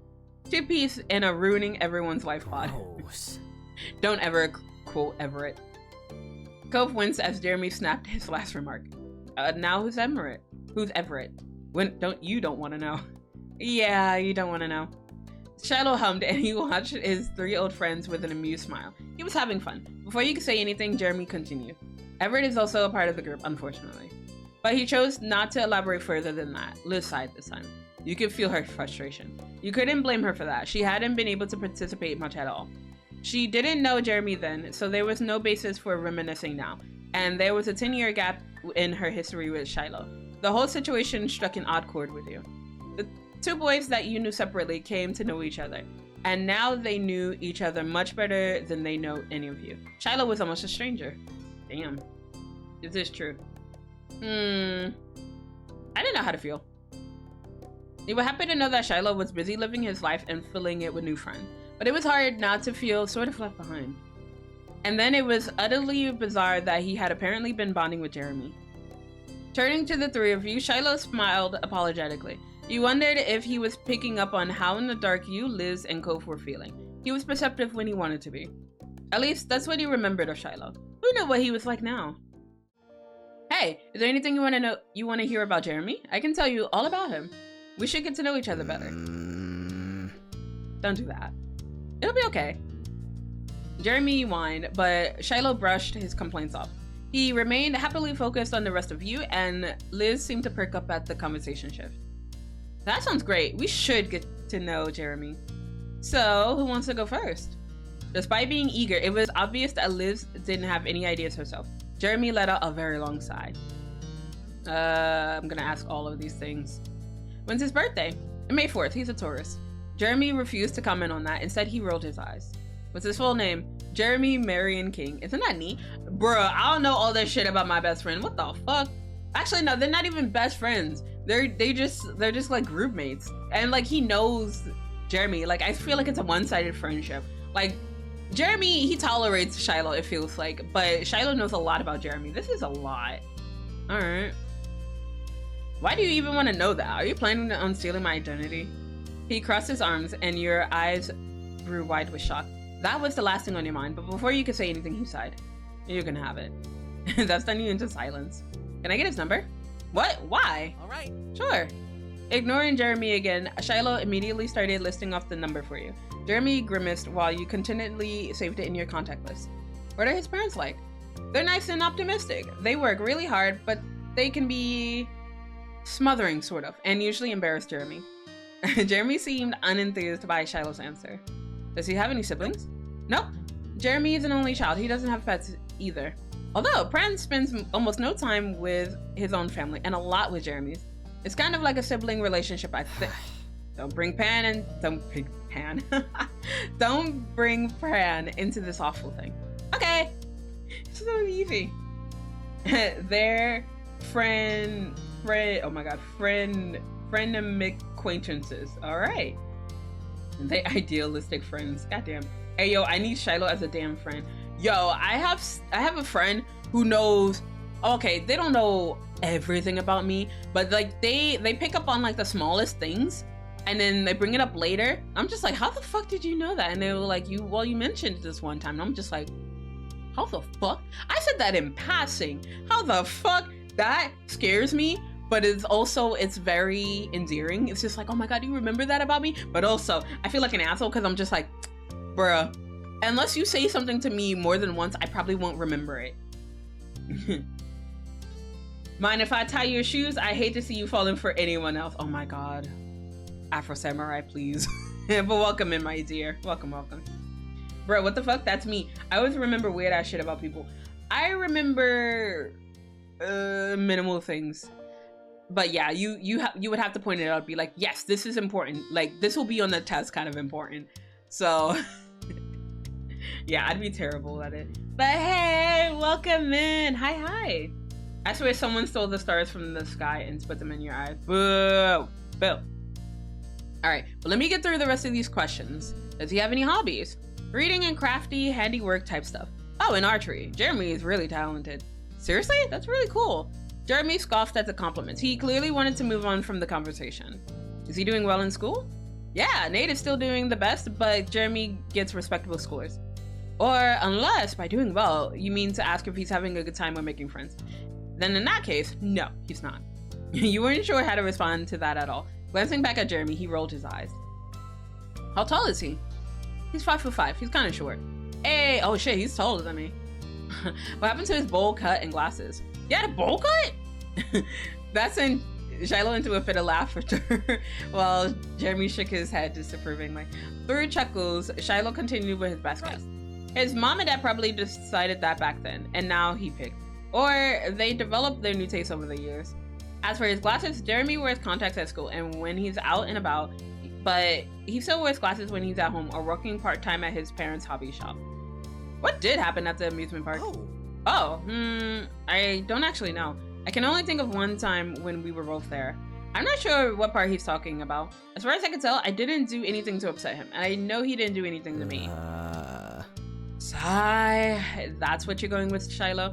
Two-piece and a ruining everyone's life pod. Gross. Don't ever quote Everett. Cove winced as Jeremy snapped his last remark. Now who's Everett? Who's Everett? You don't want to know. Yeah, you don't want to know. Shiloh hummed and he watched his 3 old friends with an amused smile. He was having fun. Before you could say anything, Jeremy continued. Everett is also a part of the group, unfortunately. But he chose not to elaborate further than that. Liz sighed this time. You could feel her frustration. You couldn't blame her for that. She hadn't been able to participate much at all. She didn't know Jeremy then, so there was no basis for reminiscing now. And there was a 10-year gap in her history with Shiloh. The whole situation struck an odd chord with you. The 2 boys that you knew separately came to know each other. And now they knew each other much better than they know any of you. Shiloh was almost a stranger. Damn. Is this true? I didn't know how to feel. You were happy to know that Shiloh was busy living his life and filling it with new friends. But it was hard not to feel sort of left behind. And then it was utterly bizarre that he had apparently been bonding with Jeremy. Turning to the 3 of you, Shiloh smiled apologetically. You wondered if he was picking up on how in the dark you, Liz, and Cove were feeling. He was perceptive when he wanted to be. At least, that's what he remembered of Shiloh. Who knew what he was like now? Hey, is there anything you want to hear about Jeremy? I can tell you all about him. We should get to know each other better. Don't do that. It'll be okay. Jeremy whined, but Shiloh brushed his complaints off. He remained happily focused on the rest of you, and Liz seemed to perk up at the conversation shift. That sounds great. We should get to know Jeremy. So, who wants to go first? Despite being eager, it was obvious that Liz didn't have any ideas herself. Jeremy let out a very long sigh. I'm gonna ask all of these things. When's his birthday? May 4th. He's a Taurus. Jeremy refused to comment on that. Instead, he rolled his eyes. What's his full name? Jeremy Marion King. Isn't that neat? Bruh, I don't know all that shit about my best friend. What the fuck? Actually, no, they're not even best friends. They're just like group mates. And like he knows Jeremy. Like I feel like it's a one-sided friendship. Like Jeremy, he tolerates Shiloh, it feels like, but Shiloh knows a lot about Jeremy. This is a lot. All right. Why do you even want to know that? Are you planning on stealing my identity? He crossed his arms and your eyes grew wide with shock. That was the last thing on your mind, but before you could say anything, he sighed. You can have it. That sent you into silence. Can I get his number? What? Why? all right. Sure. Ignoring Jeremy again, Shiloh immediately started listing off the number for you. Jeremy grimaced while you continually saved it in your contact list. What are his parents like? They're nice and optimistic. They work really hard, but they can be smothering, sort of, and usually embarrass Jeremy. Jeremy seemed unenthused by Shiloh's answer. Does he have any siblings? Nope. Jeremy is an only child. He doesn't have pets either. Although, Pran spends almost no time with his own family and a lot with Jeremy's. It's kind of like a sibling relationship, I think. Don't bring Pran into this awful thing. Okay. It's so easy. They're frenemic acquaintances. All right. They idealistic friends. Goddamn. Hey, yo, I need Shiloh as a damn friend. Yo, I have a friend who knows. Okay, they don't know everything about me, but like they pick up on like the smallest things, and then they bring it up later. I'm just like, how the fuck did you know that? And they were like, you mentioned this one time. And I'm just like, how the fuck? I said that in passing. How the fuck? That scares me. but it's very endearing. It's just like, oh my god, do you remember that about me? But also, I feel like an asshole because I'm just like, bruh, unless you say something to me more than once, I probably won't remember it. Mind if I tie your shoes? I hate to see you falling for anyone else. Oh my god. Afro Samurai, please. But welcome in, my dear. Welcome. Bro, what the fuck? That's me. I always remember weird ass shit about people. I remember minimal things. But yeah, you would have to point it out, be like, yes, this is important. Like, this will be on the test, kind of important. So yeah, I'd be terrible at it. But hey, welcome in. Hi. I swear someone stole the stars from the sky and put them in your eyes. Boo. All right, but let me get through the rest of these questions. Does he have any hobbies? Reading and crafty, handiwork type stuff. Oh, and archery. Jeremy is really talented. Seriously? That's really cool. Jeremy scoffed at the compliments. He clearly wanted to move on from the conversation. Is he doing well in school? Yeah, Nate is still doing the best, but Jeremy gets respectable scores. Or unless by doing well, you mean to ask if he's having a good time or making friends. Then in that case, no, he's not. You weren't sure how to respond to that at all. Glancing back at Jeremy, he rolled his eyes. How tall is he? He's 5'5". He's kind of short. Hey, oh shit, he's taller than me. What happened to his bowl cut and glasses? He had a bowl cut? That's in Shiloh into a fit of laughter while Jeremy shook his head disapprovingly. Through chuckles, Shiloh continued with his best guess. His mom and dad probably decided that back then, and now he picked. Or they developed their new taste over the years. As for his glasses, Jeremy wears contacts at school and when he's out and about, but he still wears glasses when he's at home or working part-time at his parents' hobby shop. What did happen at the amusement park? I don't actually know. I can only think of one time when we were both there. I'm not sure what part he's talking about. As far as I can tell, I didn't do anything to upset him, and I know he didn't do anything to me. Sigh. That's what you're going with, Shiloh?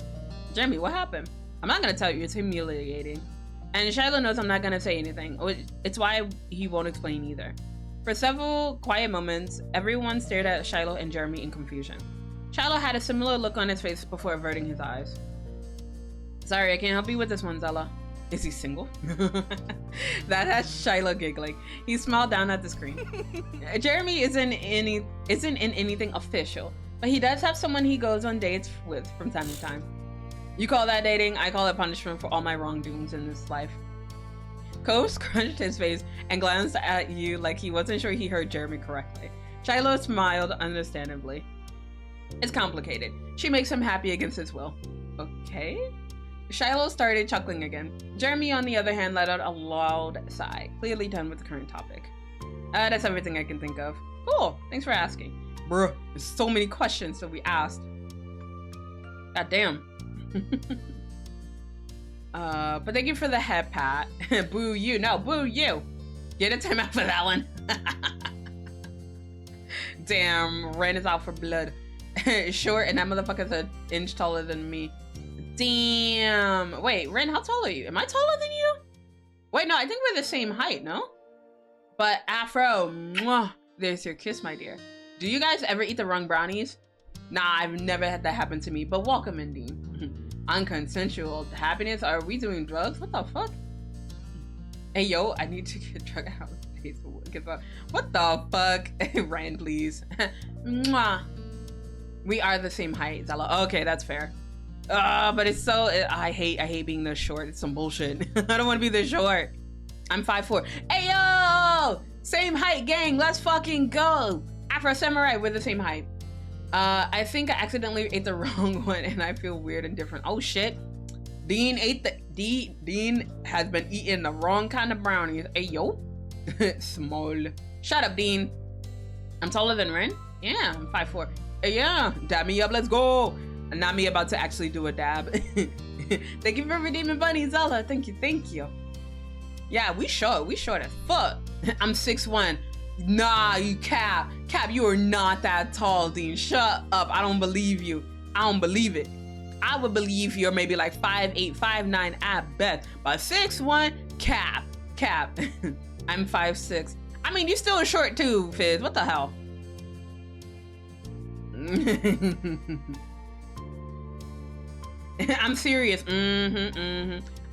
Jeremy, what happened? I'm not gonna tell you, it's humiliating. And Shiloh knows I'm not gonna say anything. It's why he won't explain either. For several quiet moments, everyone stared at Shiloh and Jeremy in confusion. Shiloh had a similar look on his face before averting his eyes. Sorry, I can't help you with this one, Zela. Is he single? That has Shiloh giggling. He smiled down at the screen. Jeremy isn't in anything official, but he does have someone he goes on dates with from time to time. You call that dating? I call it punishment for all my wrongdoings in this life. Cove scrunched his face and glanced at you like he wasn't sure he heard Jeremy correctly. Shiloh smiled understandably. It's complicated. She makes him happy against his will. Okay? Shiloh started chuckling again. Jeremy, on the other hand, let out a loud sigh, clearly done with the current topic. That's everything I can think of. Cool, thanks for asking. Bruh, there's so many questions that we asked. God damn. But thank you for the head pat. Boo you. No, boo you. Get a timeout for that one. Damn, Ren is out for blood. Short, and that motherfucker's an inch taller than me. Damn. Wait, Ren, how tall are you? Am I taller than you? Wait, no, I think we're the same height, no? But Afro, mwah, there's your kiss, my dear. Do you guys ever eat the wrong brownies? Nah, I've never had that happen to me, but welcome in, Dean. Unconsensual happiness? Are we doing drugs? What the fuck? Hey, yo, I need to get drug out of space for work. What the fuck? Ryan, please. Mwah. We are the same height, Zela. Okay, that's fair. But it's so... I hate being this short. It's some bullshit. I don't want to be this short. I'm 5'4". Hey, yo! Same height, gang. Let's fucking go. Afro Samurai, we're the same height. I think I accidentally ate the wrong one and I feel weird and different. Oh shit. Dean has been eating the wrong kind of brownies. Hey yo. Small. Shut up, Dean. I'm taller than Ren? Yeah, I'm 5'4". Hey, yeah, dab me up, let's go. Not me about to actually do a dab. Thank you for redeeming Bunny, Zela. Thank you. Yeah, we short as fuck. I'm 6'1". Nah, you cap, you are not that tall, Dean. Shut up, I don't believe you. I don't believe it. I would believe you're maybe like 5'8", 5'9" at best, but 6'1", cap. I'm 5'6". I mean, you're still short too, Fizz. What the hell? I'm serious.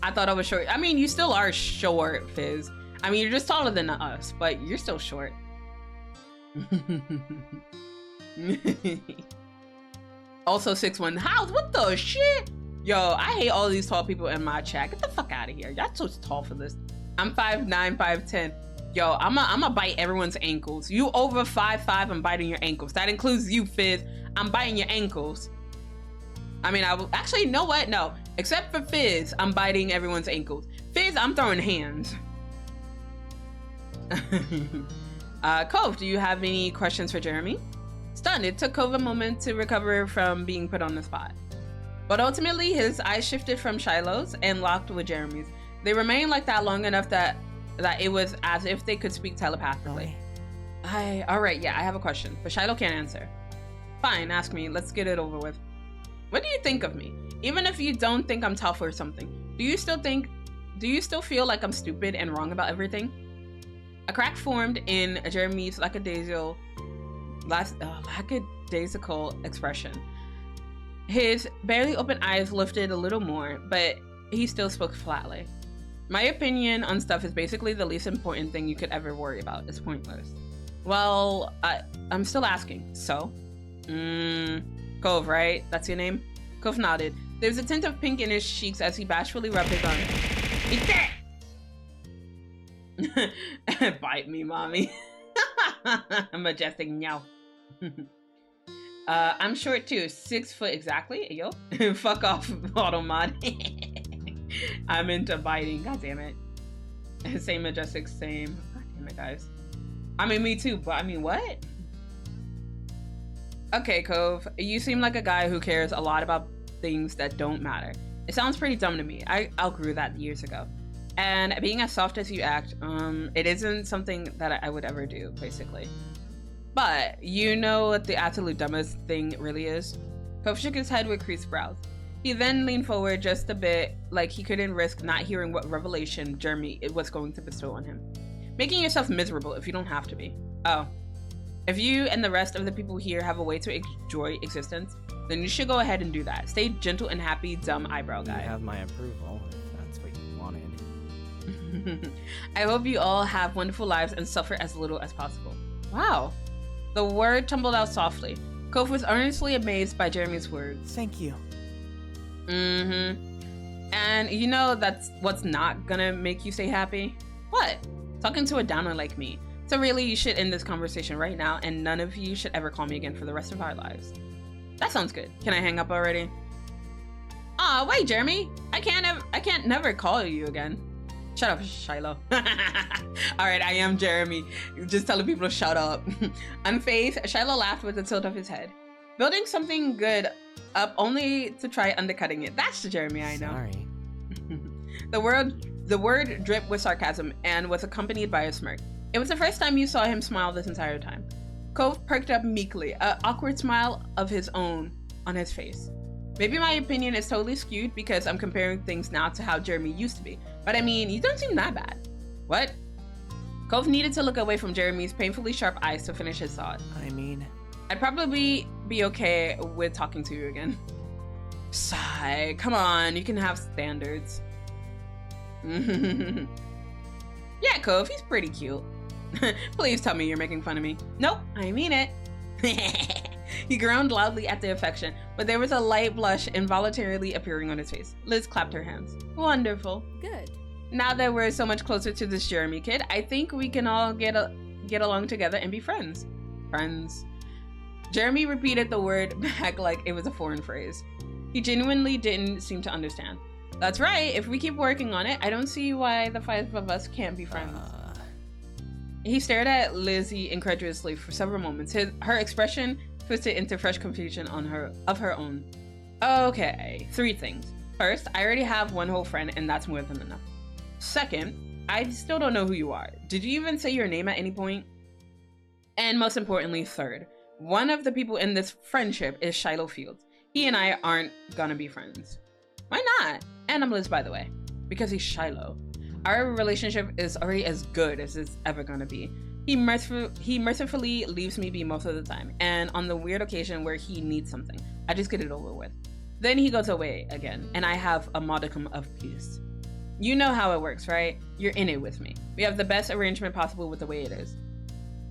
I thought I was short. I mean, you still are short, Fizz. I mean, you're just taller than us, but you're still short. Also 6'1". House, what the shit? Yo, I hate all these tall people in my chat. Get the fuck out of here. Y'all too tall for this. I'm 5'9", 5'10". Yo, I'ma bite everyone's ankles. You over 5'5", I'm biting your ankles. That includes you, Fizz. I'm biting your ankles. I mean, I will actually, you know what? No, except for Fizz, I'm biting everyone's ankles. Fizz, I'm throwing hands. Cove, do you have any questions for Jeremy? Stunned, it took Cove a moment to recover from being put on the spot. But ultimately, his eyes shifted from Shiloh's and locked with Jeremy's. They remained like that long enough that it was as if they could speak telepathically. All right, yeah, I have a question, but Shiloh can't answer. Fine, ask me. Let's get it over with. What do you think of me? Even if you don't think I'm tough or something, do you still feel like I'm stupid and wrong about everything? A crack formed in Jeremy's lackadaisical expression. His barely open eyes lifted a little more, but he still spoke flatly. My opinion on stuff is basically the least important thing you could ever worry about. It's pointless. Well, I'm still asking. So? Cove, right? That's your name? Cove nodded. There was a tint of pink in his cheeks as he bashfully rubbed his arm. Eat that! Bite me, mommy. Majestic meow. I'm short too, 6 foot exactly. Yo, fuck off, Automod. I'm into biting. God damn it. Same majestic, same. God damn it, guys. I mean, me too, but I mean, what? Okay, Cove, you seem like a guy who cares a lot about things that don't matter. It sounds pretty dumb to me. I outgrew that years ago. And being as soft as you act, it isn't something that I would ever do, basically. But you know what the absolute dumbest thing really is? Cove shook his head with creased brows. He then leaned forward just a bit, like he couldn't risk not hearing what revelation Jeremy was going to bestow on him. Making yourself miserable if you don't have to be. Oh. If you and the rest of the people here have a way to enjoy existence, then you should go ahead and do that. Stay gentle and happy, dumb eyebrow guy. You have my approval, if that's what you wanted. I hope you all have wonderful lives and suffer as little as possible. Wow. The word tumbled out softly. Cove was earnestly amazed by Jeremy's words. Thank you. And you know that's what's not gonna make you stay happy? What? Talking to a downer like me. So really, you should end this conversation right now, and none of you should ever call me again for the rest of our lives. That sounds good. Can I hang up already? Aw, wait, Jeremy. I can't never call you again. Shut up, Shiloh. Alright, I am Jeremy. Just telling people to shut up. Unfazed, Shiloh laughed with a tilt of his head. Building something good up only to try undercutting it. That's the Jeremy I know. Sorry. The word dripped with sarcasm and was accompanied by a smirk. It was the first time you saw him smile this entire time. Cove perked up meekly, an awkward smile of his own on his face. Maybe my opinion is totally skewed because I'm comparing things now to how Jeremy used to be, but I mean, you don't seem that bad. What? Cove needed to look away from Jeremy's painfully sharp eyes to finish his thought. I mean, I'd probably be okay with talking to you again. Sigh, come on, you can have standards. Yeah, Cove, he's pretty cute. Please tell me you're making fun of me. Nope, I mean it. He groaned loudly at the affection, but there was a light blush involuntarily appearing on his face. Liz clapped her hands. Wonderful. Good. Now that we're so much closer to this Jeremy kid, I think we can all get along together and be friends. Friends. Jeremy repeated the word back like it was a foreign phrase. He genuinely didn't seem to understand. That's right, if we keep working on it, I don't see why the 5 of us can't be friends. He stared at Lizzie incredulously for several moments. Her expression twisted into fresh confusion of her own. Okay, 3 things. First, I already have one whole friend and that's more than enough. Second, I still don't know who you are. Did you even say your name at any point? And most importantly, third, one of the people in this friendship is Shiloh Fields. He and I aren't gonna be friends. Why not? And I'm Liz, by the way, because he's Shiloh. Our relationship is already as good as it's ever gonna be. He mercifully leaves me be most of the time, and on the weird occasion where he needs something, I just get it over with. Then he goes away again, and I have a modicum of peace. You know how it works, right? You're in it with me. We have the best arrangement possible with the way it is.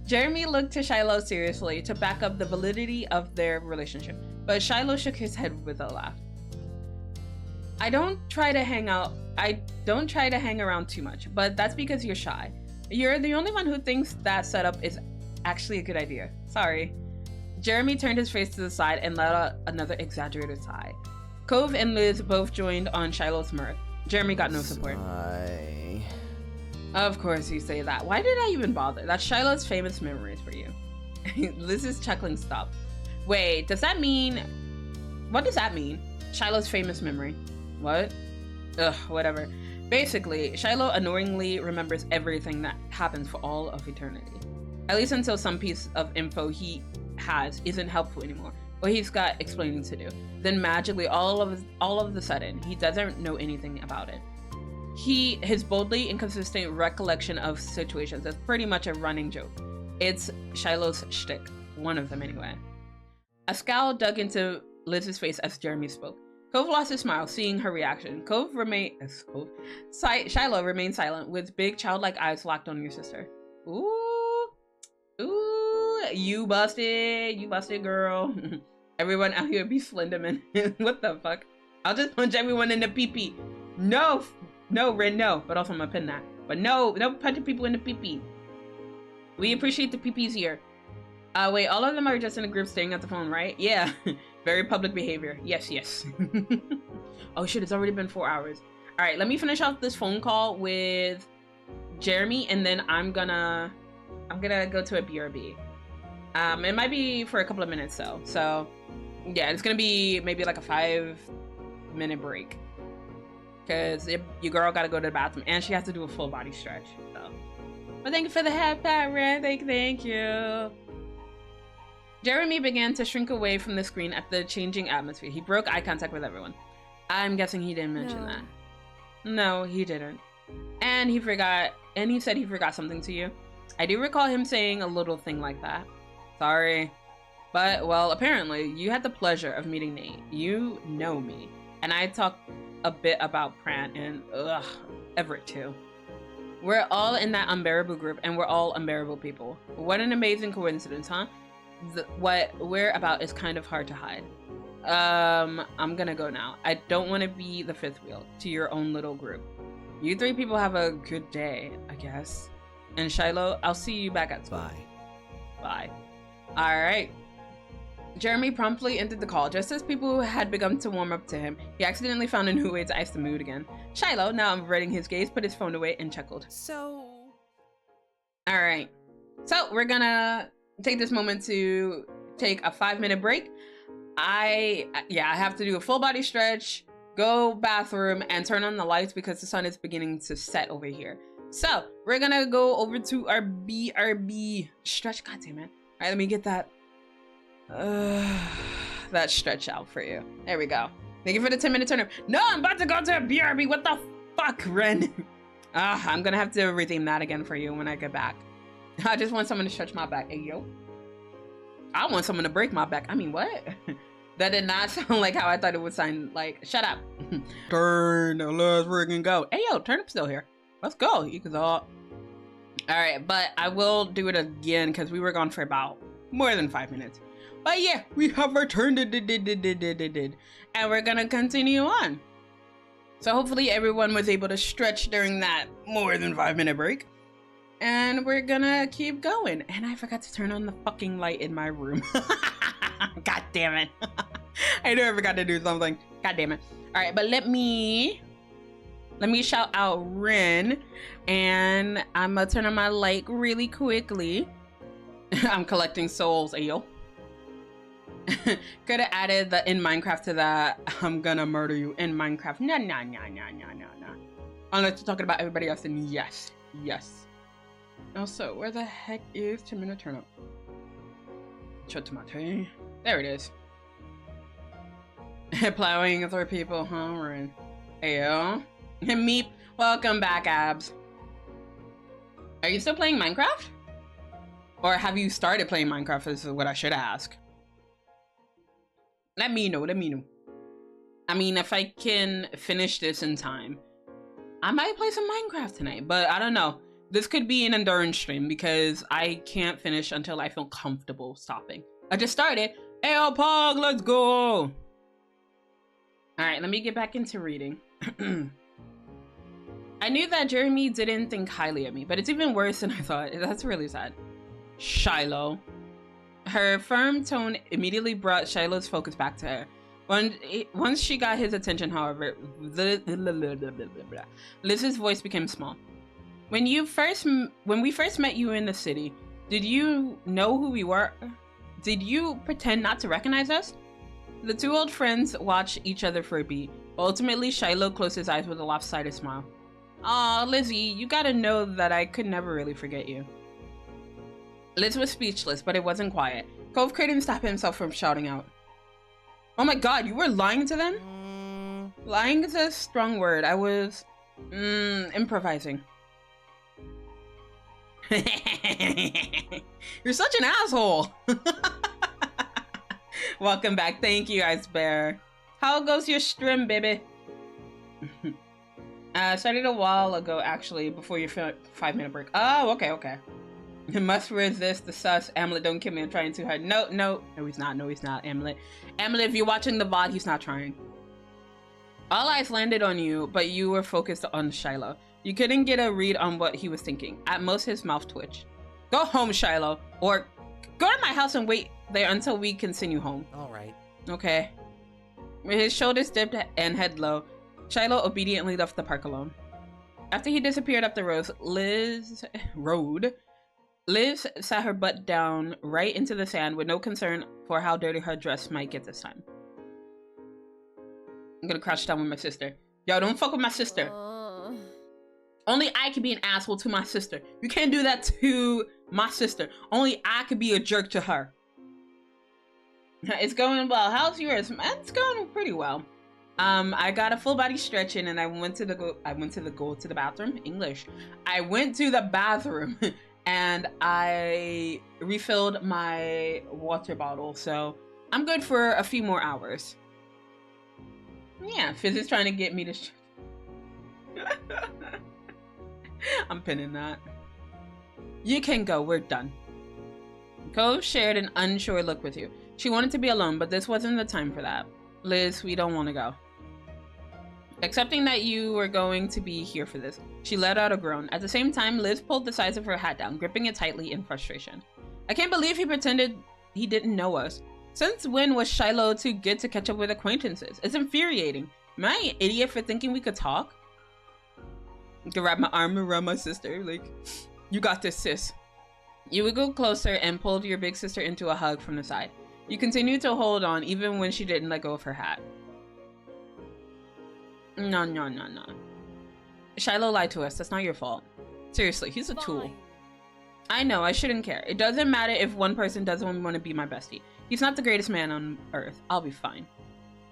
Jeremy looked to Shiloh seriously to back up the validity of their relationship, but Shiloh shook his head with a laugh. I don't try to hang around too much, but that's because you're shy. You're the only one who thinks that setup is actually a good idea. Sorry. Jeremy turned his face to the side and let out another exaggerated sigh. Cove and Liz both joined on Shiloh's mirth. Jeremy got no support. Sigh. Of course you say that. Why did I even bother? That's Shiloh's famous memories for you. Liz's chuckling stopped. Wait, does that mean... What does that mean? Shiloh's famous memory. What? Ugh, whatever. Basically, Shiloh annoyingly remembers everything that happens for all of eternity. At least until some piece of info he has isn't helpful anymore, or he's got explaining to do. Then magically, all of the sudden, he doesn't know anything about it. His boldly inconsistent recollection of situations is pretty much a running joke. It's Shiloh's shtick, one of them anyway. A scowl dug into Liz's face as Jeremy spoke. Cove lost his smile, seeing her reaction. Shiloh remained silent, with big childlike eyes locked on your sister. Ooh, you busted, girl. Everyone out here be Slenderman. What the fuck? I'll just punch everyone in the pee-pee. No, Ren, no. But also I'm gonna pin that. But no punching people in the pee-pee. We appreciate the pee-pees here. Wait, all of them are just in a group staying at the phone, right? Yeah. Very public behavior. Yes. Oh shit, it's already been 4 hours. All right, let me finish off this phone call with Jeremy, and then I'm gonna go to a BRB. It might be for a couple of minutes though. So yeah, it's gonna be maybe like a 5-minute break. Cause your girl gotta go to the bathroom and she has to do a full body stretch. So, but thank you for the hat pat, Ren. Thank you. Jeremy began to shrink away from the screen at the changing atmosphere. He broke eye contact with everyone. I'm guessing he didn't mention that. No, he didn't. And he said he forgot something to you. I do recall him saying a little thing like that. Sorry. But, well, apparently, you had the pleasure of meeting Nate. You know me. And I talked a bit about Prant and, Everett too. We're all in that unbearable group, and we're all unbearable people. What an amazing coincidence, huh? What we're about is kind of hard to hide. I'm gonna go now. I don't want to be the fifth wheel to your own little group. You three people have a good day, I guess. And Shiloh, I'll see you back at school. Bye. Alright. Jeremy promptly ended the call. Just as people had begun to warm up to him, he accidentally found a new way to ice the mood again. Shiloh, now averting his gaze, put his phone away and chuckled. Alright. So, we're gonna take this moment to take a 5-minute break. I have to do a full body stretch, go bathroom, and turn on the lights because the sun is beginning to set over here. So we're gonna go over to our BRB stretch. God damn it. All right, let me get that stretch out for you. There we go. Thank you for the 10-minute turn up. No, I'm about to go to a BRB. What the fuck, Ren? I'm gonna have to retheme that again for you when I get back. I just want someone to stretch my back. Hey, yo. I want someone to break my back. I mean, what? That did not sound like how I thought it would sound. Like, shut up. Turn, let's freaking go. Hey, yo, Turnip's still here. Let's go. You can all right, but I will do it again because we were gone for about more than 5 minutes. But yeah, we have returned and we're gonna continue on. So hopefully everyone was able to stretch during that more than 5-minute break. And we're gonna keep going. And I forgot to turn on the fucking light in my room. God damn it. I knew I forgot to do something. God damn it. All right, but let me shout out Ren. And I'm gonna turn on my light really quickly. I'm collecting souls, ayo. Could have added the in Minecraft to that. I'm gonna murder you in Minecraft. Nah. Unless you're talking about everybody else, then yes. Also, where the heck is 10-minute turnip? Chotomate. There it is. Plowing through people, huh? Ren. Ayo. Meep. Welcome back, Abs. Are you still playing Minecraft? Or have you started playing Minecraft is what I should ask. Let me know. I mean, if I can finish this in time, I might play some Minecraft tonight, but I don't know. This could be an endurance stream because I can't finish until I feel comfortable stopping. I just started. Ayo, Pog, let's go. All right, let me get back into reading. I knew that Jeremy didn't think highly of me, but it's even worse than I thought. That's really sad. Shiloh. Her firm tone immediately brought Shiloh's focus back to her. Once she got his attention, however, Liz's voice became small. When we first met you in the city, did you know who we were? Did you pretend not to recognize us? The two old friends watched each other for a beat. Ultimately, Shiloh closed his eyes with a lopsided smile. Aw, Lizzie, you gotta know that I could never really forget you. Liz was speechless, but it wasn't quiet. Cove couldn't stop himself from shouting out. Oh my god, you were lying to them? Lying is a strong word. I was, improvising. You're such an asshole. Welcome back. Thank you, Ice Bear. How goes your stream, baby? Started a while ago, actually, before your 5-minute break. Oh, okay. You must resist the sus. Amulet, don't kill me. I'm trying too hard. No, he's not. No, he's not. Amulet, if you're watching the VOD, he's not trying. All eyes landed on you, but you were focused on Shiloh. You couldn't get a read on what he was thinking. At most, his mouth twitched. Go home, Shiloh, or go to my house and wait there until we can send you home. All right. Okay. With his shoulders dipped and head low, Shiloh obediently left the park alone. After he disappeared up the road, Liz sat her butt down right into the sand with no concern for how dirty her dress might get this time. I'm gonna crouch down with my sister. Yo, don't fuck with my sister. Only I can be an asshole to my sister. You can't do that to my sister. Only I could be a jerk to her. It's going well. How's yours? It's going pretty well. I got a full body stretch in and I went to the bathroom. English. I went to the bathroom and I refilled my water bottle. So I'm good for a few more hours. Yeah, Fizz is trying to get me to I'm pinning that. You can go, we're done. Cove shared an unsure look with you. She wanted to be alone, but this wasn't the time for that. Liz, we don't want to go. Accepting that you were going to be here for this, she let out a groan. At the same time, Liz pulled the sides of her hat down, gripping it tightly in frustration. I can't believe he pretended he didn't know us. Since when was Shiloh too good to catch up with acquaintances? It's infuriating. Am I an idiot for thinking we could talk? I can wrap my arm around my sister, like, you got this, sis. You would go closer and pulled your big sister into a hug from the side. You continued to hold on even when she didn't let go of her hat. No. Shiloh lied to us. That's not your fault. Seriously, he's a tool. I know, I shouldn't care. It doesn't matter if one person doesn't want to be my bestie. He's not the greatest man on earth. I'll be fine.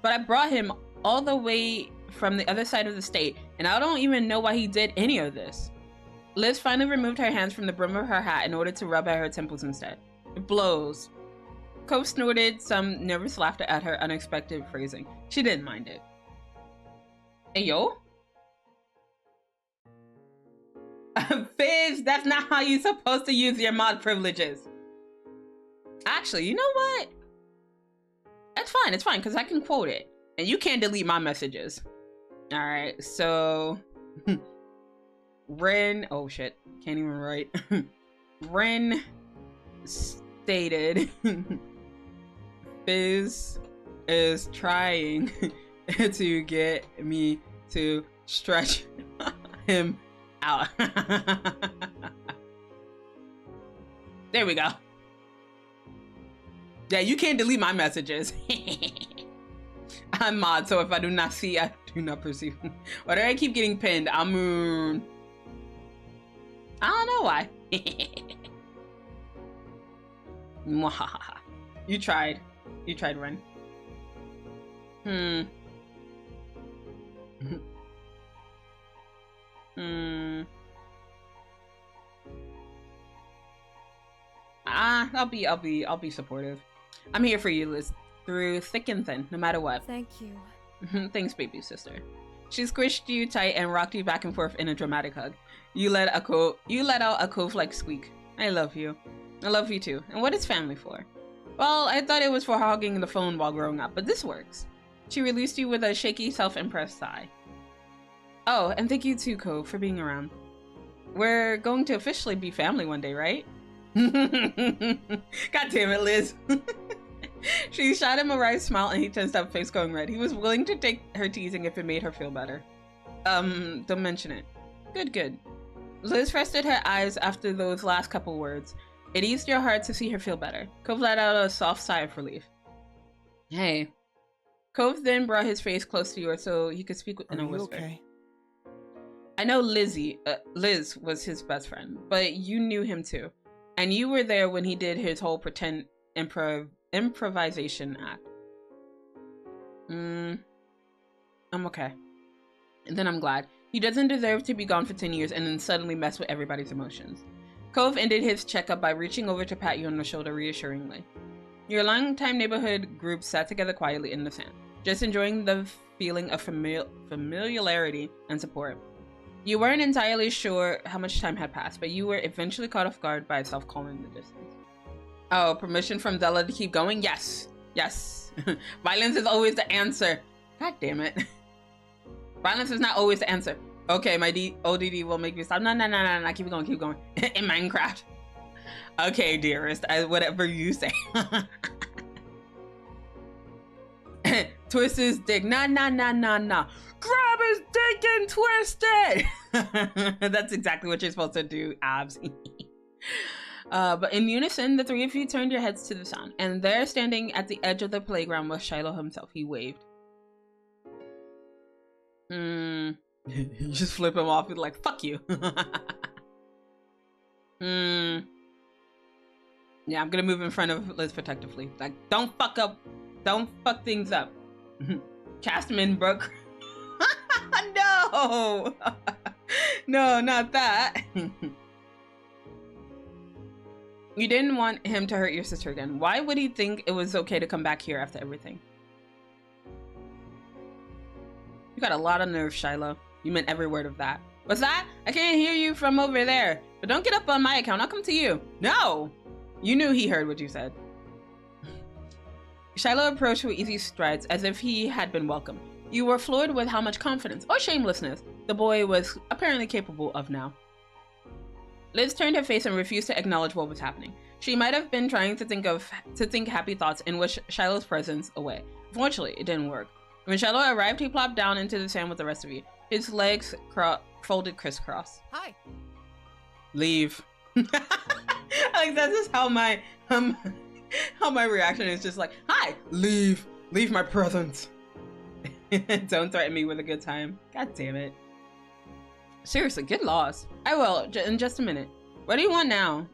But I brought him all the way from the other side of the state, and I don't even know why he did any of this. Liz finally removed her hands from the brim of her hat in order to rub at her temples instead. It blows. Cove snorted some nervous laughter at her unexpected phrasing. She didn't mind it. Hey, yo? Fizz, that's not how you're supposed to use your mod privileges. Actually, you know what? It's fine, because I can quote it. And you can't delete my messages. Alright, so... Ren... Oh, shit. Can't even write. Ren stated... Fizz is trying to get me to stretch him out. There we go. Yeah, you can't delete my messages. I'm mod, so if I do not see, I do not perceive. Why do I keep getting pinned? I don't know why. You tried. You tried, Ren. I'll be supportive. I'm here for you, Liz, through thick and thin, no matter what. Thank you. Thanks, baby sister. She squished you tight and rocked you back and forth in a dramatic hug. You let out a cove-like squeak. I love you. I love you too. And what is family for? Well, I thought it was for hogging the phone while growing up, but this works. She released you with a shaky, self-impressed sigh. Oh, and thank you too, Cove, for being around. We're going to officially be family one day, right? God damn it, Liz. She shot him a wry smile and he tensed up, face going red. He was willing to take her teasing if it made her feel better. Don't mention it. Good. Liz rested her eyes after those last couple words. It eased your heart to see her feel better. Cove let out a soft sigh of relief. Hey. Cove then brought his face close to yours so he could speak in a whisper. Okay? I know Liz was his best friend, but you knew him too. And you were there when he did his whole pretend improvisation act. I'm okay. And then I'm glad. He doesn't deserve to be gone for 10 years and then suddenly mess with everybody's emotions. Cove ended his checkup by reaching over to pat you on the shoulder reassuringly. Your longtime neighborhood group sat together quietly in the sand, just enjoying the feeling of familiarity and support. You weren't entirely sure how much time had passed, but you were eventually caught off guard by a soft call in the distance. Oh, permission from Zela to keep going? Yes. Violence is always the answer. God damn it. Violence is not always the answer. Okay, my ODD will make me stop. No, keep going. In Minecraft. Okay, dearest, whatever you say. Twist his dick. Nah. Grab his dick and twist it! That's exactly what you're supposed to do, abs. But in unison, the three of you turned your heads to the sound, and there, standing at the edge of the playground, was Shiloh himself. He waved. You just flip him off and like, fuck you. Yeah, I'm gonna move in front of Liz protectively. Like, don't fuck things up. Cast him in, Brooke. No! No, not that. You didn't want him to hurt your sister again. Why would he think it was okay to come back here after everything? You got a lot of nerve, Shiloh. You meant every word of that. What's that? I can't hear you from over there. But don't get up on my account. I'll come to you. No! You knew he heard what you said. Shiloh approached with easy strides as if he had been welcome. You were floored with how much confidence or shamelessness the boy was apparently capable of now. Liz turned her face and refused to acknowledge what was happening. She might have been trying to think happy thoughts and wish Shiloh's presence away. Fortunately, it didn't work. When Shiloh arrived, he plopped down into the sand with the rest of you. His legs folded crisscross. Hi. Leave. Like, that's just how my reaction is, just like, hi, leave my presence. Don't threaten me with a good time. God damn it. Seriously, get lost. I will, in just a minute. What do you want now?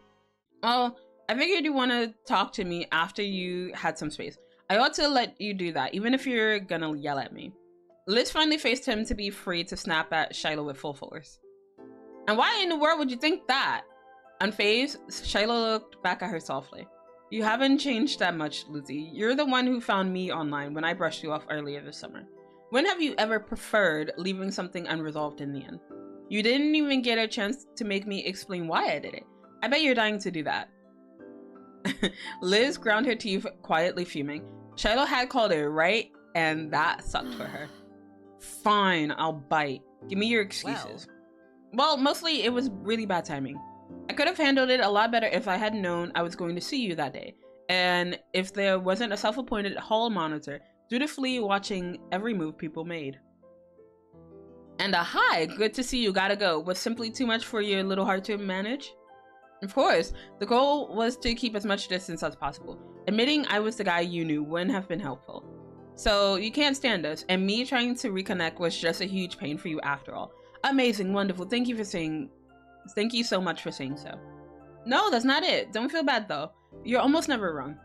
Well, I figured you want to talk to me after you had some space. I ought to let you do that, even if you're gonna yell at me. Liz finally faced him to be free to snap at Shiloh with full force. And why in the world would you think that? Unfazed, Shiloh looked back at her softly. You haven't changed that much, Lizzie. You're the one who found me online when I brushed you off earlier this summer. When have you ever preferred leaving something unresolved in the end? You didn't even get a chance to make me explain why I did it. I bet you're dying to do that. Liz ground her teeth, quietly fuming. Shiloh had called it right, and that sucked for her. Fine, I'll bite. Give me your excuses. Well, mostly it was really bad timing. I could have handled it a lot better if I had known I was going to see you that day, and if there wasn't a self-appointed hall monitor dutifully watching every move people made. And a hi, good to see you, gotta go, was simply too much for your little heart to manage? Of course, the goal was to keep as much distance as possible. Admitting I was the guy you knew wouldn't have been helpful. So you can't stand us, and me trying to reconnect was just a huge pain for you after all. Amazing, wonderful, thank you so much for saying so. No, that's not it. Don't feel bad though. You're almost never wrong.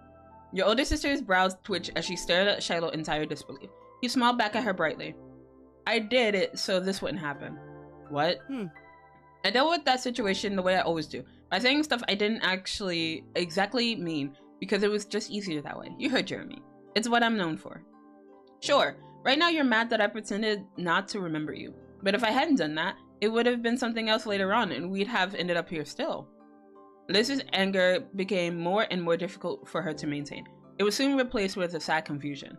Your older sister's brows twitched as she stared at Shiloh in entire disbelief. He smiled back at her brightly. I did it so this wouldn't happen. What? I dealt with that situation the way I always do, by saying stuff I didn't actually exactly mean, because it was just easier that way. You heard Jeremy. It's what I'm known for. Sure, Right now, you're mad that I pretended not to remember you. But if I hadn't done that, it would have been something else later on, and we'd have ended up here still. Liz's anger became more and more difficult for her to maintain. It was soon replaced with a sad confusion.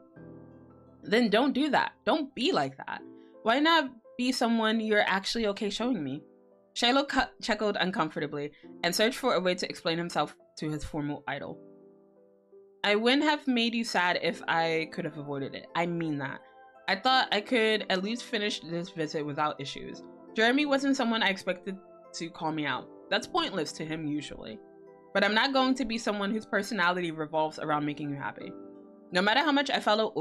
Then don't do that. Don't be like that. Why not be someone you're actually okay showing me? Shiloh chuckled uncomfortably and searched for a way to explain himself to his former idol. I wouldn't have made you sad if I could have avoided it. I mean that. I thought I could at least finish this visit without issues. Jeremy wasn't someone I expected to call me out. That's pointless to him usually. But I'm not going to be someone whose personality revolves around making you happy. No matter how much I follow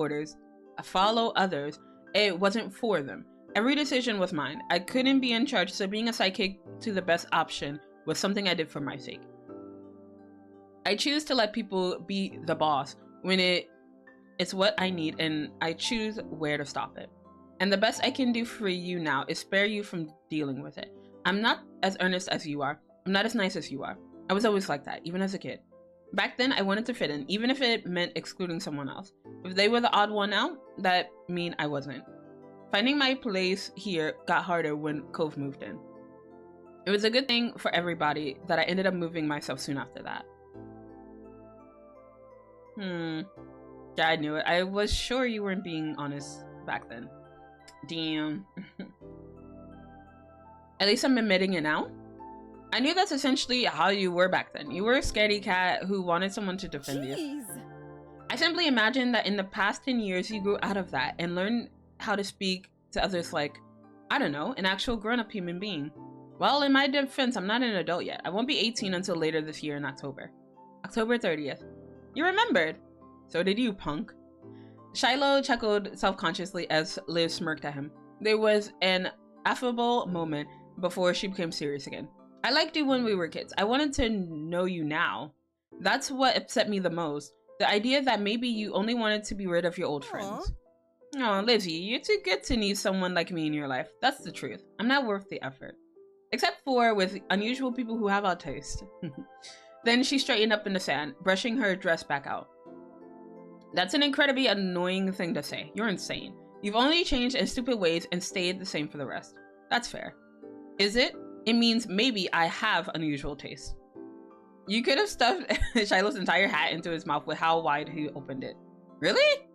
others, it wasn't for them. Every decision was mine. I couldn't be in charge, so being a sidekick to the best option was something I did for my sake. I choose to let people be the boss when it's what I need, and I choose where to stop it. And the best I can do for you now is spare you from dealing with it. I'm not as earnest as you are. I'm not as nice as you are. I was always like that, even as a kid. Back then, I wanted to fit in, even if it meant excluding someone else. If they were the odd one out, that mean I wasn't. Finding my place here got harder when Cove moved in. It was a good thing for everybody that I ended up moving myself soon after that. Yeah, I knew it. I was sure you weren't being honest back then. Damn. At least I'm admitting it now. I knew that's essentially how you were back then. You were a scaredy cat who wanted someone to defend you. I simply imagined that in the past 10 years you grew out of that and learned how to speak to others like, I don't know, an actual grown-up human being. Well, in my defense, I'm not an adult yet. I won't be 18 until later this year in October. October 30th. You remembered. So did you, punk. Shiloh chuckled self-consciously as Liz smirked at him. There was an affable moment before she became serious again. I liked you when we were kids. I wanted to know you now. That's what upset me the most. The idea that maybe you only wanted to be rid of your old friends. Oh, Lizzie, you're too good to need someone like me in your life. That's the truth. I'm not worth the effort. Except for with unusual people who have odd taste. Then she straightened up in the sand, brushing her dress back out. That's an incredibly annoying thing to say. You're insane. You've only changed in stupid ways and stayed the same for the rest. That's fair. Is it? It means maybe I have unusual taste. You could have stuffed Shiloh's entire hat into his mouth with how wide he opened it. Really?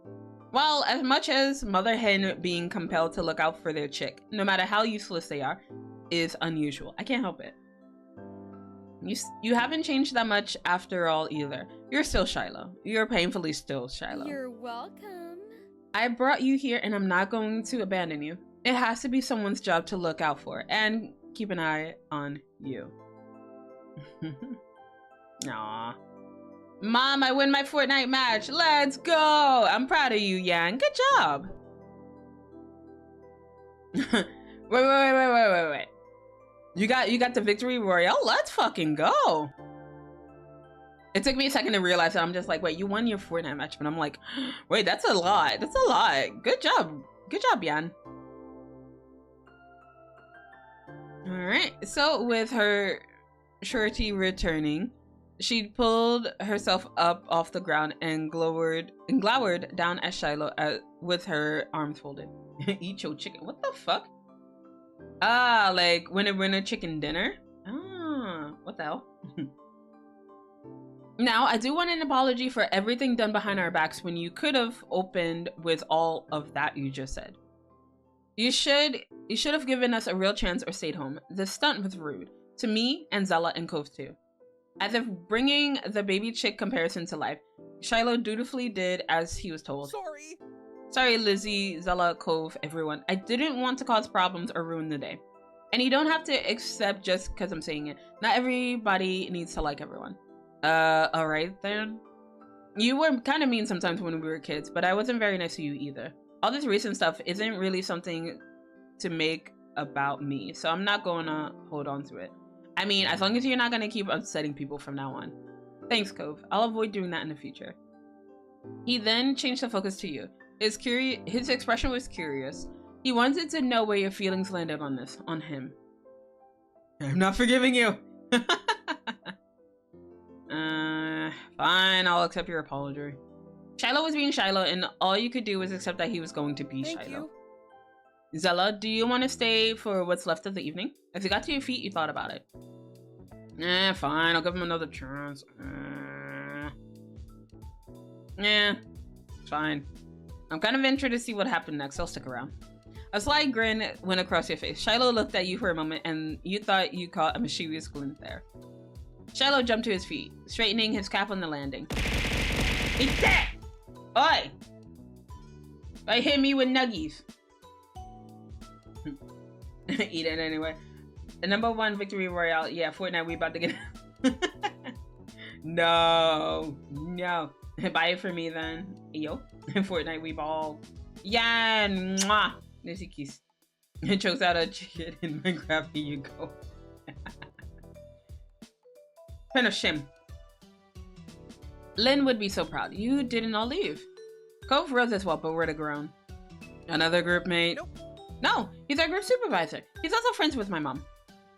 Well, as much as mother hen being compelled to look out for their chick, no matter how useless they are, is unusual. I can't help it. You haven't changed that much after all either. You're still Shiloh. You're painfully still Shiloh. You're welcome. I brought you here and I'm not going to abandon you. It has to be someone's job to look out for and keep an eye on you. Aww. Mom, I win my Fortnite match. Let's go. I'm proud of you, Yang. Good job. Wait. You got the victory royale? Let's fucking go. It took me a second to realize that. I'm just like, wait, you won your Fortnite match, but I'm like, wait, that's a lot. That's a lot. Good job. Good job, Yan. Alright, so with her surety returning, she pulled herself up off the ground and glowered down at Shiloh with her arms folded. Eat your chicken. What the fuck? Ah, like winner chicken dinner? Ah, what the hell? Now, I do want an apology for everything done behind our backs when you could have opened with all of that you just said. You should have given us a real chance or stayed home. The stunt was rude. To me, and Zela and Cove too. As if bringing the baby chick comparison to life, Shiloh dutifully did as he was told. Sorry, Lizzie, Zela, Cove, everyone. I didn't want to cause problems or ruin the day. And you don't have to accept just because I'm saying it. Not everybody needs to like everyone. Alright then. You were kind of mean sometimes when we were kids, but I wasn't very nice to you either. All this recent stuff isn't really something to make about me, so I'm not gonna hold on to it. I mean, as long as you're not gonna keep upsetting people from now on. Thanks, Cove. I'll avoid doing that in the future. He then changed the focus to you. His expression was curious. He wanted to know where your feelings landed on him. I'm not forgiving you. Fine, I'll accept your apology. Shiloh was being Shiloh, and all you could do was accept that he was going to be Thank Shiloh. you. Zela, do you want to stay for what's left of the evening? As you got to your feet, you thought about it. Fine. I'll give him another chance. Fine. I'm kind of interested to see what happened next. I'll stick around. A slight grin went across your face. Shiloh looked at you for a moment, and you thought you caught a mischievous glint there. Shiloh jumped to his feet, straightening his cap on the landing. Eat that! Oi! Why hit me with nuggies? Eat it anyway. The #1 victory royale. Yeah, Fortnite, we about to get No. Buy it for me then. Yo. Fortnite, we ball. Yeah, mwah. There's a kiss. It chokes out a chicken in Minecraft. Here you go. Finish him. Lynn would be so proud. You didn't all leave. Cove rose as well, but we're to grown. Another group mate? Nope. No, he's our group supervisor. He's also friends with my mom.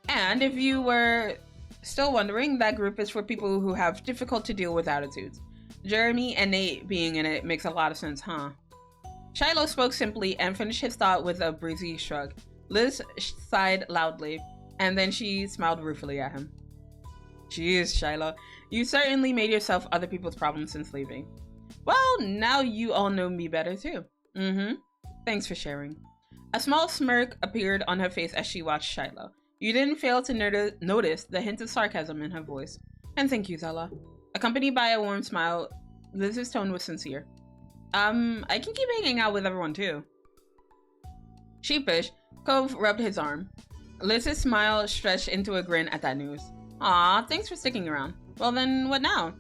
And if you were still wondering, that group is for people who have difficult to deal with attitudes. Jeremy and Nate being in it makes a lot of sense, huh? Shiloh spoke simply and finished his thought with a breezy shrug. Liz sighed loudly, and then she smiled ruefully at him. Jeez, Shiloh, you certainly made yourself other people's problems since leaving. Well, now you all know me better too. Thanks for sharing. A small smirk appeared on her face as she watched Shiloh. You didn't fail to notice the hint of sarcasm in her voice. And thank you, Zela. Accompanied by a warm smile, Liz's tone was sincere. I can keep hanging out with everyone too. Sheepish, Cove rubbed his arm. Liz's smile stretched into a grin at that news. Aw, thanks for sticking around. Well then, what now?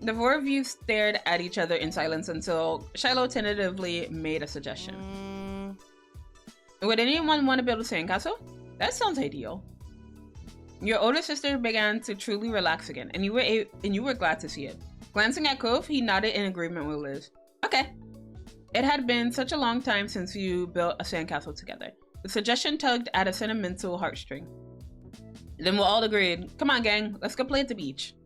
The four of you stared at each other in silence until Shiloh tentatively made a suggestion. Would anyone want to build a sandcastle? That sounds ideal. Your older sister began to truly relax again, and you were glad to see it. Glancing at Cove, he nodded in agreement with Liz. Okay. It had been such a long time since you built a sandcastle together. The suggestion tugged at a sentimental heartstring. Then we all agreed. Come on, gang, let's go play at the beach.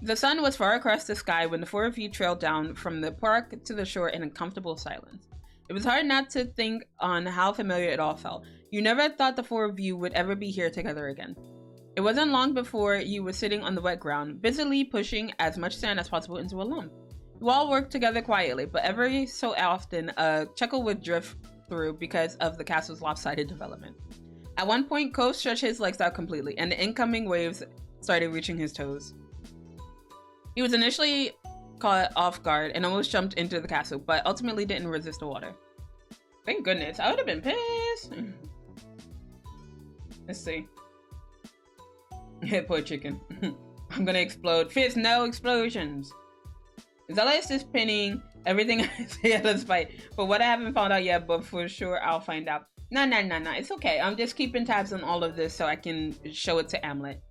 The sun was far across the sky when the four of you trailed down from the park to the shore in a comfortable silence. It was hard not to think on how familiar it all felt. You never thought the four of you would ever be here together again. It wasn't long before you were sitting on the wet ground, busily pushing as much sand as possible into a lump. You all worked together quietly, but every so often a chuckle would drift through because of the castle's lopsided development. At one point, Cove stretched his legs out completely, and the incoming waves started reaching his toes. He was initially caught off guard and almost jumped into the castle, but ultimately didn't resist the water. Thank goodness, I would have been pissed. Let's see. Poor chicken. I'm gonna explode. Fist, no explosions. Zela is just pinning everything I say at a spite. For what I haven't found out yet, but for sure I'll find out. No. It's okay. I'm just keeping tabs on all of this so I can show it to Amlet.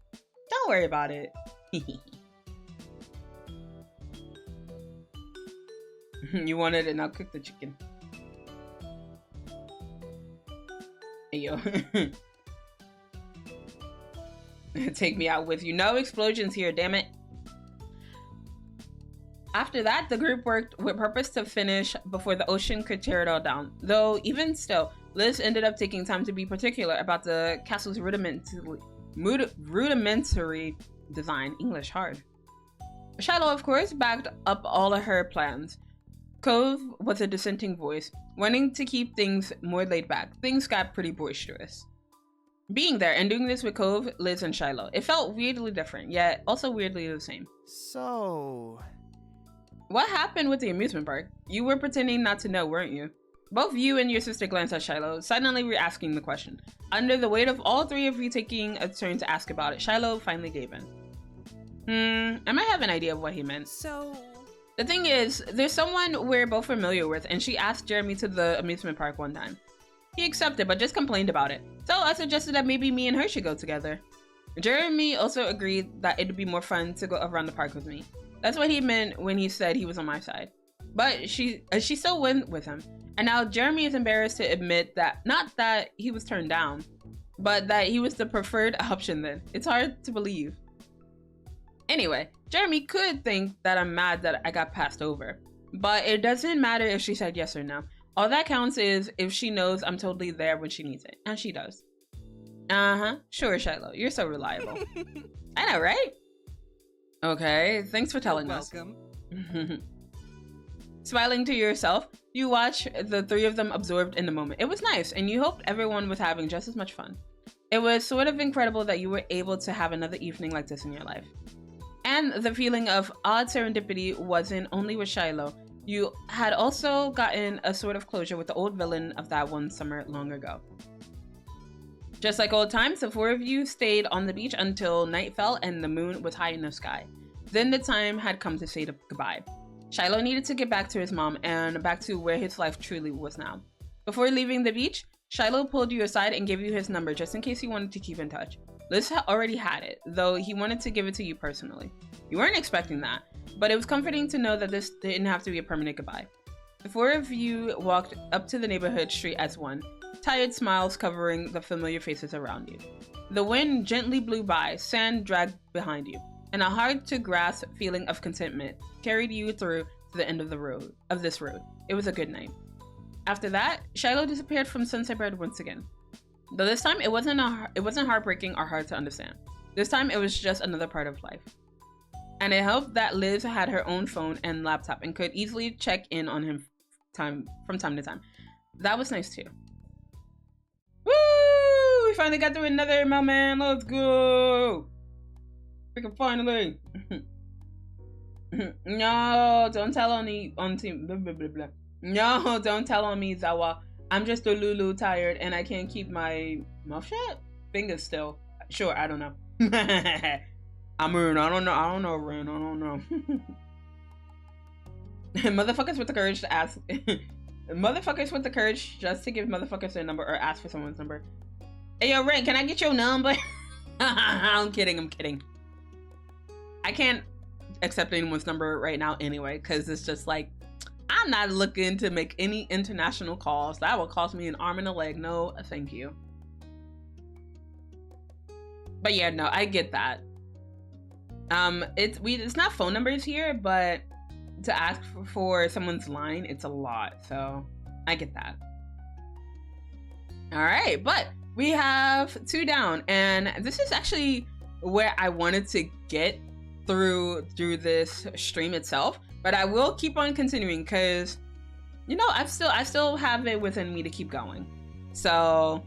Don't worry about it. You wanted it, now cook the chicken. Hey, yo. Take me out with you. No explosions here, damn it. After that, the group worked with purpose to finish before the ocean could tear it all down. Though, even still, Liz ended up taking time to be particular about the castle's rudimentary design. English hard. Shiloh, of course, backed up all of her plans. Cove was a dissenting voice, wanting to keep things more laid back. Things got pretty boisterous. Being there and doing this with Cove, Liz, and Shiloh, it felt weirdly different, yet also weirdly the same. So... what happened with the amusement park? You were pretending not to know, weren't you? Both you and your sister glanced at Shiloh, silently re-asking the question. Under the weight of all three of you taking a turn to ask about it, Shiloh finally gave in. I might have an idea of what he meant. So... the thing is, there's someone we're both familiar with, and she asked Jeremy to the amusement park one time. He accepted, but just complained about it. So I suggested that maybe me and her should go together. Jeremy also agreed that it'd be more fun to go around the park with me. That's what he meant when he said he was on my side. But she still went with him. And now Jeremy is embarrassed to admit that, not that he was turned down, but that he was the preferred option then. It's hard to believe. Anyway, Jeremy could think that I'm mad that I got passed over. But it doesn't matter if she said yes or no. All that counts is if she knows I'm totally there when she needs it. And she does. Sure, Shiloh. You're so reliable. I know, right? Okay, thanks for telling us. Welcome. Smiling to yourself, you watch the three of them absorbed in the moment. It was nice, and you hoped everyone was having just as much fun. It was sort of incredible that you were able to have another evening like this in your life. And the feeling of odd serendipity wasn't only with Shiloh. You had also gotten a sort of closure with the old villain of that one summer long ago. Just like old times, the four of you stayed on the beach until night fell and the moon was high in the sky. Then the time had come to say goodbye. Shiloh needed to get back to his mom and back to where his life truly was now. Before leaving the beach, Shiloh pulled you aside and gave you his number just in case you wanted to keep in touch. Liz already had it, though he wanted to give it to you personally. You weren't expecting that, but it was comforting to know that this didn't have to be a permanent goodbye. The four of you walked up to the neighborhood street as one, tired smiles covering the familiar faces around you. The wind gently blew by, sand dragged behind you, and a hard-to-grasp feeling of contentment carried you through to the end of this road. It was a good night. After that, Shiloh disappeared from Sunset Bed once again. Though this time it wasn't heartbreaking or hard to understand. This time it was just another part of life. And it helped that Liz had her own phone and laptop and could easily check in on him from time to time. That was nice too. Woo! We finally got through another moment. Let's go! Freaking finally! No, don't tell on team. Blah, blah, blah, blah. No, don't tell on me, Zawa. I'm just a Lulu tired and I can't keep my mouth shut? Fingers still. Sure, I don't know. I mean, I don't know, Ren. I don't know. Motherfuckers with the courage to ask. Motherfuckers with the courage just to give motherfuckers their number or ask for someone's number. Hey, yo, Ren, can I get your number? I'm kidding. I can't accept anyone's number right now anyway, because it's just like, I'm not looking to make any international calls. That will cost me an arm and a leg. No, thank you. But yeah, no, I get that. It's not phone numbers here, but to ask for someone's line, it's a lot. So I get that. All right, but we have 2 down, and this is actually where I wanted to get through this stream itself. But I will keep on continuing because, you know, I still have it within me to keep going. So,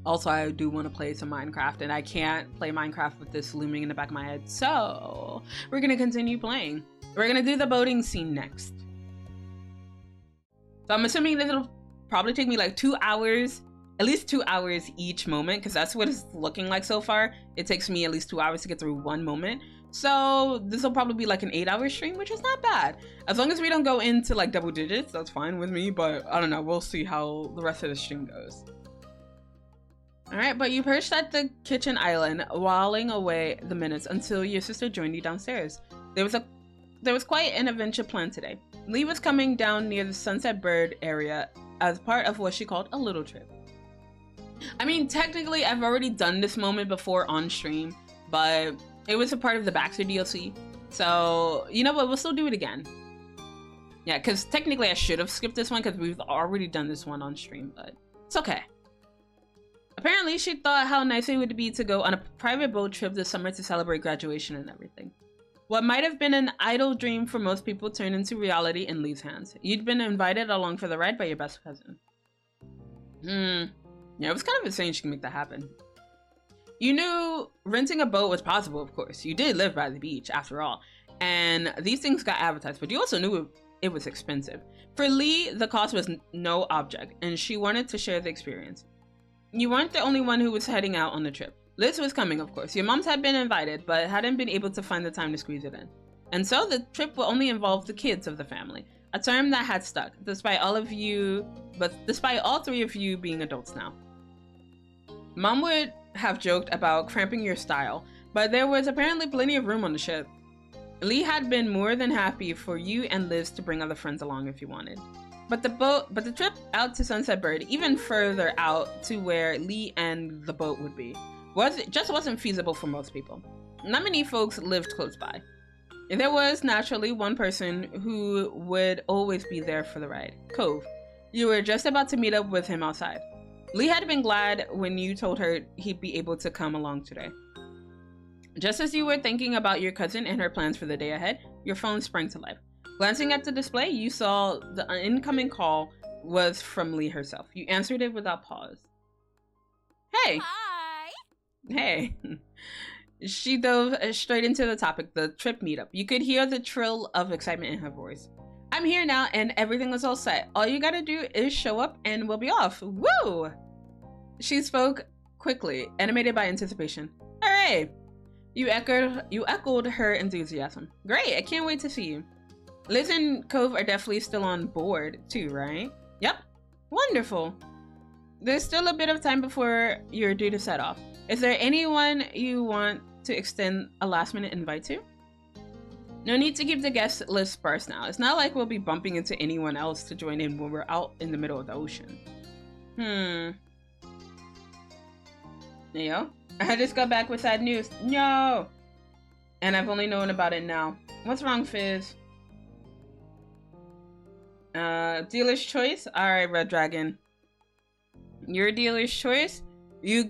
also I do want to play some Minecraft, and I can't play Minecraft with this looming in the back of my head. So, we're going to continue playing. We're going to do the boating scene next. So, I'm assuming that it'll probably take me like 2 hours, at least 2 hours each moment, because that's what it's looking like so far. It takes me at least 2 hours to get through one moment. So this will probably be like an 8-hour stream, which is not bad. As long as we don't go into like double digits, that's fine with me, but I don't know, we'll see how the rest of the stream goes. All right, but you perched at the kitchen island, whiling away the minutes until your sister joined you downstairs. There was quite an adventure planned today. Lee was coming down near the Sunset Bird area as part of what she called a little trip. I mean, technically I've already done this moment before on stream, but it was a part of the Baxter DLC, so you know what, we'll still do it again. Yeah, because technically I should have skipped this one because we've already done this one on stream, but it's okay. Apparently she thought how nice it would be to go on a private boat trip this summer to celebrate graduation and everything. What might have been an idle dream for most people turned into reality in Lee's hands. You'd been invited along for the ride by your best cousin. Yeah, it was kind of insane she could make that happen. You knew renting a boat was possible, of course. You did live by the beach, after all. And these things got advertised, but you also knew it was expensive. For Lee, the cost was no object, and she wanted to share the experience. You weren't the only one who was heading out on the trip. Liz was coming, of course. Your moms had been invited, but hadn't been able to find the time to squeeze it in. And so the trip will only involve the kids of the family, a term that had stuck, despite all 3 of you being adults now. Mom would have joked about cramping your style, but there was apparently plenty of room on the ship. Lee had been more than happy for you and Liz to bring other friends along if you wanted. But the trip out to Sunset Bird, even further out to where Lee and the boat would be, wasn't feasible for most people. Not many folks lived close by. There was naturally one person who would always be there for the ride. Cove. You were just about to meet up with him outside. Lee had been glad when you told her he'd be able to come along today. Just as you were thinking about your cousin and her plans for the day ahead, your phone sprang to life. Glancing at the display, you saw the incoming call was from Lee herself. You answered it without pause. Hey! Hi. Hey. She dove straight into the topic, the trip meetup. You could hear the trill of excitement in her voice. I'm here now and everything was all set. All you gotta do is show up and we'll be off. Woo! She spoke quickly, animated by anticipation. Hooray! You echoed her enthusiasm. Great, I can't wait to see you. Liz and Cove are definitely still on board too, right? Yep. Wonderful. There's still a bit of time before you're due to set off. Is there anyone you want to extend a last minute invite to? No need to keep the guest list sparse now. It's not like we'll be bumping into anyone else to join in when we're out in the middle of the ocean. Yo, I just got back with sad news. No! And I've only known about it now. What's wrong, Fizz? Dealer's choice? Alright, Red Dragon. Your dealer's choice? You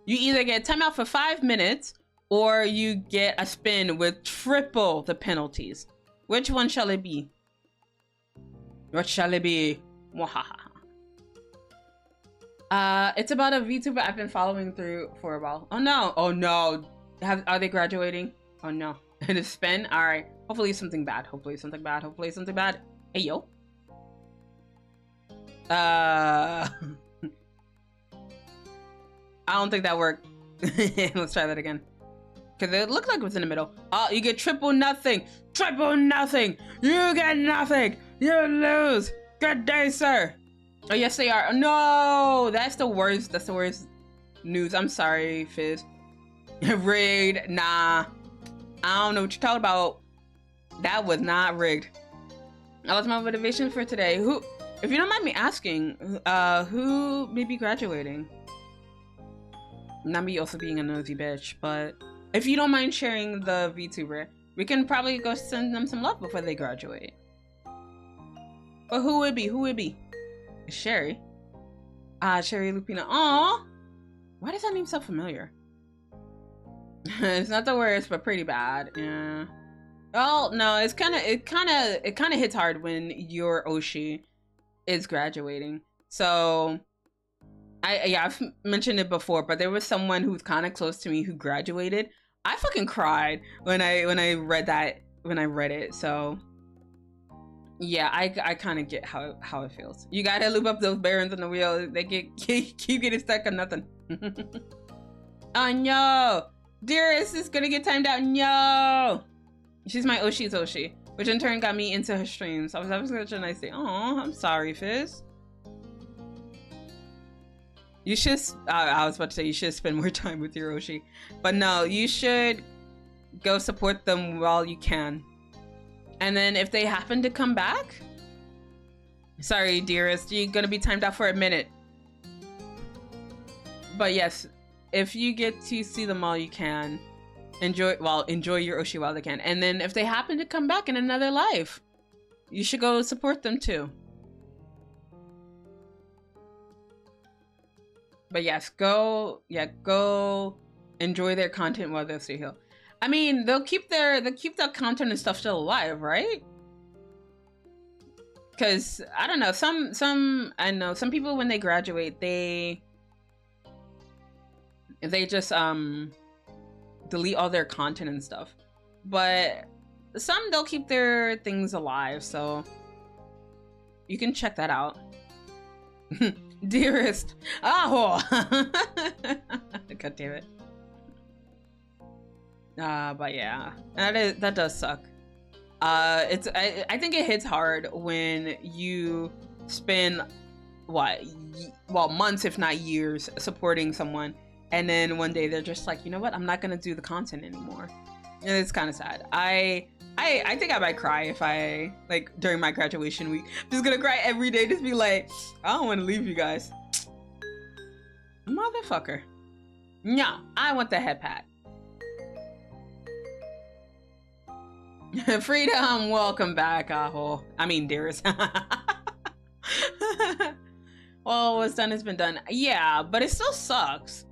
either get time out for 5 minutes or you get a spin with triple the penalties. Which one shall it be? What shall it be? Mwahaha. It's about a VTuber I've been following through for a while. Oh no! Oh no! Are they graduating? Oh no. And a spin? Alright. Hopefully something bad. Hopefully something bad. Hopefully something bad. Hey yo. I don't think that worked. Let's try that again. Because it looked like it was in the middle. Oh, you get triple nothing. Triple nothing. You get nothing. You lose. Good day, sir. Oh, yes, they are. No, that's the worst. That's the worst news. I'm sorry, Fizz. Rigged. Nah. I don't know what you're talking about. That was not rigged. That was my motivation for today. Who, if you don't mind me asking, who may be graduating? Not me also being a nosy bitch, but if you don't mind sharing the VTuber, we can probably go send them some love before they graduate. But who would be? Who would be? Sherry. Sherry Lupina. Aww. Why does that name sound familiar? It's not the worst, but pretty bad. Yeah. Well, no, it kind of hits hard when your Oshi is graduating. So I've mentioned it before, but there was someone who's kind of close to me who graduated. I fucking cried when I read it. So yeah, I kind of get how it feels. You gotta loop up those bearings on the wheel. They keep getting stuck on nothing. Oh no, Dearest is gonna get timed out. No, she's my Oshi's Oshi, which in turn got me into her streams. I was having such a nice day. Oh, I'm sorry, Fizz. You should, I was about to say you should spend more time with your Oshi. But no, you should go support them while you can. And then if they happen to come back, sorry, Dearest, you're gonna be timed out for a minute. But yes, if you get to see them while you can, enjoy your Oshi while they can. And then if they happen to come back in another life, you should go support them too. But yes, go enjoy their content while they're still here. I mean, they'll keep their content and stuff still alive, right? Because I don't know, I know some people when they graduate, they just delete all their content and stuff. But some they'll keep their things alive, so you can check that out. Dearest. Oh. God damn it. But yeah, that does suck. I think it hits hard when you spend months if not years supporting someone, and then one day they're just like, you know what, I'm not gonna do the content anymore. And it's kind of sad. I think I might cry if I, like, during my graduation week. I'm just gonna cry every day, just be like, I don't want to leave you guys. Motherfucker. No, I want the head pat. Freedom, welcome back, Aho. I mean, dearest. Well, what's done has been done. Yeah, but it still sucks.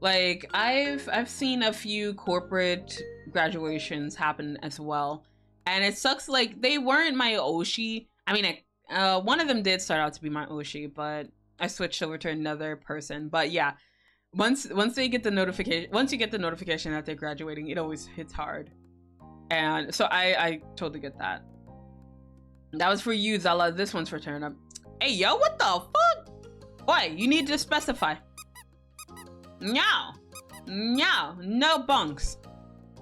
Like, I've seen a few corporate graduations happen as well, and it sucks. Like, they weren't my Oshi. I mean, one of them did start out to be my Oshi, but I switched over to another person. But yeah, once they get the notification, once you get the notification that they're graduating, it always hits hard. And so I totally get that. That was for you, Zela. This one's for Turnip. Hey, yo, what the fuck? Boy, you need to specify. No bunks.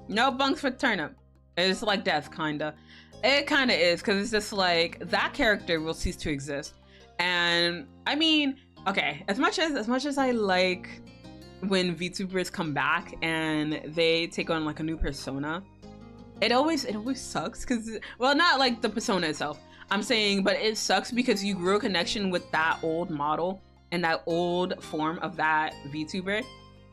No bunks for Turnip. It's like death, kinda. It kinda is, because it's just like, that character will cease to exist. And, I mean, okay, as much as I like when VTubers come back and they take on like a new persona, it always sucks, because, well, not like the persona itself, I'm saying, but it sucks because you grew a connection with that old model and that old form of that VTuber,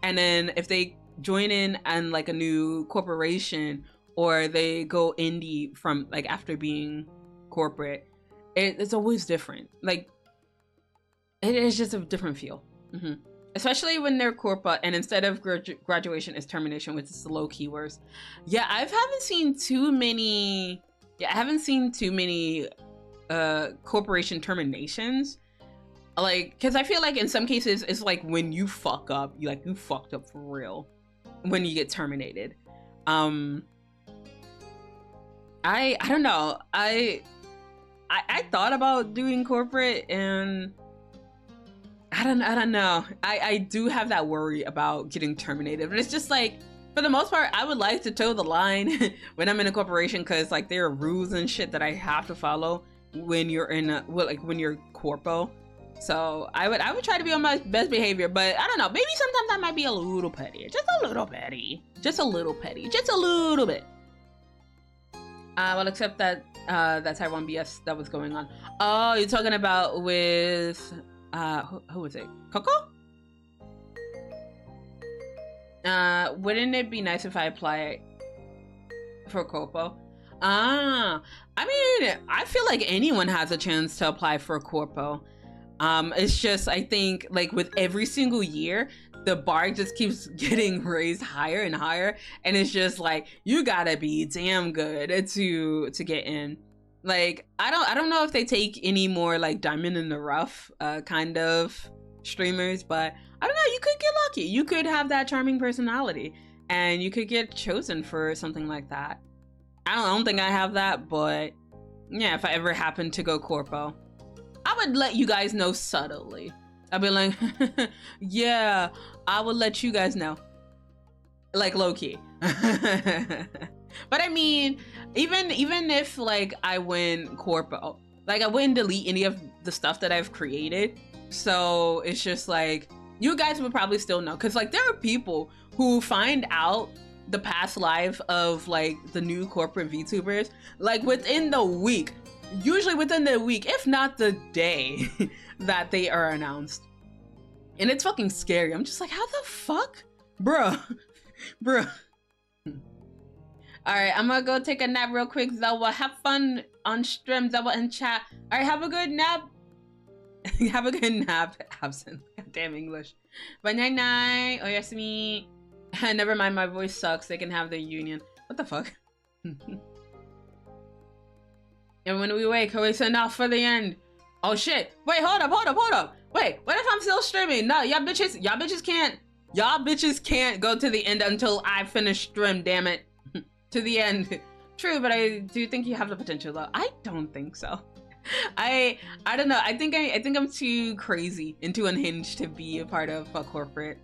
and then if they join in and like a new corporation, or they go indie from like after being corporate, it's always different. Like, it is just a different feel. Especially when they're corporate and instead of graduation is termination, which is the low keywords. Yeah, I haven't seen too many corporation terminations. Like, because I feel like in some cases it's like when you fuck up, you fucked up for real when you get terminated. I don't know. I thought about doing corporate, and I don't know. I do have that worry about getting terminated, but it's just like, for the most part, I would like to toe the line when I'm in a corporation, because like there are rules and shit that I have to follow when you're in a, well, like when you're corpo. So I would try to be on my best behavior, but I don't know. Maybe sometimes I might be a little petty, just a little petty, just a little bit. Well, except that that Taiwan BS that was going on. Oh, you're talking about with who was it? Coco? Wouldn't it be nice if I apply for Corpo? I mean, I feel like anyone has a chance to apply for a Corpo. It's just, I think, like, with every single year, the bar just keeps getting raised higher and higher, and it's just like, you gotta be damn good to get in. Like, I don't know if they take any more like diamond in the rough kind of streamers, but I don't know, you could get lucky. You could have that charming personality and you could get chosen for something like that. I don't think I have that, but yeah, if I ever happen to go corpo, I would let you guys know subtly. I'd be like, yeah, I would let you guys know, like low-key. But I mean, even if like I went corpo, like I wouldn't delete any of the stuff that I've created. So it's just like, you guys would probably still know, because like there are people who find out the past life of like the new corporate VTubers like within the week, usually within the week, if not the day that they are announced. And it's fucking scary. I'm just like, how the fuck? Bruh. Alright, I'm gonna go take a nap real quick, Zela. Have fun on stream, Zela, and chat. Alright, have a good nap. Have a good nap. Absent. Damn English. Bye, night night. Oyasumi. Never mind, my voice sucks. They can have their union. What the fuck? And when we wake, we send off for the end. Oh shit. Wait, hold up. Wait, what if I'm still streaming? No, y'all bitches can't go to the end until I finish stream, damn it. To the end. True, but I do think you have the potential though. I don't think so. I don't know. I think I'm too crazy and too unhinged to be a part of a corporate.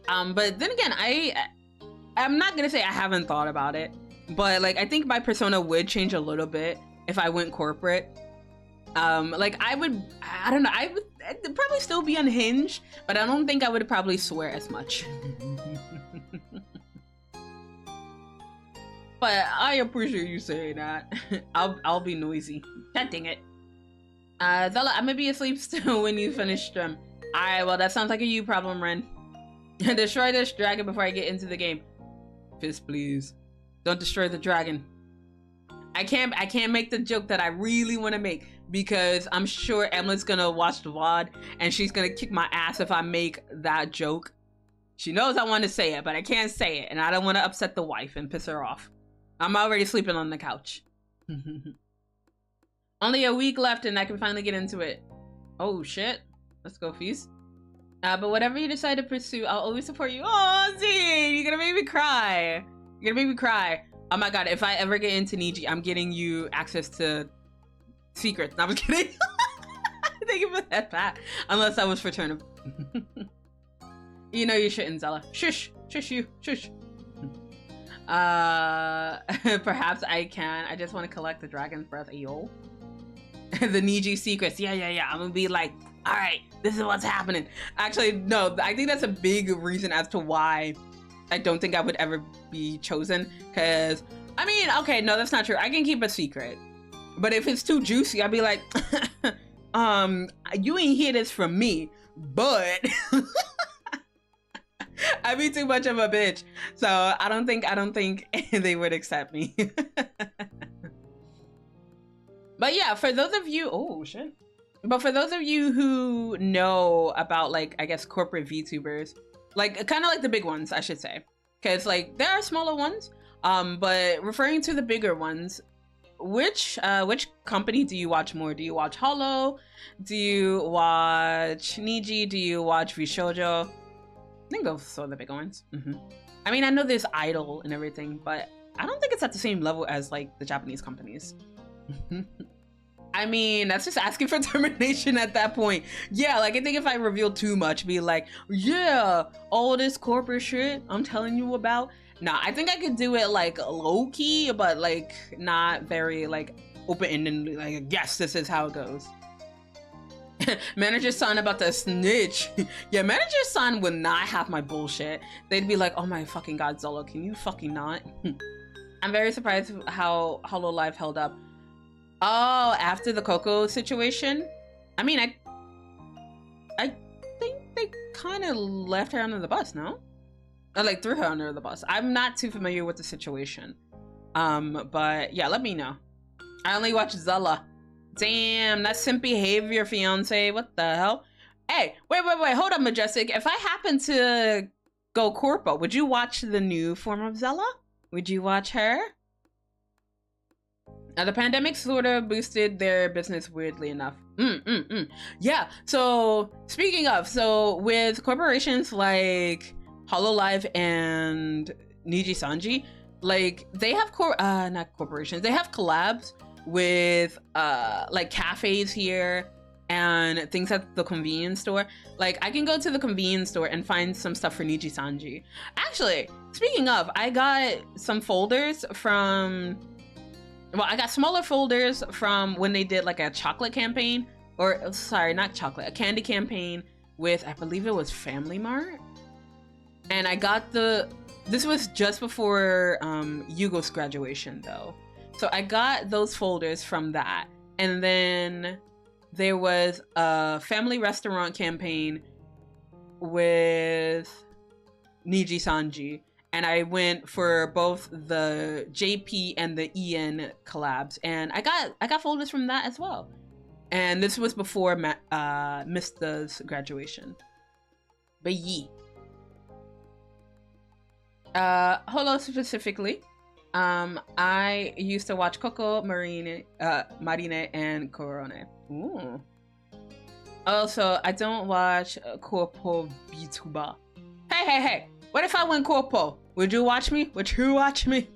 But then again, I'm not gonna say I haven't thought about it, but like I think my persona would change a little bit if I went corporate. Like I would probably still be unhinged, but I don't think I would probably swear as much. But I appreciate you saying that. I'll be noisy. God dang it. Zela, I'm gonna be asleep still when you finish stream. Alright, well that sounds like a you problem, Ren. Destroy this dragon before I get into the game. Fist, please. Don't destroy the dragon. I can't make the joke that I really want to make because I'm sure Emily's gonna watch the VOD and she's gonna kick my ass if I make that joke. She knows I want to say it, but I can't say it, and I don't want to upset the wife and piss her off. I'm already sleeping on the couch. Only a week left and I can finally get into it. Oh shit. Let's go, Feast. But whatever you decide to pursue, I'll always support you. Oh, Z, you're gonna make me cry. You're gonna make me cry. Oh my god, if I ever get into Niji, I'm getting you access to secrets. No, I was kidding. Thank you for that, Pat. Unless that was for turnip. You know you shouldn't, Zela. Shush. Shush you. Shush. Perhaps I can. I just want to collect the dragon's breath. Yo. The Niji secrets. Yeah. I'm gonna be like, all right, this is what's happening. Actually, no, I think that's a big reason as to why I don't think I would ever be chosen. Because, I mean, okay, no, that's not true. I can keep a secret. But if it's too juicy, I'd be like, you ain't hear this from me, but I'd be too much of a bitch. So I don't think they would accept me. But yeah, for those of you, oh shit. But for those of you who know about, like, I guess corporate VTubers, like kind of like the big ones, I should say, because like there are smaller ones, but referring to the bigger ones, which company do you watch more? Do you watch Hollow? Do you watch Niji? Do you watch Vshoujo? I think those are the big ones. I mean, I know there's Idol and everything, but I don't think it's at the same level as like the Japanese companies. I mean, that's just asking for termination at that point. Yeah, like I think if I reveal too much, be like, yeah, all this corporate shit I'm telling you about. Nah, I think I could do it like low key, but like not very like open-ended, like, yes, this is how it goes. Manager's son about to snitch. Yeah, manager's son would not have my bullshit. They'd be like, oh my fucking god, Zolo, can you fucking not? I'm very surprised how Hololive held up. Oh, after the Coco situation? I mean, I think they kind of left her under the bus, no? Or like threw her under the bus. I'm not too familiar with the situation. But yeah, let me know. I only watch Zela. Damn, that's simp behavior, fiance. What the hell? Hey, wait, hold up, Majestic. If I happen to go corpo, would you watch the new form of Zela? Would you watch her? The pandemic sort of boosted their business weirdly enough. Yeah, so speaking of, so with corporations like Hololive and Niji Sanji, like they have not corporations, they have collabs with like cafes here and things at the convenience store. Like I can go to the convenience store and find some stuff for Niji Sanji. Actually, speaking of, I got some folders from, well, I got smaller folders from when they did like a chocolate campaign, or sorry, not chocolate, a candy campaign with, I believe it was Family Mart. And I got this was just before Yugo's graduation though. So I got those folders from that. And then there was a family restaurant campaign with Niji Sanji. And I went for both the JP and the EN collabs. And I got folders from that as well. And this was before Mista's graduation. But yee. Holo specifically. I used to watch Coco, Marine, and Corone. Ooh. Also, I don't watch Corpo VTuber. Hey! What if I went Corpo? Would you watch me? Would you watch me?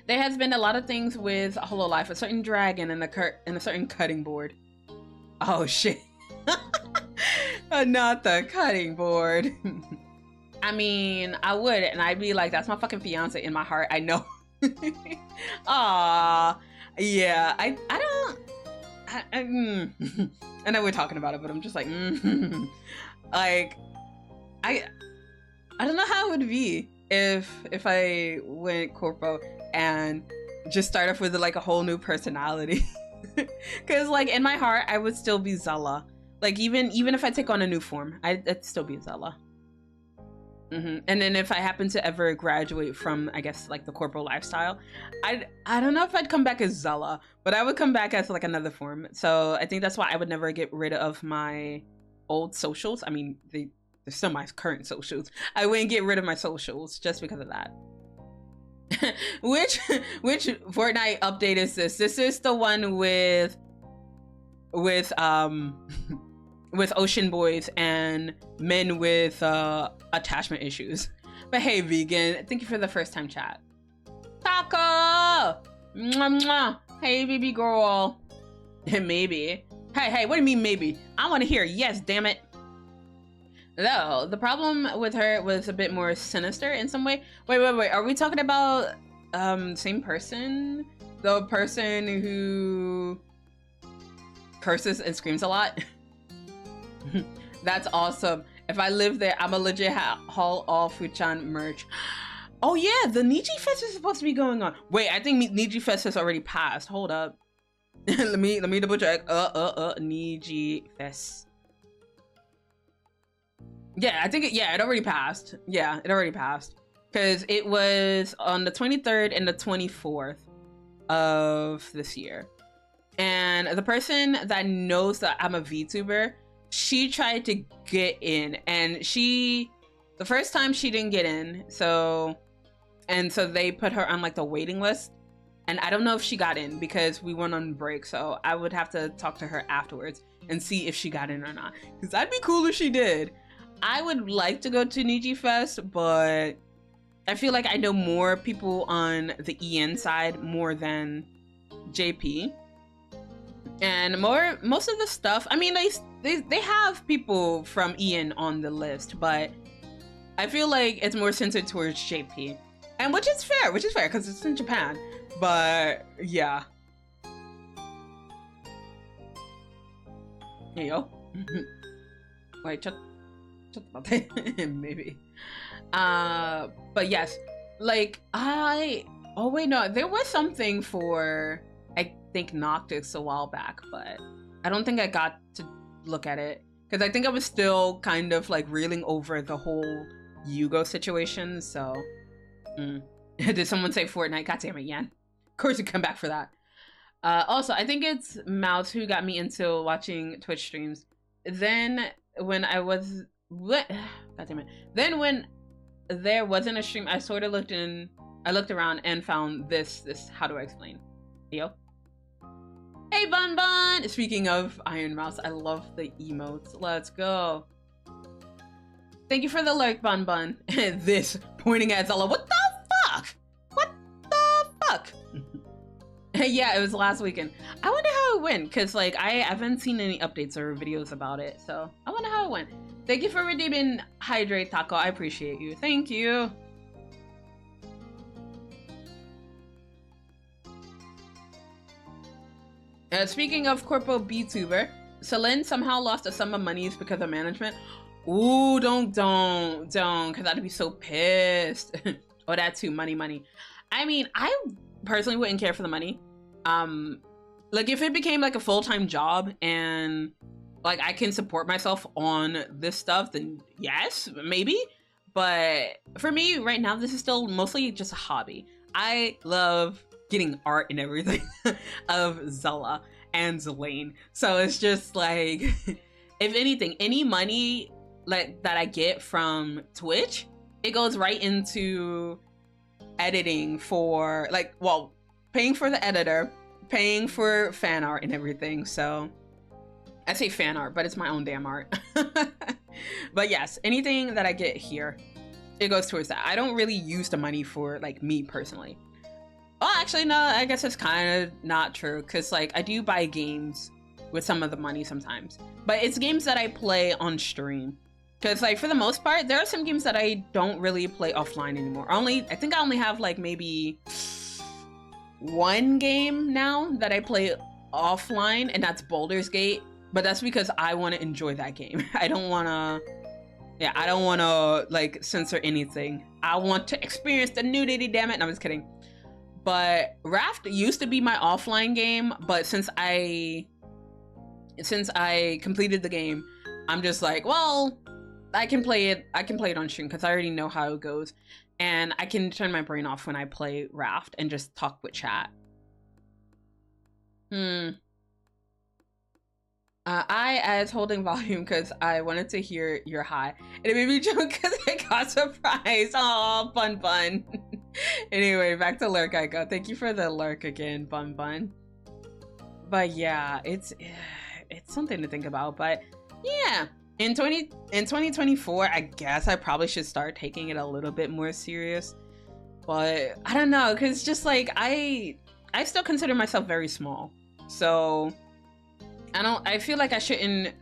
There has been a lot of things with Hololive, a certain dragon and a certain cutting board. Oh shit. Not the cutting board. I mean, I would, and I'd be like, that's my fucking fiance in my heart. I know. Aww. Yeah, I know we're talking about it, but I'm just like, like, I don't know how it would be if I went corpo and just start off with like a whole new personality. Cause like in my heart, I would still be Zela. Like even if I take on a new form, I'd still be Zela. And then if I happen to ever graduate from, I guess, like the corporal lifestyle, I don't know if I'd come back as Zela, but I would come back as like another form. So I think that's why I would never get rid of my old socials. I mean, they're still my current socials. I wouldn't get rid of my socials just because of that. which Fortnite update is this? This is the one with Ocean Boys and men with attachment issues. But hey, vegan, thank you for the first time chat. Taco! Mwah, mwah. Hey, baby girl. Maybe. Hey, what do you mean maybe? I want to hear yes, damn it. Though, the problem with her was a bit more sinister in some way. Wait, are we talking about same person? The person who curses and screams a lot? That's awesome. If I live there, I'm a legit haul all Fuchan merch. Oh yeah, the Niji Fest is supposed to be going on. Wait, I think Niji Fest has already passed. Hold up. let me double check. Niji Fest. Yeah, I think it already passed. Yeah, it already passed. Because it was on the 23rd and the 24th of this year. And the person that knows that I'm a VTuber, she tried to get in, and the first time she didn't get in, so they put her on like the waiting list, and I don't know if she got in because we went on break, so I would have to talk to her afterwards and see if she got in or not, because that'd be cool if she did. I would like to go to Niji Fest, but I feel like I know more people on the EN side more than JP. And most of the stuff, I mean, they have people from EN on the list, but I feel like it's more centered towards JP, and which is fair because it's in Japan. But yeah, hey yo, wait, maybe. But yes, like oh wait, no, there was something for I think Noctis a while back, but I don't think I got to look at it because I think I was still kind of like reeling over the whole Yugo situation. So did someone say Fortnite? God damn it, Yan. Of course you come back for that. Also, I think it's Mouse who got me into watching Twitch streams. Then when God damn it. Then when there wasn't a stream, I sort of looked around and found this, how do I explain? Yo. Hey, Bun Bun! Speaking of Iron Mouse, I love the emotes. Let's go. Thank you for the lurk, Bun Bun. This, pointing at Zela. What the fuck? What the fuck? Yeah, it was last weekend. I wonder how it went, because, like, I haven't seen any updates or videos about it, so I wonder how it went. Thank you for redeeming Hydrate Taco. I appreciate you. Thank you. Speaking of Corpo BTuber, Celine somehow lost a sum of monies because of management. Ooh, don't, because I'd be so pissed. Oh, that too, money. I mean, I personally wouldn't care for the money. Like if it became like a full-time job and like I can support myself on this stuff, then yes, maybe. But for me right now, this is still mostly just a hobby. I love getting art and everything of Zela and Zelane. So it's just like, if anything, any money like that I get from Twitch, it goes right into editing for like, well, paying for the editor, paying for fan art and everything. So I say fan art, but it's my own damn art. But yes, anything that I get here, it goes towards that. I don't really use the money for like me personally. Oh, actually, no, I guess it's kind of not true, because like I do buy games with some of the money sometimes, but it's games that I play on stream. Because like for the most part, there are some games that I don't really play offline anymore. I think I only have like maybe one game now that I play offline, and that's Baldur's Gate. But that's because I want to enjoy that game. I don't want to like censor anything. I want to experience the nudity, damn it. No, I'm just kidding. But Raft used to be my offline game, but since I completed the game, I'm just like, well, I can play it on stream because I already know how it goes, and I can turn my brain off when I play Raft and just talk with chat. I as holding volume because I wanted to hear your high. And it made me joke because I got surprised. Oh, Bun Bun. Anyway, back to Lurk I go. Thank you for the lurk again, Bun Bun. But yeah, it's something to think about. But yeah, in 2024, I guess I probably should start taking it a little bit more serious. But I don't know, because just like I still consider myself very small. So I feel like I shouldn't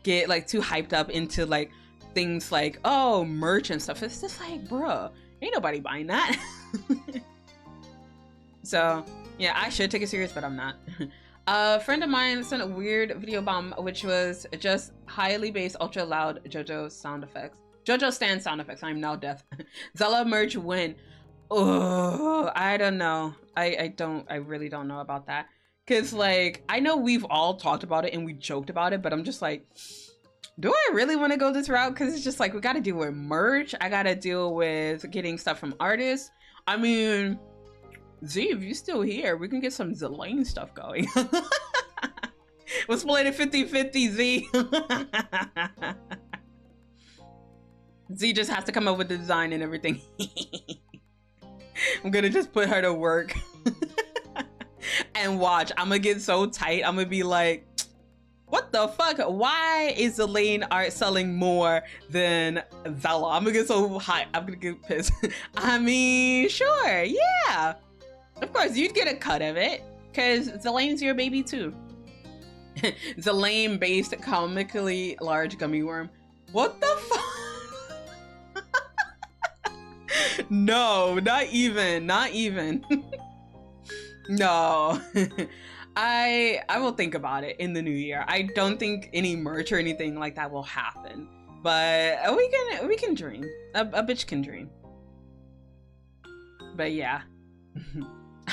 get like too hyped up into like things like, oh, merch and stuff. It's just like, bruh, ain't nobody buying that. So yeah, I should take it serious, but I'm not. A friend of mine sent a weird video bomb, which was just highly bass, ultra loud JoJo sound effects. JoJo stand sound effects. I'm now deaf. Zela merch win. Oh, I don't know. I really don't know about that. Cause like, I know we've all talked about it and we joked about it, but I'm just like, do I really want to go this route? Cause it's just like, we got to deal with merch. I got to deal with getting stuff from artists. I mean, Z, if you're still here, we can get some Zelane stuff going. We'll split it 50-50, Z. Z just has to come up with the design and everything. I'm gonna just put her to work. And watch, I'm gonna get so tight. I'm gonna be like, what the fuck? Why is Zelane art selling more than Zela? I'm gonna get so high. I'm gonna get pissed. I mean, sure, yeah. Of course, you'd get a cut of it, because Zelane's your baby too. Zelane-based comically large gummy worm. What the fuck? No, not even. No. I will think about it in the new year. I don't think any merch or anything like that will happen, but we can dream. A bitch can dream. But yeah.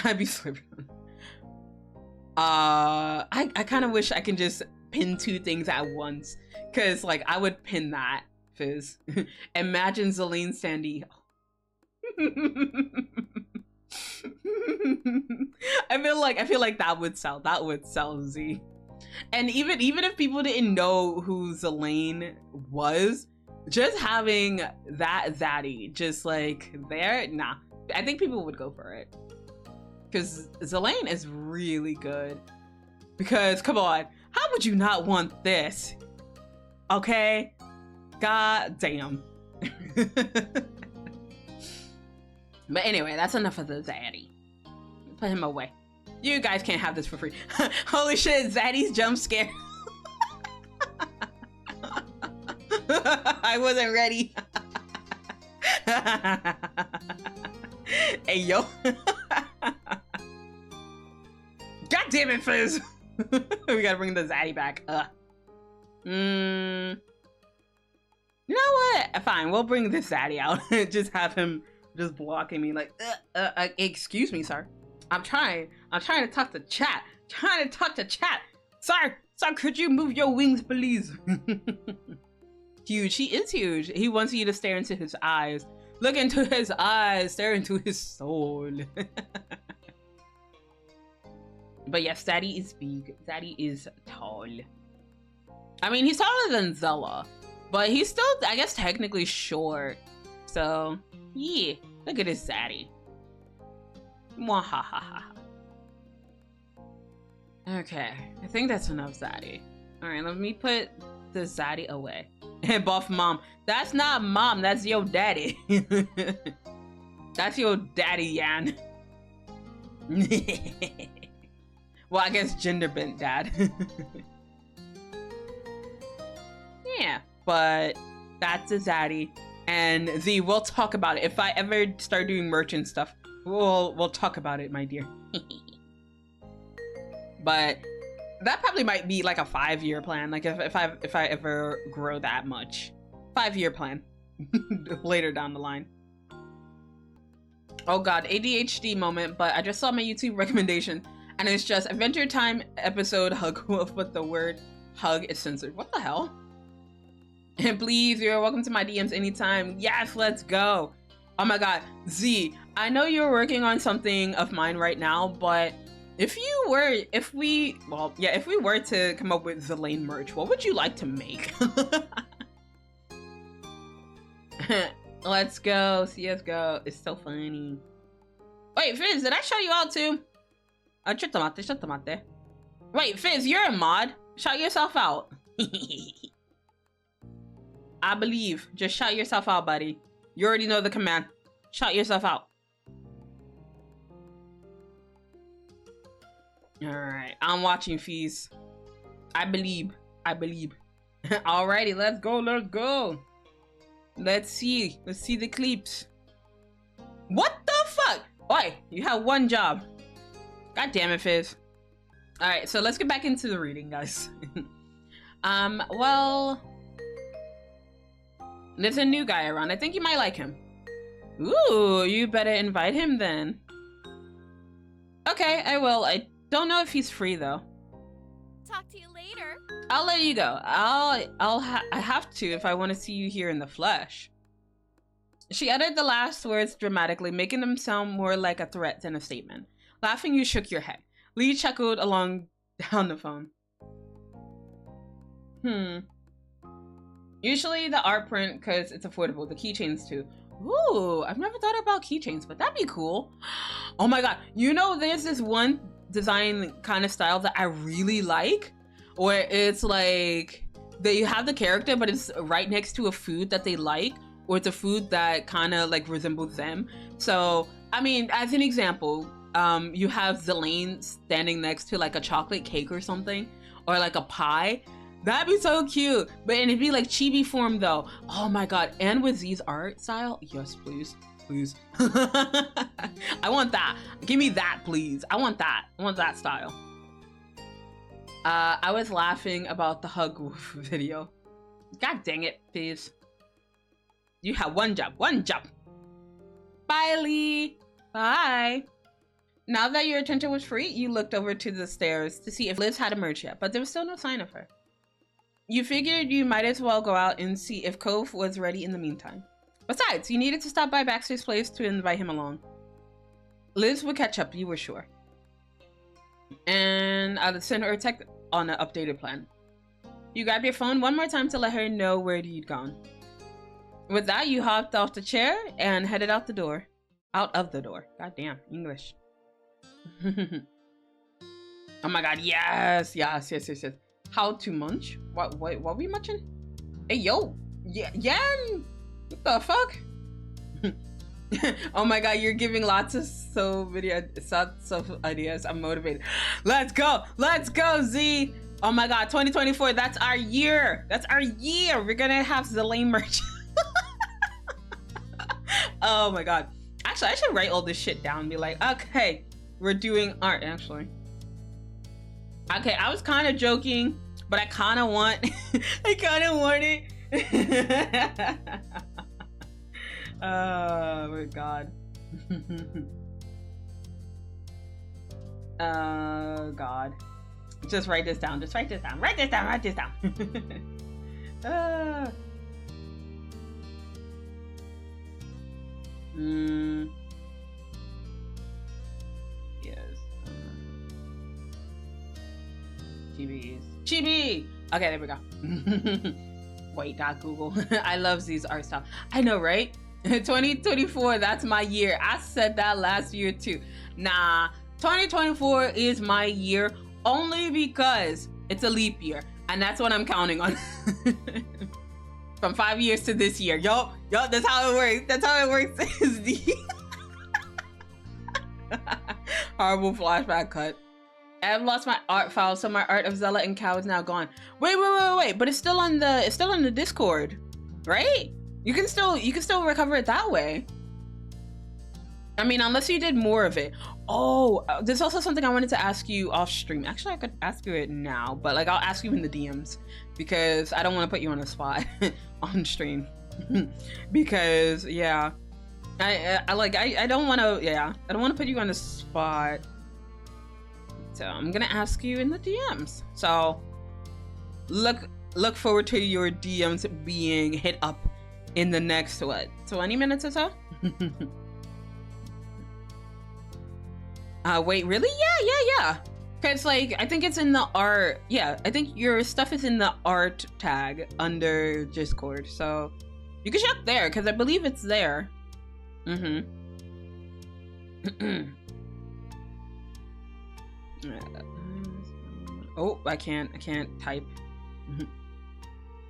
I'd be sleeping. I kind of wish I can just pin two things at once, cause like I would pin that, Fizz. Imagine Zelane Sandy. I feel like that would sell. That would sell, Z. And even if people didn't know who Zelane was, just having that zaddy just like there, nah. I think people would go for it. Because Zelane is really good. Because, come on, how would you not want this? Okay? God damn. But anyway, that's enough of the zaddy. Put him away. You guys can't have this for free. Holy shit, Zaddy's jump scare. I wasn't ready. Hey, yo. God damn it, Fizz. We gotta bring the Zaddy back. You know what? Fine, we'll bring this Zaddy out. Just have him just blocking me like, excuse me, sir. I'm trying to talk to chat. Sir, could you move your wings, please? Huge. He is huge. He wants you to stare into his eyes. Look into his eyes. Stare into his soul. But yes, Zaddy is big. Zaddy is tall. I mean, he's taller than Zela, but he's still, I guess, technically short. So, yeah. Look at this Zaddy. Mwahaha. Okay, I think that's enough Zaddy. Alright, let me put the Zaddy away. And buff mom. That's not mom, that's your daddy. That's your daddy, Yan. Well, I guess gender bent dad. Yeah, but that's a Zaddy. And Z, we'll talk about it. If I ever start doing merch and stuff, we'll talk about it, my dear. But that probably might be like a 5-year plan. Like if I ever grow that much, 5-year plan later down the line. Oh god, ADHD moment. But I just saw my YouTube recommendation, and it's just Adventure Time episode hug, but the word hug is censored. What the hell? And please, you're welcome to my DMs anytime. Yes, let's go. Oh my god, Z, I know you're working on something of mine right now, but if we were to come up with the lane merch, what would you like to make? Let's go, CSGO. It's so funny. Wait, Fizz, did I shout you out too? Wait, Fizz, you're a mod. Shout yourself out. I believe. Just shout yourself out, buddy. You already know the command. Shout yourself out. Alright, I'm watching, Fizz. I believe. Alrighty, let's go. Let's see the clips. What the fuck? Oi, you have one job. God damn it, Fizz. Alright, so let's get back into the reading, guys. Well, there's a new guy around. I think you might like him. Ooh, you better invite him then. Okay, I will. I don't know if he's free though. Talk to you later. I'll let you go. I have to if I want to see you here in the flesh. She uttered the last words dramatically, making them sound more like a threat than a statement. Laughing, you shook your head. Lee chuckled along down the phone. Usually the art print, because it's affordable. The keychains too. Ooh, I've never thought about keychains, but that'd be cool. Oh my god, you know there's this one design kind of style that I really like, where it's like they have the character but it's right next to a food that they like, or it's a food that kind of like resembles them. So I mean, as an example, you have Zelane standing next to like a chocolate cake or something, or like a pie. That'd be so cute. But and it'd be like chibi form though. Oh my god. And with Z's art style, yes please. I want that. Give me that, please. I want that style. I was laughing about the hug video. God dang it, please. You have one job. Bye, Lee. Bye. Now that your attention was free, you looked over to the stairs to see if Liz had emerged yet, but there was still no sign of her. You figured you might as well go out and see if Cove was ready in the meantime. Besides, you needed to stop by Baxter's place to invite him along. Liz would catch up, you were sure. And I'll send her a text on an updated plan. You grabbed your phone one more time to let her know where you'd gone. With that, you hopped off the chair and headed out the door. Out of the door. God damn, English. Oh my god, yes. How to munch? What we munching? Hey yo, yeah. What the fuck? Oh my god, you're giving lots of ideas. I'm motivated. Let's go, Z. Oh my god, 2024. That's our year. We're gonna have Zelane merch. Oh my god. Actually, I should write all this shit down and be like, okay, we're doing art actually. Okay, I was kind of joking, but I kind of want it. Oh my god. Oh god. Just write this down. Write this down. Yes. Chibi. Okay, there we go. Wait, Google. I love Z's art style. I know, right? 2024, that's my year. I said that last year too. Nah, 2024 is my year only because it's a leap year, and that's what I'm counting on. From 5 years to this year. Yo, that's how it works. Horrible flashback cut. I've lost my art file, so my art of Zela and Cow is now gone. Wait, but it's still on the Discord, right? You can still recover it that way. I mean, unless you did more of it. Oh, there's also something I wanted to ask you off stream. Actually, I could ask you it now, but like I'll ask you in the DMs because I don't want to put you on the spot on stream. Because yeah, I don't want to put you on the spot. So I'm gonna ask you in the DMs. So look look forward to your DMs being hit up in the next, what, 20 minutes or so? Wait, really? Yeah. Because, like, I think it's in the art. Yeah, I think your stuff is in the art tag under Discord. So you can check there, because I believe it's there. Oh, I can't type.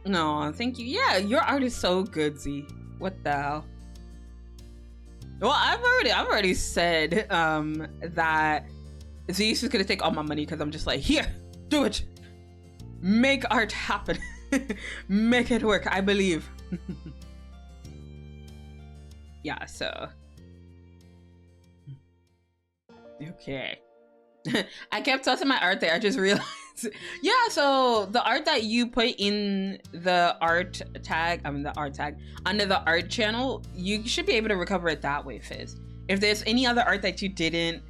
No, thank you. Yeah, your art is so good, Z. What the hell? Well, I've already said that Z's is gonna take all my money because I'm just like, here, do it. Make art happen. Make it work. I believe. Yeah, so okay. I kept tossing my art there. I just realized. Yeah, so the art that you put in the art tag, the art tag under the art channel, you should be able to recover it that way, Fizz. If there's any other art that you didn't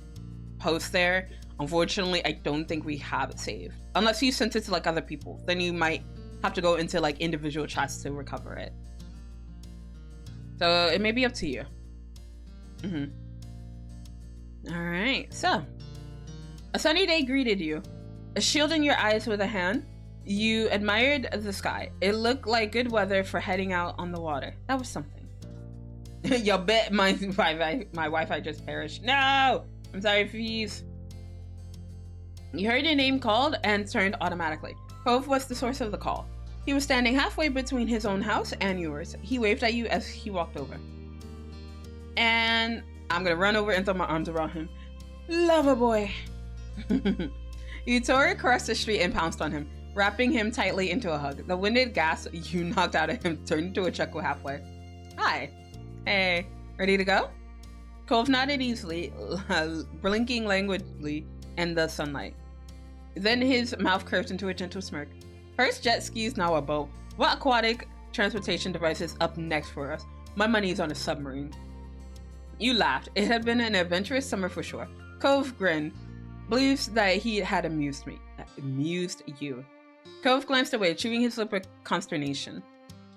post there, unfortunately, I don't think we have it saved. Unless you sent it to like other people, then you might have to go into like individual chats to recover it. So it may be up to you. All right, so a sunny day greeted you. Shielding your eyes with a hand, you admired the sky. It looked like good weather for heading out on the water. That was something. Yo, bet my Wi-Fi just perished. No! I'm sorry, Fees. You heard your name called and turned automatically. Cove was the source of the call. He was standing halfway between his own house and yours. He waved at you as he walked over. And I'm gonna run over and throw my arms around him. Lover boy. You tore across the street and pounced on him, wrapping him tightly into a hug. The winded gasp you knocked out of him turned into a chuckle halfway. Hi. Hey, ready to go? Cove nodded easily, blinking languidly in the sunlight. Then his mouth curved into a gentle smirk. First jet skis, now a boat. What aquatic transportation device is up next for us? My money is on a submarine. You laughed. It had been an adventurous summer for sure. Cove grinned. Believes that he had amused you. Cove glanced away, chewing his lip with consternation.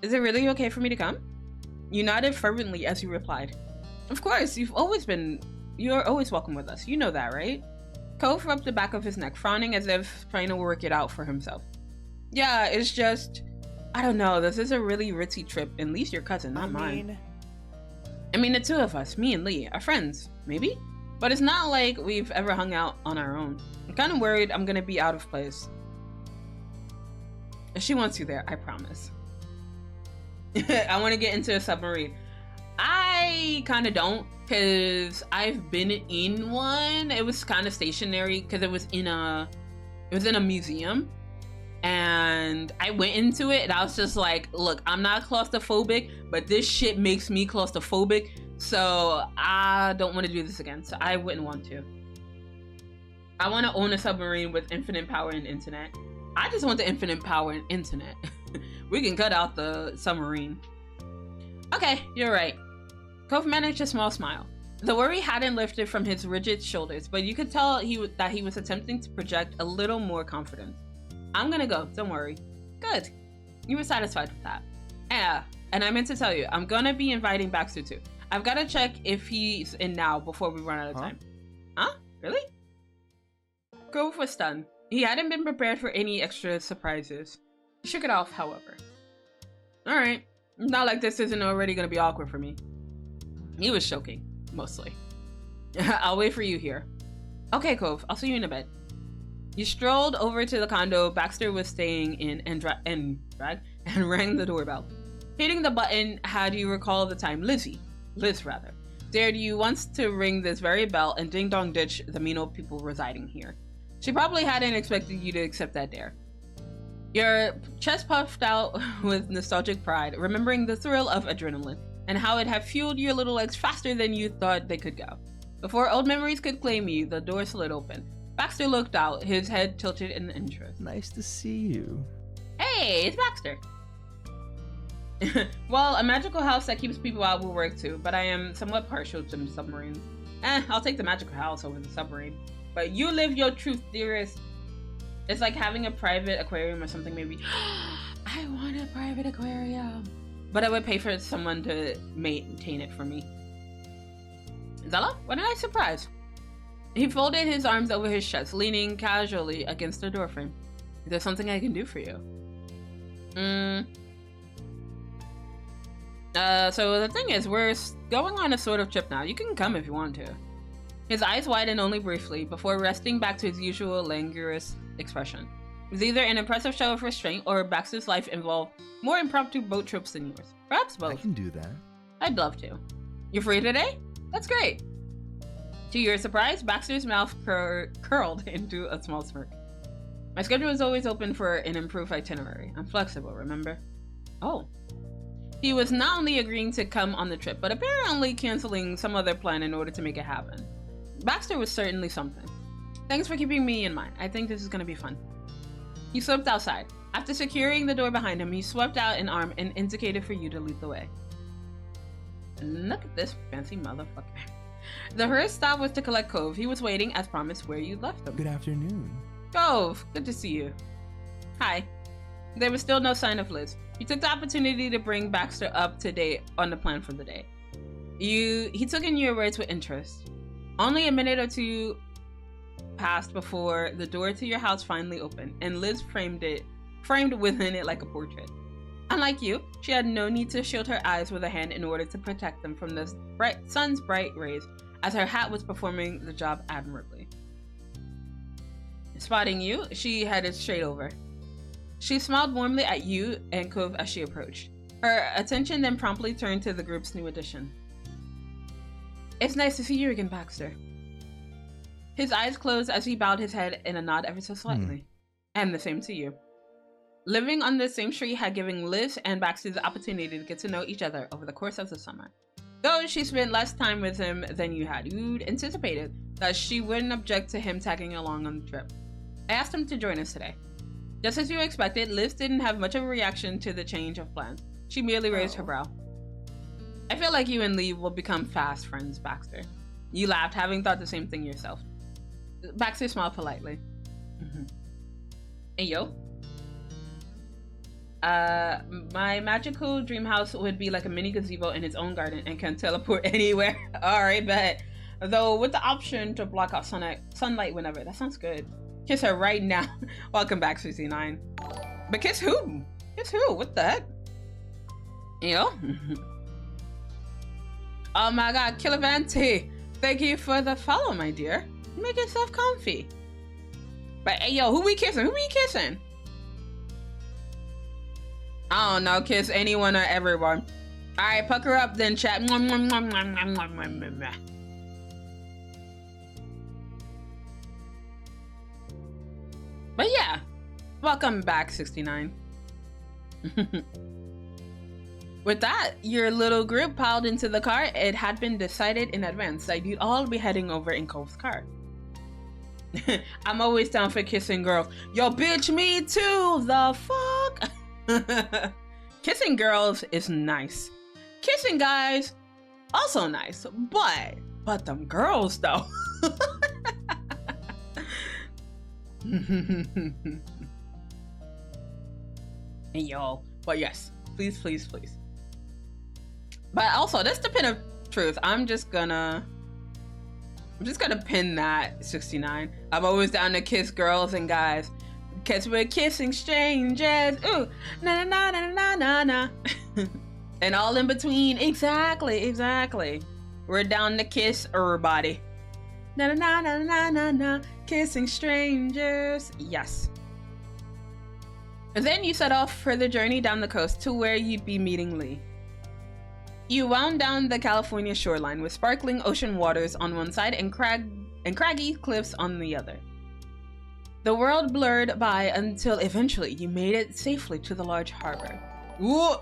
Is it really okay for me to come? You nodded fervently as you replied. Of course, you're always welcome with us. You know that, right? Cove rubbed the back of his neck, frowning as if trying to work it out for himself. Yeah, it's just, I don't know, this is a really ritzy trip, and Lee's your cousin, not mine. I mean, the two of us, me and Lee, are friends, maybe? But it's not like we've ever hung out on our own. I'm kind of worried I'm gonna be out of place. She wants you there, I promise. I want to get into a submarine. I kind of don't, because I've been in one. It was kind of stationary because it was in a museum. And I went into it and I was just like, look, I'm not claustrophobic, but this shit makes me claustrophobic. So I don't want to do this again. So I wouldn't want to. I want to own a submarine with infinite power and internet. I just want the infinite power and internet. We can cut out the submarine. Okay, you're right. Cove managed a small smile. The worry hadn't lifted from his rigid shoulders, but you could tell that he was attempting to project a little more confidence. I'm gonna go, don't worry. Good. You were satisfied with that. Yeah, and I meant to tell you, I'm gonna be inviting Baxter too. I've gotta check if he's in now before we run out of time. Huh? Really? Cove was stunned. He hadn't been prepared for any extra surprises. He shook it off, however. Alright. Not like this isn't already gonna be awkward for me. He was joking, mostly. I'll wait for you here. Okay, Cove, I'll see you in a bit. You strolled over to the condo Baxter was staying in and rang the doorbell. Hitting the button had you recall the time Liz rather, dared you once to ring this very bell and ding-dong ditch the mean old people residing here. She probably hadn't expected you to accept that dare. Your chest puffed out with nostalgic pride, remembering the thrill of adrenaline and how it had fueled your little legs faster than you thought they could go. Before old memories could claim you, the door slid open. Baxter looked out, his head tilted in interest. Nice to see you. Hey, it's Baxter. Well, a magical house that keeps people out will work too, but I am somewhat partial to submarines. I'll take the magical house over the submarine. But you live your truth, dearest. It's like having a private aquarium or something, maybe. I want a private aquarium. But I would pay for someone to maintain it for me. Zela, what a nice surprise. He folded his arms over his chest, leaning casually against the doorframe. Is there something I can do for you? So the thing is, we're going on a sort of trip now. You can come if you want to. His eyes widened only briefly before resting back to his usual languorous expression. It was either an impressive show of restraint or Baxter's life involved more impromptu boat trips than yours. Perhaps both. I can do that. I'd love to. You're free today? That's great. To your surprise, Baxter's mouth curled into a small smirk. My schedule is always open for an improved itinerary. I'm flexible, remember? Oh. He was not only agreeing to come on the trip, but apparently canceling some other plan in order to make it happen. Baxter was certainly something. Thanks for keeping me in mind. I think this is gonna be fun. He slipped outside. After securing the door behind him, he swept out an arm and indicated for you to lead the way. Look at this fancy motherfucker. The first stop was to collect Cove. He was waiting, as promised, where you left him. Good afternoon. Cove, good to see you. Hi. There was still no sign of Liz. He took the opportunity to bring Baxter up to date on the plan for the day. He took in your words with interest. Only a minute or two passed before the door to your house finally opened, and Liz framed within it like a portrait. Unlike you, she had no need to shield her eyes with a hand in order to protect them from the sun's bright rays, as her hat was performing the job admirably. Spotting you, she headed straight over. She smiled warmly at you and Cove as she approached. Her attention then promptly turned to the group's new addition. It's nice to see you again, Baxter. His eyes closed as he bowed his head in a nod ever so slightly. And the same to you. Living on the same street had given Liz and Baxter the opportunity to get to know each other over the course of the summer. Though she spent less time with him than you had, you'd anticipated that she wouldn't object to him tagging along on the trip. I asked him to join us today. Just as you expected, Liz didn't have much of a reaction to the change of plans. She merely raised her brow. I feel like you and Lee will become fast friends, Baxter. You laughed, having thought the same thing yourself. Baxter smiled politely. Hey, yo. My magical dream house would be like a mini gazebo in its own garden and can teleport anywhere. Alright, bet. Though with the option to block out sunlight whenever. That sounds good. Kiss her right now. Welcome back, 69. But kiss who? Kiss who? What the heck? Yo. Oh my god, Killavanti. Thank you for the follow, my dear. Make yourself comfy. But hey, yo, who we kissing? Who we kissing? I don't know, kiss anyone or everyone. Alright, pucker up then, chat. But yeah, welcome back, 69. With that, your little group piled into the car. It had been decided in advance that you'd all be heading over in Cove's car. I'm always down for kissing girls. Yo, bitch, me too. The fuck? Kissing girls is nice. Kissing guys, also nice. But them girls though. Yo, but yes, please, please, please. But also, that's the pin of truth. I'm just gonna pin that 69. I'm always down to kiss girls and guys. Cause we're kissing strangers. Ooh, na na na na na na. And all in between. Exactly. We're down to kiss everybody. Na na na na na na na. Kissing strangers. Yes. And then you set off for the journey down the coast to where you'd be meeting Lee. You wound down the California shoreline with sparkling ocean waters on one side and craggy cliffs on the other. The world blurred by until eventually you made it safely to the large harbor. Ooh.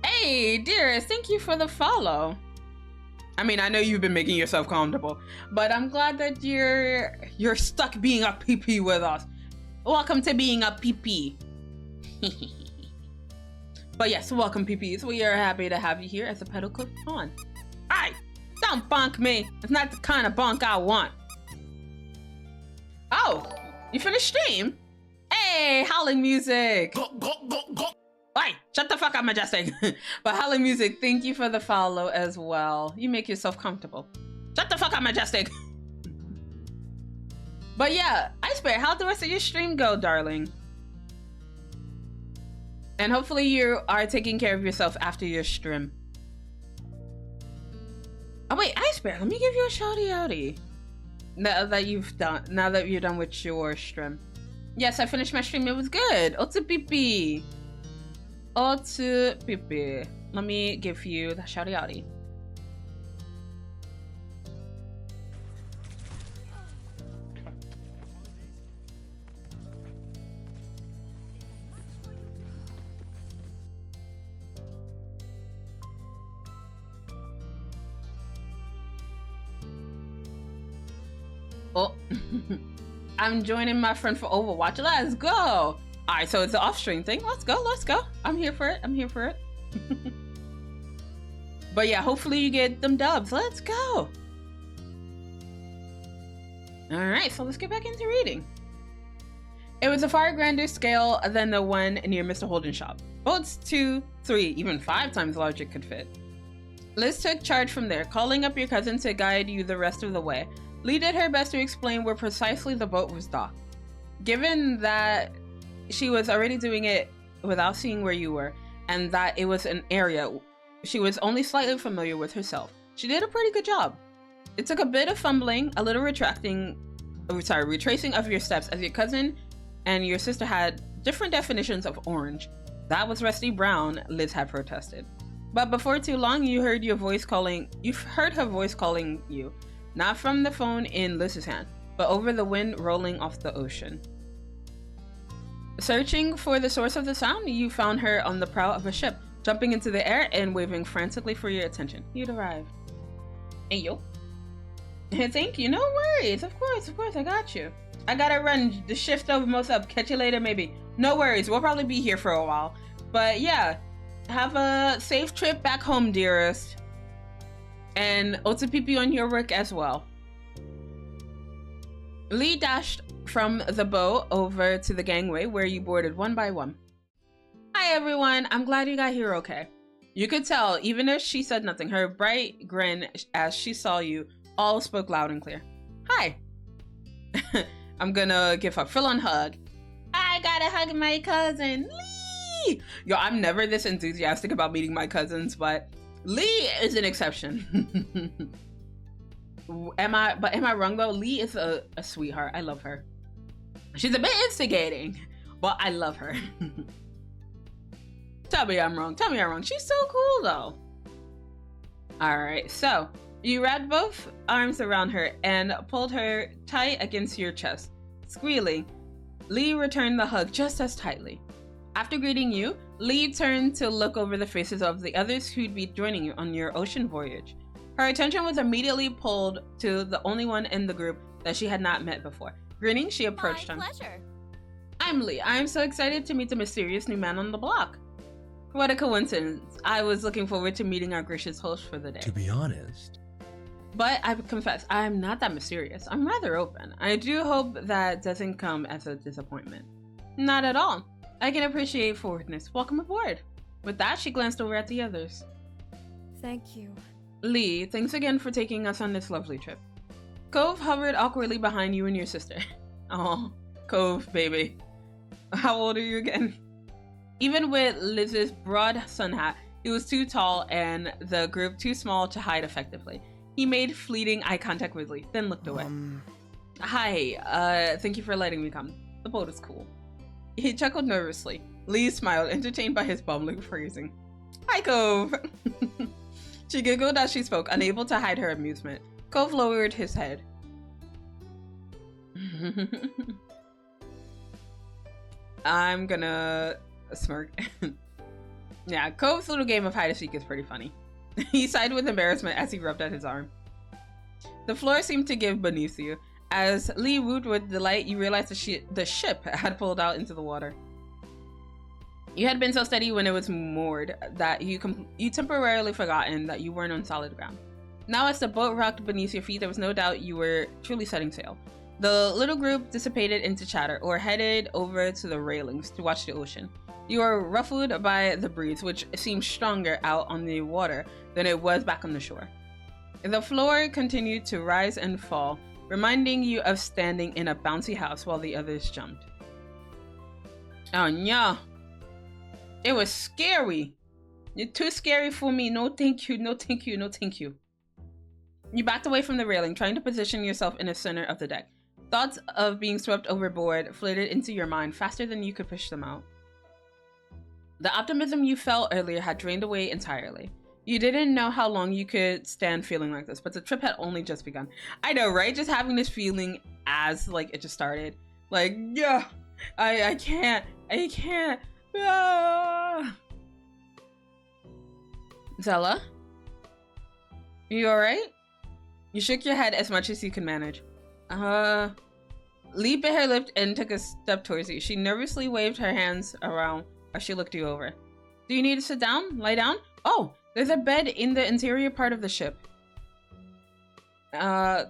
Hey, dearest, thank you for the follow. I mean, I know you've been making yourself comfortable, but I'm glad that you're stuck being a PP with us. Welcome to being a PP. But yes, welcome PPs. We are happy to have you here as a Petalcliff pawn. Aye, don't bonk me. It's not the kind of bonk I want. Oh, you finished stream? Hey, Hey, howling music. Why? Shut the fuck up, Majestic. But howling music, thank you for the follow as well. You make yourself comfortable. Shut the fuck up, Majestic. But yeah, Ice Bear, how'd the rest of your stream go, darling? And hopefully you are taking care of yourself after your stream. Oh wait, Ice Bear, let me give you a shouty outie. Now that you're done with your stream. Yes, I finished my stream. It was good. Otsupipi. Otsupipi. Let me give you the shouty outie. Oh, I'm joining my friend for Overwatch. Let's go. All right, so it's an off-stream thing. Let's go. Let's go. I'm here for it. I'm here for it. But yeah, hopefully you get them dubs. Let's go. All right, so let's get back into reading. It was a far grander scale than the one near Mr. Holden's shop. Boats 2, 3, even 5 times larger could fit. Liz took charge from there, calling up your cousin to guide you the rest of the way. Lee did her best to explain where precisely the boat was docked. Given that she was already doing it without seeing where you were, and that it was an area she was only slightly familiar with herself, she did a pretty good job. It took a bit of fumbling, a little retracing of your steps, as your cousin and your sister had different definitions of orange. That was rusty brown, Liz had protested. But before too long, you heard her voice calling you. Not from the phone in Liz's hand, but over the wind rolling off the ocean. Searching for the source of the sound, you found her on the prow of a ship, jumping into the air and waving frantically for your attention. You'd arrived. Hey, yo. Thank you. No worries. Of course, I got you. I gotta run the shift over most up. Catch you later, maybe. No worries. We'll probably be here for a while. But yeah, have a safe trip back home, dearest. And Otsupipi on your work as well. Lee dashed from the boat over to the gangway where you boarded one by one. Hi everyone, I'm glad you got here okay. You could tell, even if she said nothing, her bright grin as she saw you all spoke loud and clear. Hi. I'm gonna give a full-on hug. I gotta hug my cousin, Lee! Yo, I'm never this enthusiastic about meeting my cousins, but Lee is an exception. Am I wrong though? Lee is a sweetheart. I love her. She's a bit instigating, but I love her. Tell me I'm wrong. She's so cool though. Alright, so you wrapped both arms around her and pulled her tight against your chest. Squealing, Lee returned the hug just as tightly. After greeting you, Lee turned to look over the faces of the others who'd be joining you on your ocean voyage. Her attention was immediately pulled to the only one in the group that she had not met before. Grinning, she approached him. My pleasure. I'm Lee. I'm so excited to meet the mysterious new man on the block. What a coincidence. I was looking forward to meeting our gracious host for the day. To be honest. But I confess, I'm not that mysterious. I'm rather open. I do hope that doesn't come as a disappointment. Not at all. I can appreciate forwardness. Welcome aboard. With that, she glanced over at the others. Thank you. Lee, thanks again for taking us on this lovely trip. Cove hovered awkwardly behind you and your sister. Oh, Cove, baby. How old are you again? Even with Liz's broad sun hat, he was too tall and the group too small to hide effectively. He made fleeting eye contact with Lee, then looked away. Hi, thank you for letting me come. The boat is cool. He chuckled nervously. Lee smiled, entertained by his bumbling phrasing. Hi, Cove! She giggled as she spoke, unable to hide her amusement. Cove lowered his head. I'm gonna smirk. Yeah, Cove's little game of hide-and-seek is pretty funny. He sighed with embarrassment as he rubbed at his arm. The floor seemed to give beneath you. As Lee wooed with delight, you realized the ship had pulled out into the water. You had been so steady when it was moored that you temporarily forgotten that you weren't on solid ground. Now as the boat rocked beneath your feet, there was no doubt you were truly setting sail. The little group dissipated into chatter or headed over to the railings to watch the ocean. You are ruffled by the breeze, which seems stronger out on the water than it was back on the shore. The floor continued to rise and fall, reminding you of standing in a bouncy house while the others jumped. Oh no! It was scary! You're too scary for me. No thank you, no thank you, no thank you. You backed away from the railing, trying to position yourself in the center of the deck. Thoughts of being swept overboard flitted into your mind faster than you could push them out. The optimism you felt earlier had drained away entirely. You didn't know how long you could stand feeling like this, but the trip had only just begun. I know, right? Just having this feeling as like it just started. Like, yeah, I can't. Ah. Zela? You alright? You shook your head as much as you could manage. Lee bit her lip and took a step towards you. She nervously waved her hands around as she looked you over. Do you need to sit down? Lie down? Oh, there's a bed in the interior part of the ship. Nah,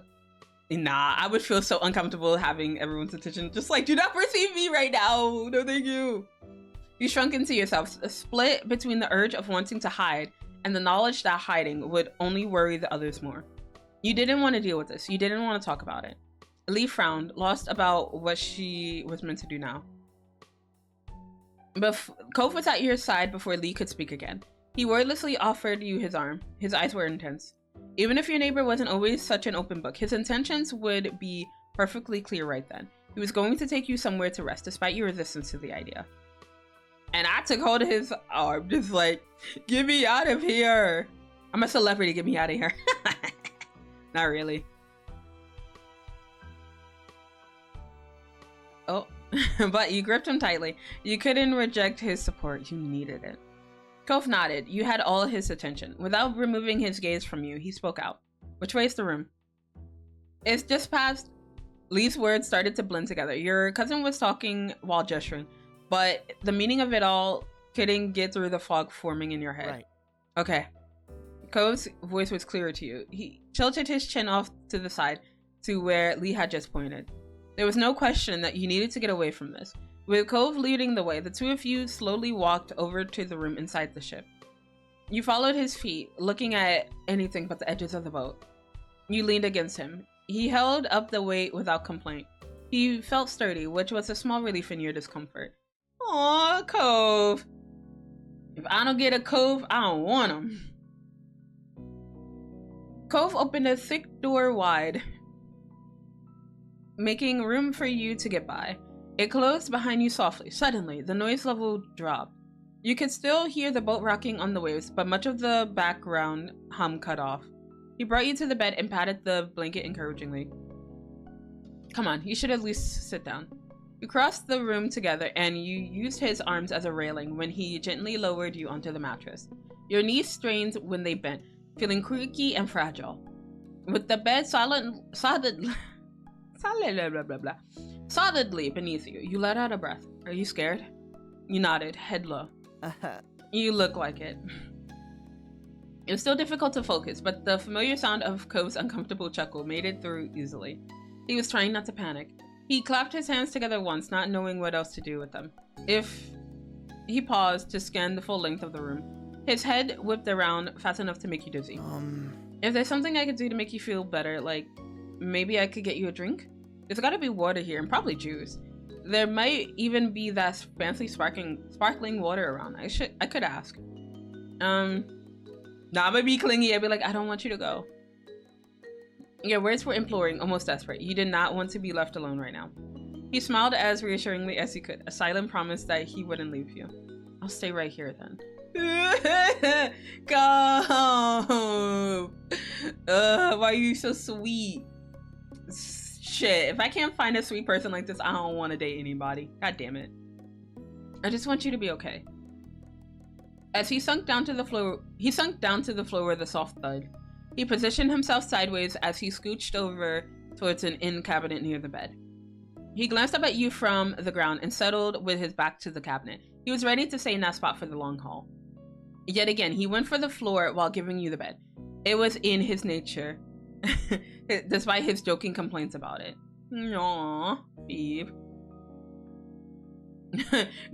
I would feel so uncomfortable having everyone's attention. Just like, do not perceive me right now. No, thank you. You shrunk into yourself, split between the urge of wanting to hide and the knowledge that hiding would only worry the others more. You didn't want to deal with this. You didn't want to talk about it. Lee frowned, lost about what she was meant to do now. But Cove was at your side before Lee could speak again. He wordlessly offered you his arm. His eyes were intense. Even if your neighbor wasn't always such an open book, his intentions would be perfectly clear right then. He was going to take you somewhere to rest, despite your resistance to the idea. And I took hold of his arm, just like, get me out of here. I'm a celebrity, get me out of here. Not really. Oh, but you gripped him tightly. You couldn't reject his support. You needed it. Cove nodded. You had all his attention. Without removing his gaze from you, he spoke out. Which way is the room? It's just past. Lee's words started to blend together. Your cousin was talking while gesturing, but the meaning of it all couldn't get through the fog forming in your head. Right. Okay. Cove's voice was clearer to you. He tilted his chin off to the side to where Lee had just pointed. There was no question that you needed to get away from this. With Cove leading the way, the two of you slowly walked over to the room inside the ship. You followed his feet, looking at anything but the edges of the boat. You leaned against him. He held up the weight without complaint. He felt sturdy, which was a small relief in your discomfort. Aw, Cove. If I don't get a Cove, I don't want him. Cove opened a thick door wide, making room for you to get by. It closed behind you softly. Suddenly, the noise level dropped. You could still hear the boat rocking on the waves, but much of the background hum cut off. He brought you to the bed and patted the blanket encouragingly. Come on, you should at least sit down. You crossed the room together and you used his arms as a railing when he gently lowered you onto the mattress. Your knees strained when they bent, feeling creaky and fragile. With the bed solidly beneath you, you let out a breath. Are you scared? You nodded, head low. You look like it. It was still difficult to focus, but the familiar sound of Cove's uncomfortable chuckle made it through easily. He was trying not to panic. He clapped his hands together once, not knowing what else to do with them. He paused to scan the full length of the room. His head whipped around fast enough to make you dizzy. If there's something I could do to make you feel better, like maybe I could get you a drink? There's gotta be water here and probably juice. There might even be that fancy sparkling water around. I could ask. Nah, I'm gonna be clingy. I'd be like, I don't want you to go. Your words were imploring, almost desperate. You did not want to be left alone right now. He smiled as reassuringly as he could, a silent promise that he wouldn't leave you. I'll stay right here then. Go! Why are you so sweet? Shit, if I can't find a sweet person like this, I don't want to date anybody. God damn it. I just want you to be okay. As he sunk down to the floor with a soft thud. He positioned himself sideways as he scooched over towards an in cabinet near the bed. He glanced up at you from the ground and settled with his back to the cabinet. He was ready to stay in that spot for the long haul. Yet again, he went for the floor while giving you the bed. It was in his nature, despite his joking complaints about it. Aww, Beeb.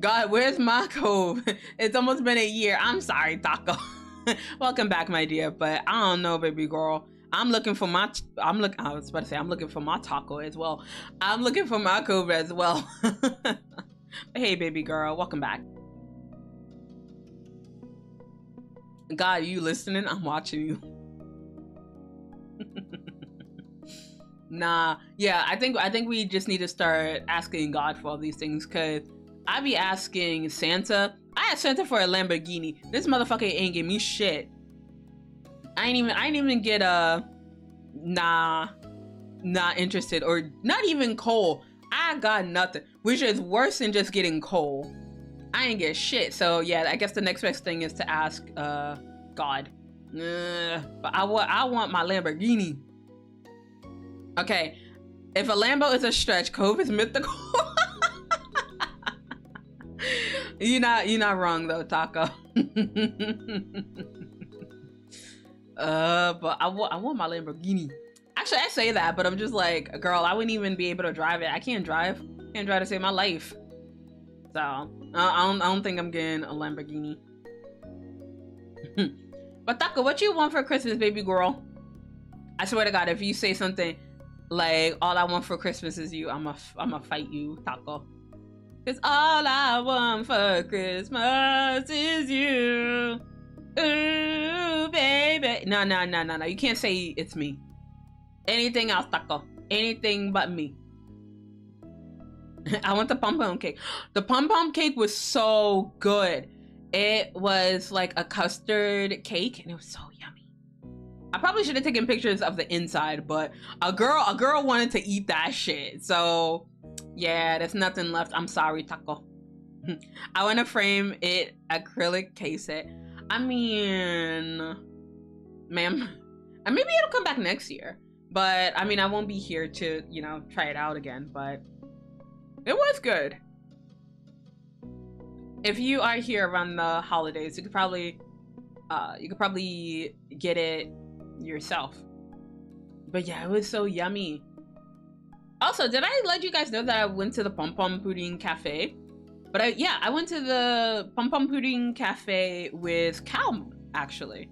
God, where's my cove? It's almost been a year. I'm sorry, Taco. Welcome back, my dear. But I don't know, baby girl. I'm looking for my. I was about to say I'm looking for my taco as well. I'm looking for my cove as well. Hey, baby girl, welcome back. God, you listening? I'm watching you. Nah, yeah, I think we just need to start asking God for all these things, cause I be asking Santa. I asked Santa for a Lamborghini. This motherfucker ain't give me shit. I ain't even get a not interested, or not even coal. I got nothing, which is worse than just getting coal. I ain't get shit. So yeah, I guess the next best thing is to ask God. But I want my Lamborghini. Okay, if a Lambo is a stretch, Cove is mythical. You're not wrong though, Taco. But I want my Lamborghini. Actually, I say that, but I'm just like, girl, I wouldn't even be able to drive it. I can't drive. Can't drive to save my life. So I don't think I'm getting a Lamborghini. But Taco, what you want for Christmas, baby girl? I swear to God, if you say something like all I want for Christmas is you, I'ma fight you, Taco. Cause all I want for Christmas is you. Ooh, baby. No. You can't say it's me. Anything else, Taco. Anything but me. I want the pom-pom cake. The pom-pom cake was so good. It was like a custard cake and it was so yummy. I probably should have taken pictures of the inside, but a girl wanted to eat that shit. So yeah, there's nothing left. I'm sorry, Taco. I want to frame it, acrylic case it. I mean, ma'am, and maybe it'll come back next year. But I mean, I won't be here to, try it out again, but it was good. If you are here around the holidays, you could probably get it yourself. But yeah, it was so yummy. Also, did I let you guys know that I went to the Pom Pom Pudding Cafe? But I went to the Pom Pom Pudding Cafe with Cal, actually.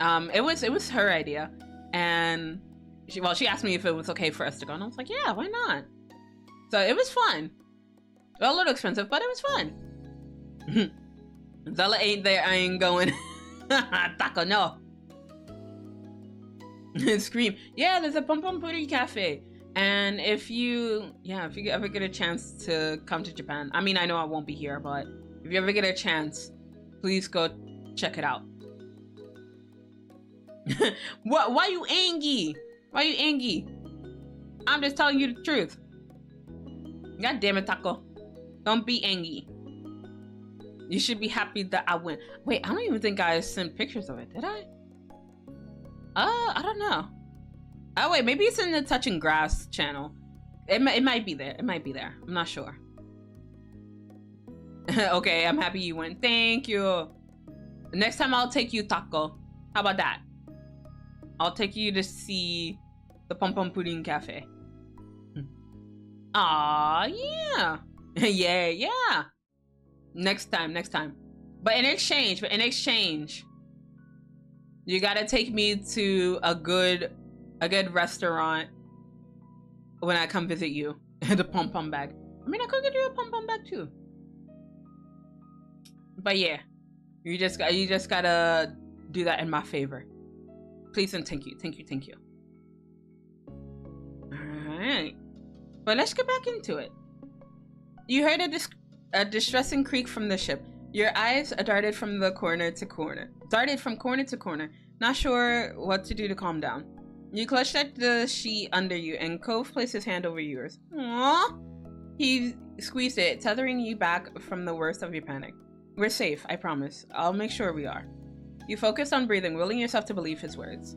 It was her idea, and she asked me if it was okay for us to go, and I was like, yeah, why not? So it was fun. Well, a little expensive, but it was fun. Zela ain't there, I ain't going. Taco, no. Scream. Yeah, there's a Pom Pom Pudding Cafe. And if you ever get a chance to come to Japan, I mean, I know I won't be here, but if you ever get a chance, please go check it out. What? Why you angry? Why you angry? I'm just telling you the truth. God damn it, Taco. Don't be angry. You should be happy that I went. Wait, I don't even think I sent pictures of it, did I? I don't know. Oh wait, maybe it's in the Touching Grass channel. It might be there. It might be there. I'm not sure. Okay, I'm happy you went. Thank you. Next time I'll take you, Taco. How about that? I'll take you to see the Pom Pom Pudding Cafe. Aw, yeah. yeah. Next time. But in exchange, you gotta take me to a good restaurant when I come visit you. The Pom Pom bag. I mean, I could get you a Pom Pom bag too. But yeah, you just gotta do that in my favor. Please and thank you. Alright. But let's get back into it. You heard a distressing creak from the ship. Your eyes darted from corner to corner. Not sure what to do to calm down. You clutched at the sheet under you, and Cove placed his hand over yours. Aww. He squeezed it, tethering you back from the worst of your panic. We're safe, I promise. I'll make sure we are. You focused on breathing, willing yourself to believe his words.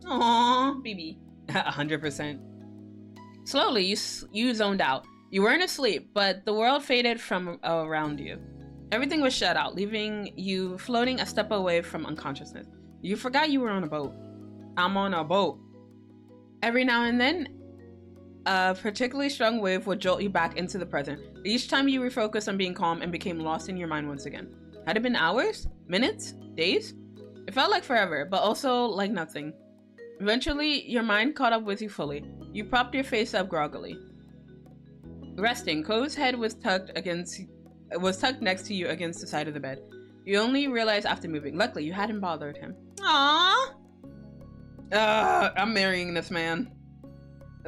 Aww, baby. 100%. Slowly, you zoned out. You weren't asleep, but the world faded from around you. Everything was shut out, leaving you floating a step away from unconsciousness. You forgot you were on a boat. I'm on a boat. Every now and then, A particularly strong wave would jolt you back into the present. Each time you refocused on being calm and became lost in your mind once again. Had it been hours? Minutes? Days? It felt like forever, but also like nothing. Eventually, your mind caught up with you fully. You propped your face up groggily. Resting, Cove's head was tucked next to you against the side of the bed. You only realized after moving. Luckily, you hadn't bothered him. Aww! I'm marrying this man.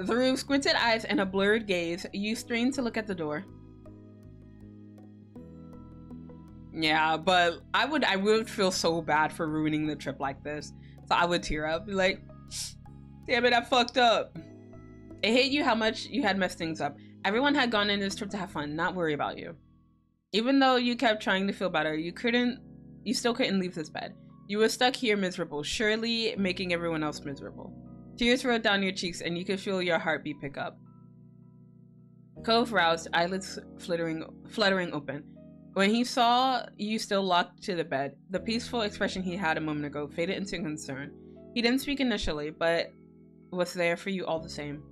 Through squinted eyes and a blurred gaze, you strained to look at the door. Yeah, but I would feel so bad for ruining the trip like this. So I would tear up, be like, damn it, I fucked up. It hit you how much you had messed things up. Everyone had gone in this trip to have fun, not worry about you. Even though you kept trying to feel better, you still couldn't leave this bed. You were stuck here miserable, surely making everyone else miserable. Tears rolled down your cheeks and you could feel your heartbeat pick up. Cove roused, eyelids fluttering open. When he saw you still locked to the bed, the peaceful expression he had a moment ago faded into concern. He didn't speak initially, but was there for you all the same.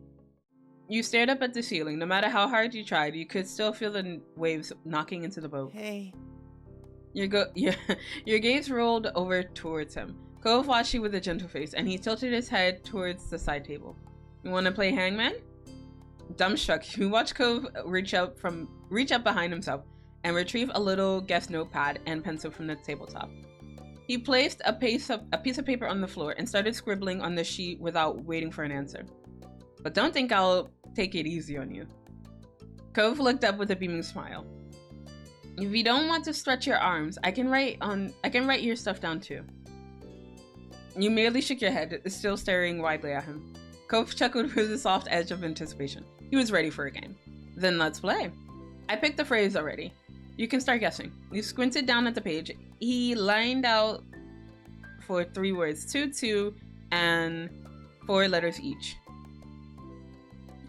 You stared up at the ceiling. No matter how hard you tried, you could still feel the waves knocking into the boat. Hey. Your gaze rolled over towards him. Cove watched you with a gentle face, and he tilted his head towards the side table. You want to play hangman? Dumbstruck, you watch Cove reach up behind himself and retrieve a little guest notepad and pencil from the tabletop. He placed a piece of paper on the floor and started scribbling on the sheet without waiting for an answer. But don't think I'll take it easy on you. Cove looked up with a beaming smile. If you don't want to stretch your arms, I can write your stuff down too. You merely shook your head, still staring widely at him. Cove chuckled with a soft edge of anticipation. He was ready for a game. Then let's play. I picked the phrase already. You can start guessing. You squinted down at the page. He lined out for 3 words, 2, and 4 letters each.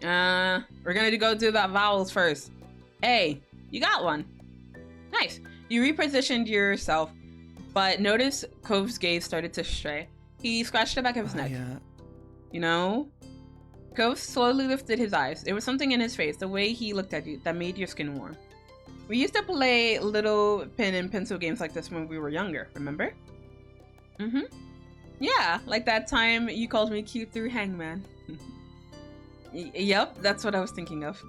We're gonna go do the vowels first. A. You got one. Nice. You repositioned yourself, but notice Cove's gaze started to stray. He scratched the back of his neck. You know? Cove slowly lifted his eyes. There was something in his face, the way he looked at you, that made your skin warm. We used to play little pen and pencil games like this when we were younger, remember? Yeah, like that time you called me cute through Hangman. Yep, that's what I was thinking of.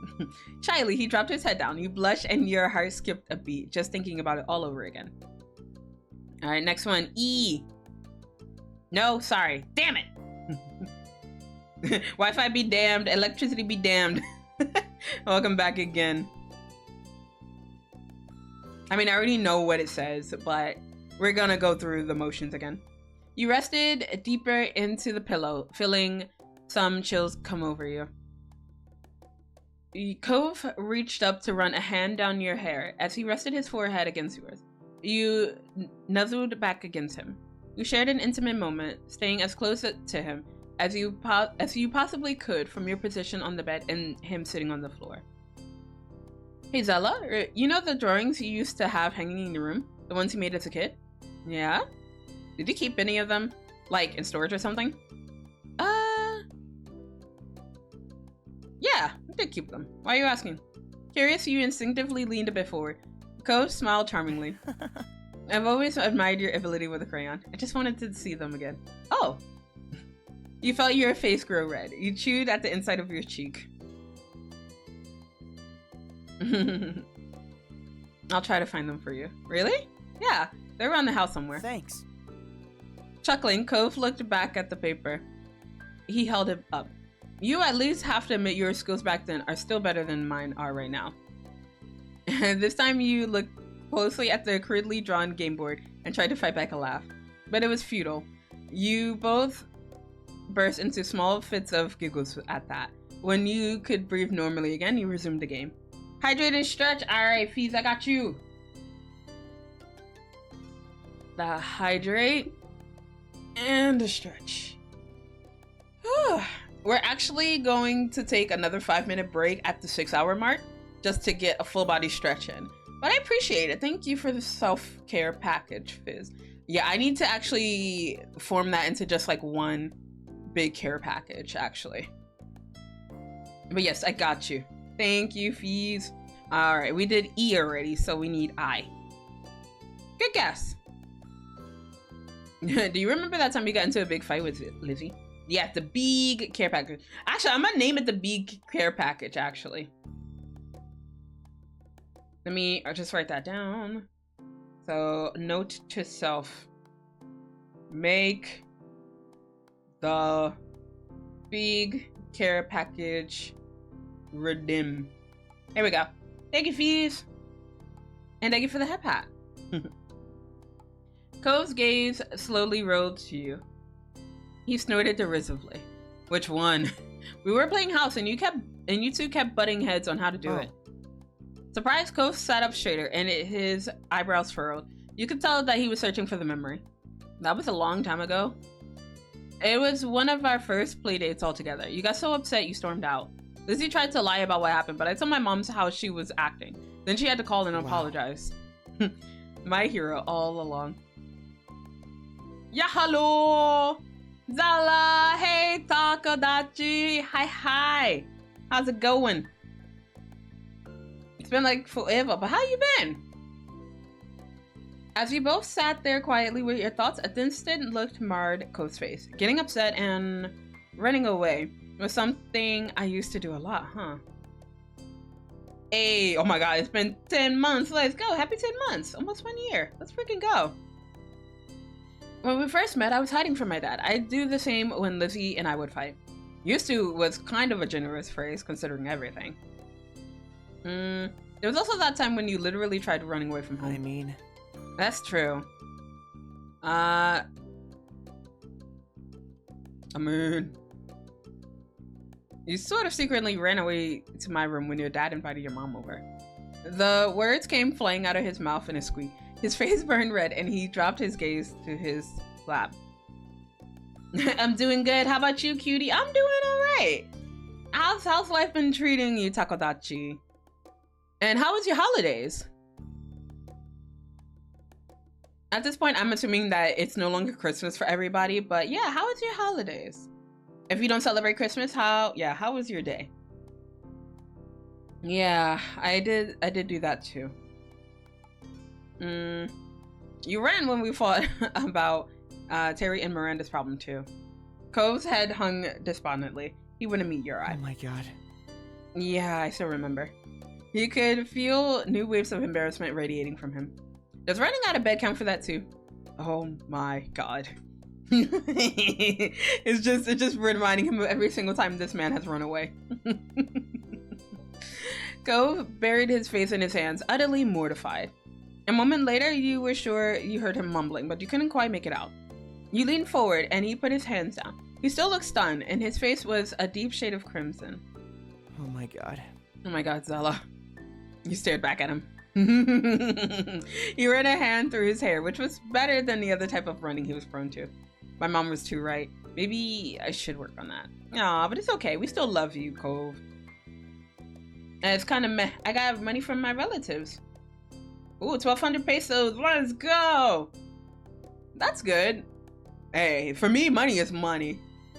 Shyly, he dropped his head down. You blushed and your heart skipped a beat, just thinking about it all over again. Alright, next one. E. No, sorry. Damn it! Wi-Fi be damned. Electricity be damned. Welcome back again. I mean, I already know what it says, but we're gonna go through the motions again. You rested deeper into the pillow, feeling some chills come over you. Cove reached up to run a hand down your hair as he rested his forehead against yours. You nuzzled back against him. You shared an intimate moment, staying as close to him as you possibly could from your position on the bed and him sitting on the floor. Hey Zela, you know the drawings you used to have hanging in the room? The ones you made as a kid? Yeah? Did you keep any of them? Like, in storage or something? Yeah, I did keep them. Why are you asking? Curious, you instinctively leaned a bit forward. Cove smiled charmingly. I've always admired your ability with a crayon. I just wanted to see them again. Oh! You felt your face grow red. You chewed at the inside of your cheek. I'll try to find them for you. Really? Yeah, they're around the house somewhere. Thanks. Chuckling, Cove looked back at the paper. He held it up. You at least have to admit your skills back then are still better than mine are right now. This time you looked closely at the crudely drawn game board and tried to fight back a laugh. But it was futile. You both burst into small fits of giggles at that. When you could breathe normally again, you resumed the game. Hydrate and stretch. Alright, Fees, I got you. The hydrate and the stretch. We're actually going to take another 5-minute break at the 6-hour mark just to get a full body stretch in. But I appreciate it. Thank you for the self-care package, Fizz. Yeah, I need to actually form that into just like one big care package, actually. But yes, I got you. Thank you, Fees. All right, we did E already, so we need I. Good guess. Do you remember that time you got into a big fight with Lizzie? Yeah, the big care package. Actually, I'm gonna name it the big care package, actually. Let me just write that down. So, note to self. Make the big care package redeem. Here we go. Thank you, Fees. And thank you for the head pat. Cove's gaze slowly rolled to you. He snorted derisively. Which one? We were playing house and you two kept butting heads on how to do it. Surprised, Cove sat up straighter and his eyebrows furrowed. You could tell that he was searching for the memory. That was a long time ago. It was one of our first play dates all together. You got so upset you stormed out. Lizzie tried to lie about what happened, but I told my mom how she was acting. Then she had to call and apologize. My hero all along. Yeah, hello! Zela! Hey, Takadachi! Hi! How's it going? It's been like forever, but how you been? As you both sat there quietly with your thoughts, a distant look marred Cove's face. Getting upset and running away was something I used to do a lot, huh? Hey, oh my god, it's been 10 months. Let's go. Happy 10 months. Almost 1 year. Let's freaking go. When we first met, I was hiding from my dad. I'd do the same when Lizzie and I would fight. Used to was kind of a generous phrase, considering everything. There was also that time when you literally tried running away from home. I mean... That's true. You sort of secretly ran away to my room when your dad invited your mom over. The words came flying out of his mouth in a squeak. His face burned red and he dropped his gaze to his lap. I'm doing good. How about you, cutie? I'm doing alright. How's life been treating you, Takodachi? And how was your holidays? At this point, I'm assuming that it's no longer Christmas for everybody, but yeah, how was your holidays? If you don't celebrate Christmas, how was your day? Yeah, I did do that too. You ran when we fought about Terry and Miranda's problem too. Cove's head hung despondently. He wouldn't meet your eye. Oh my god. Yeah, I still remember. You could feel new waves of embarrassment radiating from him. Does running out of bed count for that too? Oh my god. It's just reminding him of every single time this man has run away. Cove buried his face in his hands, utterly mortified. A moment later, you were sure you heard him mumbling, but you couldn't quite make it out. You leaned forward and he put his hands down. He still looked stunned, and his face was a deep shade of crimson. Oh my god. Oh my god, Zela. You stared back at him. You ran a hand through his hair, which was better than the other type of running he was prone to. My mom was too right. Maybe I should work on that. Aw, but it's okay. We still love you, Cove. And it's kind of meh. I got money from my relatives. Ooh, 1,200 pesos. Let's go. That's good. Hey, for me, money is money.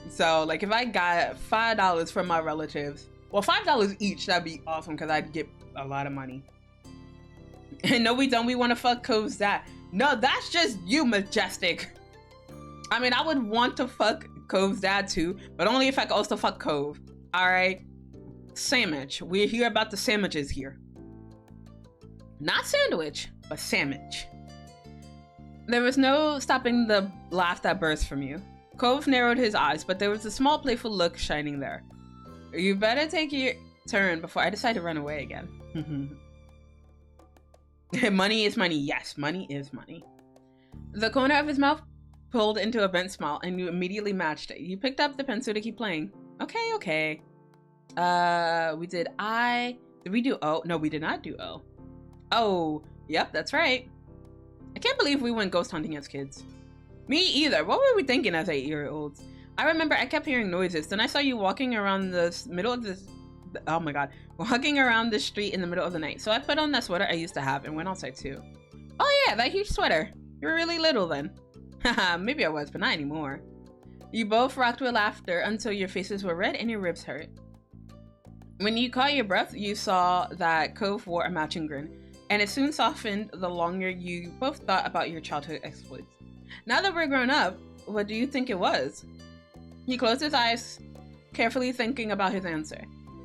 So, like, if I got $5 from my relatives, well, $5 each, that'd be awesome because I'd get a lot of money. And no, we don't. We want to fuck Cove's dad. No, that's just you, Majestic. I mean, I would want to fuck Cove's dad too, but only if I could also fuck Cove. All right. Sandwich. We're here about the sandwiches here. Not sandwich, but sandwich. There was no stopping the laugh that burst from you. Cove narrowed his eyes, but there was a small playful look shining there. You better take your turn before I decide to run away again. Money is money. Yes, money is money. The corner of his mouth pulled into a bent smile, and you immediately matched it. You picked up the pencil to keep playing. Okay. We did I. Did we do O? No, we did not do O. Oh, yep, that's right. I can't believe we went ghost hunting as kids. Me either. What were we thinking as 8-year-olds? I remember I kept hearing noises. Then I saw you walking around the middle of this. Oh my god. Walking around the street in the middle of the night. So I put on that sweater I used to have and went outside too. Oh yeah, that huge sweater. You were really little then. Haha, maybe I was, but not anymore. You both rocked with laughter until your faces were red and your ribs hurt. When you caught your breath, you saw that Cove wore a matching grin, and it soon softened the longer you both thought about your childhood exploits. Now that we're grown up, what do you think it was? He closed his eyes, carefully thinking about his answer.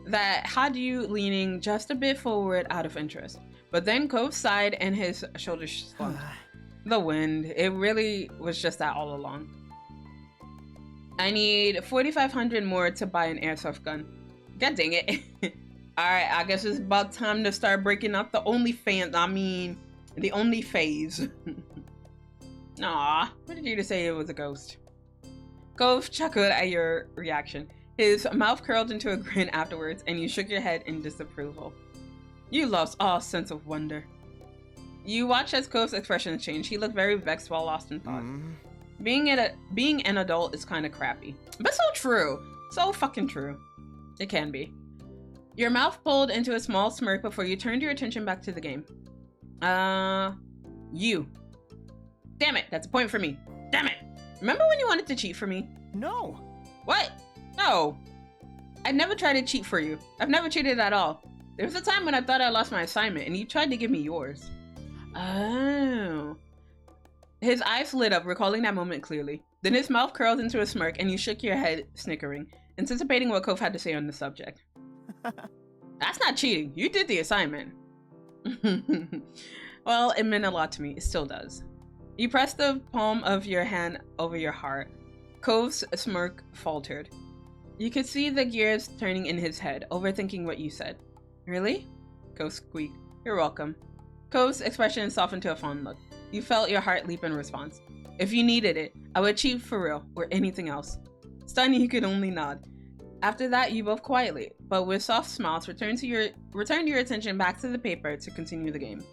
That had you leaning just a bit forward out of interest. But then Cove sighed and his shoulders slumped. The wind. It really was just that all along. I need 4,500 more to buy an airsoft gun. God dang it. Alright, I guess it's about time to start breaking up the only phase. Aw, what did you just say it was a ghost? Cove chuckled at your reaction. His mouth curled into a grin afterwards, and you shook your head in disapproval. You lost all sense of wonder. You watched as Cove's expression changed. He looked very vexed while lost in thought. Being an adult is kind of crappy. But so true. So fucking true. It can be. Your mouth pulled into a small smirk before you turned your attention back to the game. You. Damn it, that's a point for me. Damn it. Remember when you wanted to cheat for me? No. What? No. I'd never tried to cheat for you. I've never cheated at all. There was a time when I thought I lost my assignment and you tried to give me yours. Oh. His eyes lit up, recalling that moment clearly. Then his mouth curled into a smirk and you shook your head, snickering, anticipating what Cove had to say on the subject. That's not cheating. You did the assignment. Well, it meant a lot to me. It still does. You pressed the palm of your hand over your heart. Cove's smirk faltered. You could see the gears turning in his head, overthinking what you said. Really? Cove squeaked. You're welcome. Cove's expression softened to a fond look. You felt your heart leap in response. If you needed it, I would cheat for real, or anything else. Stunned, you could only nod. After that, you both quietly, but with soft smiles, returned your attention back to the paper to continue the game.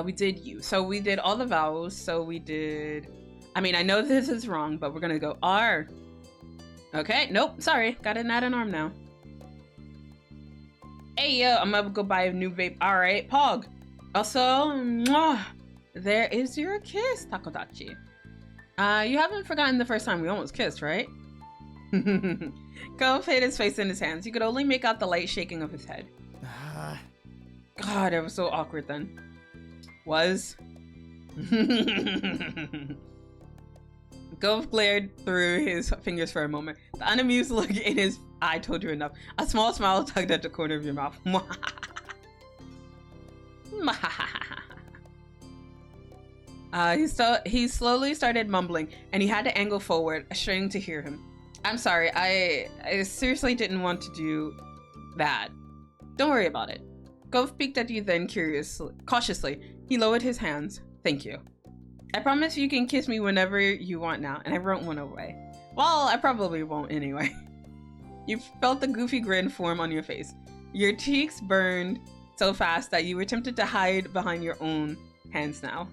We did you. So we did all the vowels, so we did... I mean, I know this is wrong, but we're gonna go R. Okay, nope, sorry. Gotta add an arm now. Hey, yo, I'm gonna go buy a new vape. Alright, Pog. Also, mwah, there is your kiss, Takodachi. You haven't forgotten the first time we almost kissed, right? Cove hid his face in his hands. You could only make out the light shaking of his head. God, it was so awkward then. Was? Cove glared through his fingers for a moment. The unamused look in his eye told you enough. A small smile tugged at the corner of your mouth. He slowly started mumbling, and he had to angle forward, straining to hear him. I'm sorry, I seriously didn't want to do that. Don't worry about it. Cove peeked at you then, cautiously. He lowered his hands. Thank you. I promise you can kiss me whenever you want now, and I wrote one away. Well, I probably won't anyway. You felt the goofy grin form on your face. Your cheeks burned so fast that you were tempted to hide behind your own hands now.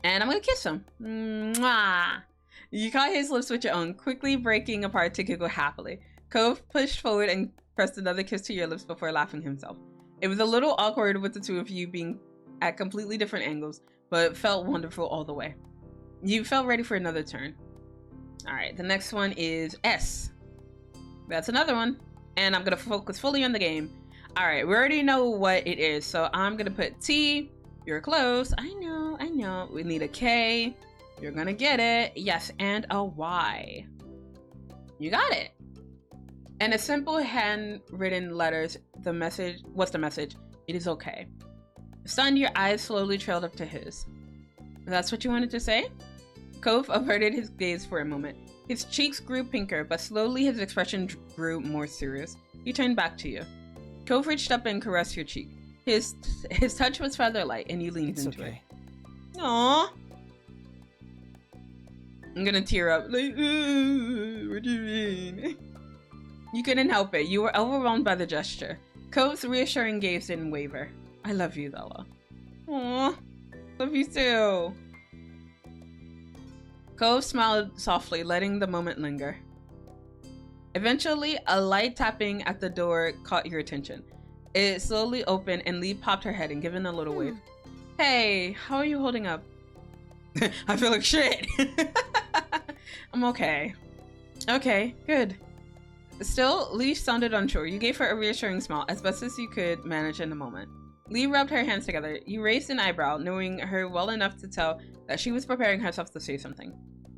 And I'm gonna kiss him. Mwah! You caught his lips with your own, quickly breaking apart to giggle happily. Cove pushed forward and pressed another kiss to your lips before laughing himself. It was a little awkward with the two of you being at completely different angles, but felt wonderful all the way. You felt ready for another turn. Alright, the next one is S. That's another one. And I'm gonna focus fully on the game. Alright, we already know what it is, so I'm gonna put T. You're close. I know. We need a K. You're gonna get it. Yes, and a Y. You got it. And a simple handwritten letters. The message. What's the message? It is okay. Stunned, your eyes slowly trailed up to his. That's what you wanted to say? Cove averted his gaze for a moment. His cheeks grew pinker, but slowly his expression grew more serious. He turned back to you. Cove reached up and caressed your cheek. His touch was rather light, and you leaned into it. Aww. I'm gonna tear up. Like, what do you mean? You couldn't help it. You were overwhelmed by the gesture. Cove's reassuring gaze didn't waver. I love you, Zela. Aww. Love you too. Cove smiled softly, letting the moment linger. Eventually, a light tapping at the door caught your attention. It slowly opened and Lee popped her head and given a little wave. Hey, how are you holding up? I feel like shit. I'm okay. Okay, good. Still, Lee sounded unsure. You gave her a reassuring smile, as best as you could manage in the moment. Lee rubbed her hands together. You raised an eyebrow, knowing her well enough to tell that she was preparing herself to say something.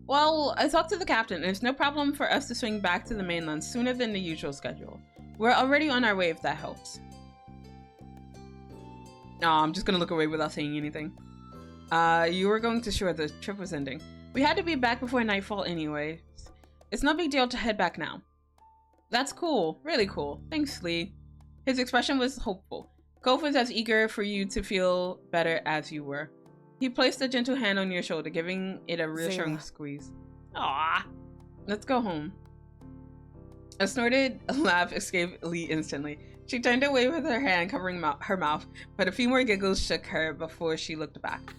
Well, I talked to the captain, and it's no problem for us to swing back to the mainland sooner than the usual schedule. We're already on our way, if that helps. No, I'm just gonna look away without saying anything. You were going to shore, the trip was ending. We had to be back before nightfall anyway. It's no big deal to head back now. That's cool. Really cool. Thanks, Lee. His expression was hopeful. Cove was as eager for you to feel better as you were. He placed a gentle hand on your shoulder, giving it a reassuring Zela. squeeze. Aww. Let's go home. A snorted laugh escaped Lee instantly. She turned away with her hand covering her mouth, but a few more giggles shook her before she looked back.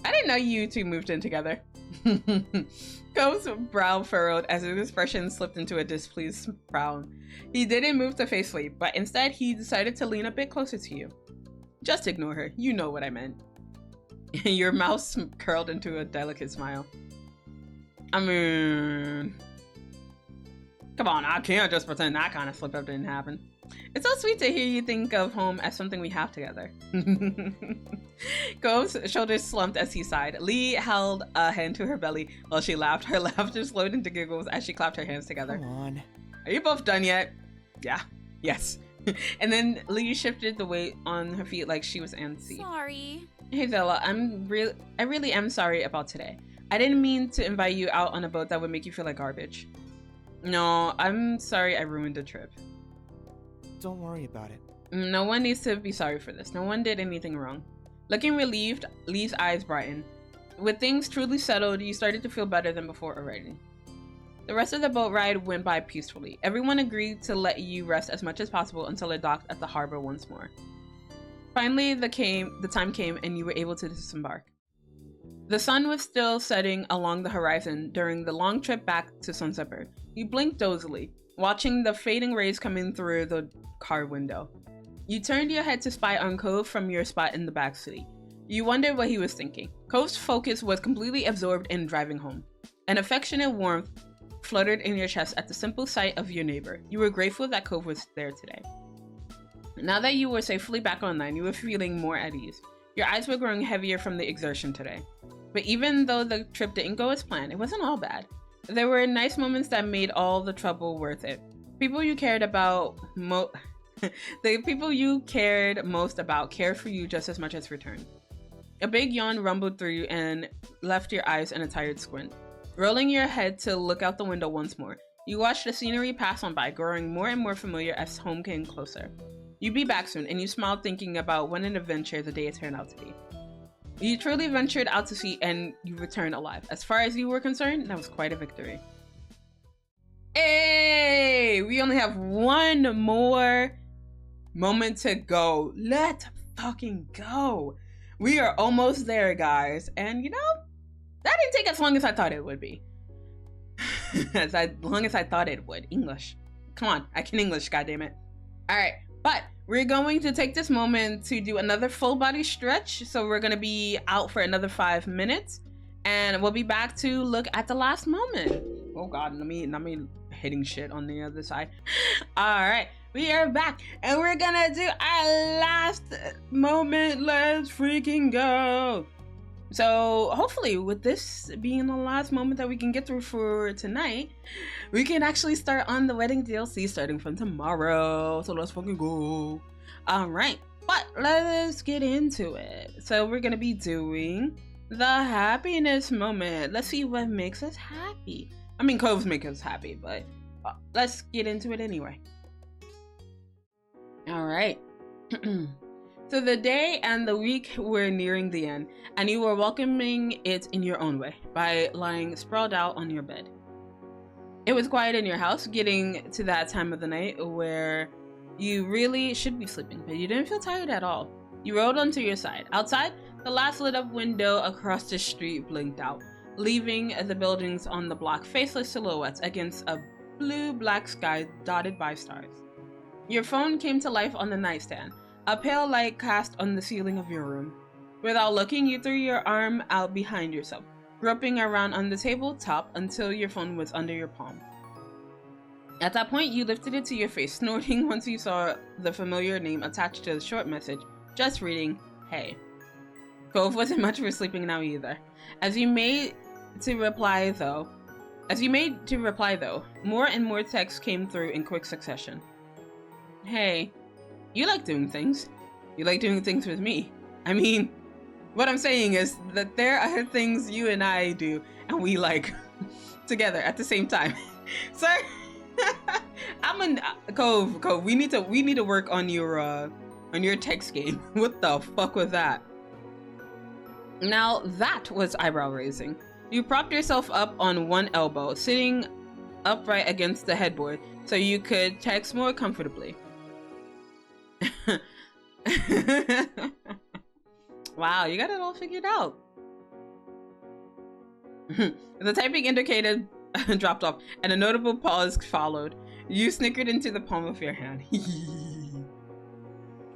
I didn't know you two moved in together. Cove's brow furrowed as his expression slipped into a displeased frown. He didn't move to face Lee, but instead he decided to lean a bit closer to you. Just ignore her. You know what I meant. Your mouth curled into a delicate smile. I mean... Come on, I can't just pretend that kind of slip-up didn't happen. It's so sweet to hear you think of home as something we have together. Cove's shoulders slumped as he sighed. Lee held a hand to her belly while she laughed. Her laughter slowed into giggles as she clapped her hands together. Come on. Are you both done yet? Yeah. Yes. And then Lee shifted the weight on her feet like she was antsy. Sorry. Hey Zela, I really am sorry about today. I didn't mean to invite you out on a boat that would make you feel like garbage. No, I'm sorry I ruined the trip. Don't worry about it. No one needs to be sorry for this. No one did anything wrong. Looking relieved, Lee's eyes brightened. With things truly settled, you started to feel better than before already. The rest of the boat ride went by peacefully. Everyone agreed to let you rest as much as possible until it docked at the harbor once more. Finally, the time came and you were able to disembark. The sun was still setting along the horizon during the long trip back to Sunsetburg. You blinked dozily, watching the fading rays coming through the car window. You turned your head to spy on Cove from your spot in the back seat. You wondered what he was thinking. Cove's focus was completely absorbed in driving home. An affectionate warmth fluttered in your chest at the simple sight of your neighbor. You were grateful that Cove was there today. Now that you were safely back online, you were feeling more at ease. Your eyes were growing heavier from the exertion today. But even though the trip didn't go as planned, it wasn't all bad. There were nice moments that made all the trouble worth it. People you cared about the people you cared most about cared for you just as much as returned. A big yawn rumbled through you and left your eyes in a tired squint. Rolling your head to look out the window once more, you watched the scenery pass on by, growing more and more familiar as home came closer. You'd be back soon, and you smiled thinking about what an adventure the day turned out to be. You truly ventured out to sea and you returned alive. As far as you were concerned, that was quite a victory. Hey! We only have one more moment to go. Let's fucking go. We are almost there, guys. And you know, that didn't take as long as I thought it would be. As long as I thought it would. English. Come on, I can English, goddammit. Alright, but we're going to take this moment to do another full body stretch. So we're gonna be out for another 5 minutes. And we'll be back to look at the last moment. Oh god, let me hitting shit on the other side. Alright, we are back. And we're gonna do our last moment. Let's freaking go. So hopefully with this being the last moment that we can get through for tonight, we can actually start on the wedding DLC starting from tomorrow. So let's fucking go. All right, but let's get into it. So we're gonna be doing the happiness moment. Let's see what makes us happy. I mean, Coves make us happy, but let's get into it anyway. All right. So the day and the week were nearing the end, and you were welcoming it in your own way by lying sprawled out on your bed. It was quiet in your house, getting to that time of the night where you really should be sleeping, but you didn't feel tired at all. You rolled onto your side. Outside, the last lit up window across the street blinked out, leaving the buildings on the block faceless silhouettes against a blue-black sky dotted by stars. Your phone came to life on the nightstand, a pale light cast on the ceiling of your room. Without looking, you threw your arm out behind yourself, groping around on the tabletop until your phone was under your palm. At that point, you lifted it to your face, snorting once you saw the familiar name attached to the short message, just reading, "Hey." Cove wasn't much for sleeping now either. As you made to reply though, more and more texts came through in quick succession. "Hey, you like doing things. You like doing things with me. I mean, what I'm saying is that there are things you and I do and we like together at the same time." Sir, Cove, we need to work on your text game. What the fuck was that? Now that was eyebrow raising. You propped yourself up on one elbow, sitting upright against the headboard so you could text more comfortably. Wow, you got it all figured out. The typing indicator dropped off and a notable pause followed. You snickered into the palm of your hand.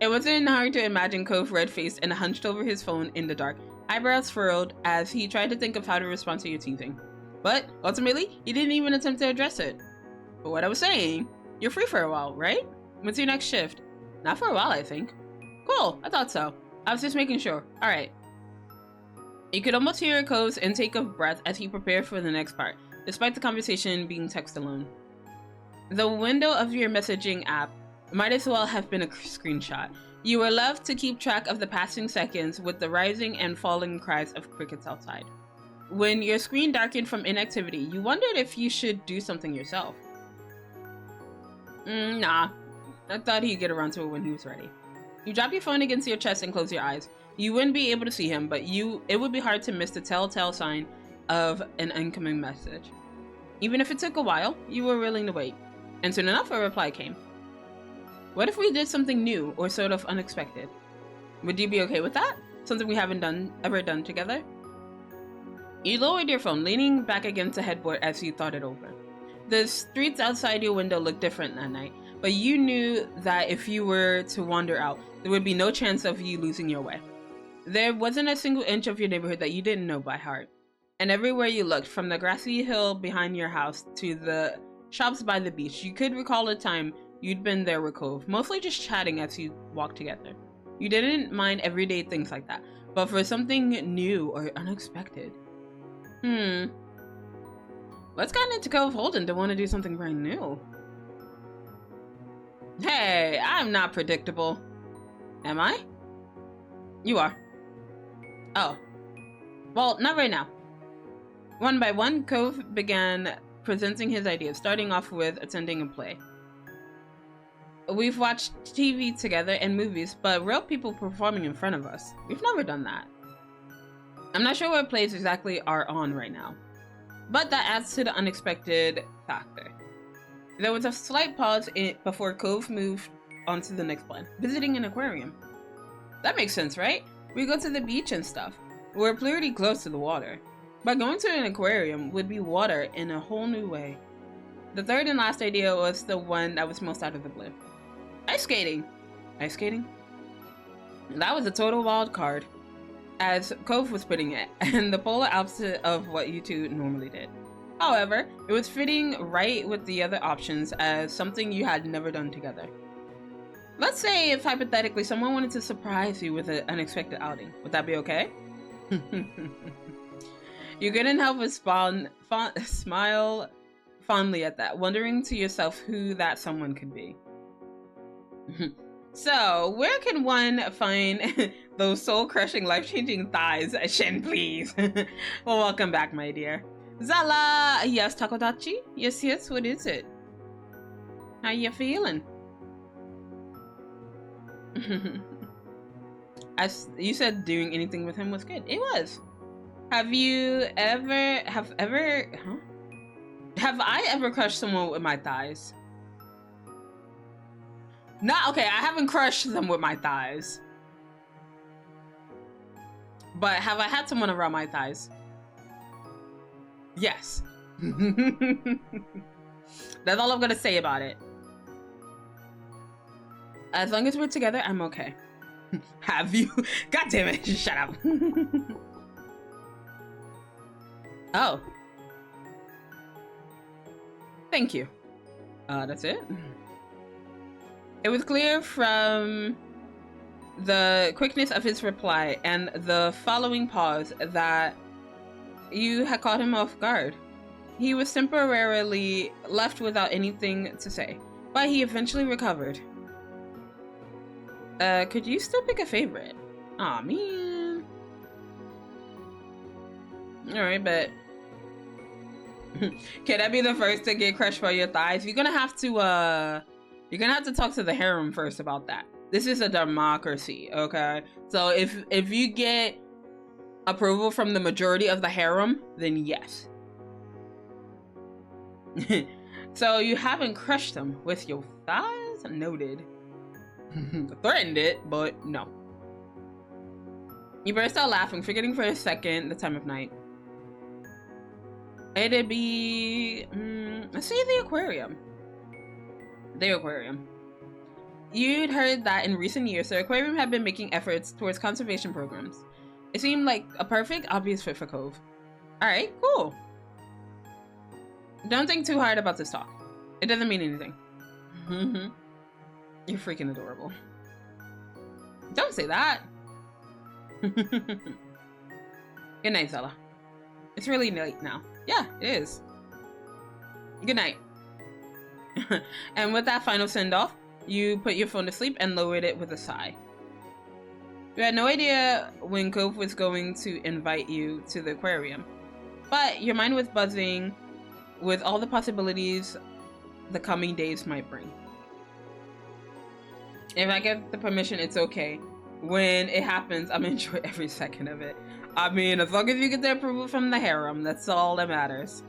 It wasn't hard to imagine Cove red-faced and hunched over his phone in the dark, eyebrows furrowed as he tried to think of how to respond to your teasing. But ultimately, he didn't even attempt to address it. But what I was saying, you're free for a while, right? When's your next shift? Not for a while, I think. Cool, I thought so. I was just making sure. Alright. You could almost hear Cove's intake of breath as he prepared for the next part, despite the conversation being text alone. The window of your messaging app might as well have been a screenshot. You were left to keep track of the passing seconds with the rising and falling cries of crickets outside. When your screen darkened from inactivity, you wondered if you should do something yourself. Nah. I thought he'd get around to it when he was ready. You drop your phone against your chest and close your eyes. You wouldn't be able to see him, but it would be hard to miss the telltale sign of an incoming message. Even if it took a while, you were willing to wait. And soon enough, a reply came. What if we did something new or sort of unexpected? Would you be okay with that? Something we haven't ever done together? You lowered your phone, leaning back against the headboard as you thought it over. The streets outside your window looked different that night, but you knew that if you were to wander out, there would be no chance of you losing your way. There wasn't a single inch of your neighborhood that you didn't know by heart. And everywhere you looked, from the grassy hill behind your house to the shops by the beach, you could recall a time you'd been there with Cove, mostly just chatting as you walked together. You didn't mind everyday things like that, but for something new or unexpected. What's gotten into Cove Holden to want to do something brand new? Hey, I'm not predictable. Am I? You are. Oh. Well, not right now. One by one, Cove began presenting his ideas, starting off with attending a play. We've watched TV together and movies, but real people performing in front of us. We've never done that. I'm not sure what plays exactly are on right now, but that adds to the unexpected factor. There was a slight pause before Cove moved on to the next plan, visiting an aquarium. That makes sense, right? We go to the beach and stuff. We're pretty close to the water. But going to an aquarium would be water in a whole new way. The third and last idea was the one that was most out of the blue. Ice skating. Ice skating? That was a total wild card, as Cove was putting it, and the polar opposite of what you two normally did. However, it was fitting right with the other options as something you had never done together. Let's say if hypothetically someone wanted to surprise you with an unexpected outing. Would that be okay? You couldn't help but smile fondly at that, wondering to yourself who that someone could be. So, where can one find those soul-crushing, life-changing thighs? Shin, please. Well, welcome back, my dear. Zela! Yes, Takodachi? Yes, what is it? How you feeling? As you said, doing anything with him was good. It was. Have I ever crushed someone with my thighs? Okay, I haven't crushed them with my thighs. But have I had someone around my thighs? Yes. That's all I'm gonna say about it. As long as we're together, I'm okay. Have you? God damn it, shut up. Oh. Thank you. That's it. It was clear from the quickness of his reply and the following pause that you had caught him off guard. He was temporarily left without anything to say, but he eventually recovered. Could you still pick a favorite? Aw, man. Alright, but can I be the first to get crushed by your thighs? You're gonna have to talk to the harem first about that. This is a democracy, okay? So if you get approval from the majority of the harem, then yes. So you haven't crushed him with your thighs? Noted. Threatened it, but no. You burst out laughing, forgetting for a second the time of night. It'd be... let's see, the aquarium. The aquarium. You'd heard that in recent years, the aquarium had been making efforts towards conservation programs. It seemed like a perfect, obvious fit for Cove. Alright, cool. Don't think too hard about this talk. It doesn't mean anything. You're freaking adorable. Don't say that. Good night, Zela. It's really late now. Yeah, it is. Good night. And with that final send-off, you put your phone to sleep and lowered it with a sigh. You had no idea when Cove was going to invite you to the aquarium, but your mind was buzzing with all the possibilities the coming days might bring. If I get the permission, it's okay. When it happens, I'm enjoy every second of it. I mean, as long as you get the approval from the harem, that's all that matters.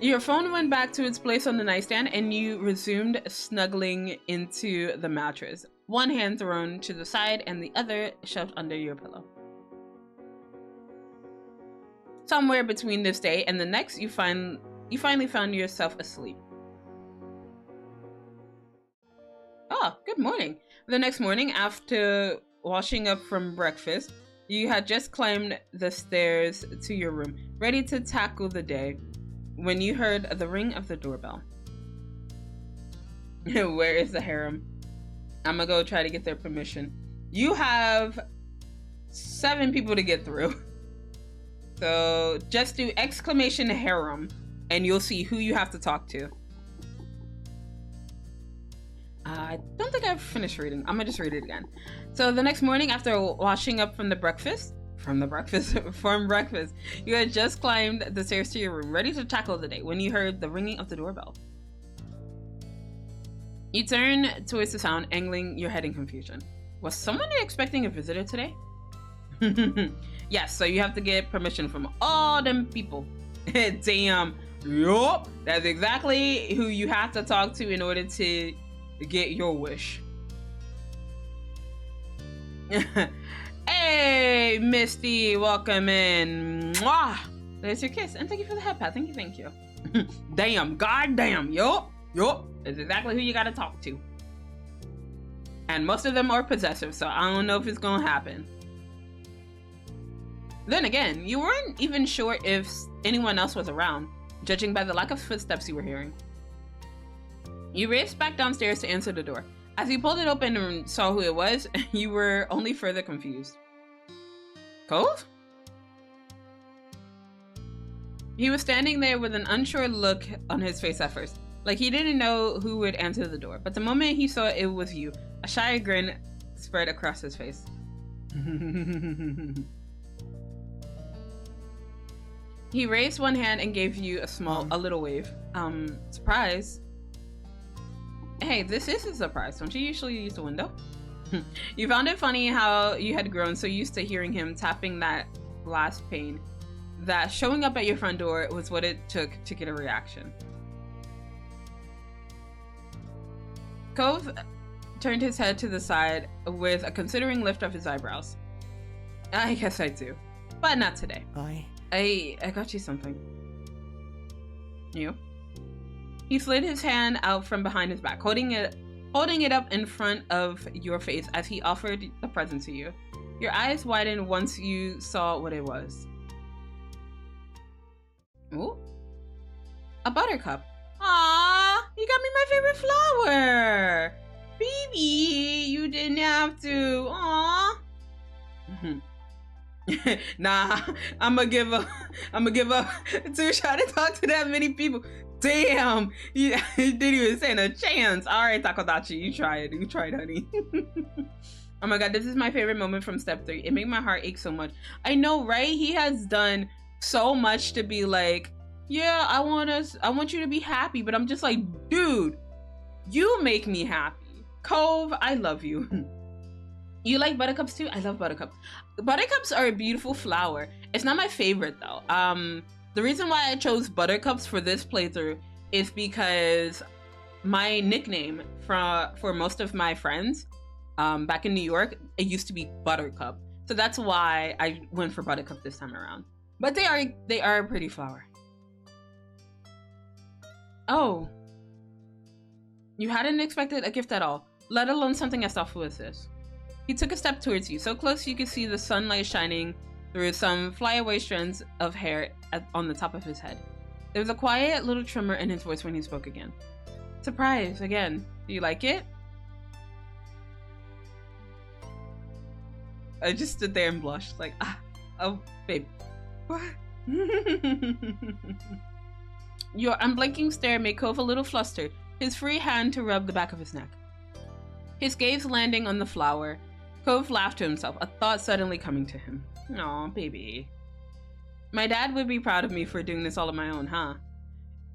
Your phone went back to its place on the nightstand and you resumed snuggling into the mattress, one hand thrown to the side and the other shoved under your pillow. Somewhere between this day and the next, you finally found yourself asleep. Oh, good morning. The next morning, after washing up from breakfast, you had just climbed the stairs to your room, ready to tackle the day, when you heard the ring of the doorbell. Where is the harem? I'm gonna go try to get their permission. You have 7 people to get through. So just do exclamation harem and you'll see who you have to talk to. I don't think I've finished reading. I'm gonna just read it again. So the next morning, after washing up from breakfast, you had just climbed the stairs to your room, ready to tackle the day, when you heard the ringing of the doorbell. You turned towards the sound, angling your head in confusion. Was someone expecting a visitor today? Yes, so you have to get permission from all them people. Damn. Yup. That's exactly who you have to talk to in order to get your wish. Hey, Misty, welcome in. Mwah! There's your kiss, and thank you for the head pat. Thank you. Damn, goddamn, yup. That's exactly who you gotta talk to. And most of them are possessive, so I don't know if it's gonna happen. Then again, you weren't even sure if anyone else was around, judging by the lack of footsteps you were hearing. You raced back downstairs to answer the door. As you pulled it open and saw who it was, you were only further confused. Cove? He was standing there with an unsure look on his face at first, like he didn't know who would answer the door, but the moment he saw it was you, a shy grin spread across his face. He raised one hand and gave you a little wave. Surprise. Hey, this is a surprise. Don't you usually use the window? You found it funny how you had grown so used to hearing him tapping that glass pane that showing up at your front door was what it took to get a reaction. Cove turned his head to the side with a considering lift of his eyebrows. I guess I do, but not today. I got you something. You? He slid his hand out from behind his back, holding it up in front of your face as he offered the present to you. Your eyes widened once you saw what it was. Ooh. a buttercup. Aw, you got me my favorite flower. Baby, you didn't have to. Aw. Nah, I'm gonna give up to try to talk to that many people. Damn, you didn't even stand a chance. All right, Takodachi, you tried, honey. Oh my god, this is my favorite moment from step 3. It made my heart ache so much. I know, right? He has done so much to be like, yeah, I want you to be happy, but I'm just like, dude, you make me happy. Cove, I love you. You like buttercups too? I love buttercups. Buttercups are a beautiful flower. It's not my favorite though. The reason why I chose buttercups for this playthrough is because my nickname for most of my friends back in New York, it used to be Buttercup. So that's why I went for Buttercup this time around. But they are a pretty flower. Oh. You hadn't expected a gift at all, let alone something as thoughtful as this. He took a step towards you, so close you could see the sunlight shining through some flyaway strands of hair on the top of his head. There was a quiet little tremor in his voice when he spoke again. Surprise, again. Do you like it? I just stood there and blushed, like, oh, babe. What? Your unblinking stare made Cove a little flustered, his free hand to rub the back of his neck. His gaze landing on the flower, Cove laughed to himself, a thought suddenly coming to him. Aw, baby. My dad would be proud of me for doing this all on my own, huh?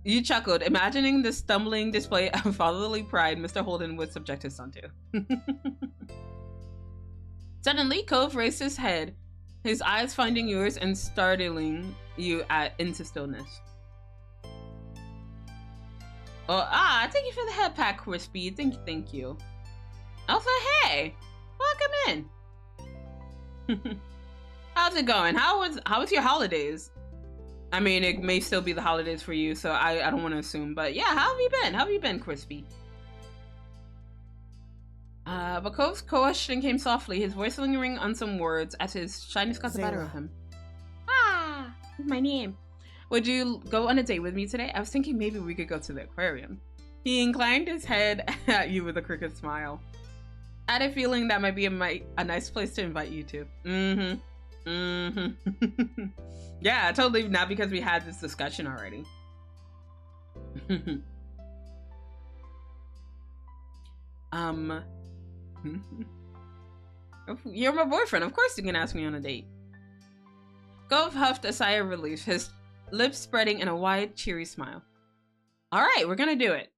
You chuckled, imagining the stumbling display of fatherly pride Mr. Holden would subject his son to. Suddenly, Cove raised his head, his eyes finding yours and startling you into stillness. Oh, thank you for the head pack, Crispy. Thank you. Also, hey, welcome in. How's it going? How was your holidays? I mean, it may still be the holidays for you, so I don't want to assume, but yeah, how have you been? How have you been, Crispy? But Cove's question came softly, his voice lingering on some words as his shyness got the better of him. My name. Would you go on a date with me today? I was thinking maybe we could go to the aquarium. He inclined his head at you with a crooked smile. I had a feeling that might be a nice place to invite you to. Yeah, totally, not because we had this discussion already. You're my boyfriend, of course you can ask me on a date. Gove huffed a sigh of relief, his lips spreading in a wide, cheery smile. Alright, we're gonna do it.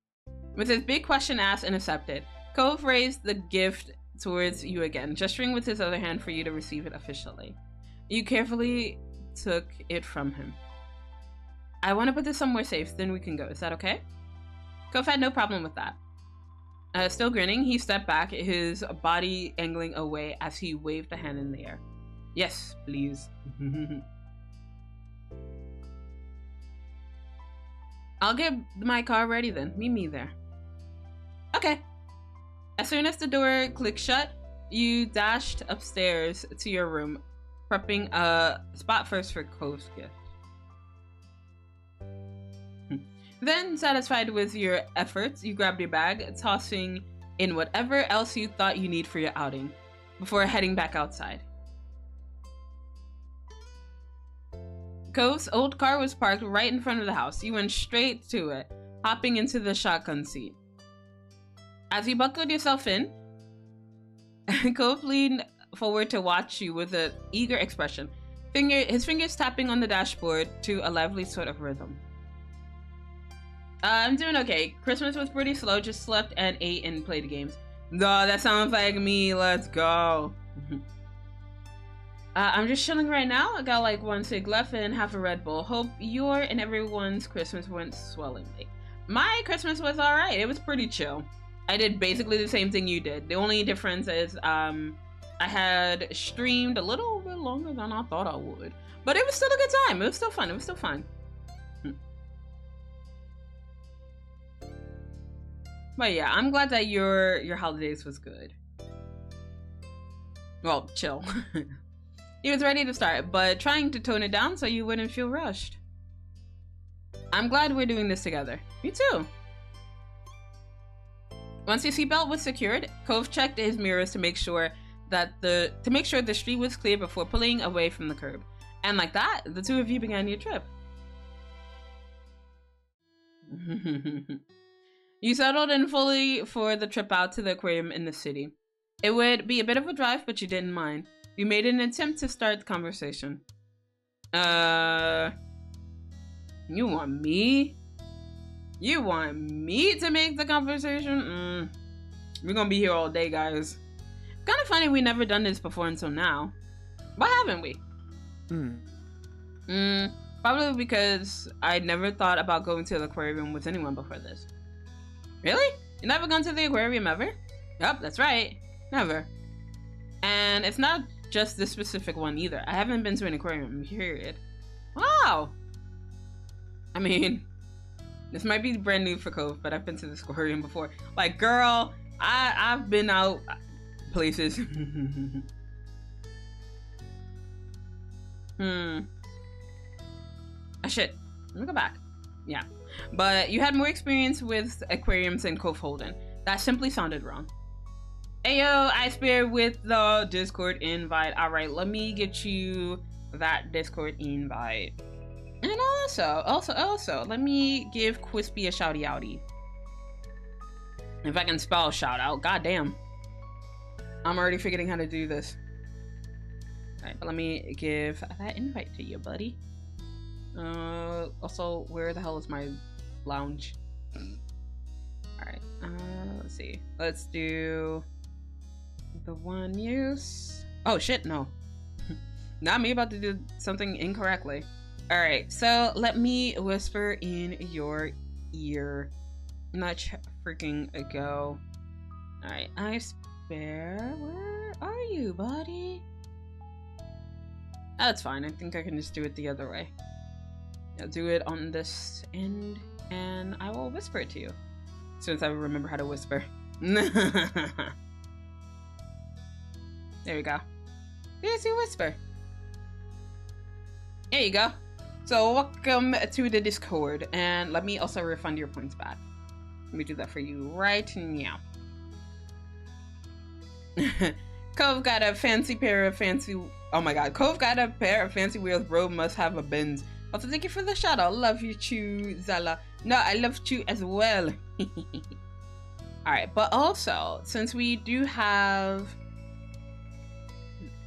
With his big question asked and accepted, Cove raised the gift towards you again, gesturing with his other hand for you to receive it officially. You carefully took it from him. I want to put this somewhere safe, then we can go. Is that okay? Cove had no problem with that. Still grinning, he stepped back, his body angling away as he waved a hand in the air. Yes, please. I'll get my car ready then. Meet me there. Okay. As soon as the door clicked shut, you dashed upstairs to your room, prepping a spot first for Cove's gift. Then, satisfied with your efforts, you grabbed your bag, tossing in whatever else you thought you need for your outing, before heading back outside. Cove's old car was parked right in front of the house. You went straight to it, hopping into the shotgun seat. As you buckled yourself in, Cove leaned forward to watch you with an eager expression, his fingers tapping on the dashboard to a lively sort of rhythm. I'm doing okay. Christmas was pretty slow, just slept and ate and played games. No, that sounds like me. Let's go. I'm just chilling right now. I got like 1 cig left and half a Red Bull. Hope your and everyone's Christmas went swellingly. My Christmas was alright. It was pretty chill. I did basically the same thing you did. The only difference is I had streamed a little bit longer than I thought I would. But it was still a good time. It was still fun. It was still fun. But yeah, I'm glad that your holidays was good. Well, chill. He was ready to start, but trying to tone it down so you wouldn't feel rushed. I'm glad we're doing this together. Me too. Once your seatbelt was secured, Cove checked his mirrors to make sure that the street was clear before pulling away from the curb. And like that, the two of you began your trip. You settled in fully for the trip out to the aquarium in the city. It would be a bit of a drive, but you didn't mind. You made an attempt to start the conversation. You want me? You want me to make the conversation? We're gonna be here all day, guys. Kind of funny we never done this before until now. Why haven't we? Probably because I never thought about going to the aquarium with anyone before this. Really? You never gone to the aquarium ever? Yup, that's right. Never. And it's not just this specific one either. I haven't been to an aquarium, period. Wow! I mean, this might be brand new for Cove, but I've been to this aquarium before. Like, girl, I've been out places. Shit. Let me go back. Yeah. But you had more experience with aquariums than Cove Holden. That simply sounded wrong. Ayo, Ice Bear with the Discord invite. Alright, let me get you that Discord invite. And also, let me give Quispy a shouty outy. If I can spell shout out, goddamn. I'm already forgetting how to do this. Alright, but let me give that invite to you, buddy. Also, where the hell is my lounge? Alright, let's see. Let's do the one use. Oh shit, no. Not me about to do something incorrectly. Alright, so let me whisper in your ear. Not freaking go. Alright, Ice Bear, where are you, buddy? That's fine. I think I can just do it the other way. I'll do it on this end, and I will whisper it to you. As soon as I remember how to whisper. There we go. There's your whisper. There you go. So welcome to the Discord, and let me also refund your points back. Let me do that for you right now. Cove got a fancy pair of fancy... Oh my god. Cove got a pair of fancy wheels. Bro must have a Benz. Also, thank you for the shout out. Love you too, Zela. No, I love you as well. Alright, but also, since we do have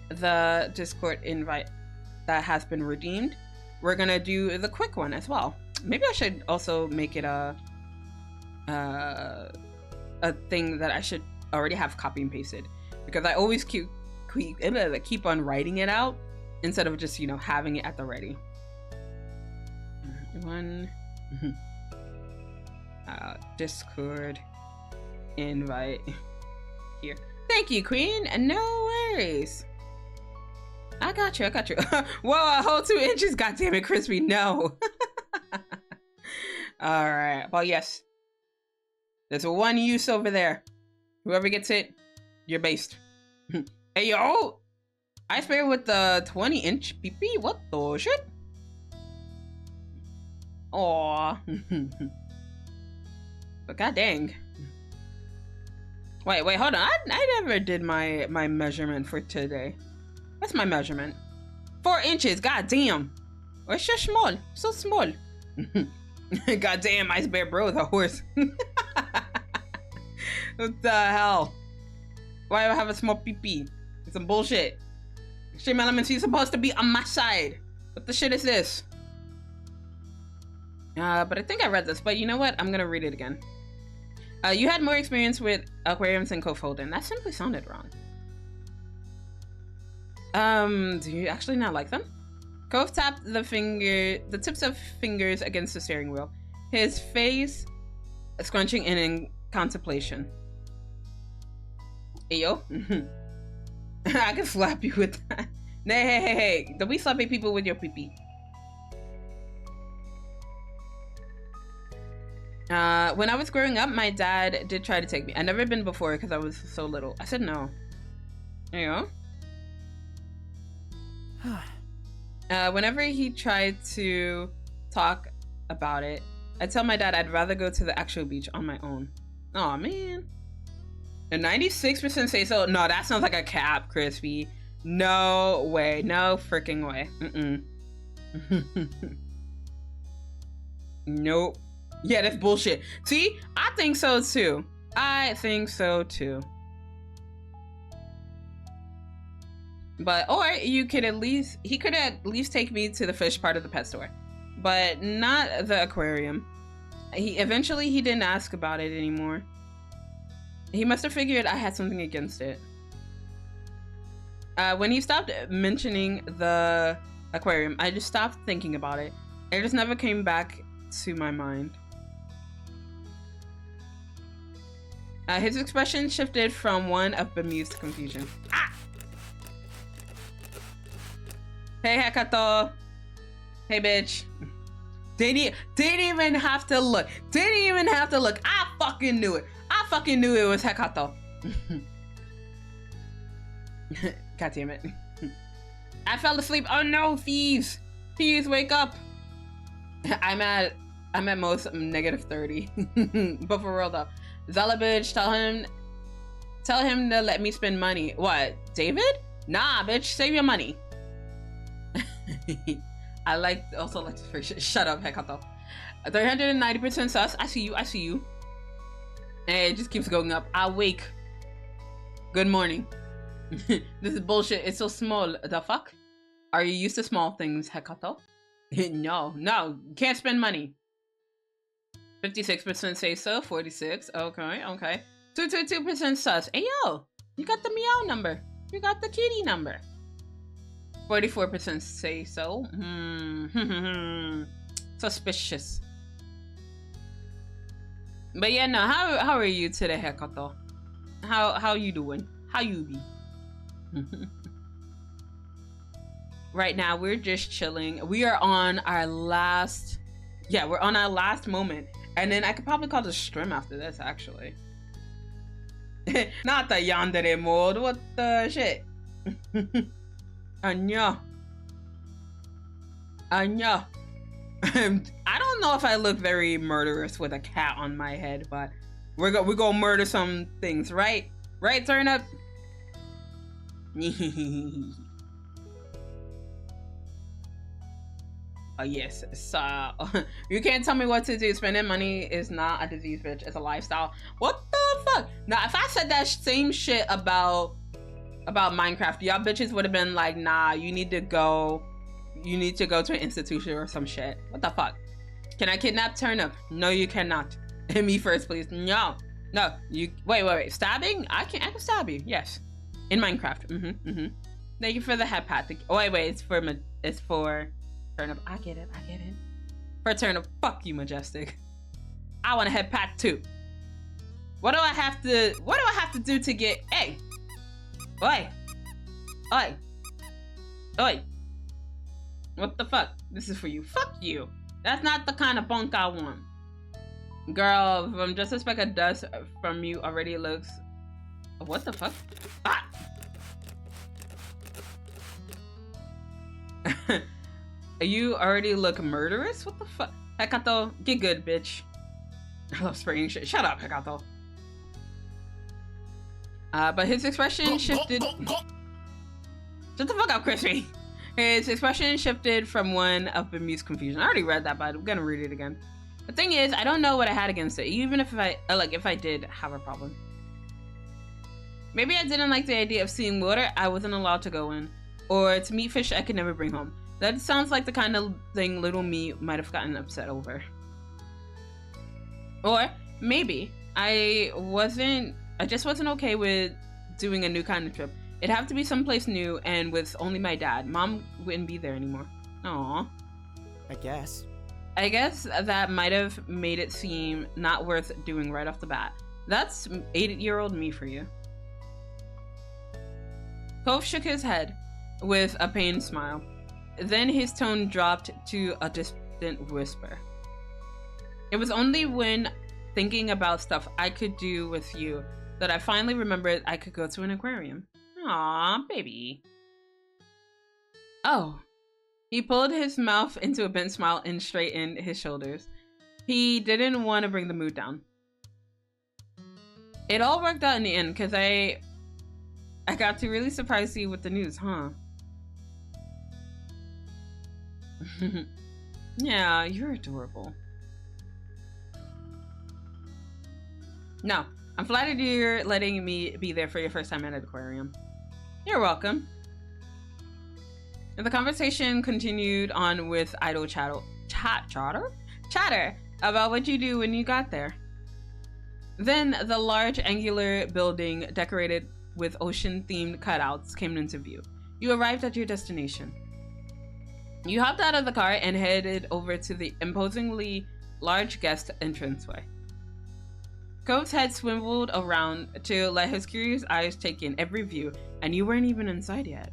the Discord invite that has been redeemed, we're gonna do the quick one as well. Maybe I should also make it a thing that I should already have copy and pasted, because I always keep on writing it out instead of just, you know, having it at the ready. One Discord invite here. Thank you, Queen, and no worries. I got you. Whoa, a whole 2 inches. God damn it, Crispy. No. All right. Well, yes. There's one use over there. Whoever gets it, you're based. Hey, yo. Ice Bear with the 20-inch PP. What the shit? Aww. But god dang. Wait, hold on. I never did my measurement for today. What's my measurement? 4 inches. God damn. Oh, it's just small. So small. God damn, Ice Bear bro, the horse. What the hell? Why do I have a small PP? It's some bullshit. Extreme Elements, he's supposed to be on my side. What the shit is this? But I think I read this, but you know what? I'm gonna read it again. You had more experience with aquariums than Cove Holden. That simply sounded wrong. Do you actually not like them? Cove tapped the tips of fingers against the steering wheel, his face scrunching in contemplation. Ayo. I can slap you with that. Hey. Don't be slapping people with your pee-pee. When I was growing up, my dad did try to take me. I'd never been before because I was so little. I said no. There you go. Whenever he tried to talk about it. I tell my dad I'd rather go to the actual beach on my own. Oh man. And 96% say so. No, that sounds like a cap, Crispy. No way. No freaking way. Nope. Yeah, that's bullshit. See, I think so too. I think so too. But, or you could at least, he could at least take me to the fish part of the pet store, but not the aquarium. Eventually he didn't ask about it anymore. He must have figured I had something against it. When he stopped mentioning the aquarium, I just stopped thinking about it. It just never came back to my mind. His expression shifted from one of bemused confusion. Ah! Hey, Hekato. Hey, bitch. Didn't even have to look. Didn't even have to look. I fucking knew it. I fucking knew it was Hekato. God damn it. I fell asleep. Oh no, thieves. Thieves, wake up. I'm at most -30. But for real though. Zela bitch, tell him to let me spend money. What, David? Nah, bitch, save your money. I also like to shut up, Hekato. 390% sus. I see you. And it just keeps going up. Awake. Good morning. This is bullshit. It's so small. The fuck? Are you used to small things, Hekato? No. Can't spend money. 56% say so. 46. Okay. 222% sus. Hey yo, you got the meow number. You got the kitty number. 44% say so. Suspicious. But yeah, no. How are you today, Hekato? How you doing? How you be? Right now we're just chilling. We are on our last. Yeah, we're on our last moment, and then I could probably call the stream after this. Actually, not the yandere mode. What the shit? Anya. I don't know if I look very murderous with a cat on my head, but we're gonna murder some things, right? Right, turn up. Oh yes, so you can't tell me what to do. Spending money is not a disease, bitch. It's a lifestyle. What the fuck? Now, if I said that same shit about Minecraft, y'all bitches would have been like, nah, you need to go to an institution or some shit. What the fuck? Can I kidnap Turnip? No, you cannot. Me first, please. No, you wait. Stabbing? I can stab you. Yes, in Minecraft. Thank you for the head pat. Oh wait, it's for Turnip. I get it. For Turnip, fuck you, Majestic. I want a head pat too. What do I have to do to get? Hey, oi. What the fuck? This is for you. Fuck you. That's not the kind of bunk I want. Girl, from just a speck of dust from you already looks. What the fuck? Ah! You already look murderous? What the fuck? Hekato, get good, bitch. I love spraying shit. Shut up, Hekato. But his expression shifted. Shut the fuck up, Crispy. His expression shifted from one of bemused confusion. I already read that, but I'm gonna read it again. The thing is, I don't know what I had against it, even if I did have a problem. Maybe I didn't like the idea of seeing water I wasn't allowed to go in, or to meet fish I could never bring home. That sounds like the kind of thing little me might have gotten upset over. Or maybe I just wasn't okay with doing a new kind of trip. It'd have to be someplace new and with only my dad. Mom wouldn't be there anymore. Aww. I guess. I guess that might have made it seem not worth doing right off the bat. That's 8-year-old me for you. Cove shook his head with a pained smile. Then his tone dropped to a distant whisper. It was only when thinking about stuff I could do with you that I finally remembered I could go to an aquarium. Aw, baby. Oh, He pulled his mouth into a bent smile and straightened his shoulders. He didn't want to bring the mood down. It all worked out in the end, because I got to really surprise you with the news, huh? Yeah, you're adorable. No, I'm flattered you're letting me be there for your first time at an aquarium. You're welcome. And the conversation continued on with idle chatter about what you do when you got there. Then the large angular building decorated with ocean-themed cutouts came into view. You arrived at your destination. You hopped out of the car and headed over to the imposingly large guest entranceway. Cove's head swiveled around to let his curious eyes take in every view, and you weren't even inside yet.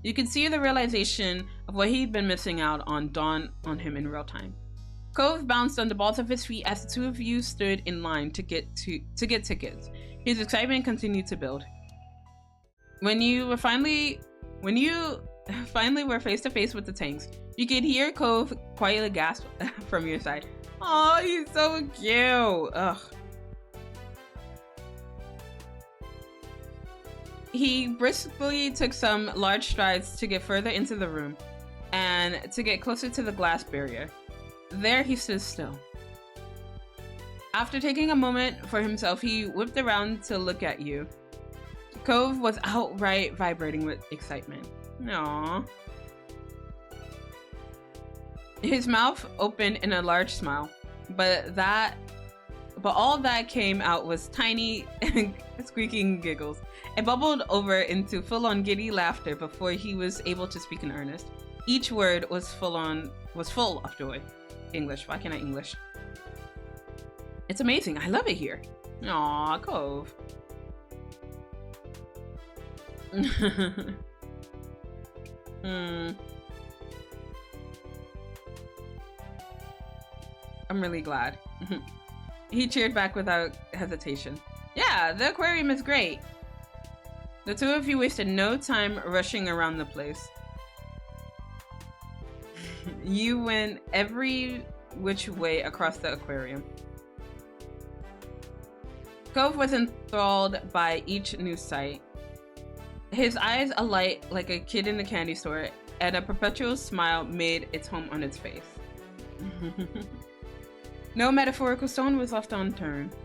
You could see the realization of what he'd been missing out on dawn on him in real time. Cove bounced on the balls of his feet as the two of you stood in line to get tickets. His excitement continued to build. When you finally were face to face with the tanks, you could hear Cove quietly gasp from your side. Oh, he's so cute. Ugh. He briskly took some large strides to get further into the room and to get closer to the glass barrier. There he stood still. After taking a moment for himself, he whipped around to look at you. Cove was outright vibrating with excitement. Aww. His mouth opened in a large smile, but all that came out was tiny squeaking giggles. It bubbled over into full-on giddy laughter before he was able to speak in earnest. Each word was full of joy. English. Why can't I English? It's amazing. I love it here. Aw, Cove. I'm really glad. He cheered back without hesitation. Yeah, the aquarium is great. The two of you wasted no time rushing around the place. You went every which way across the aquarium. Cove was enthralled by each new sight. His eyes alight like a kid in a candy store, and a perpetual smile made its home on its face. No metaphorical stone was left unturned.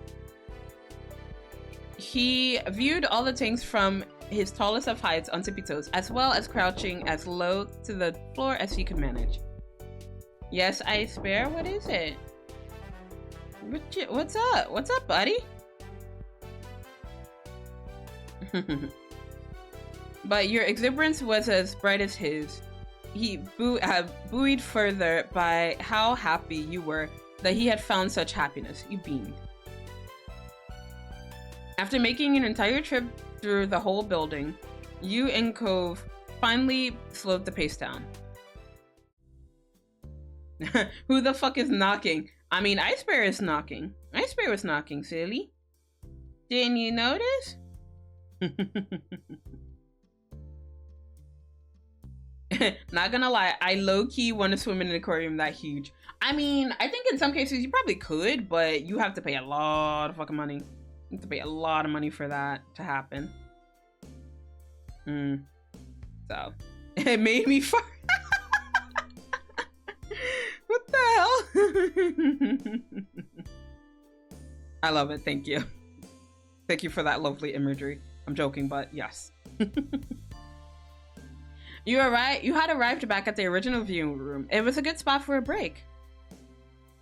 He viewed all the tanks from his tallest of heights on tippy toes, as well as crouching as low to the floor as he could manage. Yes, Ice Bear, what is it? What's up? What's up, buddy? But your exuberance was as bright as his. He buoyed further by how happy you were that he had found such happiness. You beamed. After making an entire trip through the whole building, you and Cove finally slowed the pace down. Who the fuck is knocking? I mean, Ice Bear is knocking. Ice Bear was knocking, silly. Didn't you notice? Not gonna lie, I low-key want to swim in an aquarium that huge. I mean, I think in some cases you probably could, but you have to pay a lot of fucking money. You have to pay a lot of money for that to happen. So, it made me fart. What the hell? I love it, thank you. Thank you for that lovely imagery. I'm joking, but yes. You had arrived back at the original viewing room. It was a good spot for a break.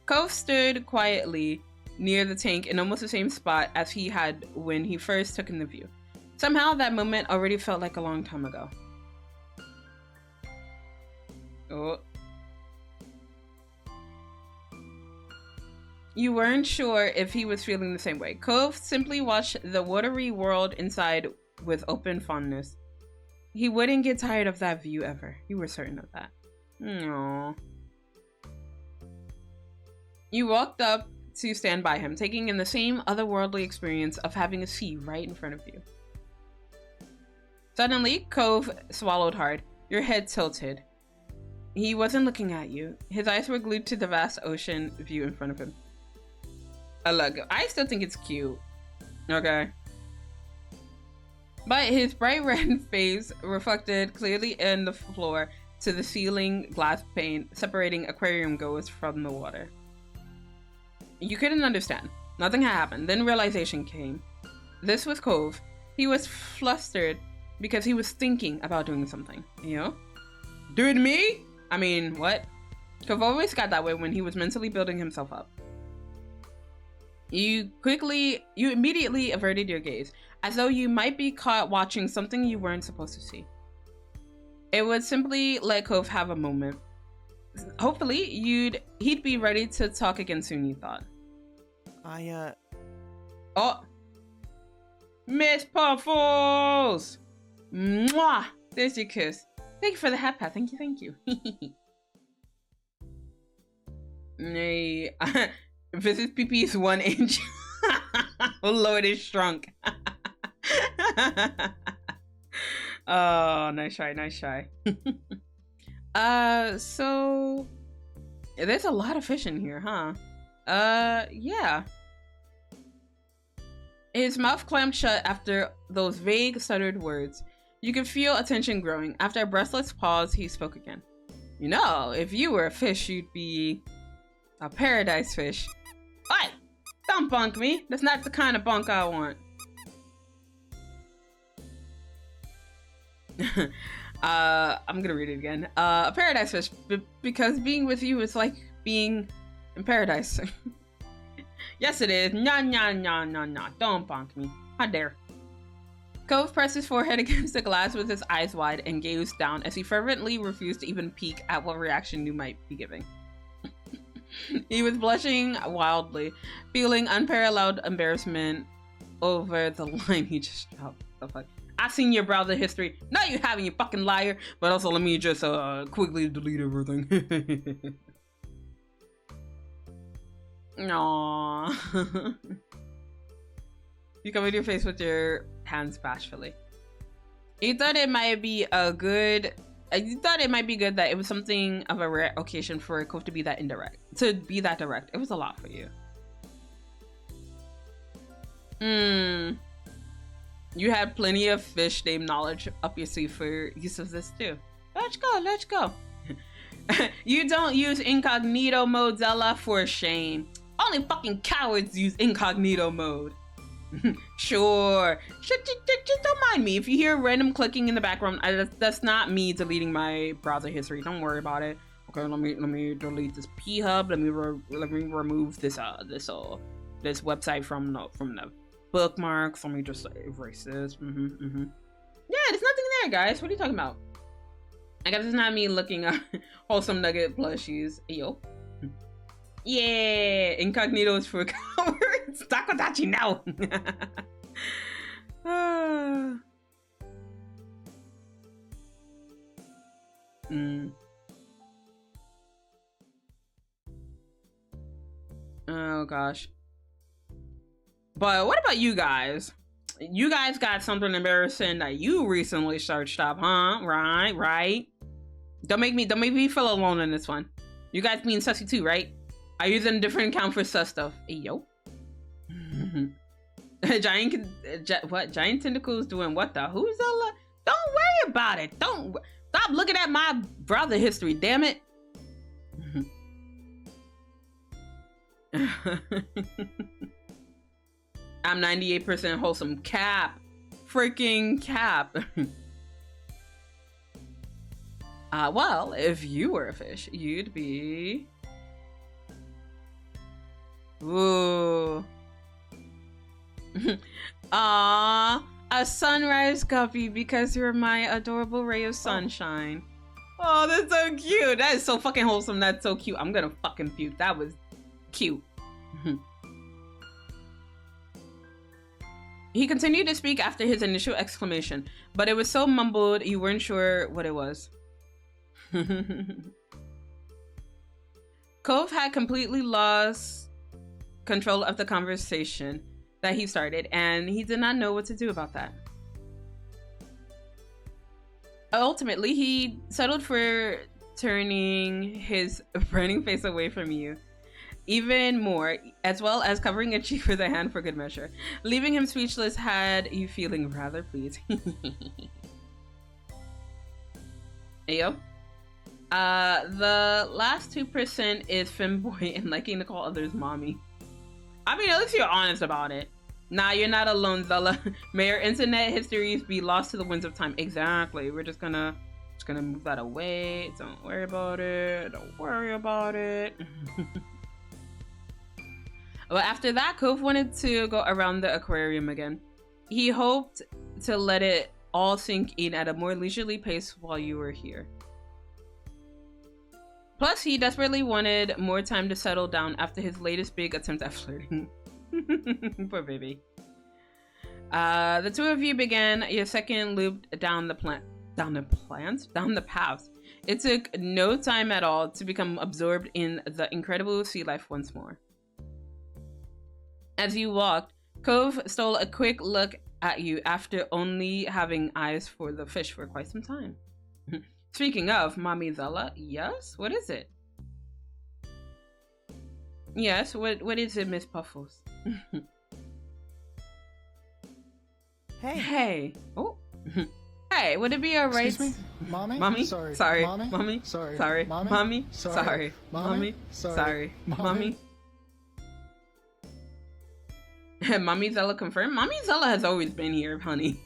Cove stood quietly near the tank in almost the same spot as he had when he first took in the view. Somehow that moment already felt like a long time ago. Oh. You weren't sure if he was feeling the same way. Cove simply watched the watery world inside with open fondness. He wouldn't get tired of that view ever. You were certain of that. Aww. You walked up to stand by him, taking in the same otherworldly experience of having a sea right in front of you. Suddenly, Cove swallowed hard. Your head tilted. He wasn't looking at you. His eyes were glued to the vast ocean view in front of him. Look, I still think it's cute. Okay. But his bright red face reflected clearly in the floor to the ceiling glass pane separating aquarium goers from the water. You couldn't understand. Nothing had happened. Then realization came. This was Cove. He was flustered because he was thinking about doing something, you know? Do it to me? I mean, what? Cove always got that way when he was mentally building himself up. You immediately averted your gaze, as though you might be caught watching something you weren't supposed to see. It would simply let Cove have a moment. Hopefully, he'd be ready to talk again soon, you thought. Oh! Miss Puffles! Mwah! There's your kiss. Thank you for the hat pat. Thank you. Nay. This is PP's 1 inch. Oh Lord, it's shrunk. Oh, nice try. So there's a lot of fish in here, huh? Yeah. His mouth clamped shut after those vague, stuttered words. You could feel attention growing. After a breathless pause, he spoke again. You know, if you were a fish, you'd be a paradise fish. Oi! Don't bunk me. That's not the kind of bunk I want. I'm gonna read it again. A paradise fish, because being with you is like being in paradise. Yes, it is. Nah. Don't bonk me. How dare. Cove pressed his forehead against the glass with his eyes wide and gazed down as he fervently refused to even peek at what reaction you might be giving. He was blushing wildly, feeling unparalleled embarrassment over the line he just dropped. The fuck? I seen your browser history. No, you haven't, you fucking liar. But also, let me just quickly delete everything. Aww. You covered your face with your hands bashfully. You thought it might be good that it was something of a rare occasion for Cove to be that indirect. To be that direct. It was a lot for you. You had plenty of fish name knowledge up your sleeve for use of this too. Let's go. You don't use incognito mode, Zela, for shame. Only fucking cowards use incognito mode. Sure. Just don't mind me. If you hear random clicking in the background, that's not me deleting my browser history. Don't worry about it. Okay, let me delete this P hub. Let me remove this website from the bookmarks. Let me just erase this. Yeah, there's nothing there, guys. What are you talking about? I guess it's not me looking at wholesome nugget plushies. Yo. Yeah, incognito is for cowards. Takodachi now. Oh gosh. But what about you guys? You guys got something embarrassing that you recently searched up, huh? Right. Don't make me feel alone in this one. You guys being sussy too, right? I use a different account for sus stuff. Hey, yo. Giant tentacles doing what the? Who's Zela? Don't worry about it. Don't stop looking at my browser history. Damn it. I'm 98% wholesome. Cap. Freaking cap. Well, if you were a fish, you'd be... Ooh. Aww. A sunrise guppy because you're my adorable ray of sunshine. Oh, that's so cute. That is so fucking wholesome. That's so cute. I'm gonna fucking puke. That was cute. He continued to speak after his initial exclamation, but it was so mumbled you weren't sure what it was. Cove had completely lost control of the conversation that he started, and he did not know what to do about that. Ultimately, he settled for turning his burning face away from you even more, as well as covering a cheek with a hand for good measure. Leaving him speechless had you feeling rather pleased. Ayo. The last 2% is femboy and liking to call others mommy. I mean, at least you're honest about it. Nah, you're not alone, Zela. May your internet histories be lost to the winds of time. Exactly. We're just gonna move that away. Don't worry about it. Don't worry about it. But after that, Cove wanted to go around the aquarium again. He hoped to let it all sink in at a more leisurely pace while you were here. Plus, he desperately wanted more time to settle down after his latest big attempt at flirting. Poor baby. The two of you began your second loop down the path. It took no time at all to become absorbed in the incredible sea life once more. As you walked, Cove stole a quick look at you after only having eyes for the fish for quite some time. Speaking of, Mommy Zela, yes? What is it? Yes, what is it, Miss Puffles? Hey. Oh. Hey, would it be alright? Excuse me? Mommy? Mommy? Sorry. Sorry. Mommy? Mommy? Sorry. Sorry. Mommy? Mommy? Sorry. Sorry. Mommy? Mommy? Sorry. Mommy? Mommy? Mommy Zela confirmed? Mommy Zela has always been here, honey.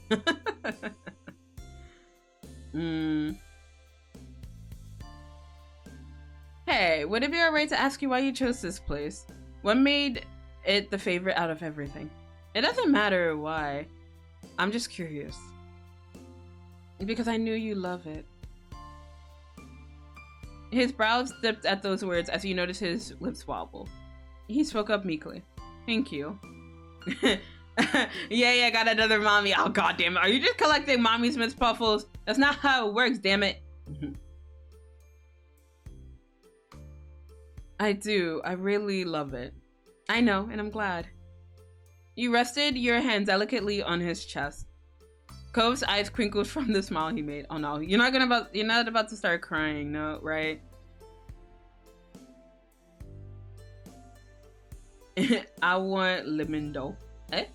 Hey, would it be alright to ask you why you chose this place? What made it the favorite out of everything? It doesn't matter why. I'm just curious. Because I knew you love it. His brows dipped at those words as you noticed his lips wobble. He spoke up meekly. Thank you. Yeah, got another mommy. Oh, goddamn it. Are you just collecting mommies, Miss Puffles? That's not how it works, damn it. I do. I really love it. I know, and I'm glad. You rested your hand delicately on his chest. Cove's eyes crinkled from the smile he made. Oh no, you're not about to start crying, no, right? I want Limindo. Eh?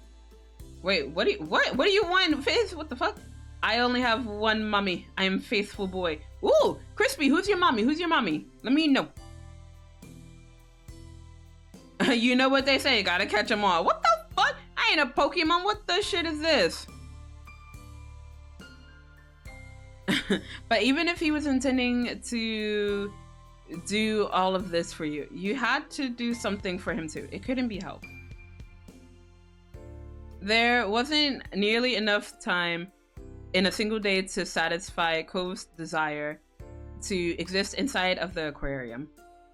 Wait, what do you want, Fizz? What the fuck? I only have one mommy. I am faithful boy. Ooh, Crispy, who's your mommy? Who's your mommy? Let me know. You know what they say, gotta catch them all. What the fuck? I ain't a Pokemon. What the shit is this? But even if he was intending to do all of this for you, you had to do something for him too. It couldn't be helped. There wasn't nearly enough time in a single day to satisfy Cove's desire to exist inside of the aquarium.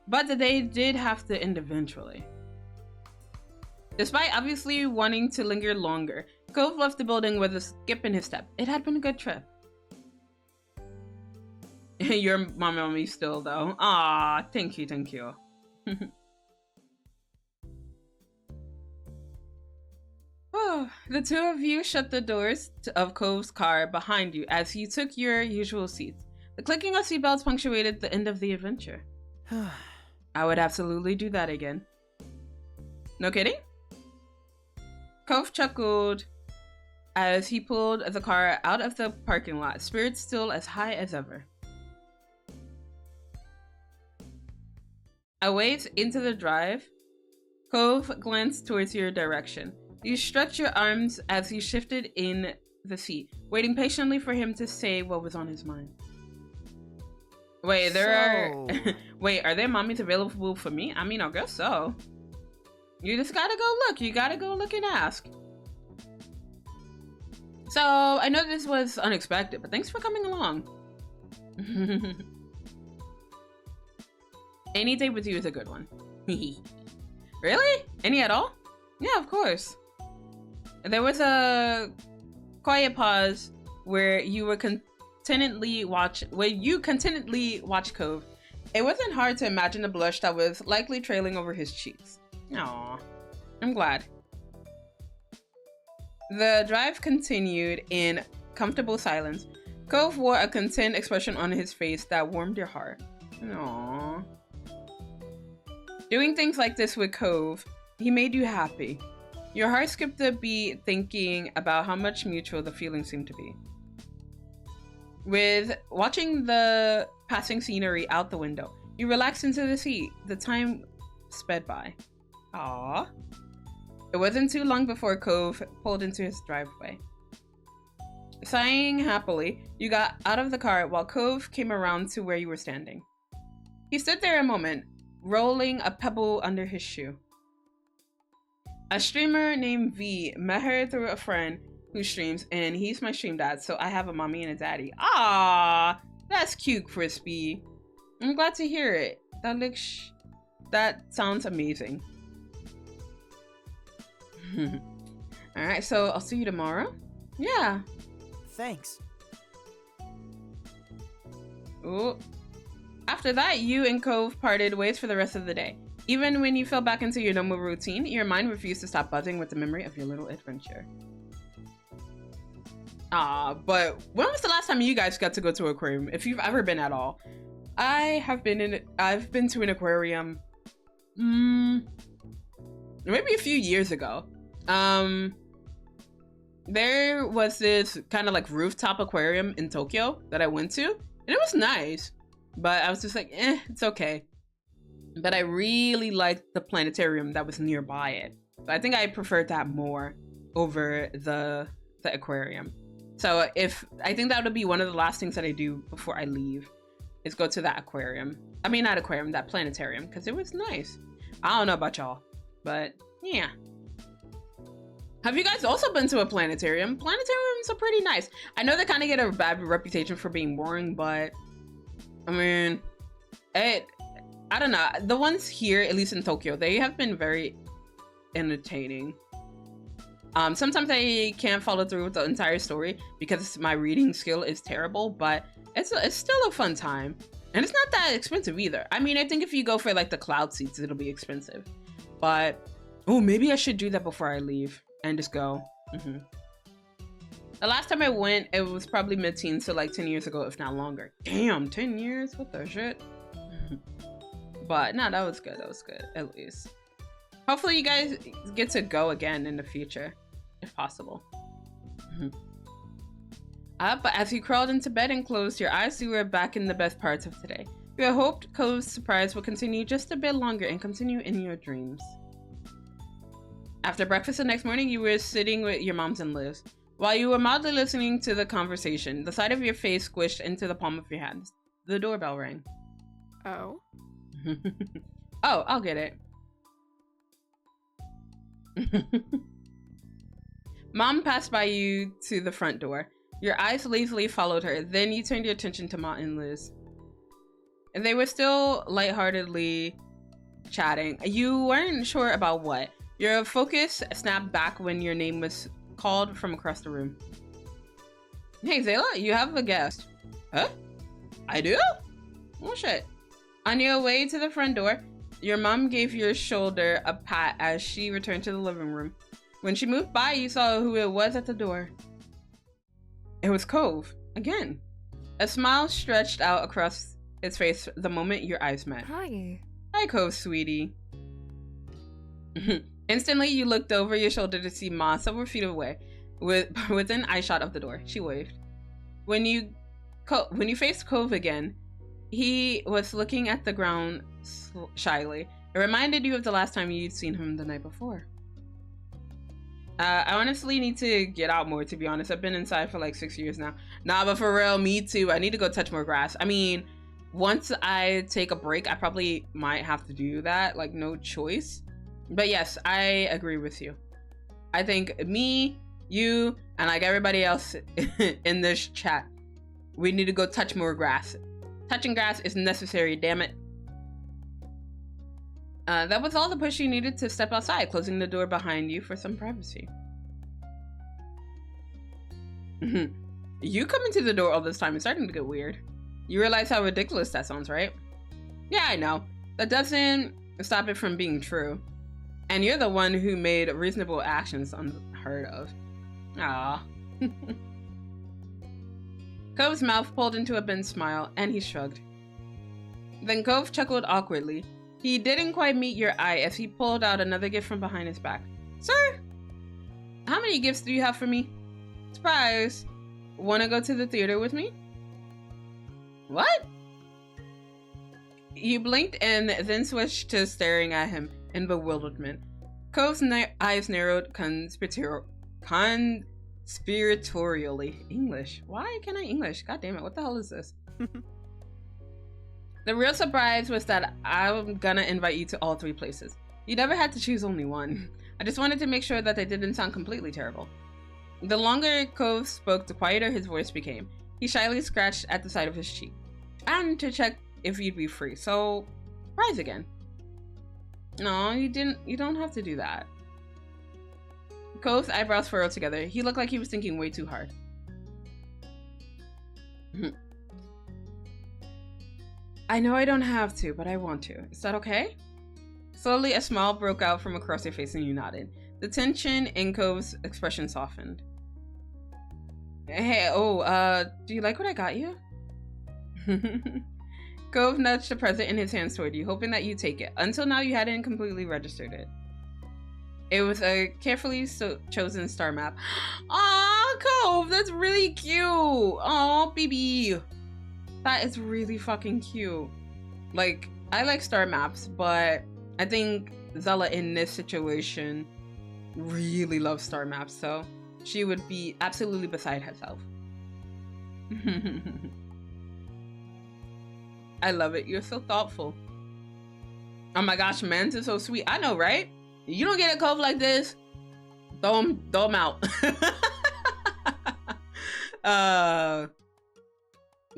But the day did have to end eventually. Despite obviously wanting to linger longer, Cove left the building with a skip in his step. It had been a good trip. Your mommy still though. Ah, thank you. Oh, the two of you shut the doors of Cove's car behind you as you took your usual seats. The clicking of seatbelts punctuated the end of the adventure. I would absolutely do that again. No kidding? Cove chuckled as he pulled the car out of the parking lot, spirits still as high as ever. A ways into the drive, Cove glanced towards your direction. You stretched your arms as you shifted in the seat, waiting patiently for him to say what was on his mind. Wait, Wait, are there mommies available for me? I mean, I guess so. You just gotta go look. You gotta go look and ask. So, I know this was unexpected, but thanks for coming along. Any date with you is a good one. Really? Any at all? Yeah, of course. There was a quiet pause where you contentedly watch Cove. It wasn't hard to imagine the blush that was likely trailing over his cheeks. Aww, I'm glad. The drive continued in comfortable silence. Cove wore a content expression on his face that warmed your heart. Aww. Doing things like this with Cove, he made you happy. Your heart skipped a beat thinking about how much mutual the feelings seemed to be. With watching the passing scenery out the window, you relaxed into the seat. The time sped by. Aww. It wasn't too long before Cove pulled into his driveway. Sighing happily, you got out of the car while Cove came around to where you were standing. He stood there a moment, rolling a pebble under his shoe. A streamer named V met her through a friend who streams, and he's my stream dad, so I have a mommy and a daddy. Ah, that's cute, Crispy. I'm glad to hear it. That sounds amazing. Alright, so I'll see you tomorrow? Yeah. Thanks. Ooh. After that, you and Cove parted ways for the rest of the day. Even when you fell back into your normal routine, your mind refused to stop buzzing with the memory of your little adventure. But when was the last time you guys got to go to an aquarium? If you've ever been at all. I've been to an aquarium maybe a few years ago. There was this kind of like rooftop aquarium in Tokyo that I went to, and it was nice, but I was just like, it's okay. But I really liked the planetarium that was nearby it. So I think I preferred that more over the aquarium. So I think that would be one of the last things that I do before I leave is go to that aquarium. I mean, not aquarium, that planetarium, because it was nice. I don't know about y'all, but yeah. Have you guys also been to a planetarium? Planetariums are pretty nice. I know they kind of get a bad reputation for being boring, but I mean, I don't know. The ones here, at least in Tokyo, they have been very entertaining. Sometimes I can't follow through with the entire story because my reading skill is terrible, but it's still a fun time. And it's not that expensive either. I mean, I think if you go for like the cloud seats, it'll be expensive. But, oh, maybe I should do that before I leave and just go. The last time I went, it was probably mid-teens, so like 10 years ago, if not longer. Damn, 10 years? What the shit? But no, that was good. That was good, at least. Hopefully you guys get to go again in the future, if possible. But as you crawled into bed and closed your eyes, you were back in the best parts of today. You had hoped Cove's surprise would continue just a bit longer and continue in your dreams. After breakfast the next morning, you were sitting with your moms and Liz. While you were mildly listening to the conversation, the side of your face squished into the palm of your hand. The doorbell rang. Oh? Oh, I'll get it. Mom passed by you to the front door. Your eyes lazily followed her. Then you turned your attention to Ma and Liz. And they were still lightheartedly chatting. You weren't sure about what. Your focus snapped back when your name was called from across the room. Hey, Zela, you have a guest. Huh? I do? Oh, shit. On your way to the front door, your mom gave your shoulder a pat as she returned to the living room. When she moved by, you saw who it was at the door. It was Cove, again. A smile stretched out across its face the moment your eyes met. Hi. Hi, Cove, sweetie. Instantly, you looked over your shoulder to see Ma several feet away, within eyeshot of the door. She waved. When you faced Cove again, he was looking at the ground shyly. It reminded you of the last time you'd seen him the night before. I honestly need to get out more, to be honest. I've been inside for like 6 years now. Nah, but for real, me too. I need to go touch more grass. I mean, once I take a break, I probably might have to do that. Like, no choice. But yes, I agree with you. I think me, you, and like everybody else in this chat, we need to go touch more grass. Touching grass is necessary, damn it. That was all the push you needed to step outside, closing the door behind you for some privacy. You coming to the door all this time is starting to get weird. You realize how ridiculous that sounds, right? Yeah, I know. That doesn't stop it from being true. And you're the one who made reasonable actions unheard of. Ah. Cove's mouth pulled into a bent smile, and he shrugged. Then Cove chuckled awkwardly. He didn't quite meet your eye as he pulled out another gift from behind his back. Sir, how many gifts do you have for me? Surprise. Wanna go to the theater with me? What? You blinked and then switched to staring at him in bewilderment. Cove's eyes narrowed conspiratorially. English. Why can't I English? God damn it, what the hell is this? The real surprise was that I'm gonna invite you to all 3 places. You never had to choose only one. I just wanted to make sure that they didn't sound completely terrible. The longer Cove spoke, the quieter his voice became. He shyly scratched at the side of his cheek. And to check if you'd be free, so rise again. No, you don't have to do that. Cove's eyebrows furrowed together. He looked like he was thinking way too hard. I know I don't have to, but I want to. Is that okay? Slowly, a smile broke out from across your face and you nodded. The tension in Cove's expression softened. Hey, do you like what I got you? Cove nudged the present in his hands toward you, hoping that you'd take it. Until now, you hadn't completely registered it. It was a carefully chosen star map. Aw, Cove, that's really cute. Aw, BB. That is really fucking cute. Like, I like star maps, but I think Zela in this situation really loves star maps, so she would be absolutely beside herself. I love it. You're so thoughtful. Oh my gosh, Mans is so sweet. I know, right? You don't get a Cove like this, throw him out.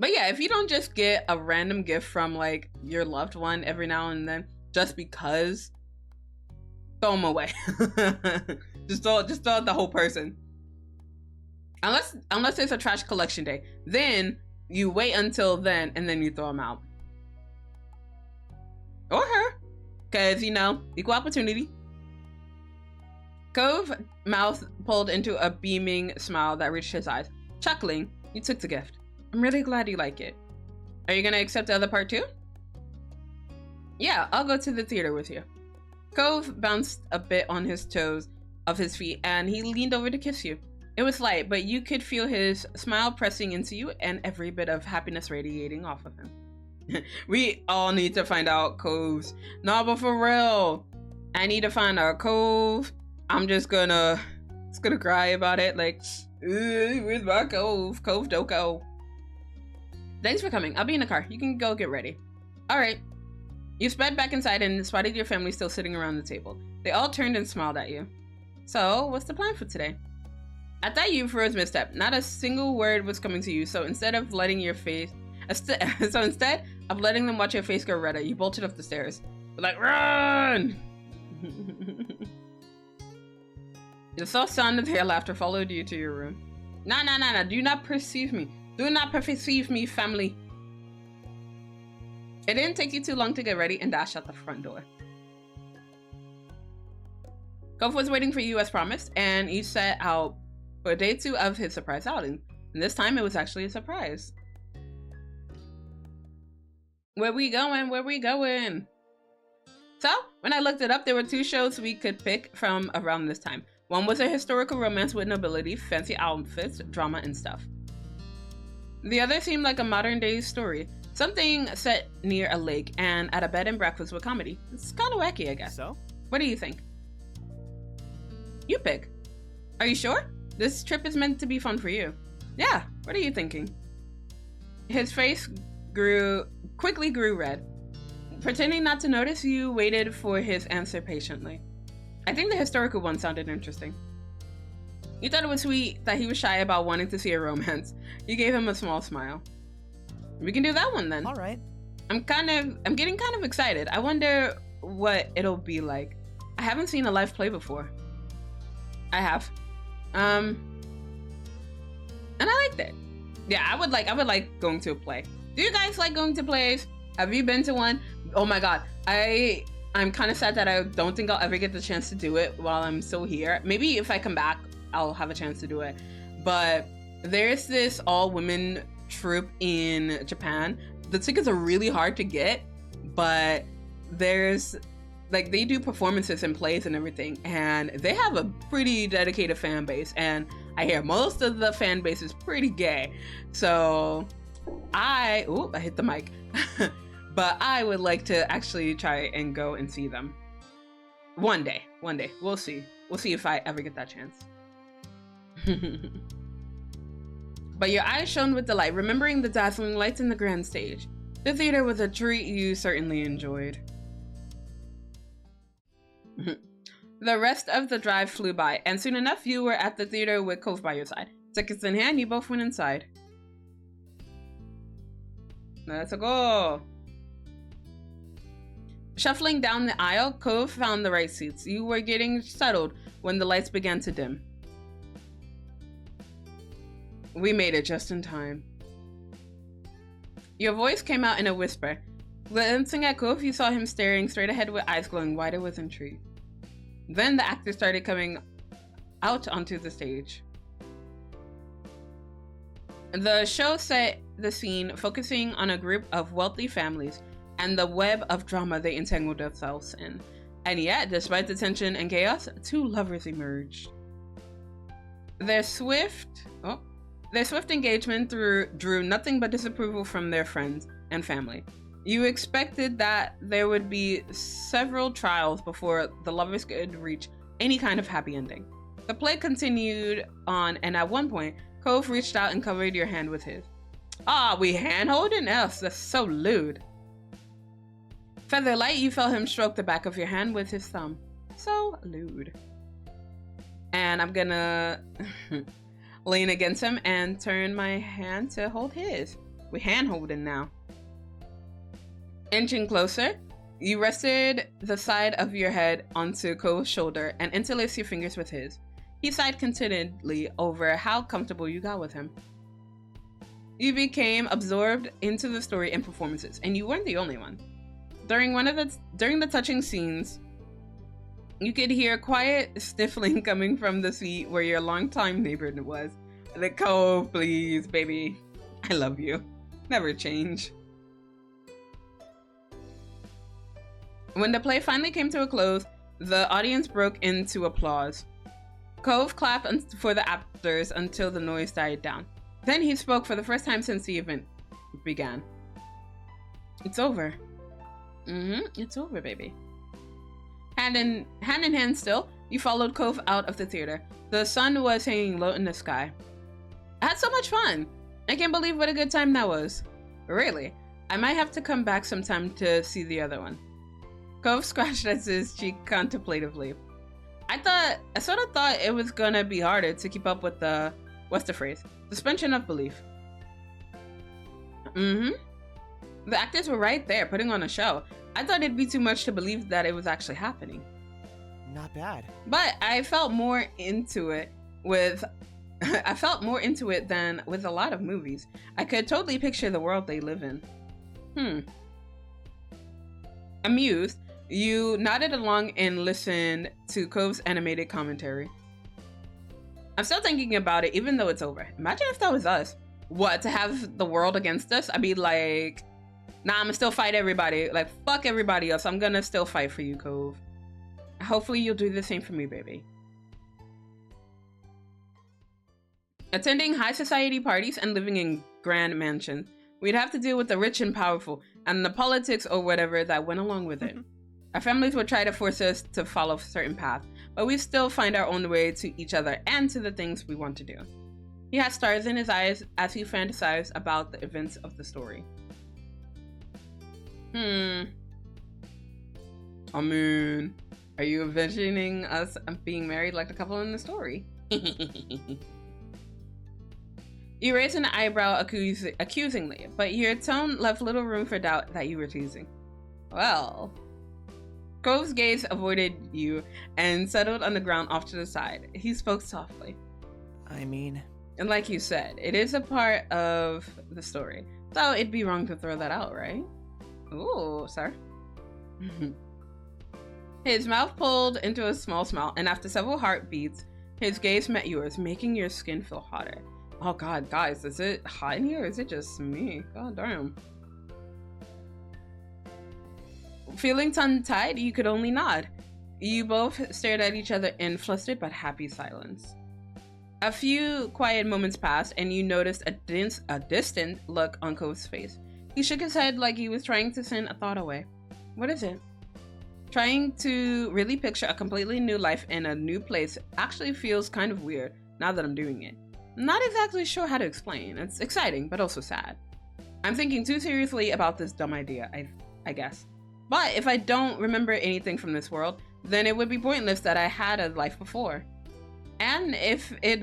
But yeah, if you don't just get a random gift from like your loved one every now and then, just because, throw them away. just throw out the whole person. Unless it's a trash collection day, then you wait until then and then you throw them out. Or her, because you know, equal opportunity. Cove mouth pulled into a beaming smile that reached his eyes. Chuckling, you took the gift. I'm really glad you like it. Are you gonna accept the other part too? Yeah, I'll go to the theater with you. Cove bounced a bit on his toes of his feet and he leaned over to kiss you. It was light, but you could feel his smile pressing into you and every bit of happiness radiating off of him. We all need to find out Cove's. No, but for real, I need to find out Cove. I'm just gonna cry about it. Like, where's my Cove? Cove Doko. Thanks for coming. I'll be in the car. You can go get ready. All right. You sped back inside and spotted your family still sitting around the table. They all turned and smiled at you. So, what's the plan for today? At that euphorious misstep, not a single word was coming to you. So instead of letting them watch your face go redder, you bolted up the stairs. You're like, run! The soft sound of their laughter followed you to your room. Nah. Do not perceive me. Do not perceive me, family. It didn't take you too long to get ready and dash out the front door. Cove was waiting for you as promised, and you set out for day 2 of his surprise outing. And this time it was actually a surprise. Where we going? So, when I looked it up, there were 2 shows we could pick from around this time. One was a historical romance with nobility, fancy outfits, drama, and stuff. The other seemed like a modern day story. Something set near a lake and at a bed and breakfast with comedy. It's kind of wacky, I guess. So? What do you think? You pick. Are you sure? This trip is meant to be fun for you. Yeah, what are you thinking? His face quickly grew red. Pretending not to notice, you waited for his answer patiently. I think the historical one sounded interesting. You thought it was sweet that he was shy about wanting to see a romance. You gave him a small smile. We can do that one then. All right. I'm getting kind of excited. I wonder what it'll be like. I haven't seen a live play before. I have. And I liked it. Yeah, I would like going to a play. Do you guys like going to plays? Have you been to one? Oh my god. I'm kind of sad that I don't think I'll ever get the chance to do it while I'm still here. Maybe if I come back, I'll have a chance to do it. But there's this all-women troupe in Japan the tickets are really hard to get, but there's like they do performances and plays and everything, and they have a pretty dedicated fan base, and I hear most of the fan base is pretty gay. So I hit the mic. But I would like to actually try and go and see them. One day. We'll see if I ever get that chance. But your eyes shone with delight, remembering the dazzling lights in the grand stage. The theater was a treat you certainly enjoyed. The rest of the drive flew by, and soon enough you were at the theater with Cove by your side. Tickets in hand, you both went inside. Let's go. Shuffling down the aisle, Cove found the right seats. You were getting settled when the lights began to dim. We made it just in time. Your voice came out in a whisper. Glancing at Cove, you saw him staring straight ahead with eyes glowing wider with intrigue. Then the actors started coming out onto the stage. The show set the scene, focusing on a group of wealthy families and the web of drama they entangled themselves in. And yet, despite the tension and chaos, two lovers emerged. Their swift engagement drew nothing but disapproval from their friends and family. You expected that there would be several trials before the lovers could reach any kind of happy ending. The play continued on, and at one point, Cove reached out and covered your hand with his. We hand-holding? Else, that's so lewd. Featherlight, you felt him stroke the back of your hand with his thumb. So lewd. And I'm gonna lean against him and turn my hand to hold his. We're hand-holding now. Inching closer, you rested the side of your head onto Cove's shoulder and interlaced your fingers with his. He sighed contentedly over how comfortable you got with him. You became absorbed into the story and performances, and you weren't the only one. During the touching scenes, you could hear quiet sniffling coming from the seat where your longtime neighbor was. Like, Cove, please, baby. I love you. Never change. When the play finally came to a close, the audience broke into applause. Cove clapped for the actors until the noise died down. Then he spoke for the first time since the event began. It's over. It's over, baby. Hand in hand still, you followed Cove out of the theater. The sun was hanging low in the sky. I had so much fun. I can't believe what a good time that was. Really, I might have to come back sometime to see the other one. Cove scratched at his cheek contemplatively. I sort of thought it was gonna be harder to keep up with the, what's the phrase? Suspension of belief. The actors were right there, putting on a show. I thought it'd be too much to believe that it was actually happening. Not bad. But I felt more into it than with a lot of movies. I could totally picture the world they live in. Amused, you nodded along and listened to Cove's animated commentary. I'm still thinking about it, even though it's over. Imagine if that was us. What, to have the world against us? I'd be like, nah, I'm gonna still fight everybody. Like, fuck everybody else. I'm gonna still fight for you, Cove. Hopefully you'll do the same for me, baby. Attending high society parties and living in grand mansions, we'd have to deal with the rich and powerful, and the politics or whatever that went along with it. Our families would try to force us to follow a certain path, but we still find our own way to each other and to the things we want to do. He had stars in his eyes as he fantasized about the events of the story. I mean, are you envisioning us being married like the couple in the story? You raised an eyebrow accusingly, but your tone left little room for doubt that you were teasing. Well... Cove's gaze avoided you and settled on the ground off to the side. He spoke softly. I mean... And like you said, it is a part of the story. So it'd be wrong to throw that out, right? Ooh, sir. His mouth pulled into a small smile, and after several heartbeats, his gaze met yours, making your skin feel hotter. Oh god, guys, is it hot in here or is it just me? God damn. Feeling tongue-tied, you could only nod. You both stared at each other in flustered but happy silence. A few quiet moments passed, and you noticed a distant look on Cove's face. He shook his head like he was trying to send a thought away. What is it? Trying to really picture a completely new life in a new place actually feels kind of weird now that I'm doing it. I'm not exactly sure how to explain. It's exciting, but also sad. I'm thinking too seriously about this dumb idea, I guess. But if I don't remember anything from this world, then it would be pointless that I had a life before. And if it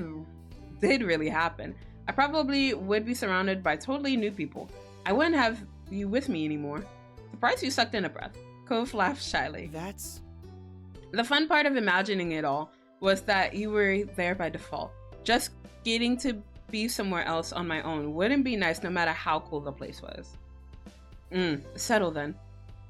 did really happen, I probably would be surrounded by totally new people. I wouldn't have you with me anymore. Surprised you sucked in a breath. Cove laughed shyly. That's... The fun part of imagining it all was that you were there by default. Just getting to be somewhere else on my own wouldn't be nice no matter how cool the place was. Settle then.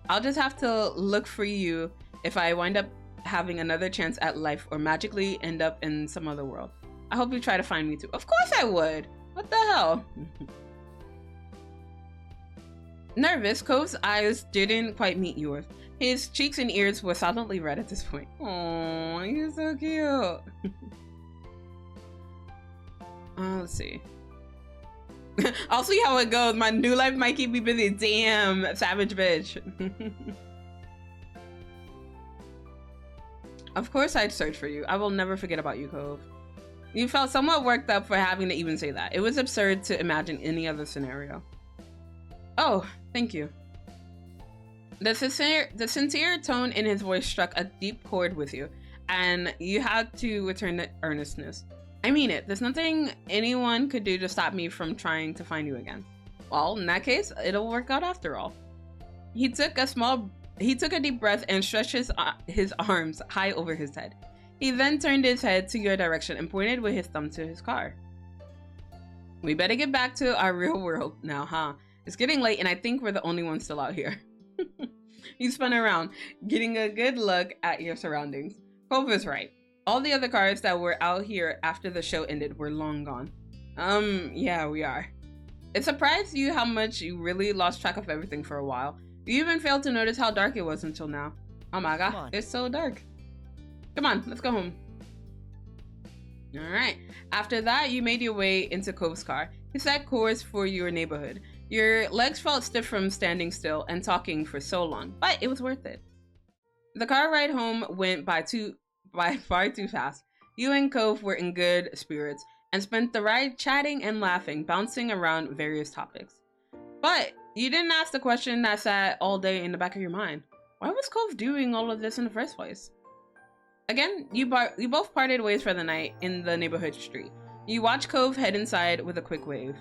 I'll just have to look for you if I wind up having another chance at life or magically end up in some other world. I hope you try to find me too. Of course I would! What the hell? Nervous, Cove's eyes didn't quite meet yours. His cheeks and ears were solidly red at this point. Oh, you're so cute. Let's see. I'll see how it goes. My new life might keep me busy. Damn, savage bitch. Of course I'd search for you. I will never forget about you, Cove. You felt somewhat worked up for having to even say that. It was absurd to imagine any other scenario. Oh, thank you. The sincere tone in his voice struck a deep chord with you, and you had to return the earnestness. I mean it. There's nothing anyone could do to stop me from trying to find you again. Well, in that case, it'll work out after all. He took a deep breath and stretched his arms high over his head. He then turned his head to your direction and pointed with his thumb to his car. We better get back to our real world now, huh? It's getting late and I think we're the only ones still out here. You spun around, getting a good look at your surroundings. Cove is right. All the other cars that were out here after the show ended were long gone. Yeah, we are. It surprised you how much you really lost track of everything for a while. You even failed to notice how dark it was until now. Oh my god, it's so dark. Come on, let's go home. Alright, after that, you made your way into Cove's car. He set course for your neighborhood. Your legs felt stiff from standing still and talking for so long, but it was worth it. The car ride home went by far too fast. You and Cove were in good spirits and spent the ride chatting and laughing, bouncing around various topics. But you didn't ask the question that sat all day in the back of your mind. Why was Cove doing all of this in the first place? Again, you both parted ways for the night in the neighborhood street. You watched Cove head inside with a quick wave.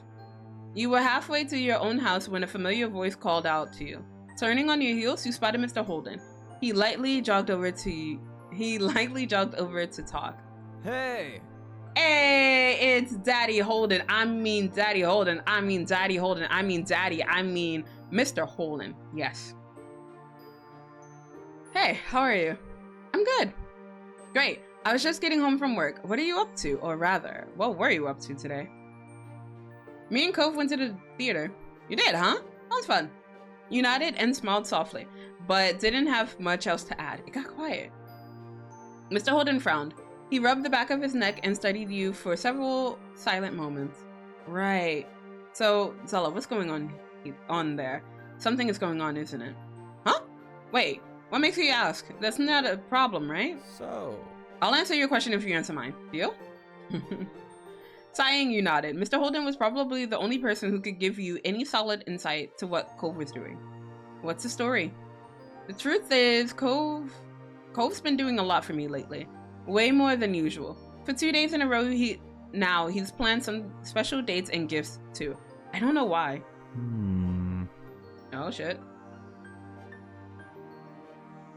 You were halfway to your own house when a familiar voice called out to you. Turning on your heels, you spotted Mr. Holden. He lightly jogged over to talk. Hey! Hey, it's Daddy Holden. I mean Daddy Holden. I mean Daddy Holden. I mean Daddy. I mean Mr. Holden. Yes. Hey, how are you? I'm good. Great. I was just getting home from work. What are you up to? Or rather, what were you up to today? Me and Cove went to the theater. You did, huh? Sounds fun. You nodded and smiled softly, but didn't have much else to add. It got quiet. Mr. Holden frowned. He rubbed the back of his neck and studied you for several silent moments. Right. So, Zela, what's going on there? Something is going on, isn't it? Huh? Wait, what makes you ask? That's not a problem, right? So... I'll answer your question if you answer mine. Deal? Sighing, you nodded. Mr. Holden was probably the only person who could give you any solid insight to what Cove was doing. What's the story? The truth is, Cove's been doing a lot for me lately. Way more than usual. For 2 days in a row, he's planned some special dates and gifts too. I don't know why. Oh shit.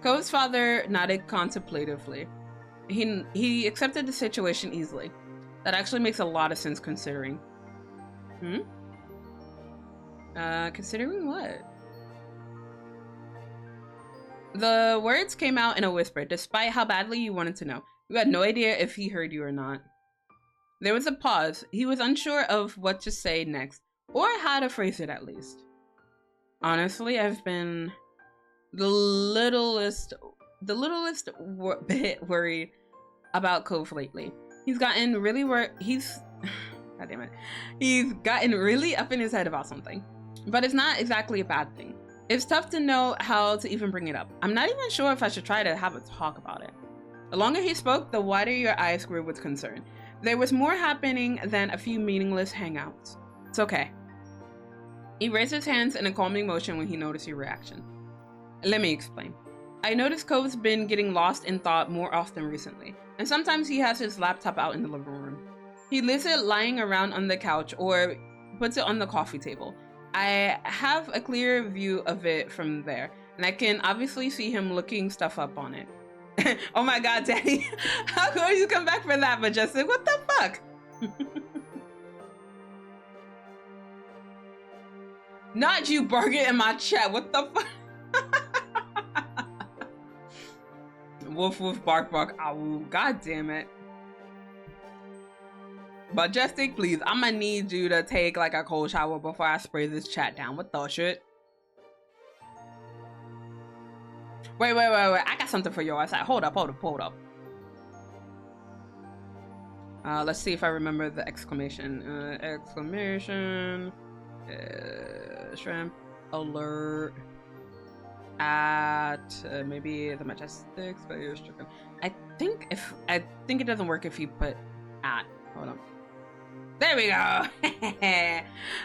Cove's father nodded contemplatively. He accepted the situation easily. That actually makes a lot of sense considering. Considering what? The words came out in a whisper, despite how badly you wanted to know. You had no idea if he heard you or not. There was a pause. He was unsure of what to say next, or how to phrase it at least. Honestly, bit worried about Cove lately. He's gotten really God damn it. He's gotten really up in his head about something. But it's not exactly a bad thing. It's tough to know how to even bring it up. I'm not even sure if I should try to have a talk about it. The longer he spoke, the wider your eyes grew with concern. There was more happening than a few meaningless hangouts. It's okay. He raised his hands in a calming motion when he noticed your reaction. Let me explain. I noticed Cove's been getting lost in thought more often recently, and sometimes he has his laptop out in the living room. He leaves it lying around on the couch or puts it on the coffee table. I have a clear view of it from there, and I can obviously see him looking stuff up on it. Oh my god, Daddy. How could you come back for that, Majestic? What the fuck? Not you barking in my chat. What the fuck? Woof woof bark bark. Ow. God damn it. Majestic, please. I'm gonna need you to take like a cold shower before I spray this chat down. What the shit? Wait. I got something for your ass. Hold up. Let's see if I remember the exclamation. Shrimp alert at maybe the Majestic Space Chicken. I think it doesn't work if you put at. Hold on. There we go.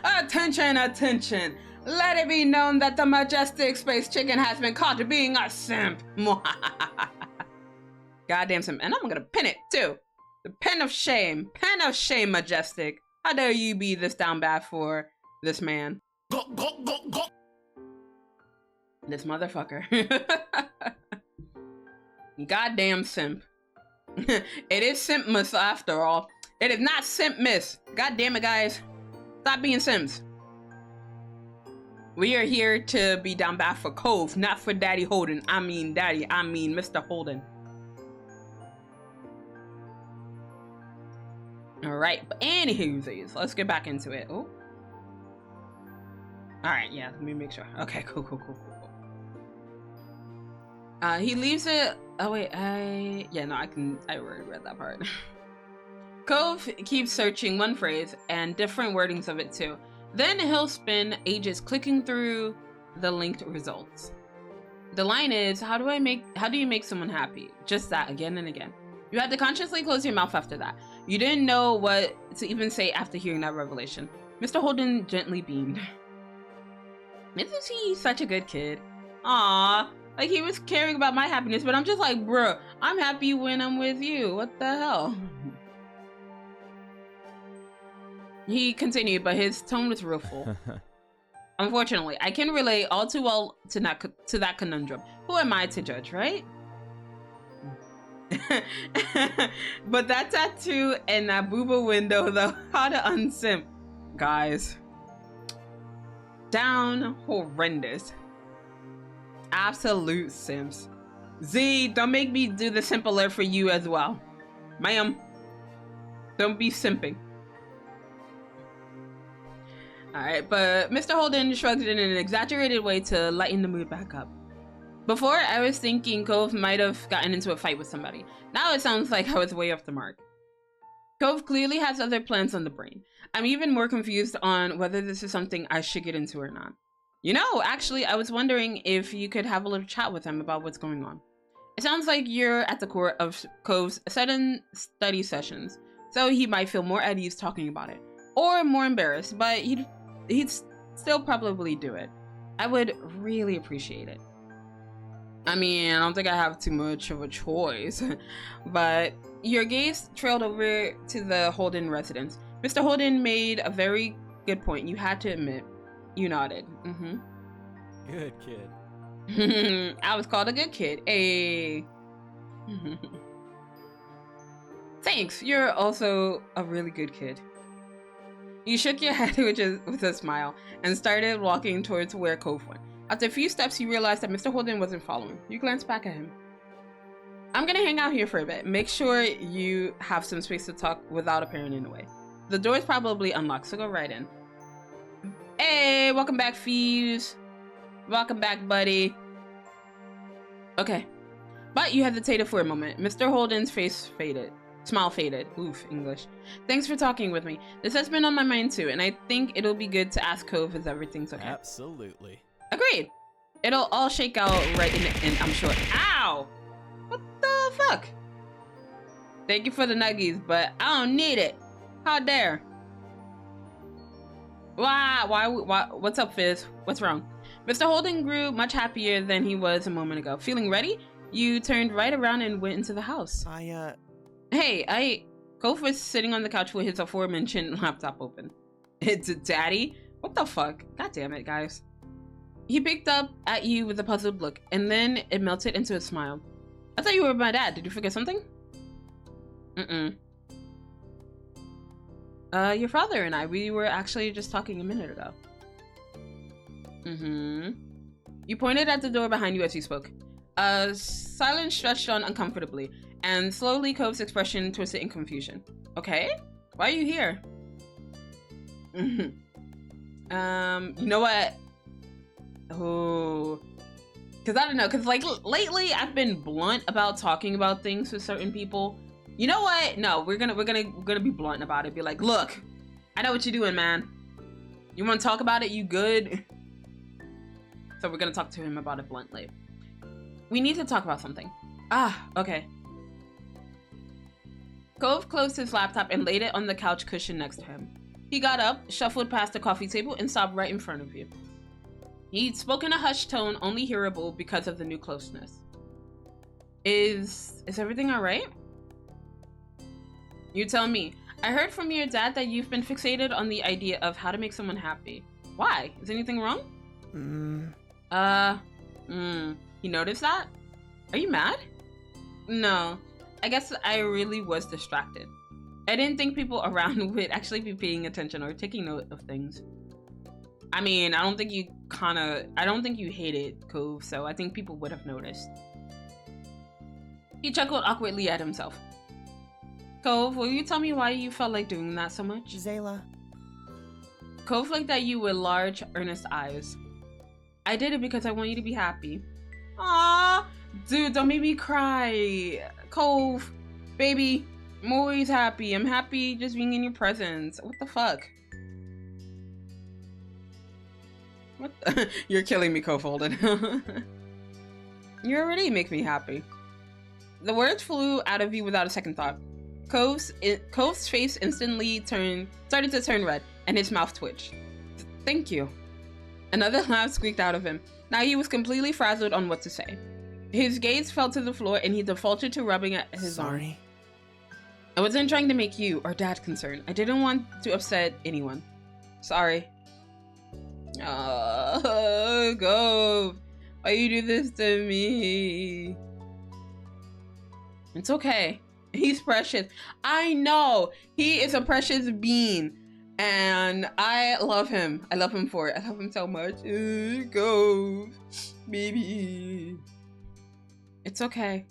Attention. Let it be known that the Majestic Space Chicken has been caught being a simp. Goddamn simp. And I'm gonna pin it too. The pen of shame. Majestic. How dare you be this down bad for this man? Go. This motherfucker. Goddamn simp. It is Simpmas after all. It is not Simp Miss. God damn it, guys. Stop being Sims. We are here to be down bad for Cove, not for Daddy Holden. I mean Mr. Holden. Alright, but anywho, let's get back into it. Oh. Alright, yeah, let me make sure. Okay, cool. He leaves it. Oh wait, I already read that part. Cove keeps searching one phrase and different wordings of it too. Then he'll spend ages clicking through the linked results. The line is, how do you make someone happy? Just that again and again. You had to consciously close your mouth after that. You didn't know what to even say after hearing that revelation. Mr. Holden gently beamed. Isn't he such a good kid? Aww, like he was caring about my happiness, but I'm just like, bruh, I'm happy when I'm with you. What the hell? He continued, but his tone was rueful. Unfortunately, I can relate all too well to that conundrum. Who am I to judge, right? But that tattoo and that booba window, though, how to unsimp. Guys. Down horrendous. Absolute simps. Z, don't make me do the simp alert for you as well. Ma'am. Don't be simping. Alright, but Mr. Holden shrugged in an exaggerated way to lighten the mood back up. Before, I was thinking Cove might have gotten into a fight with somebody. Now it sounds like I was way off the mark. Cove clearly has other plans on the brain. I'm even more confused on whether this is something I should get into or not. You know, actually, I was wondering if you could have a little chat with him about what's going on. It sounds like you're at the core of Cove's sudden study sessions, so he might feel more at ease talking about it. Or more embarrassed, but he'd still probably do it. I would really appreciate it. I mean, I don't think I have too much of a choice, but your gaze trailed over to the Holden residence. Mr. Holden made a very good point. You had to admit. You nodded. Mm-hmm. Good kid. I was called a good kid. Hey. Thanks. You're also a really good kid. You shook your head with a smile and started walking towards where Cove went. After a few steps, you realized that Mr. Holden wasn't following. You glanced back at him. I'm gonna hang out here for a bit. Make sure you have some space to talk without appearing in the way. The door is probably unlocked, so go right in. Hey, welcome back, Fuse. Welcome back, buddy. Okay. But you hesitated for a moment. Mr. Holden's face faded. Smile faded. Oof, English. Thanks for talking with me. This has been on my mind too, and I think it'll be good to ask Cove if everything's okay. Absolutely. Agreed. It'll all shake out right in the end, I'm sure. Ow! What the fuck? Thank you for the nuggies, but I don't need it. How dare? Why, what's up, Fizz? What's wrong? Mr. Holden grew much happier than he was a moment ago. Feeling ready? You turned right around and went into the house. Hey, Cove was sitting on the couch with his aforementioned laptop open. It's Daddy? What the fuck? God damn it, guys. He picked up at you with a puzzled look, and then it melted into a smile. I thought you were my dad. Did you forget something? Your father and I, we were actually just talking a minute ago. You pointed at the door behind you as you spoke. Silence stretched on uncomfortably, and slowly Cove's expression twisted in confusion. Okay? Why are you here? You know what? Oh, because I don't know, because like lately I've been blunt about talking about things with certain people. You know what? No, we're gonna be blunt about it. Be like, look, I know what you're doing, man. You want to talk about it? You good? So we're gonna talk to him about it bluntly. We need to talk about something. Ah, okay. Cove closed his laptop and laid it on the couch cushion next to him. He got up, shuffled past the coffee table, and stopped right in front of you. He'd spoken a hushed tone, only hearable because of the new closeness. Is everything all right? You tell me. I heard from your dad that you've been fixated on the idea of how to make someone happy. Why? Is anything wrong? You noticed that? Are you mad? No. I guess I really was distracted. I didn't think people around would actually be paying attention or taking note of things. I mean, I don't think you hated Cove, so I think people would have noticed. He chuckled awkwardly at himself. Cove, will you tell me why you felt like doing that so much? Zela. Cove looked at you with large, earnest eyes. I did it because I want you to be happy. Aww! Dude, don't make me cry. Cove, baby, I'm always happy. I'm happy just being in your presence. What the fuck? What the? You're killing me, Cove Holden. You already make me happy. The words flew out of you without a second thought. Cove's face instantly started to turn red, and his mouth twitched. Thank you. Another laugh squeaked out of him. Now he was completely frazzled on what to say. His gaze fell to the floor, and he defaulted to rubbing at his arm. I wasn't trying to make you or Dad concerned. I didn't want to upset anyone. Sorry. Oh, Gove. Why you do this to me? It's okay. He's precious. I know. He is a precious being. And I love him. I love him for it. I love him so much. Gove. Baby. It's okay.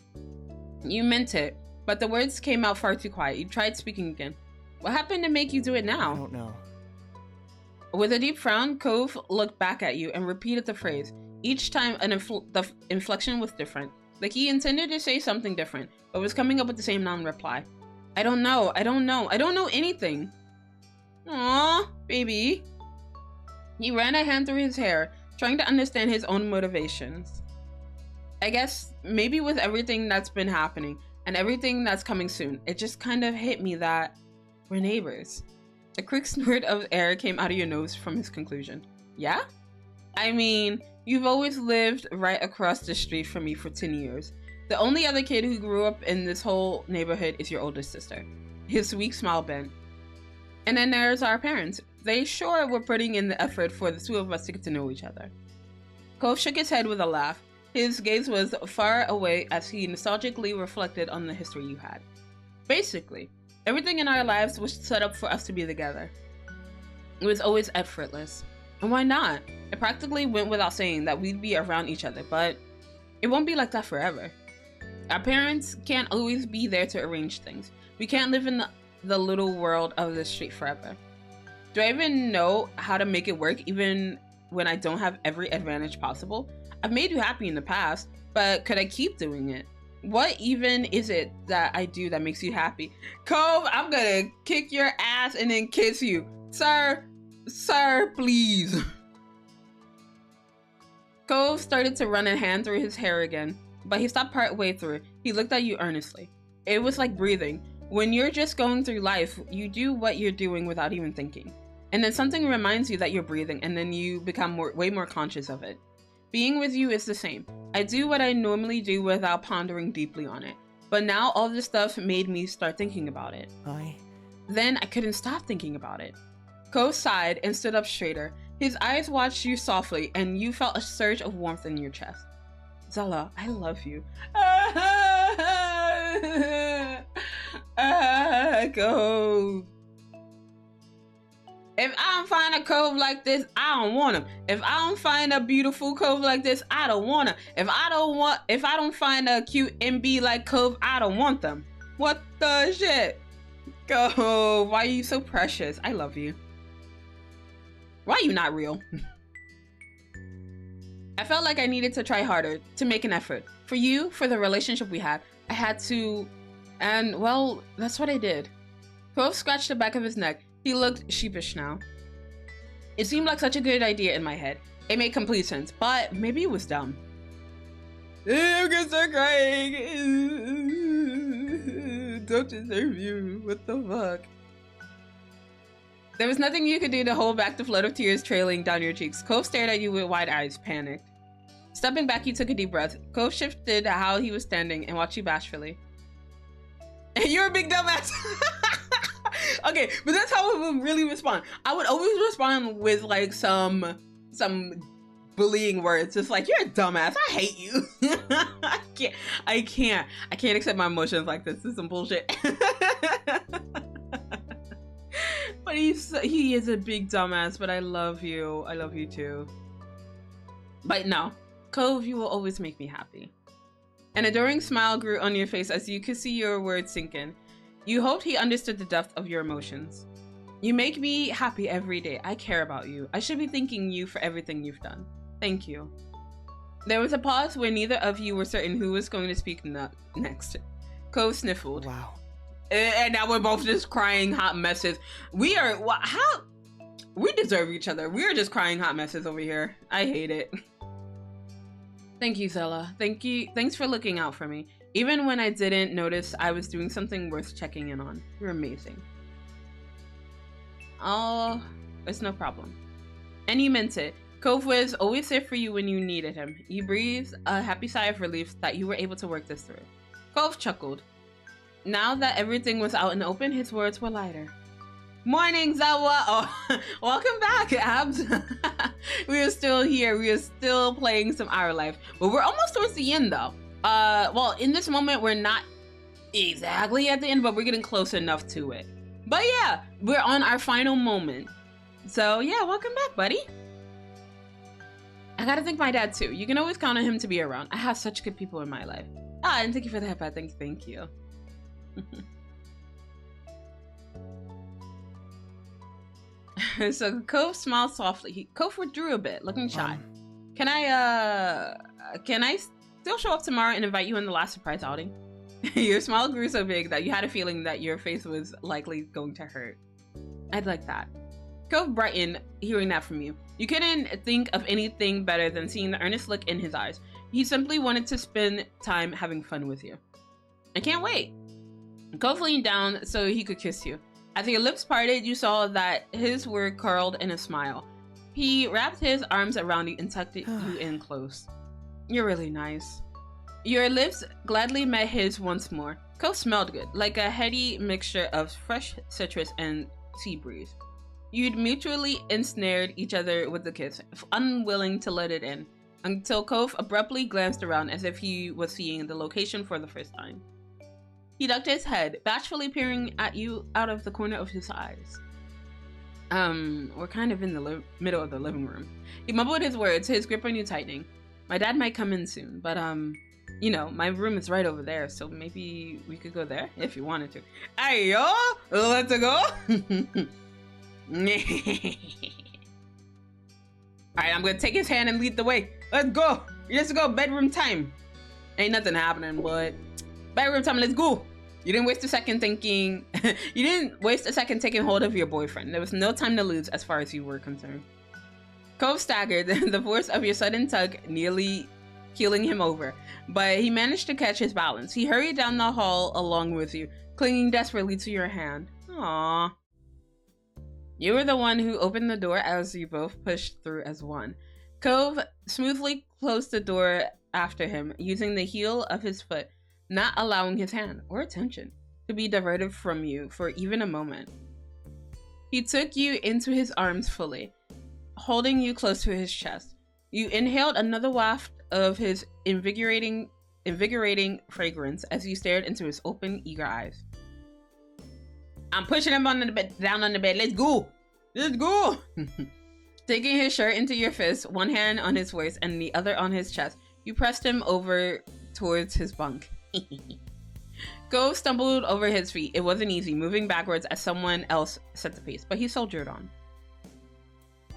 You meant it. But the words came out far too quiet. You tried speaking again. What happened to make you do it now? I don't know. With a deep frown, Cove looked back at you and repeated the phrase. Each time the inflection was different. Like he intended to say something different, but was coming up with the same non-reply. I don't know. I don't know. I don't know anything. Aww, baby. He ran a hand through his hair, trying to understand his own motivations. I guess maybe with everything that's been happening and everything that's coming soon, it just kind of hit me that we're neighbors. A quick snort of air came out of your nose from his conclusion. Yeah? I mean, you've always lived right across the street from me for 10 years. The only other kid who grew up in this whole neighborhood is your oldest sister. His weak smile bent. And then there's our parents. They sure were putting in the effort for the two of us to get to know each other. Cove shook his head with a laugh. His gaze was far away as he nostalgically reflected on the history you had. Basically, everything in our lives was set up for us to be together. It was always effortless. And why not? It practically went without saying that we'd be around each other, but it won't be like that forever. Our parents can't always be there to arrange things. We can't live in the little world of the street forever. Do I even know how to make it work even when I don't have every advantage possible? I've made you happy in the past, but could I keep doing it? What even is it that I do that makes you happy? Cove, I'm gonna kick your ass and then kiss you. Sir, please. Cove started to run a hand through his hair again, but he stopped part way through. He looked at you earnestly. It was like breathing. When you're just going through life, you do what you're doing without even thinking. And then something reminds you that you're breathing, and then you become way more conscious of it. Being with you is the same. I do what I normally do without pondering deeply on it. But now all this stuff made me start thinking about it. Then I couldn't stop thinking about it. Ko sighed and stood up straighter. His eyes watched you softly, and you felt a surge of warmth in your chest. Zela, I love you. Go. If I don't find a cove like this, I don't want him. If I don't find a beautiful cove like this, I don't want him. If I don't find a cute MB like cove, I don't want them. What the shit? Go. Why are you so precious? I love you. Why are you not real? I felt like I needed to try harder, to make an effort. For you, for the relationship we had, I had to, and well, that's what I did. Cove scratched the back of his neck. He looked sheepish now. It seemed like such a good idea in my head. It made complete sense, but maybe it was dumb. I'm gonna start crying. Don't deserve you. What the fuck? There was nothing you could do to hold back the flood of tears trailing down your cheeks. Cove stared at you with wide eyes, panicked. Stepping back, you took a deep breath. Cove shifted how he was standing and watched you bashfully. You're a big dumbass. Okay, but that's how I would really respond. I would always respond with like some bullying words. Just like, you're a dumbass. I hate you. I can't accept my emotions like this. This is some bullshit. But he is a big dumbass, but I love you. I love you too. But no, Cove, you will always make me happy. An adoring smile grew on your face as you could see your words sink in. You hoped he understood the depth of your emotions. You make me happy every day. I care about you. I should be thanking you for everything you've done. Thank you. There was a pause where neither of you were certain who was going to speak next. Cove sniffled. Wow. And now we're both just crying hot messes. We deserve each other. We are just crying hot messes over here. I hate it. Thank you, Zela. Thank you. Thanks for looking out for me. Even when I didn't notice I was doing something worth checking in on. You're amazing. Oh, it's no problem. And you meant it. Cove was always there for you when you needed him. You breathed a happy sigh of relief that you were able to work this through. Cove chuckled. Now that everything was out in the open, his words were lighter. Morning, Zela! Oh, welcome back, Abs! We are still here. We are still playing some Our Life. But we're almost towards the end, though. Well, in this moment, we're not exactly at the end, but we're getting close enough to it. But yeah, we're on our final moment. So yeah, welcome back, buddy. I gotta thank my dad, too. You can always count on him to be around. I have such good people in my life. And thank you for the headpad. Thank you. So Cove smiled softly. Cove withdrew a bit, looking shy. Can I still show up tomorrow and invite you in the last surprise outing? Your smile grew so big that you had a feeling that your face was likely going to hurt. I'd like that. Cove brightened hearing that from you. You couldn't think of anything better than seeing the earnest look in his eyes. He simply wanted to spend time having fun with you. I can't wait. Cove leaned down so he could kiss you. As your lips parted, you saw that his were curled in a smile. He wrapped his arms around you and tucked you in close. You're really nice. Your lips gladly met his once more. Cove smelled good, like a heady mixture of fresh citrus and sea breeze. You'd mutually ensnared each other with the kiss, unwilling to let it in, until Cove abruptly glanced around as if he was seeing the location for the first time. He ducked his head, bashfully peering at you out of the corner of his eyes. We're kind of in the middle of the living room. He mumbled his words, his grip on you tightening. My dad might come in soon, but you know, my room is right over there, so maybe we could go there if you wanted to. Hey, yo! Let's go! Alright, I'm gonna take his hand and lead the way. Let's go. Let's go. Bedroom time. Ain't nothing happening, but bedroom time. Let's go. You didn't waste a second thinking. You didn't waste a second taking hold of your boyfriend. There was no time to lose as far as you were concerned. Cove staggered, the force of your sudden tug nearly keeling him over, but he managed to catch his balance. He hurried down the hall along with you, clinging desperately to your hand. Aww. You were the one who opened the door as you both pushed through as one. Cove smoothly closed the door after him, using the heel of his foot, not allowing his hand or attention to be diverted from you for even a moment. He took you into his arms fully, holding you close to his chest. You inhaled another waft of his invigorating fragrance as you stared into his open, eager eyes. I'm pushing him on the bed, down on the bed. Let's go. Let's go. Taking his shirt into your fist, one hand on his waist and the other on his chest, you pressed him over towards his bunk. Cove stumbled over his feet. It wasn't easy, moving backwards as someone else set the pace, but he soldiered on.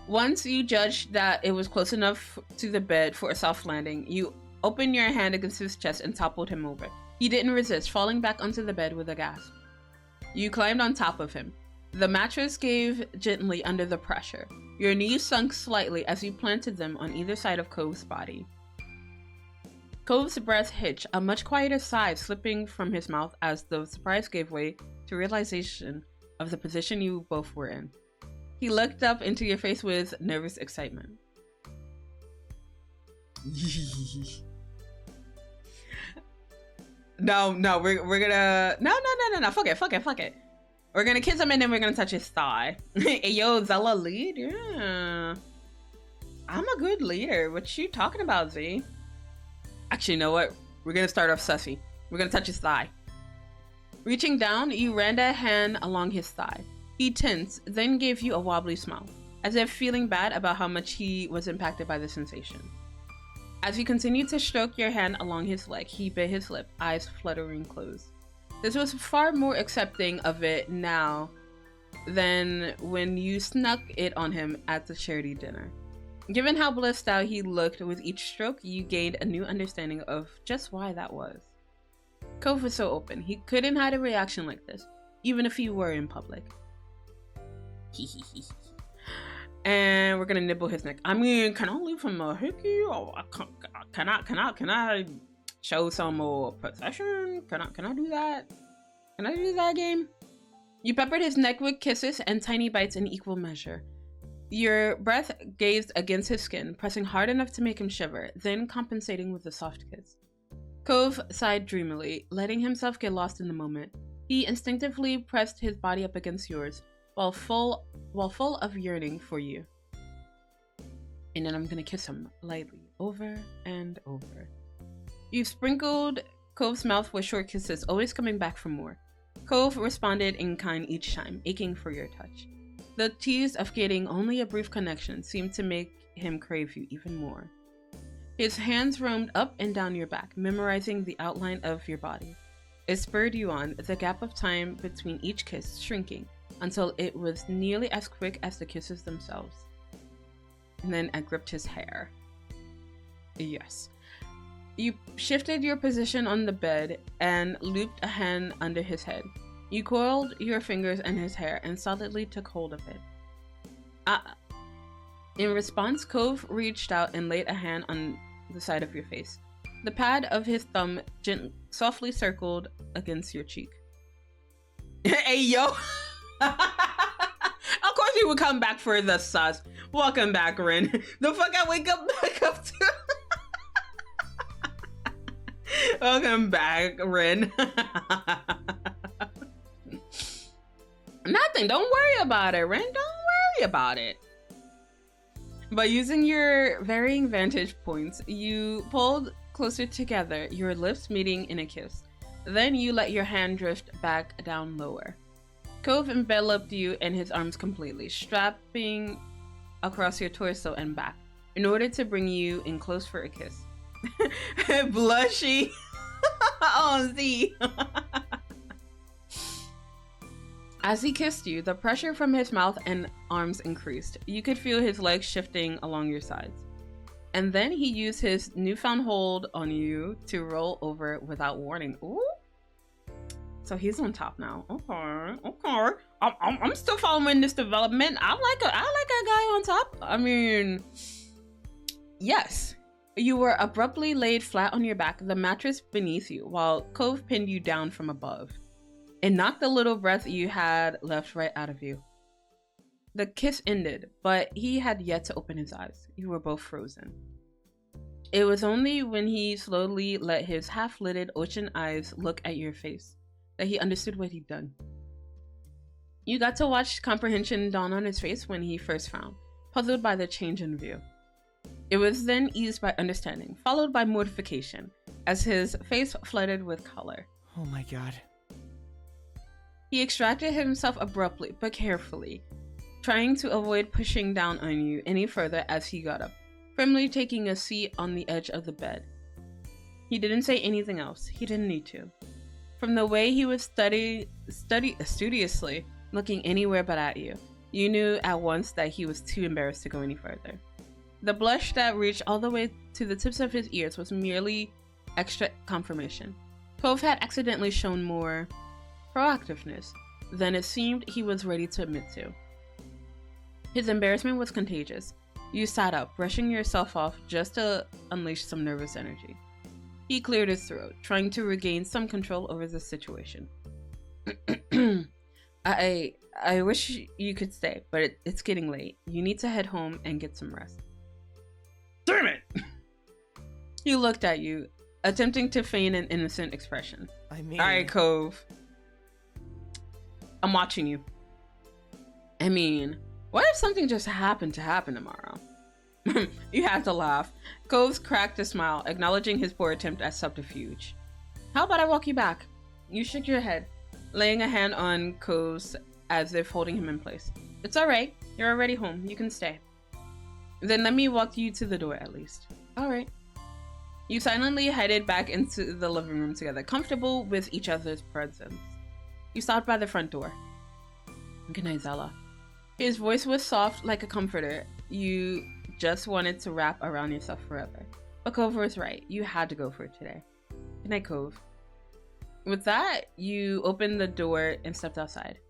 Once you judged that it was close enough to the bed for a soft landing, you opened your hand against his chest and toppled him over. He didn't resist, falling back onto the bed with a gasp. You climbed on top of him. The mattress gave gently under the pressure. Your knees sunk slightly as you planted them on either side of Cove's body. Cove's breath hitched, a much quieter sigh slipping from his mouth as the surprise gave way to realization of the position you both were in. He looked up into your face with nervous excitement. No, we're gonna no, fuck it. We're gonna kiss him and then we're gonna touch his thigh. Hey, yo, Zela lead? Yeah. I'm a good leader. What you talking about, Z? Actually, you know what? We're gonna start off sussy. We're gonna touch his thigh. Reaching down, you ran a hand along his thigh. He tensed, then gave you a wobbly smile, as if feeling bad about how much he was impacted by the sensation. As you continued to stroke your hand along his leg, he bit his lip, eyes fluttering closed. This was far more accepting of it now than when you snuck it on him at the charity dinner. Given how blissed out he looked with each stroke, you gained a new understanding of just why that was. Cove was so open, he couldn't hide a reaction like this, even if he were in public. And we're gonna nibble his neck. I mean, can I leave him a hickey? Or can I show some more possession? Can I do that? Can I do that, game? You peppered his neck with kisses and tiny bites in equal measure. Your breath gazed against his skin, pressing hard enough to make him shiver, then compensating with a soft kiss. Cove sighed dreamily, letting himself get lost in the moment. He instinctively pressed his body up against yours, while full of yearning for you. And then I'm gonna kiss him lightly, over and over. You sprinkled Cove's mouth with short kisses, always coming back for more. Cove responded in kind each time, aching for your touch. The tease of getting only a brief connection seemed to make him crave you even more. His hands roamed up and down your back, memorizing the outline of your body. It spurred you on, the gap of time between each kiss shrinking until it was nearly as quick as the kisses themselves. And then I gripped his hair. Yes. You shifted your position on the bed and looped a hand under his head. You coiled your fingers in his hair and solidly took hold of it. In response, Cove reached out and laid a hand on the side of your face. The pad of his thumb softly circled against your cheek. Hey, yo! Of course you would come back for the sus. Welcome back, Rin. The fuck I wake up back up to? Welcome back, Rin. Nothing. Don't worry about it, Rin. Don't worry about it. By using your varying vantage points, you pulled closer together, your lips meeting in a kiss. Then you let your hand drift back down lower. Cove enveloped you in his arms completely, strapping across your torso and back, in order to bring you in close for a kiss. Blushy. Oh, Z. As he kissed you, the pressure from his mouth and arms increased. You could feel his legs shifting along your sides. And then he used his newfound hold on you to roll over without warning. Ooh. So he's on top now. Okay. I'm still following this development. I like a guy on top. I mean, yes. You were abruptly laid flat on your back, the mattress beneath you, while Cove pinned you down from above. It knocked the little breath you had left right out of you. The kiss ended, but he had yet to open his eyes. You were both frozen. It was only when he slowly let his half-lidded ocean eyes look at your face that he understood what he'd done. You got to watch comprehension dawn on his face when he first frowned, puzzled by the change in view. It was then eased by understanding, followed by mortification, as his face flooded with color. Oh my god. He extracted himself abruptly, but carefully, trying to avoid pushing down on you any further as he got up, firmly taking a seat on the edge of the bed. He didn't say anything else. He didn't need to. From the way he was studiously looking anywhere but at you, you knew at once that he was too embarrassed to go any further. The blush that reached all the way to the tips of his ears was merely extra confirmation. Cove had accidentally shown more proactiveness than it seemed he was ready to admit to. His embarrassment was contagious. You sat up, brushing yourself off just to unleash some nervous energy. He cleared his throat, trying to regain some control over the situation. I wish you could stay, but it's getting late. You need to head home and get some rest. Damn it! He looked at you, attempting to feign an innocent expression. I mean... Alright, Cove. I'm watching you. I mean, what if something just happened to happen tomorrow? You have to laugh. Cove cracked a smile, acknowledging his poor attempt at subterfuge. How about I walk you back? You shook your head, laying a hand on Cove's as if holding him in place. It's alright. You're already home. You can stay. Then let me walk you to the door at least. Alright. You silently headed back into the living room together, comfortable with each other's presence. You stopped by the front door. Good night, Zela. His voice was soft like a comforter. You just wanted to wrap around yourself forever. But Cove was right. You had to go for it today. Good night, Cove. With that, you opened the door and stepped outside.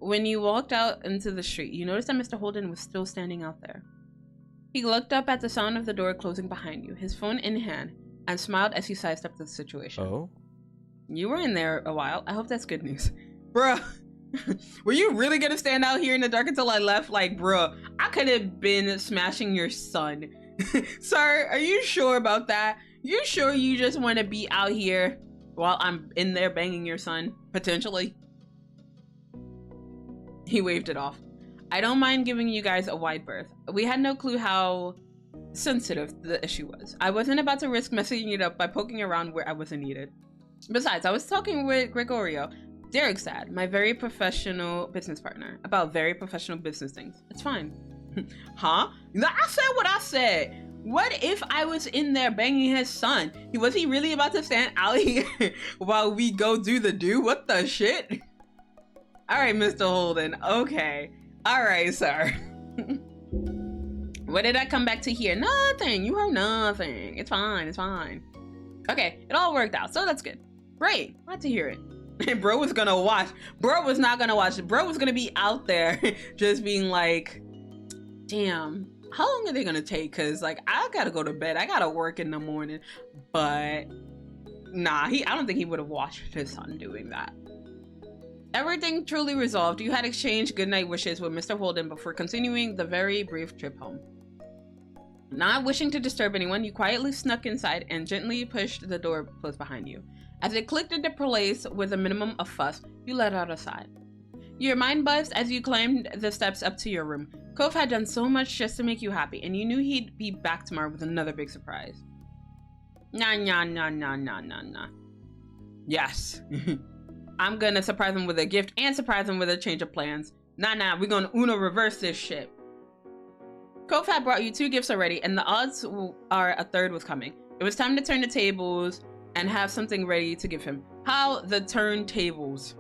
When you walked out into the street, you noticed that Mr. Holden was still standing out there. He looked up at the sound of the door closing behind you, his phone in hand, and smiled as he sidestepped the situation. Oh? You were in there a while. I hope that's good news. Bruh, were you really gonna stand out here in the dark until I left? Like, bruh, I could have been smashing your son. Sir, are you sure about that? You sure you just want to be out here while I'm in there banging your son? Potentially. He waved it off. I don't mind giving you guys a wide berth. We had no clue how sensitive the issue was. I wasn't about to risk messing it up by poking around where I wasn't needed. Besides, I was talking with Gregorio, Derek's dad, my very professional business partner, about very professional business things. It's fine. Huh? I said what I said. What if I was in there banging his son? Was he really about to stand out here while we go do the do? What the shit? All right, Mr. Holden. Okay. All right, sir. What did I come back to hear? Nothing. You heard nothing. It's fine. It's fine. Okay, it all worked out, so that's good. Great. Glad to hear it. And bro was gonna watch. Bro was not gonna watch. Bro was gonna be out there just being like, damn, how long are they gonna take? Cause like, I gotta go to bed. I gotta work in the morning. But nah, I don't think he would have watched his son doing that. Everything truly resolved. You had exchanged goodnight wishes with Mr. Holden before continuing the very brief trip home. Not wishing to disturb anyone, you quietly snuck inside and gently pushed the door closed behind you. As it clicked into place with a minimum of fuss, you let out a sigh. Your mind buzzed as you climbed the steps up to your room. Cove had done so much just to make you happy, and you knew he'd be back tomorrow with another big surprise. Nah. Yes. I'm gonna surprise him with a gift and surprise him with a change of plans. Nah, we're gonna Uno reverse this shit. Cove had brought you 2 gifts already, and the odds are a third was coming. It was time to turn the tables and have something ready to give him. How the turntables.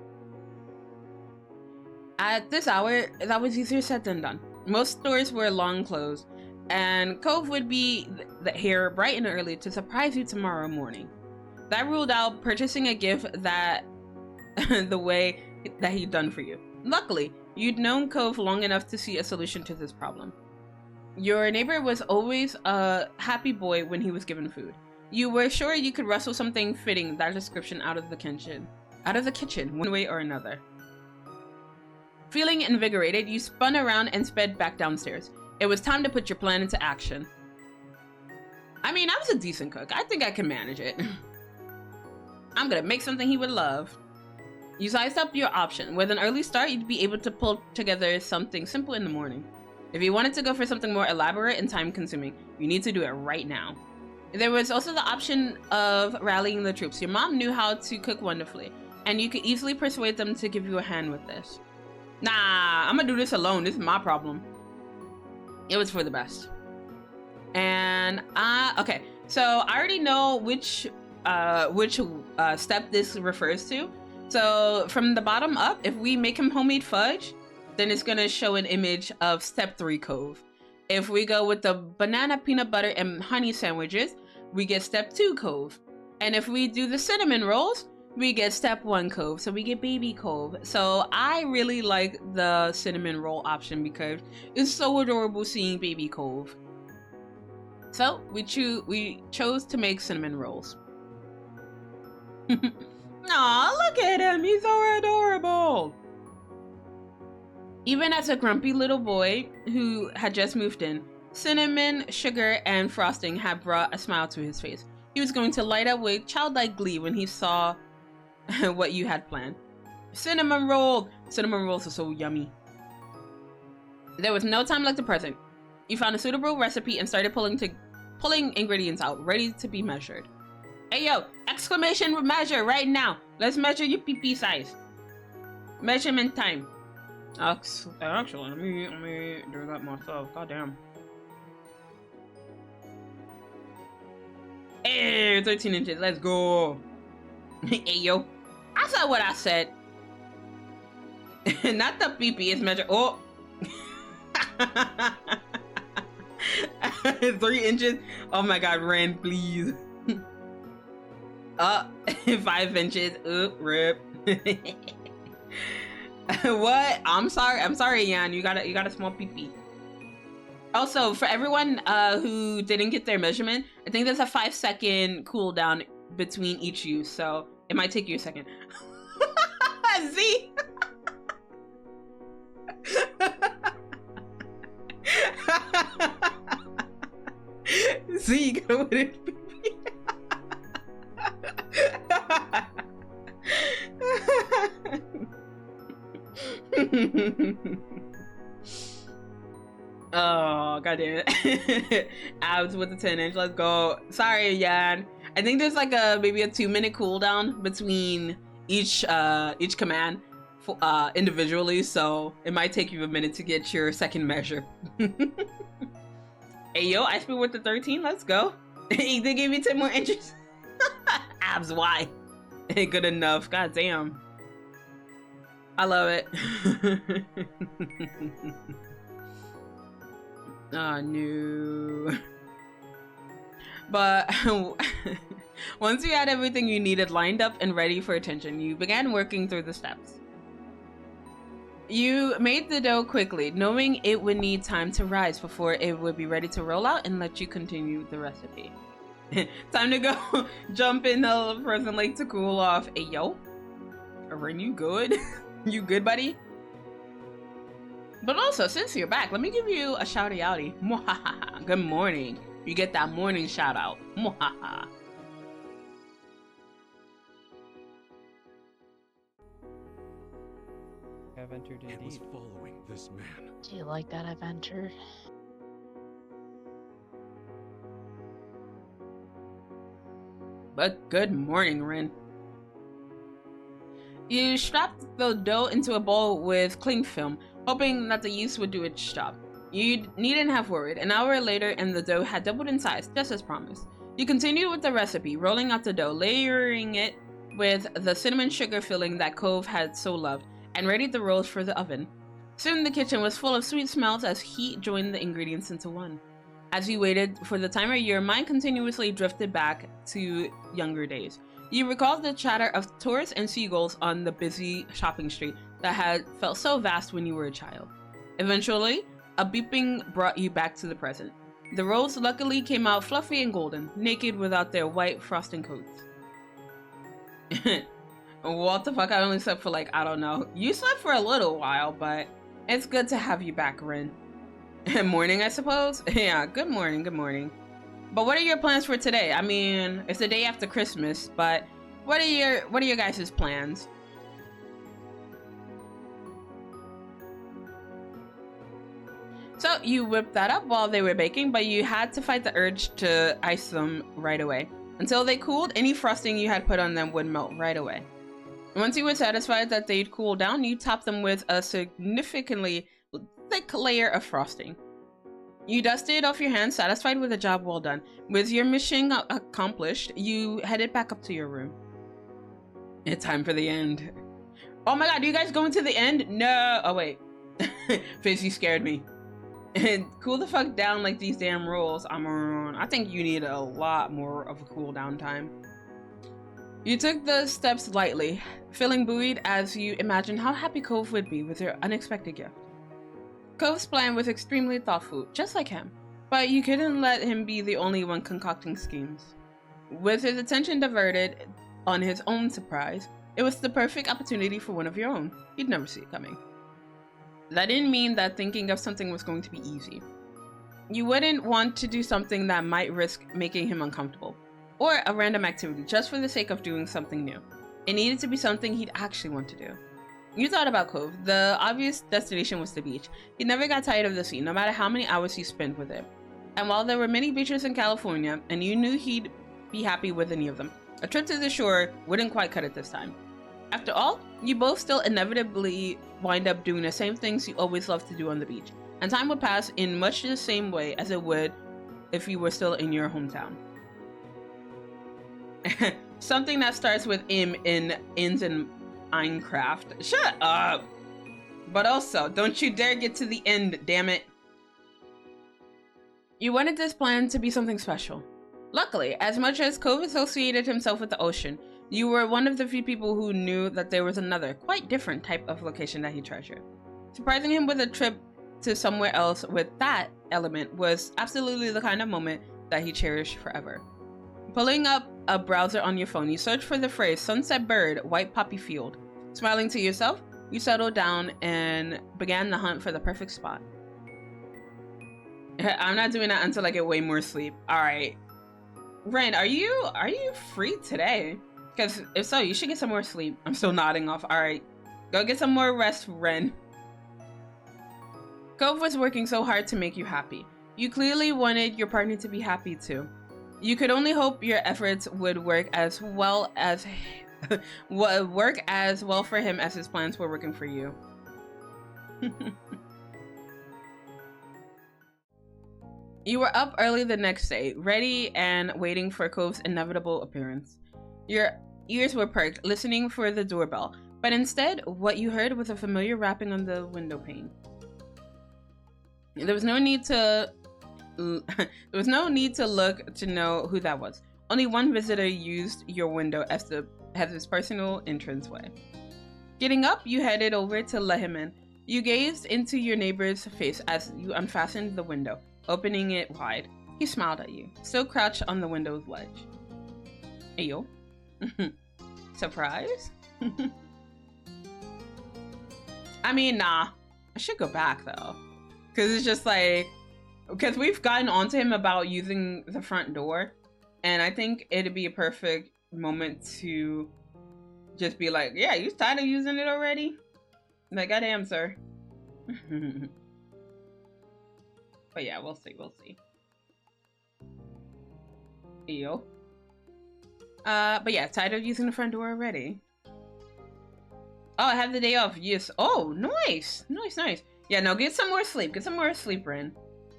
At this hour, that was easier said than done. Most stores were long closed, and Cove would be here bright and early to surprise you tomorrow morning. That ruled out purchasing a gift that the way that he'd done for you. Luckily, you'd known Cove long enough to see a solution to this problem. Your neighbor was always a happy boy when he was given food. You were sure you could rustle something fitting that description out of the kitchen, one way or another. Feeling invigorated, you spun around and sped back downstairs. It was time to put your plan into action. I mean, I was a decent cook. I think I can manage it. I'm gonna make something he would love. You sized up your option. With an early start, you'd be able to pull together something simple in the morning. If you wanted to go for something more elaborate and time-consuming, you need to do it right now. There was also the option of rallying the troops. Your mom knew how to cook wonderfully, and you could easily persuade them to give you a hand with this. Nah, I'm gonna do this alone. This is my problem. It was for the best. And, okay. So, I already know which step this refers to. So, from the bottom up, if we make him homemade fudge, then it's gonna show an image of step 3 Cove. If we go with the banana, peanut butter, and honey sandwiches, we get step 2 Cove. And if we do the cinnamon rolls, we get step 1 Cove. So we get baby Cove. So I really like the cinnamon roll option because it's so adorable seeing baby Cove. So we chose to make cinnamon rolls. Aw, look at him, he's so adorable. Even as a grumpy little boy who had just moved in, cinnamon, sugar, and frosting had brought a smile to his face. He was going to light up with childlike glee when he saw what you had planned. Cinnamon roll! Cinnamon rolls are so yummy. There was no time like the present. You found a suitable recipe and started pulling ingredients out, ready to be measured. Hey yo, exclamation measure right now. Let's measure your pee-pee size. Measurement time. Actually, let me do that myself. Goddamn. Hey, 13 inches. Let's go. Hey yo, I said what I said. Not the pee-pee is measured. Oh. 3 inches. Oh my god, Ren, please. 5 inches. Rip. What? I'm sorry, Yan. You got a small pee-pee. Also, for everyone who didn't get their measurement, I think there's a 5-second cooldown between each use, so it might take you a second. Z. Z, go with it. Oh, god damn it. Abs with the 10-inch, let's go. Sorry, Yan. I think there's like maybe a 2-minute cooldown between each command individually, so it might take you a minute to get your second measure. Hey yo, I speed with the 13, let's go. They gave me 10 more inches. Abs, why? Ain't good enough, god damn. I love it. Oh no. But once you had everything you needed lined up and ready for attention, you began working through the steps. You made the dough quickly, knowing it would need time to rise before it would be ready to roll out and let you continue the recipe. Time to go jump in the frozen lake to cool off. Hey yo, Ren, you good? You good, buddy? But also, since you're back, let me give you a shouty outy. Good morning. You get that morning shout out. I've entered indeed. It was following this man. Do you like that I've entered? But good morning, Ren. You strapped the dough into a bowl with cling film, hoping that the yeast would do its job. You needn't have worried. An hour later, and the dough had doubled in size, just as promised. You continued with the recipe, rolling out the dough, layering it with the cinnamon sugar filling that Cove had so loved, and readied the rolls for the oven. Soon the kitchen was full of sweet smells as heat joined the ingredients into one. As you waited for the timer, your mind continuously drifted back to younger days. You recalled the chatter of tourists and seagulls on the busy shopping street that had felt so vast when you were a child. Eventually, a beeping brought you back to the present. The rolls luckily came out fluffy and golden, naked without their white frosting coats. What the fuck? I only slept for like, I don't know. You slept for a little while, but it's good to have you back, Rin. Morning, I suppose? Yeah, good morning, good morning. But what are your plans for today? I mean, it's the day after Christmas, but what are your guys' plans? So you whipped that up while they were baking, but you had to fight the urge to ice them right away. Until they cooled, any frosting you had put on them would melt right away. Once you were satisfied that they'd cooled down, you topped them with a significantly thick layer of frosting. You dusted off your hands, satisfied with a job well done. With your mission accomplished, you headed back up to your room. It's time for the end. Oh my god, are you guys going to the end? No! Oh wait. Fizzy scared me. And cool the fuck down like these damn rules. I think you need a lot more of a cool down time. You took the steps lightly, feeling buoyed as you imagined how happy Cove would be with your unexpected gift. Cove's plan was extremely thoughtful, just like him, but you couldn't let him be the only one concocting schemes. With his attention diverted on his own surprise, it was the perfect opportunity for one of your own. You'd never see it coming. That didn't mean that thinking of something was going to be easy. You wouldn't want to do something that might risk making him uncomfortable, or a random activity just for the sake of doing something new. It needed to be something he'd actually want to do. You thought about Cove. The obvious destination was the beach. He never got tired of the sea, no matter how many hours he spent with it. And while there were many beaches in California, and you knew he'd be happy with any of them, a trip to the shore wouldn't quite cut it this time. After all, you both still inevitably wind up doing the same things you always loved to do on the beach, and time would pass in much the same way as it would if you were still in your hometown. Something that starts with ends in Minecraft. Shut up! But also, don't you dare get to the end, damn it. You wanted this plan to be something special. Luckily, as much as Cove associated himself with the ocean, you were one of the few people who knew that there was another, quite different type of location that he treasured. Surprising him with a trip to somewhere else with that element was absolutely the kind of moment that he cherished forever. Pulling up a browser on your phone, you search for the phrase Sunset Bird, White Poppy Field. Smiling to yourself, you settled down and began the hunt for the perfect spot. I'm not doing that until I get way more sleep. Alright. Ren, are you free today? Because if so, you should get some more sleep. I'm still nodding off. Alright. Go get some more rest, Ren. Cove was working so hard to make you happy. You clearly wanted your partner to be happy too. You could only hope your efforts would work as well for him as his plans were working for you. You were up early the next day, ready and waiting for Cove's inevitable appearance. Your ears were perked, listening for the doorbell, but instead, what you heard was a familiar rapping on the window pane. There was no need to look to know who that was. Only one visitor used your window as his personal entranceway. Getting up, you headed over to let him in. You gazed into your neighbor's face as you unfastened the window, opening it wide. He smiled at you, still crouched on the window's ledge. Ayo. Surprise? I mean, nah. I should go back though. Because it's just like, because we've gotten onto him about using the front door, and I think it'd be a perfect moment to just be like, yeah, you tired of using it already? Like, goddamn, sir. But yeah, we'll see, Yo. But yeah, tired of using the front door already. Oh, I have the day off. Yes. Oh, nice. Nice. Yeah, no, get some more sleep. Ren.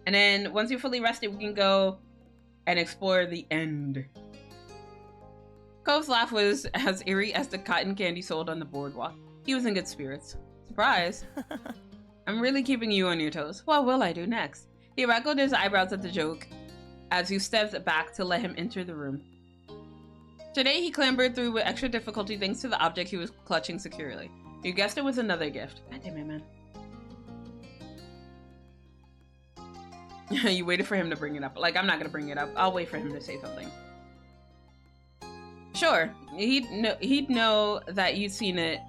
And then once you're fully rested, we can go and explore the end. Cove's laugh was as eerie as the cotton candy sold on the boardwalk. He was in good spirits. Surprise. I'm really keeping you on your toes. What will I do next? He wrinkled his eyebrows at the joke as you stepped back to let him enter the room. Today he clambered through with extra difficulty thanks to the object he was clutching securely. You guessed it was another gift. God damn it, man. You waited for him to bring it up. Like, I'm not gonna bring it up. I'll wait for him to say something. Sure, he'd know that you'd seen it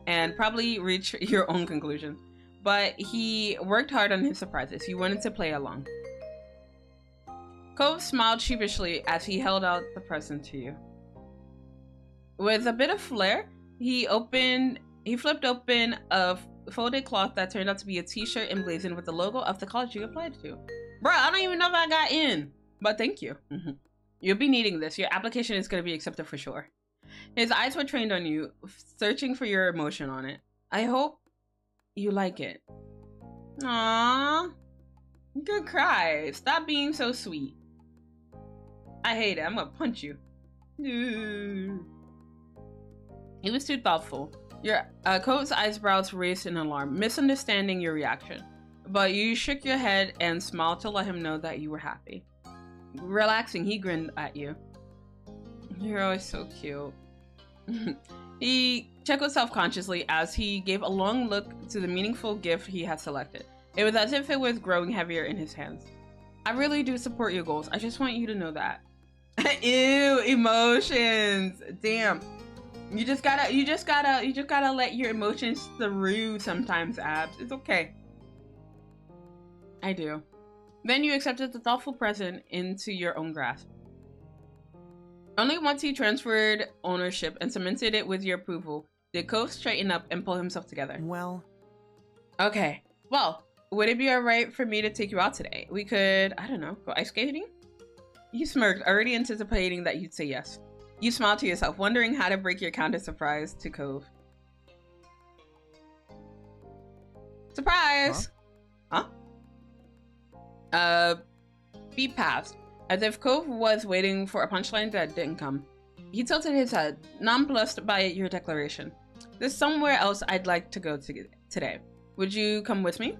and probably reach your own conclusion. But he worked hard on his surprises. You wanted to play along. Cove smiled sheepishly as he held out the present to you. With a bit of flair, he flipped open a folded cloth that turned out to be a t-shirt emblazoned with the logo of the college you applied to. Bruh, I don't even know if I got in, but thank you. You'll be needing this. Your application is going to be accepted for sure. His eyes were trained on you, searching for your emotion on it. I hope you like it. Aww. You could cry. Stop being so sweet. I hate it. I'm gonna punch you. He was too thoughtful. Your Cove's eyebrows raised in alarm, misunderstanding your reaction. But you shook your head and smiled to let him know that you were happy. Relaxing, he grinned at you. You're always so cute. He chuckled self-consciously as he gave a long look to the meaningful gift he had selected. It was as if it was growing heavier in his hands. I really do support your goals. I just want you to know that. Ew, emotions. Damn. You just gotta let your emotions through sometimes, Abs. It's okay. I do. Then you accepted the thoughtful present into your own grasp. Only once he transferred ownership and cemented it with your approval did Cove straighten up and pull himself together. Well... Okay. Well, would it be alright for me to take you out today? We could, I don't know, go ice skating? You smirked, already anticipating that you'd say yes. You smiled to yourself, wondering how to break your counter surprise to Cove. Surprise! Huh? Beat passed, as if Cove was waiting for a punchline that didn't come. He tilted his head, nonplussed by your declaration. There's somewhere else I'd like to go today. Would you come with me?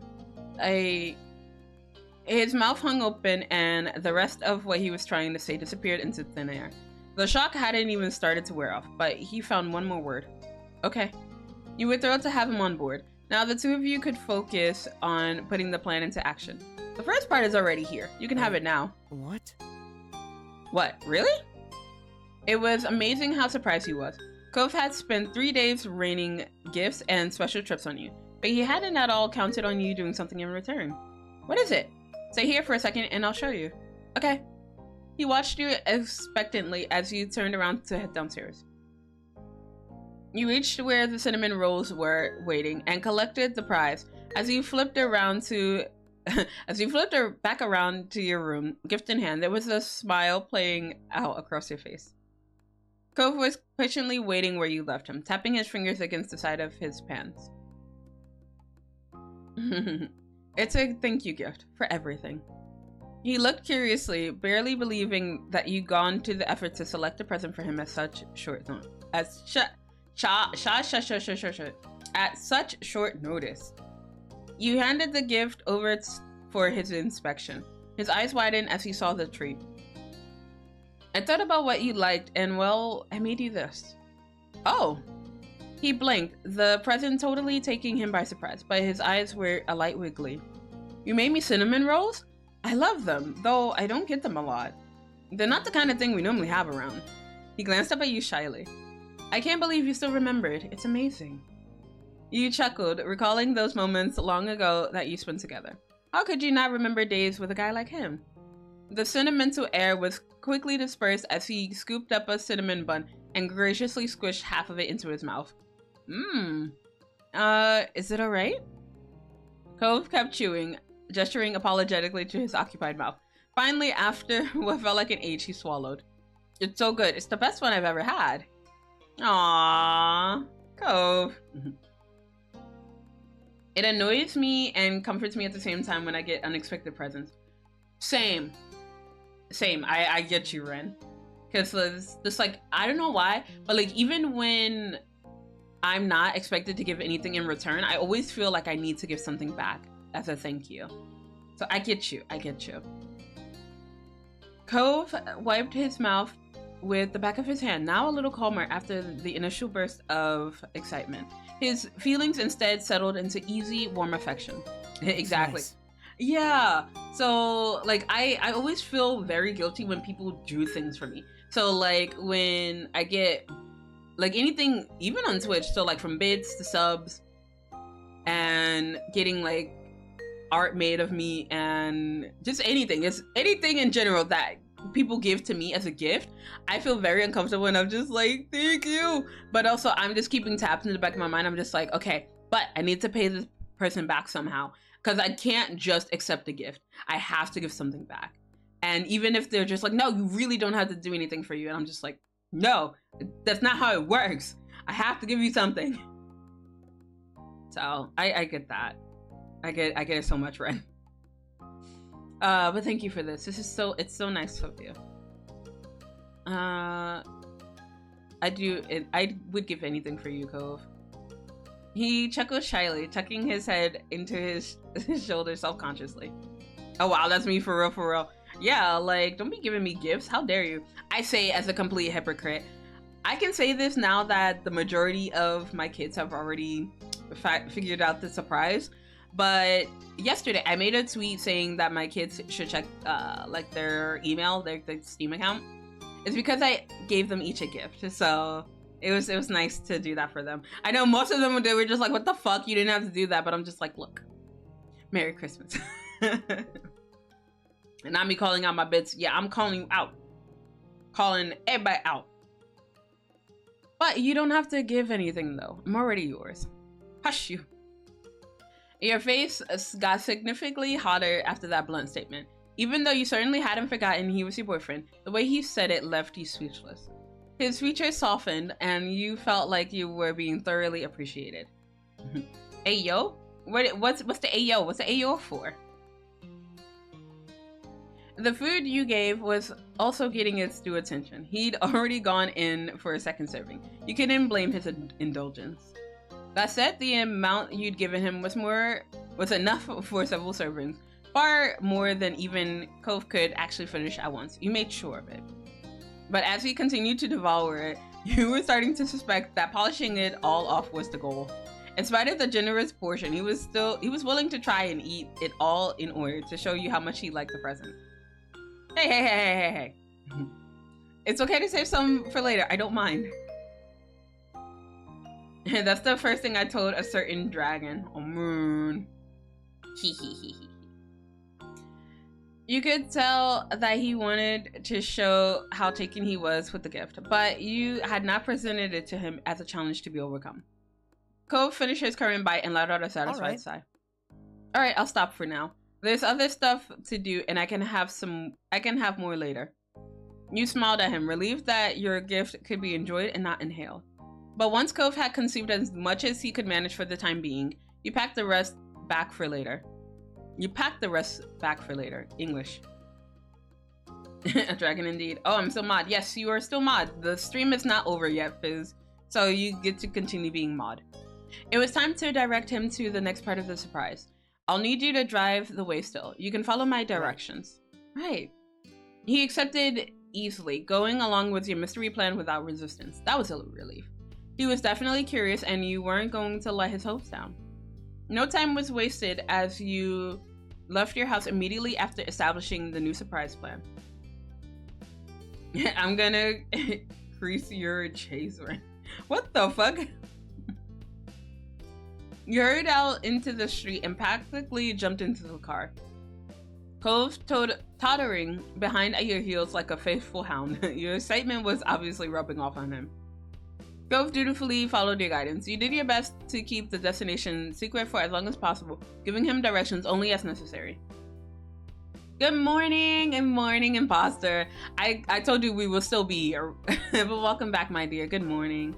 His mouth hung open and the rest of what he was trying to say disappeared into thin air. The shock hadn't even started to wear off, but he found one more word. Okay. You were thrilled to have him on board. Now the two of you could focus on putting the plan into action. The first part is already here. You can have it now. What? What? Really? It was amazing how surprised he was. Cove had spent 3 days raining gifts and special trips on you, but he hadn't at all counted on you doing something in return. What is it? Stay here for a second and I'll show you. Okay. He watched you expectantly as you turned around to head downstairs. You reached where the cinnamon rolls were waiting and collected the prize. As you flipped around to back around to your room, gift in hand, there was a smile playing out across your face. Cove was patiently waiting where you left him, tapping his fingers against the side of his pants. It's a thank you gift for everything. He looked curiously, barely believing that you'd gone to the effort to select a present for him at such short notice. At such short notice. You handed the gift over for his inspection. His eyes widened as he saw the treat. I thought about what you liked, and well, I made you this. Oh! He blinked, the present totally taking him by surprise, but his eyes were alight with glee. You made me cinnamon rolls? I love them, though I don't get them a lot. They're not the kind of thing we normally have around. He glanced up at you shyly. I can't believe you still remembered. It's amazing. You chuckled, recalling those moments long ago that you spent together. How could you not remember days with a guy like him? The sentimental air was quickly dispersed as he scooped up a cinnamon bun and graciously squished half of it into his mouth. Is it alright? Cove kept chewing, gesturing apologetically to his occupied mouth. Finally, after what felt like an age, he swallowed. It's so good. It's the best one I've ever had. Aww, Cove. It annoys me and comforts me at the same time when I get unexpected presents. Same. I get you, Ren. Because it's like, I don't know why, but like even when I'm not expected to give anything in return, I always feel like I need to give something back as a thank you. So I get you, I get you. Cove wiped his mouth with the back of his hand, now a little calmer after the initial burst of excitement. His feelings instead settled into easy, warm affection. Exactly. Nice. Yeah. So like I always feel very guilty when people do things for me. So like when I get like anything, even on Twitch, so like from bits to subs and getting like art made of me and just anything, it's anything in general that people give to me as a gift, I feel very uncomfortable and I'm just like, thank you. But also I'm just keeping tabs in the back of my mind. I'm just like, okay, but I need to pay this person back somehow, because I can't just accept a gift. I have to give something back. And even if they're just like, no, you really don't have to do anything for you, and I'm just like, no, that's not how it works. I have to give you something. So I get that. I get it so much, Ren. But thank you for this. It's so nice of you. I would give anything for you, Cove. He chuckled shyly, tucking his head into his shoulder self-consciously. Oh wow, that's me for real, for real. Yeah, like, don't be giving me gifts. How dare you? I say as a complete hypocrite. I can say this now that the majority of my kids have already figured out the surprise. But yesterday I made a tweet saying that my kids should check like their email, their Steam account. It's because I gave them each a gift. So it was nice to do that for them. I know most of them, they were just like, what the fuck? You didn't have to do that. But I'm just like, look, Merry Christmas. And not me calling out my bits. Yeah, I'm calling you out. Calling everybody out. But you don't have to give anything though. I'm already yours. Hush you. Your face got significantly hotter after that blunt statement. Even though you certainly hadn't forgotten he was your boyfriend, the way he said it left you speechless. His features softened and you felt like you were being thoroughly appreciated. Ayo? What's the ayo? What's the ayo for? The food you gave was also getting its due attention. He'd already gone in for a second serving. You couldn't blame his indulgence. That said, the amount you'd given him was enough for several servings, far more than even Cove could actually finish at once. You made sure of it. But as he continued to devour it, you were starting to suspect that polishing it all off was the goal. In spite of the generous portion, he was willing to try and eat it all in order to show you how much he liked the present. Hey. It's okay to save some for later. I don't mind. That's the first thing I told a certain dragon. Oh, moon. You could tell that he wanted to show how taken he was with the gift, but you had not presented it to him as a challenge to be overcome. Cove finished his current bite and let out a satisfied sigh. Alright, I'll stop for now. There's other stuff to do and I can have more later. You smiled at him, relieved that your gift could be enjoyed and not inhaled. But once Cove had consumed as much as he could manage for the time being, you packed the rest back for later. English. A dragon indeed. Oh, I'm still mod. Yes, you are still mod. The stream is not over yet, Fizz. So you get to continue being mod. It was time to direct him to the next part of the surprise. I'll need you to drive the way still. You can follow my directions. Right. He accepted easily, going along with your mystery plan without resistance. That was a relief. He was definitely curious and you weren't going to let his hopes down. No time was wasted as you left your house immediately after establishing the new surprise plan. I'm gonna increase your chase rank. What the fuck? You hurried out into the street and practically jumped into the car. Cove tottering behind at your heels like a faithful hound. Your excitement was obviously rubbing off on him. Cove dutifully followed your guidance. You did your best to keep the destination secret for as long as possible, giving him directions only as necessary. Good morning, imposter. I told you we will still be here. But welcome back, my dear. Good morning.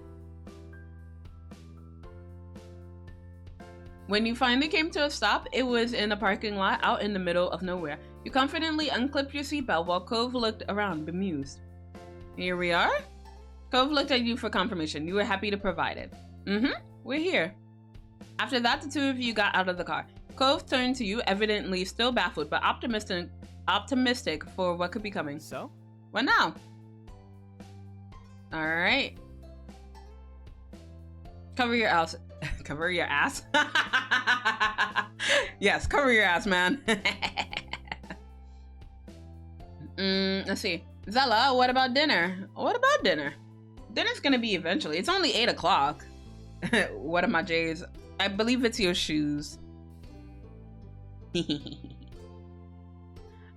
When you finally came to a stop, it was in a parking lot out in the middle of nowhere. You confidently unclipped your seatbelt while Cove looked around, bemused. Here we are? Cove looked at you for confirmation. You were happy to provide it. We're here. After that, the two of you got out of the car. Cove turned to you, evidently still baffled, but optimistic for what could be coming. So? What now? All right. Cover your ass. Cover your ass? Yes, cover your ass, man. Let's see. Zela, what about dinner? What about dinner? Dinner's gonna be eventually. It's only 8 o'clock. What are my J's? I believe it's your shoes.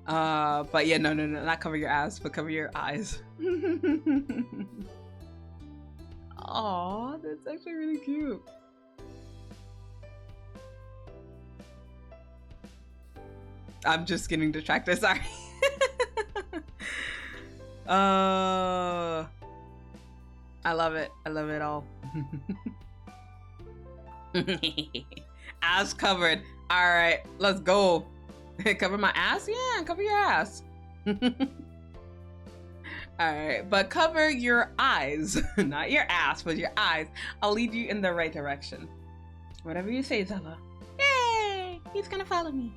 But yeah, no, not cover your ass, but cover your eyes. Aw, that's actually really cute. I'm just getting distracted, sorry. I love it. I love it all. Ass covered. All right, let's go. Cover my ass? Yeah, cover your ass. All right, but cover your eyes. Not your ass, but your eyes. I'll lead you in the right direction. Whatever you say, Zela. Yay! He's gonna follow me.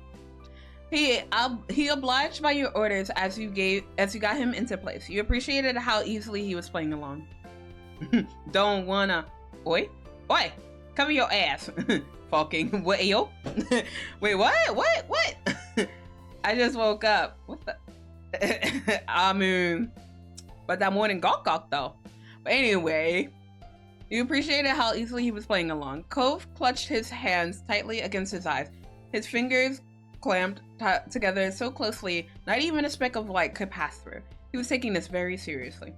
He obliged by your orders as you got him into place. You appreciated how easily he was playing along. Don't wanna... Oi? Cover your ass. Fucking... What, yo? Wait, what? What? I just woke up. What the... I mean... But that morning gawk though. But anyway... You appreciated how easily he was playing along. Cove clutched his hands tightly against his eyes. His fingers clamped together so closely, not even a speck of light could pass through. He was taking this very seriously.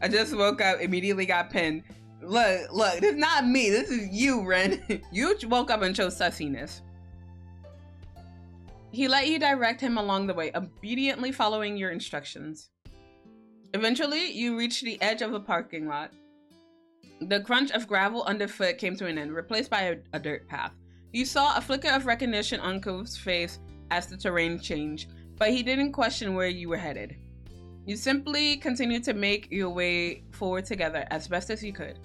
I just woke up, immediately got pinned. Look, this is not me, this is you, Ren. You woke up and chose sussiness. He let you direct him along the way, obediently following your instructions. Eventually, you reached the edge of a parking lot. The crunch of gravel underfoot came to an end, replaced by a dirt path. You saw a flicker of recognition on Cove's face as the terrain changed, but he didn't question where you were headed. You simply continued to make your way forward together as best as you could.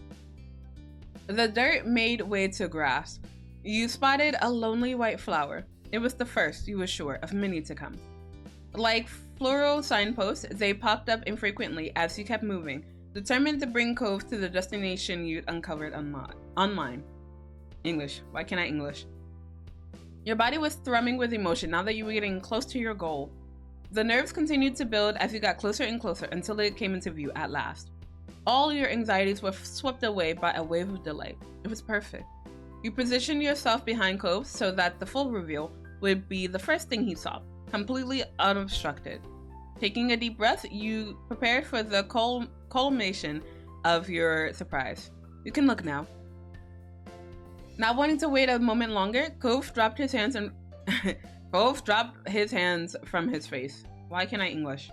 The dirt made way to grass. You spotted a lonely white flower. It was the first, you were sure, of many to come. Like floral signposts, they popped up infrequently as you kept moving, determined to bring Cove to the destination you'd uncovered online. English. Why can't I English? Your body was thrumming with emotion now that you were getting close to your goal. The nerves continued to build as you got closer and closer until it came into view at last. All your anxieties were swept away by a wave of delight. It was perfect. You positioned yourself behind Cove so that the full reveal would be the first thing he saw, completely unobstructed. Taking a deep breath, you prepared for the culmination of your surprise. You can look now. Not wanting to wait a moment longer, Cove dropped his hands from his face. Why can't I English?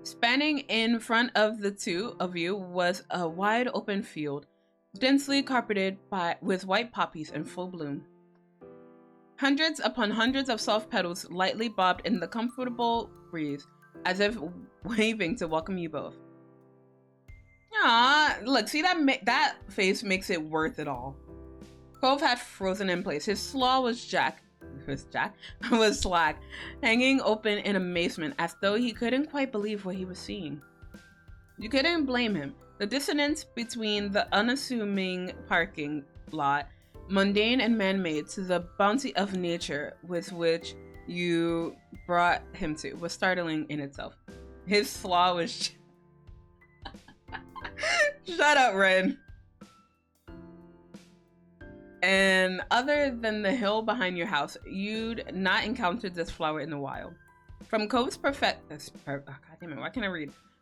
Spanning in front of the two of you was a wide open field, densely carpeted with white poppies in full bloom. Hundreds upon hundreds of soft petals lightly bobbed in the comfortable breeze, as if waving to welcome you both. Ah, look, see that face makes it worth it all. Cove had frozen in place. His slaw was slack, hanging open in amazement as though he couldn't quite believe what he was seeing. You couldn't blame him. The dissonance between the unassuming parking lot, mundane and man-made, to the bounty of nature with which you brought him to was startling in itself. His slaw was... Shut up, Ren. And other than the hill behind your house, you'd not encountered this flower in the wild. From Cove's perspective,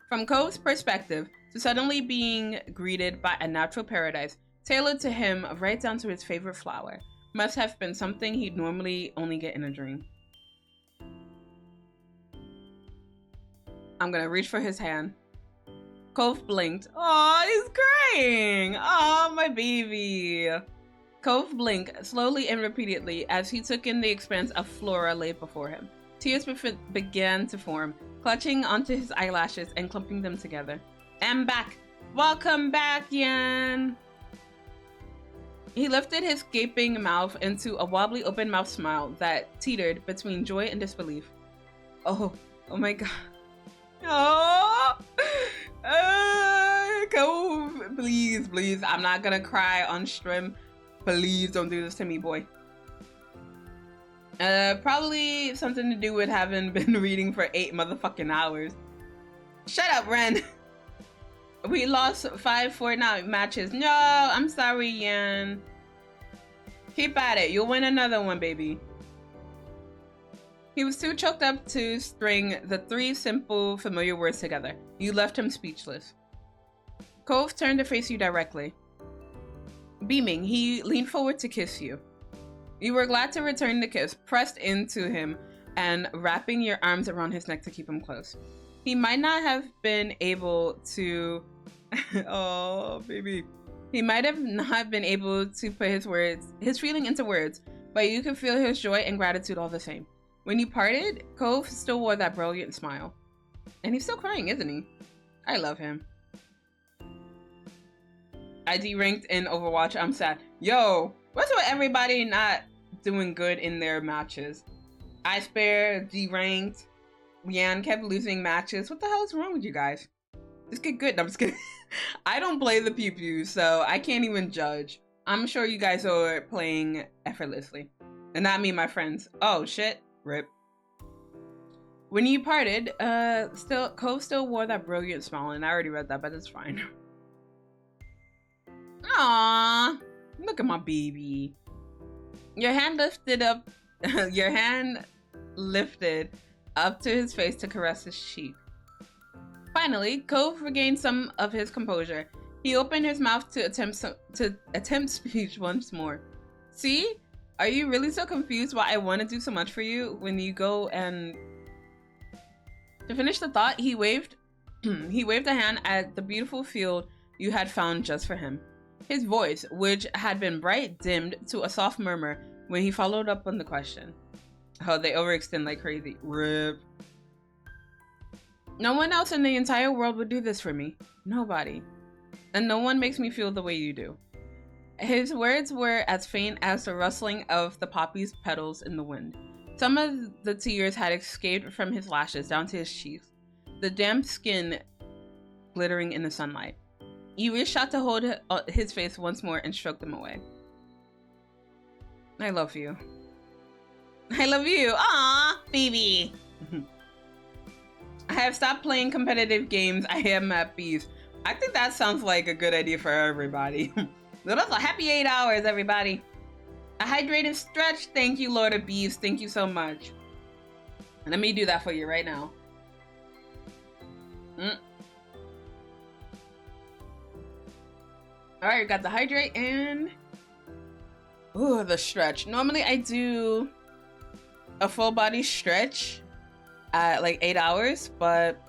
From Cove's perspective, to suddenly being greeted by a natural paradise, tailored to him right down to his favorite flower, must have been something he'd normally only get in a dream. I'm gonna reach for his hand. Cove blinked. Aw, he's crying! Aw, my baby! Cove blinked slowly and repeatedly as he took in the expanse of flora laid before him. Tears began to form, clutching onto his eyelashes and clumping them together. "I'm back! Welcome back, Yan. He lifted his gaping mouth into a wobbly open mouth smile that teetered between joy and disbelief. Oh my god. Oh, Cove, please. I'm not gonna cry on stream. Please don't do this to me, boy. Probably something to do with having been reading for 8 motherfucking hours. Shut up, Ren. We lost 5 Fortnite matches. No, I'm sorry, Yan. Keep at it. You'll win another one, baby. He was too choked up to string the 3 simple, familiar words together. You left him speechless. Cove turned to face you directly. Beaming, he leaned forward to kiss you. You were glad to return the kiss, pressed into him and wrapping your arms around his neck to keep him close. He might not have been able to... oh, baby. He might have not been able to put his feeling into words, but you could feel his joy and gratitude all the same. When you parted, Cove still wore that brilliant smile. And he's still crying, isn't he? I love him. I deranked in Overwatch. I'm sad. Yo, what's with everybody not doing good in their matches? I spare deranked. Yan kept losing matches. What the hell is wrong with you guys? Just get good. No, I'm just kidding. I don't play the pew-pew, so I can't even judge. I'm sure you guys are playing effortlessly. And not me, my friends. Oh, shit. Rip. When you parted, Cove still wore that brilliant smile, and I already read that, but it's fine. Aww. Look at my baby. Your hand lifted up to his face to caress his cheek. Finally, Cove regained some of his composure. He opened his mouth to attempt speech once more. See? Are you really so confused why I want to do so much for you when you go and... To finish the thought, he waved a hand at the beautiful field you had found just for him. His voice, which had been bright, dimmed to a soft murmur when he followed up on the question. Oh, they overextend like crazy. Rip. No one else in the entire world would do this for me. Nobody. And no one makes me feel the way you do. His words were as faint as the rustling of the poppy's petals in the wind. Some of the tears had escaped from his lashes down to his cheeks, the damp skin glittering in the sunlight. You reached out to hold his face once more and stroked him away. I love you. I love you. Aww, baby. I have stopped playing competitive games. I am at peace. I think that sounds like a good idea for everybody. So that's a happy 8 hours, everybody. A hydrated stretch. Thank you, Lord of Bees. Thank you so much. Let me do that for you right now. Alright, got the hydrate and... ooh, the stretch. Normally I do a full body stretch at like 8 hours, but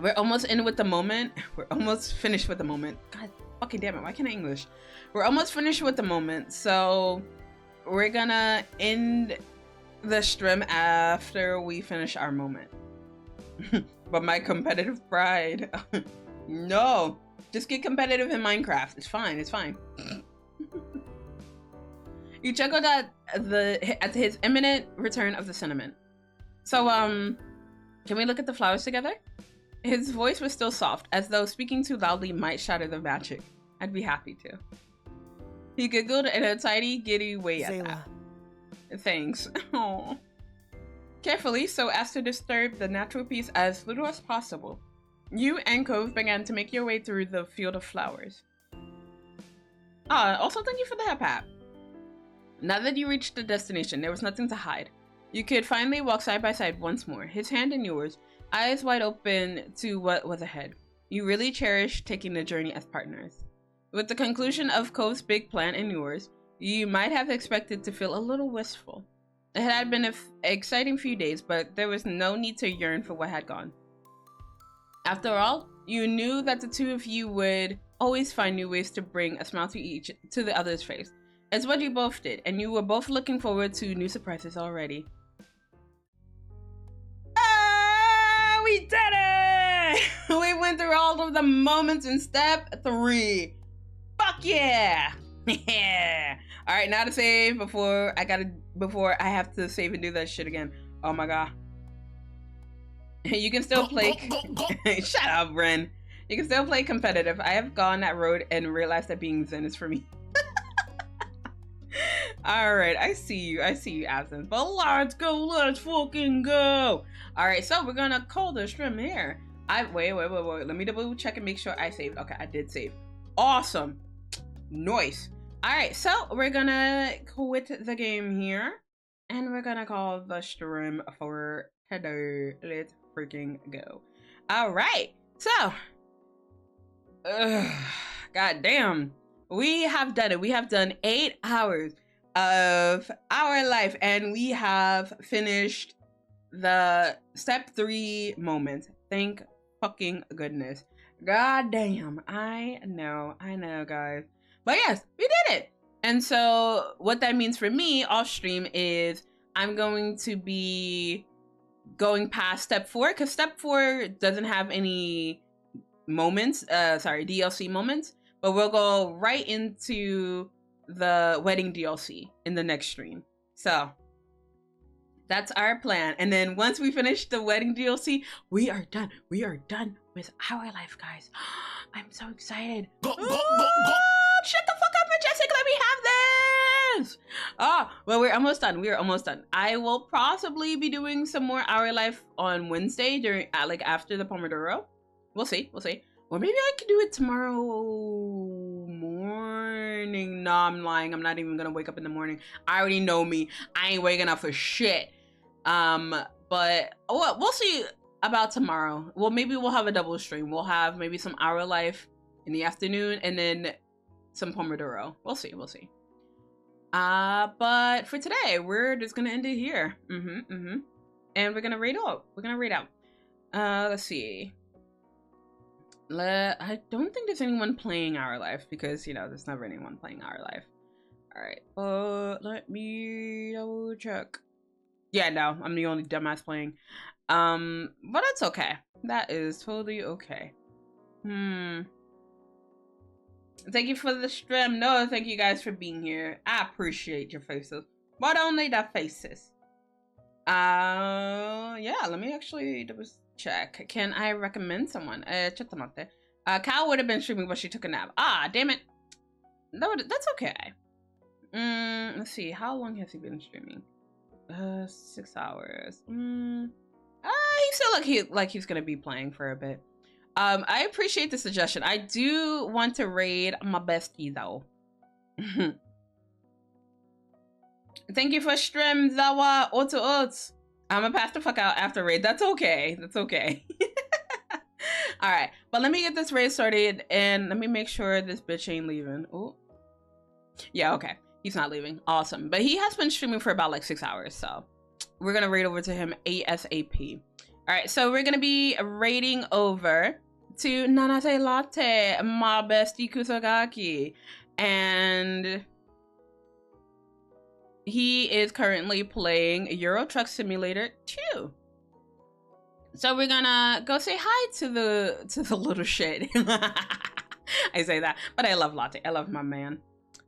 we're almost in with the moment. We're almost finished with the moment. God fucking damn it, why can't I English? We're almost finished with the moment, so we're gonna end the stream after we finish our moment. But my competitive pride. No, just get competitive in Minecraft. It's fine, it's fine. You chuckled at his imminent return of the sentiment. So, can we look at the flowers together? His voice was still soft, as though speaking too loudly might shatter the magic. I'd be happy to. He giggled in a tidy, giddy way at Zela. that. Thanks. Aww. Carefully, so as to disturb the natural peace as little as possible, you and Cove began to make your way through the field of flowers. Also thank you for the hep hat. Now that you reached the destination, there was nothing to hide. You could finally walk side by side once more, his hand in yours, eyes wide open to what was ahead. You really cherished taking the journey as partners. With the conclusion of Cove's big plan and yours, you might have expected to feel a little wistful. It had been an exciting few days, but there was no need to yearn for what had gone. After all, you knew that the two of you would always find new ways to bring a smile to the other's face. It's what you both did, and you were both looking forward to new surprises already. Ah, we did right, we went through all of the moments in step 3. Fuck yeah! Yeah. All right, now to save before I have to save and do that shit again. Oh my god. You can still play. Shut up, Ren. You can still play competitive. I have gone that road and realized that being Zen is for me. All right, I see you, Absence. But let's go, let's fucking go. All right, so we're gonna call the stream here. Wait. Let me double check and make sure I saved. Okay, I did save. Awesome, nice. All right, so we're gonna quit the game here, and we're gonna call the stream for today. Let's freaking go. All right, so, god damn. We have done it. We have done 8 hours of our life, and we have finished the step 3 moment. Thank fucking goodness. God damn. I know, guys. But yes, we did it. And so what that means for me off stream is I'm going to be going past step 4, because step 4 doesn't have any moments, DLC moments. But we'll go right into the wedding DLC in the next stream. So that's our plan. And then once we finish the wedding DLC, we are done. We are done with our life, guys. I'm so excited. Shut the fuck up, Majestic. Let me have this. Well, we're almost done. We are almost done. I will possibly be doing some more Our Life on Wednesday during after the Pomodoro. We'll see. Or maybe I could do it tomorrow morning. No, I'm lying. I'm not even gonna wake up in the morning. I already know me. I ain't waking up for shit. But we'll see about tomorrow. Well, maybe we'll have a double stream. We'll have maybe some Our Life in the afternoon and then some Pomodoro. We'll see. But for today, we're just gonna end it here. And we're gonna rate out. Let's see. I don't think there's anyone playing Our Life because, you know, there's never anyone playing Our Life. All right, but let me double check. Yeah, no, I'm the only dumbass playing. But that's okay. That is totally okay. Thank you for the stream. No, thank you guys for being here. I appreciate your faces, but only the faces. Yeah, let me actually double check. Can I recommend someone? Cal would have been streaming, but she took a nap. Ah, damn it. That's okay. Let's see. How long has he been streaming? 6 hours. He still like he's gonna be playing for a bit. I appreciate the suggestion. I do want to raid my bestie though. Thank you for stream, Zawa Otu. I'm gonna pass the fuck out after raid. That's okay. All right, but let me get this raid started and let me make sure this bitch ain't leaving. Oh, yeah, okay. He's not leaving. Awesome. But he has been streaming for about like 6 hours, so we're gonna raid over to him ASAP. All right, so we're gonna be raiding over to Nanate Latte, my bestie Kusagaki, and he is currently playing Euro Truck Simulator 2. So we're gonna go say hi to the little shit. I say that, but I love Latte. I love my man.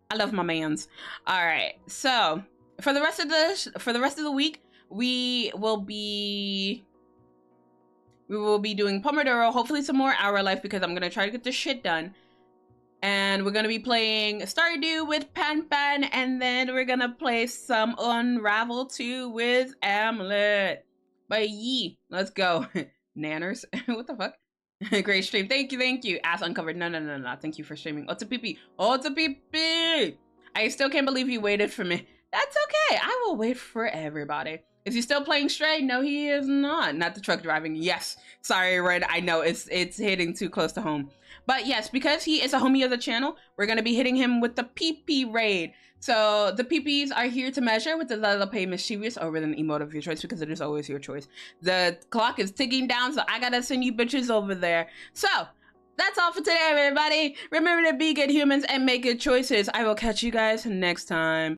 I love my mans. All right. So for the rest of the week, we will be doing Pomodoro. Hopefully some more Our Life because I'm gonna try to get this shit done. And we're gonna be playing Stardew with Pan, and then we're gonna play some Unravel 2 with Amlet. But yee, let's go. Nanners. What the fuck? Great stream. Thank you. Ass uncovered. No. Thank you for streaming. Otapipi. I still can't believe you waited for me. That's okay. I will wait for everybody. Is he still playing Stray? No, he is not. Not the truck driving. Yes. Sorry, Red. I know it's hitting too close to home. But yes, because he is a homie of the channel, we're going to be hitting him with the PP raid. So the PPs are here to measure with the Zela Pay Mischievous or with an emote of your choice because it is always your choice. The clock is ticking down, so I got to send you bitches over there. So that's all for today, everybody. Remember to be good humans and make good choices. I will catch you guys next time.